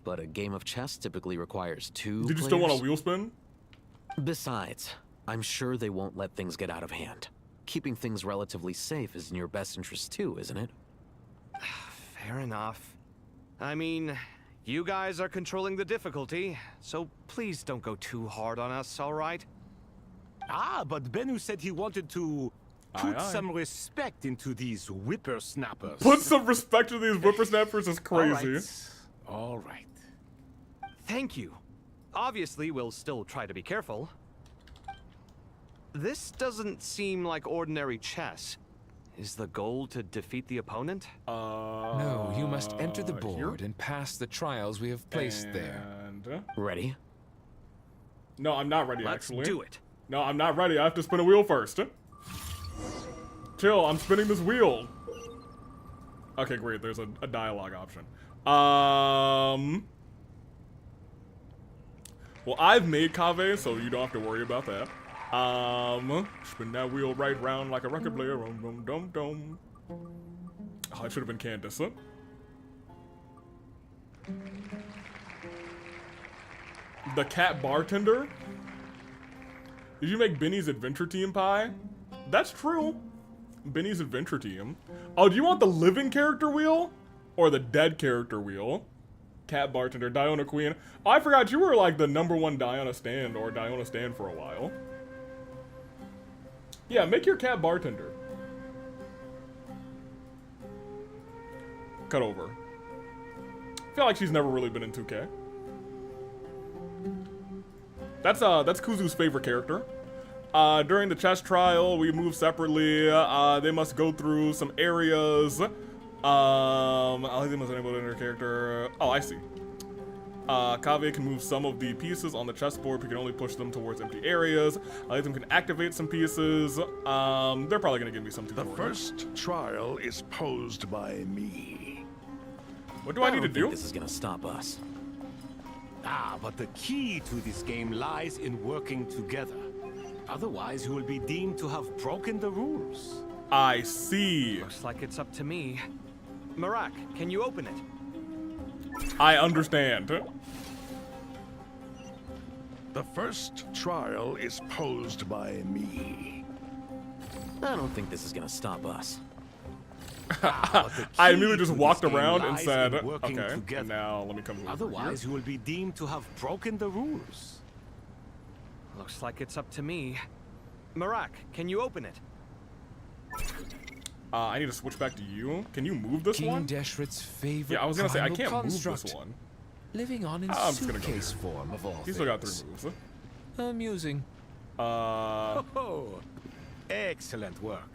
but a game of chess typically requires two Did you players. still want a wheel spin? Besides, I'm sure they won't let things get out of hand. Keeping things relatively safe is in your best interest too, isn't it? Fair enough. I mean, you guys are controlling the difficulty, so please don't go too hard on us, all right? Ah, but Bennu said he wanted to put some respect into these whippersnappers. Put some respect to these whippersnappers is crazy. All right. Thank you. Obviously, we'll still try to be careful. This doesn't seem like ordinary chess. Is the goal to defeat the opponent? No, you must enter the board and pass the trials we have placed there. Ready? No, I'm not ready, Let's actually. do it. No, I'm not ready. I have to spin a wheel first. Chill, I'm spinning this wheel. Okay, great. There's a dialogue option. Well, I've made Kaveh, so you don't have to worry about that. Spin that wheel right round like a record player. Dum dum dum. Oh, it should have been Candace. Huh? The cat bartender? Did you make Benny's Adventure Team pie? That's true. Benny's Adventure Team. Oh, do you want the living character wheel? Or the dead character wheel? Cat bartender, Diona Queen. Oh, I forgot you were like the #1 Diona stand or Diona stand for a while. Yeah, make your cat bartender. Cut over. I feel like she's never really been in 2K. That's Kuzu's favorite character. During the chess trial, we move separately. They must go through some areas. They must enable their character. Oh, I see. Kaveh can move some of the pieces on the chessboard, but can only push them towards empty areas. Alithim can activate some pieces. They're probably gonna give me some tutorial. The first trial is posed by me. What do I need to do? This is gonna stop us. Ah, but the key to this game lies in working together. Otherwise, you will be deemed to have broken the rules. I see. Looks like it's up to me. Marak, can you open it? I understand. The first trial is posed by me. I don't think this is gonna stop us. I immediately just walked around and said, okay, and now let me come over Otherwise, here. you will be deemed to have broken the rules. Looks like it's up to me. Marak, can you open it? I need to switch back to you. Can you move this one? King Deshret's favorite. Yeah, I was gonna say, I primal can't construct, move this one. Living on in I'm just gonna go suitcase here. form of all He's still got 3 things. moves. Amusing. Oh, excellent work.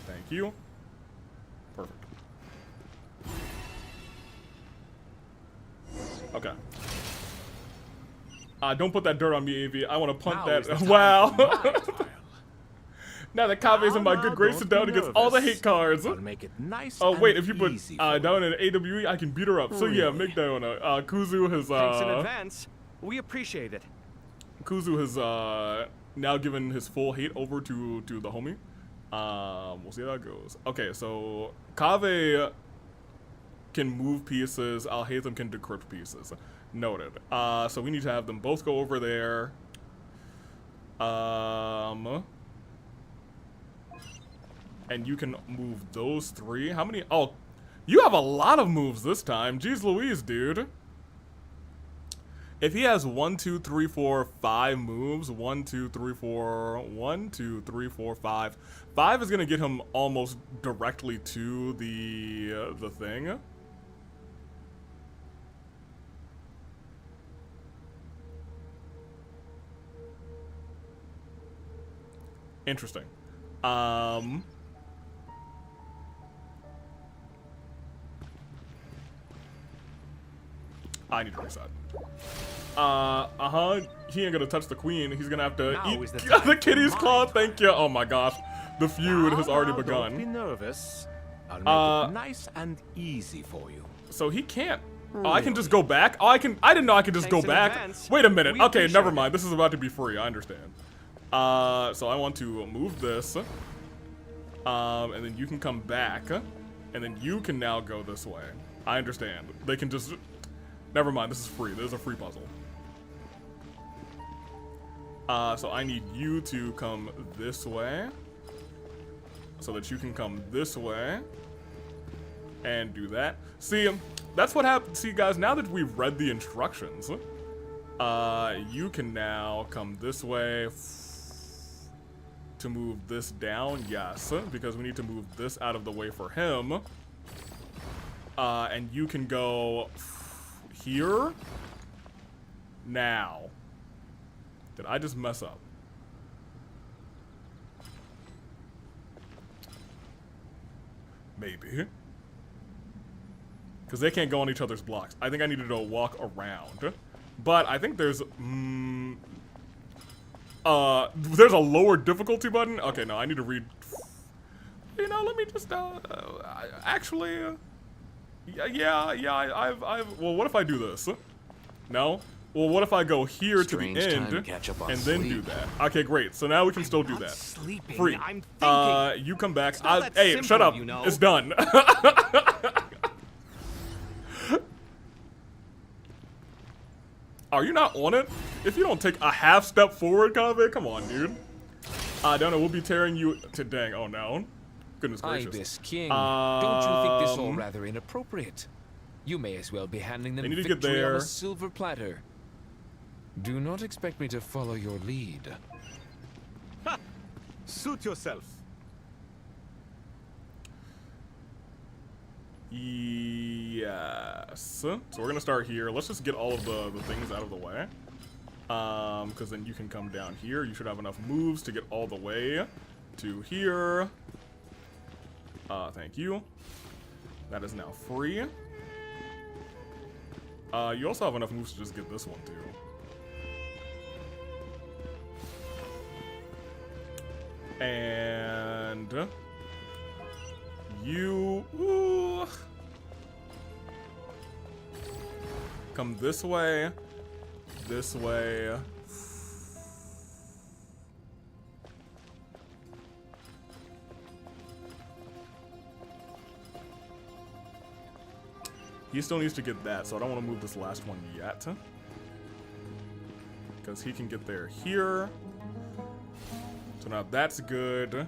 Thank you. Perfect. Okay. Don't put that dirt on me, AV. I want to punt Now is that. the time Wow. for my trial. Now that Kaveh's in my good graces down to get all the hate cards. I'll make it nice Oh wait, and if you put easy for down in AWE, I can beat her up. So yeah, Really? make Diona. Kuzu has Thanks in advance. We appreciate it. Kuzu has now given his full hate over to the homie. We'll see how that goes. Okay, so Kaveh can move pieces. Al-Haytham can decrypt pieces. Noted. So we need to have them both go over there. And you can move those 3. How many? Oh, you have a lot of moves this time. Jeez Louise, dude. If he has 1, 2, 3, 4, 5 moves, 1, 2, 3, 4, 1, 2, 3, 4, 5. 5 is gonna get him almost directly to the thing. Interesting. I need to reset. He ain't gonna touch the queen. He's gonna have to eat the kitty's claw. Thank you. Oh my gosh. The feud has already begun. Don't be nervous. I'll make it nice and easy for you. So he can't. Oh, I can just go back? Oh, I didn't know I could just go back. Wait a minute. Okay, never mind. This is about to be free. I understand. So I want to move this. And then you can come back. And then you can now go this way. I understand. They can just... Never mind, this is free. This is a free puzzle. So I need you to come this way. So that you can come this way. And do that. See, that's what happened. See, guys, now that we've read the instructions, you can now come this way to move this down. Yes, because we need to move this out of the way for him. And you can go... here. Now. Did I just mess up? Maybe. Because they can't go on each other's blocks. I think I needed to walk around. But I think there's... there's a lower difficulty button? Okay, no, I need to read... You know, let me just, actually... well, what if I do this? No? Well, what if I go here to the end and then do that? Okay, great. So now we can still do that. Free. You come back. Hey, shut up. It's done. Are you not on it? If you don't take a half step forward, Kaveh, come on, dude. I don't know. We'll be tearing you to dang. Oh, no. Goodness gracious. Ibis King, don't you think this all rather inappropriate? You may as well be handing them victory on a silver platter. Do not expect me to follow your lead. Ha! Suit yourself. Yes. So we're gonna start here. Let's just get all of the things out of the way. Because then you can come down here. You should have enough moves to get all the way to here. Thank you. That is now free. You also have enough moves to just get this one too. And you come this way, this way. He still needs to get that, so I don't want to move this last one yet. Because he can get there here. So now that's good.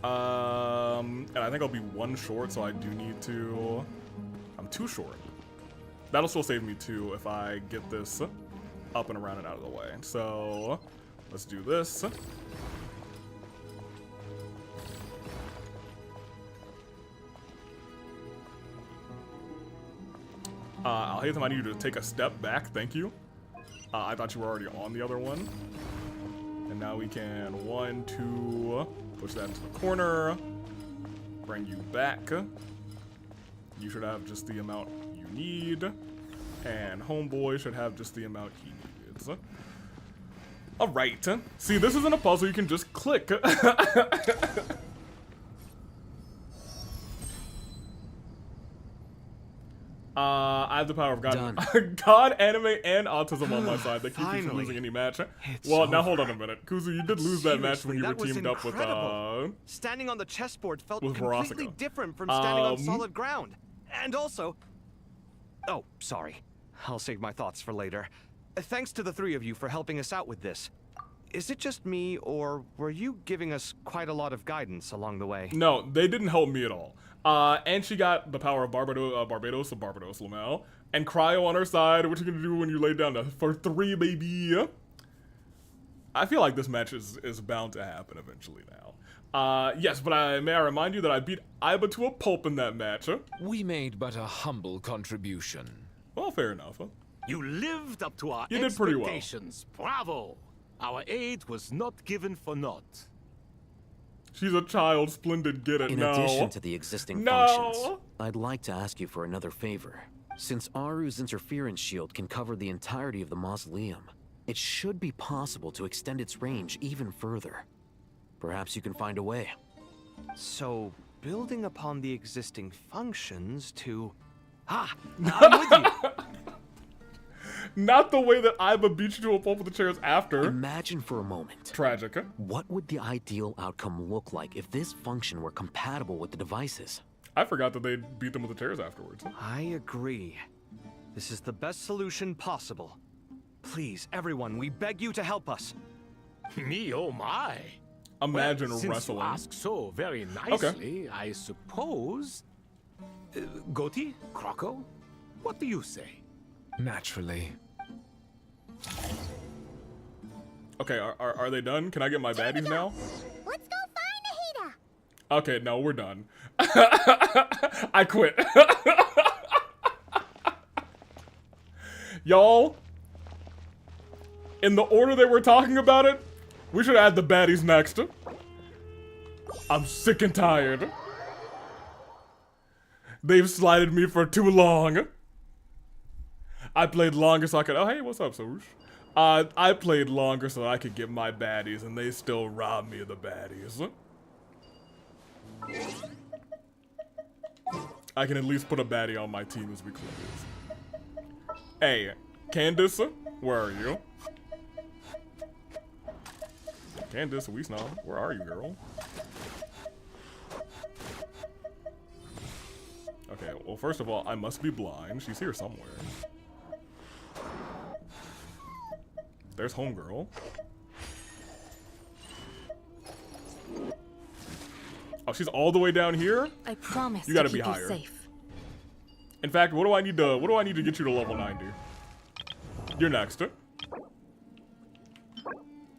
And I think I'll be one short, so I do need to... I'm 2 short. That'll still save me 2 if I get this up and around and out of the way. So let's do this. Al-Haytham, I need you to take a step back. Thank you. I thought you were already on the other one. And now we can 1, 2, push that into the corner. Bring you back. You should have just the amount you need. And Homeboy should have just the amount he needs. Alright. See, this isn't a puzzle you can just click. I have the power of God. God, anime, and autism on my side. That keeps me from Finally. losing any match. It's Well, now over. hold on a minute. Kuzu, you did lose that match when Seriously, you were that was teamed up with, incredible. Standing on the chessboard felt with completely Verosica. different from standing on solid ground. And also... Oh, sorry. I'll save my thoughts for later. Thanks to the three of you for helping us out with this. Is it just me, or were you giving us quite a lot of guidance along the way? No, they didn't help me at all. And she got the power of Barbados, Lamel, and Cryo on her side. What you gonna do when you lay down for 3, baby? I feel like this match is bound to happen eventually now. Yes, but may I remind you that I beat Iba to a pulp in that match. We made but a humble contribution. Well, fair enough. You lived up to our You did pretty well. expectations. Bravo! Our aid was not given for naught. She's a child, splendid, get it, In no. addition to the existing functions, I'd like to ask you for another favor. Since Aru's interference shield can cover the entirety of the mausoleum, it should be possible to extend its range even further. Perhaps you can find a way. So, building upon the existing functions to... Ah! I'm with you! Not the way that Iba beat you to a pulp with the chairs after. Imagine for a moment. Tragic. What would the ideal outcome look like if this function were compatible with the devices? I forgot that they beat them with the chairs afterwards. I agree. This is the best solution possible. Please, everyone, we beg you to help us. Me, oh my. Imagine well, since wrestling. you ask so very nicely, I suppose... Goti? Croco? What do you say? Naturally. Okay, are they done? Can I get my baddies now? Let's go find Ahita. Okay, no, we're done. I quit. Y'all, in the order they were talking about it, we should add the baddies next. I'm sick and tired. They've slighted me for too long. I played longer so I could... Oh, hey, what's up, Sarush? I played longer so I could get my baddies, and they still robbed me of the baddies. I can at least put a baddie on my team as we close. Hey, Candace, where are you? Candace, we know. Where are you, girl? Okay, well, first of all, I must be blind. She's here somewhere. There's homegirl. Oh, she's all the way down here? I promise You gotta to be keep you higher. safe. In fact, what do I need to get you to level 90? You're next.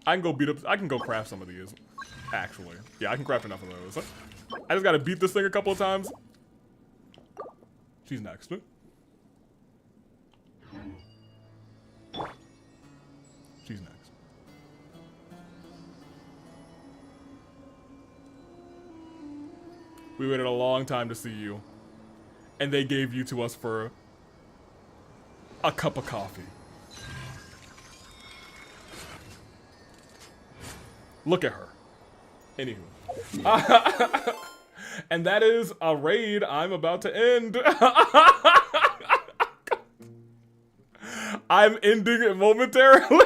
I can go craft some of these. Actually. Yeah, I can craft enough of those. I just gotta beat this thing a couple of times. She's next. She's next. We waited a long time to see you. And they gave you to us for a cup of coffee. Look at her. Anywho. And that is a raid I'm about to end. I'm ending it momentarily.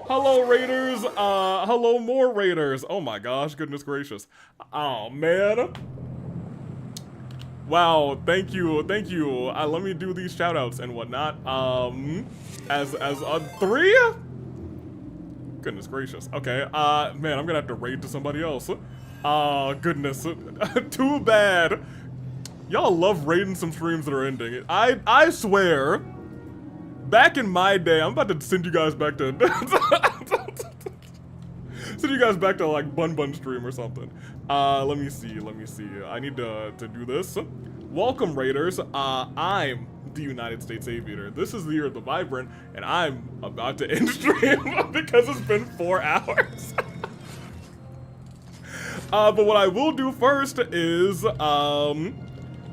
Hello, raiders. Hello, more raiders. Oh my gosh, goodness gracious. Oh, man. Wow, thank you. Let me do these shoutouts and whatnot. As three? Goodness gracious. Okay, man, I'm gonna have to raid to somebody else. Oh, goodness. Too bad. Y'all love raiding some streams that are ending. I swear, back in my day, I'm about to send you guys back to... send you guys back to, like, Bun stream or something. Let me see. I need to do this. Welcome, raiders. I'm the United States Aviator. This is the Year of the Vibrant, and I'm about to end stream because it's been 4 hours. But what I will do first is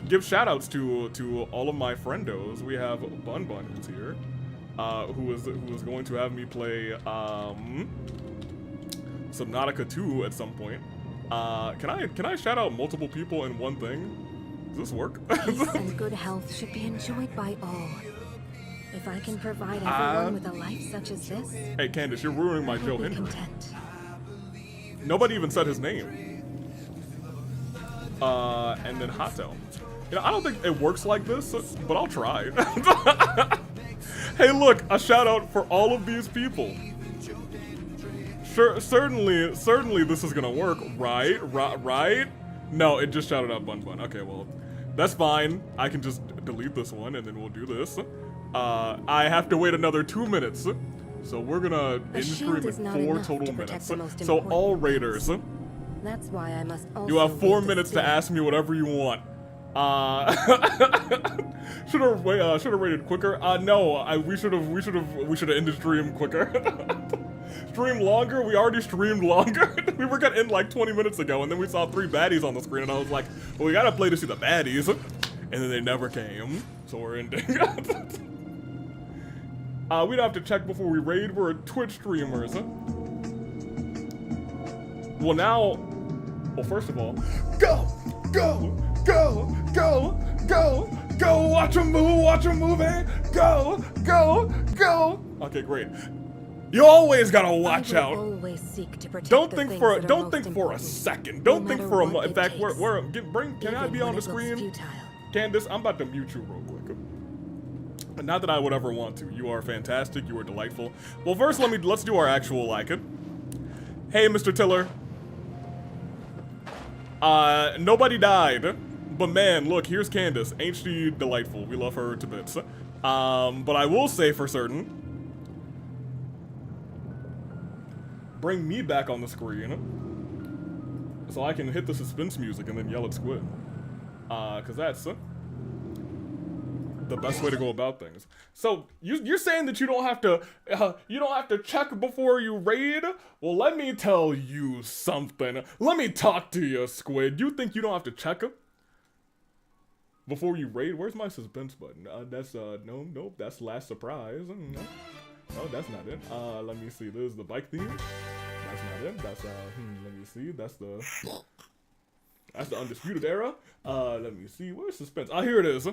give shoutouts to all of my friendos. We have Bun who's here, who is going to have me play Subnautica 2 at some point. Can I shout out multiple people in one thing? Does this work? Peace and good health should be enjoyed by all. If I can provide everyone with a life such as this, hey, Candace, you're ruining my Joe Henry. content. Nobody even said his name. And then Hato. You know, I don't think it works like this, but I'll try. Hey, look, a shout out for all of these people. Sure, certainly this is gonna work, right? Right? No, it just shouted out Bun Bun. Okay, well, that's fine. I can just delete this one and then we'll do this. I have to wait another 2 minutes. So we're gonna end stream in 4 total minutes. So all raiders, That's why I must also you have 4 minutes to ask me whatever you want. Should have rated quicker. No, we should have ended stream quicker. Stream longer? We already streamed longer. We were gonna end like 20 minutes ago, and then we saw 3 baddies on the screen, and I was like, well, we gotta play to see the baddies. And then they never came, so we're ending. We'd have to check before we raid. We're Twitch streamers. Well, now, well, first of all, go, watch him move, and go. Okay, great. You always gotta watch out. Always seek to protect Don't think for a second. Don't think for a in fact, can I be on the screen? Candace, I'm about to mute you real quick. Not that I would ever want to. You are fantastic. You are delightful. Well, first let's do our actual like it. Hey, Mr. Tiller. Nobody died. But man, look, here's Candace. Ain't she delightful? We love her to bits. But I will say for certain, bring me back on the screen so I can hit the suspense music and then yell at Squid. Cause that's the best way to go about things. So you're saying that you don't have to check before you raid? Well, let me tell you something. Let me talk to you, Squid. You think you don't have to check before you raid? Where's my suspense button? That's nope, that's last surprise. No, that's not it. Let me see. This is the bike theme. That's not it. That's let me see. That's the Undisputed Era. Let me see. Where's suspense? Ah, here it is.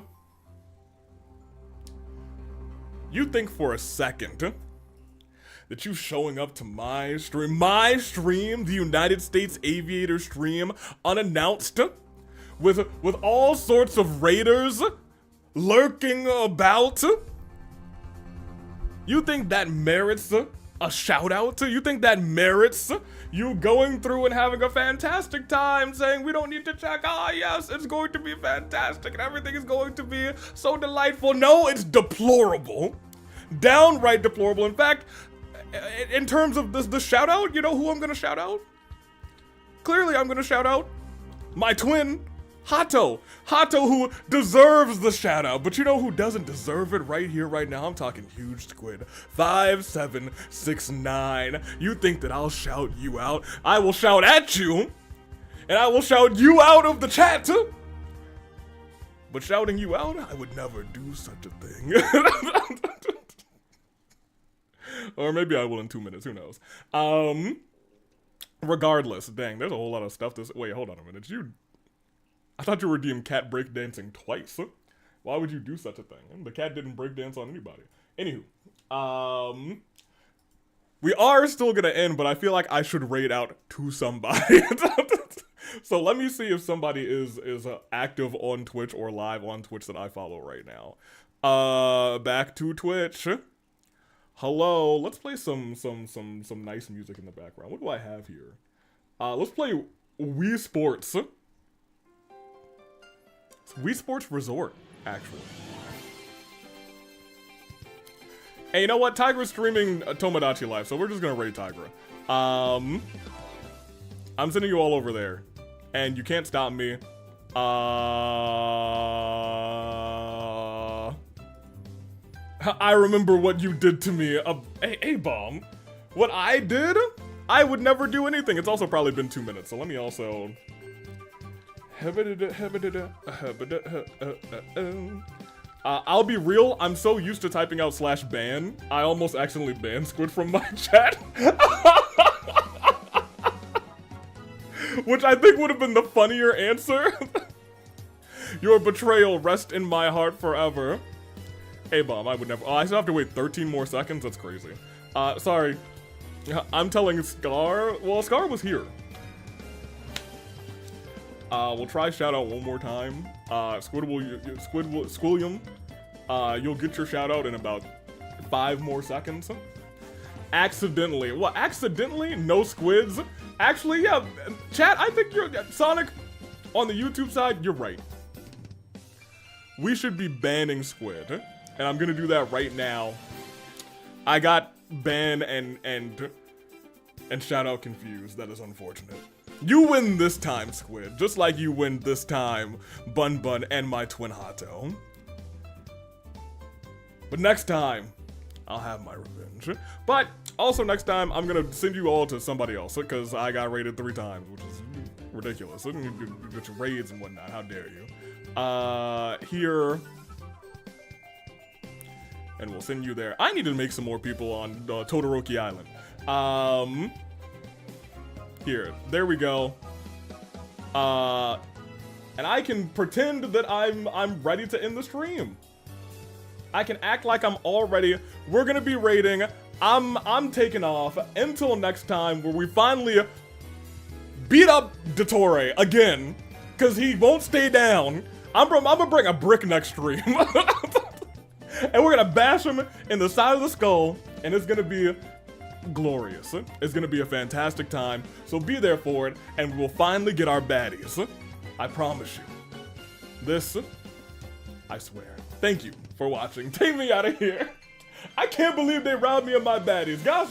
You think for a second that you showing up to my stream, the United States Aviator stream, unannounced, with all sorts of raiders lurking about? You think that merits a shout out? You think that merits you going through and having a fantastic time saying we don't need to check? Ah, yes, it's going to be fantastic and everything is going to be so delightful. No, it's deplorable. Downright deplorable. In fact, in terms of the shout out, you know who I'm gonna shout out? Clearly, I'm gonna shout out my twin, Hato, who deserves the shout out, but you know who doesn't deserve it right here, right now? I'm talking huge Squid. 5769. You think that I'll shout you out? I will shout at you, and I will shout you out of the chat. But shouting you out, I would never do such a thing. Or maybe I will in 2 minutes, who knows? Regardless, dang, there's a whole lot of stuff wait, hold on a minute. I thought you redeemed cat breakdancing twice. Why would you do such a thing? The cat didn't breakdance on anybody. Anywho, we are still gonna end, but I feel like I should raid out to somebody. So let me see if somebody is active on Twitch or live on Twitch that I follow right now. Back to Twitch. Hello, let's play some nice music in the background. What do I have here? Let's play Wii Sports. It's Wii Sports Resort, actually. Hey, you know what? Tigra's streaming Tomodachi Life, so we're just gonna raid Tigra. I'm sending you all over there, and you can't stop me. I remember what you did to me. A-bomb. What I did? I would never do anything. It's also probably been 2 minutes, so let me also... I'll be real, I'm so used to typing out /ban, I almost accidentally banned Squid from my chat. Which I think would have been the funnier answer. Your betrayal rest in my heart forever. A-bomb, I would never. Oh, I still have to wait 13 more seconds? That's crazy. Sorry. I'm telling Scar. Well, Scar was here. We'll try shout out one more time. Squilliam. You'll get your shout out in about 5 more seconds. Accidentally. What? Accidentally? No squids? Actually, yeah. Chat, I think you're Sonic on the YouTube side. You're right. We should be banning squid, and I'm gonna do that right now. I got ban and shout out confused. That is unfortunate. You win this time, Squid, just like you win this time, Bun Bun and my twin Hato. But next time, I'll have my revenge. But also next time, I'm gonna send you all to somebody else because I got raided 3 times, which is ridiculous. With your raids and whatnot, how dare you? Here. And we'll send you there. I need to make some more people on Todoroki Island. Here, there we go. And I can pretend that I'm ready to end the stream. I can act like I'm all ready. We're gonna be raiding. I'm taking off until next time where we finally beat up Dottore again, cause he won't stay down. I'm gonna bring a brick next stream. And we're gonna bash him in the side of the skull, and it's gonna be glorious. It's gonna be a fantastic time, so be there for it, and we'll finally get our baddies. I promise you. This, I swear. Thank you for watching. Take me out of here. I can't believe they robbed me of my baddies. Gosh.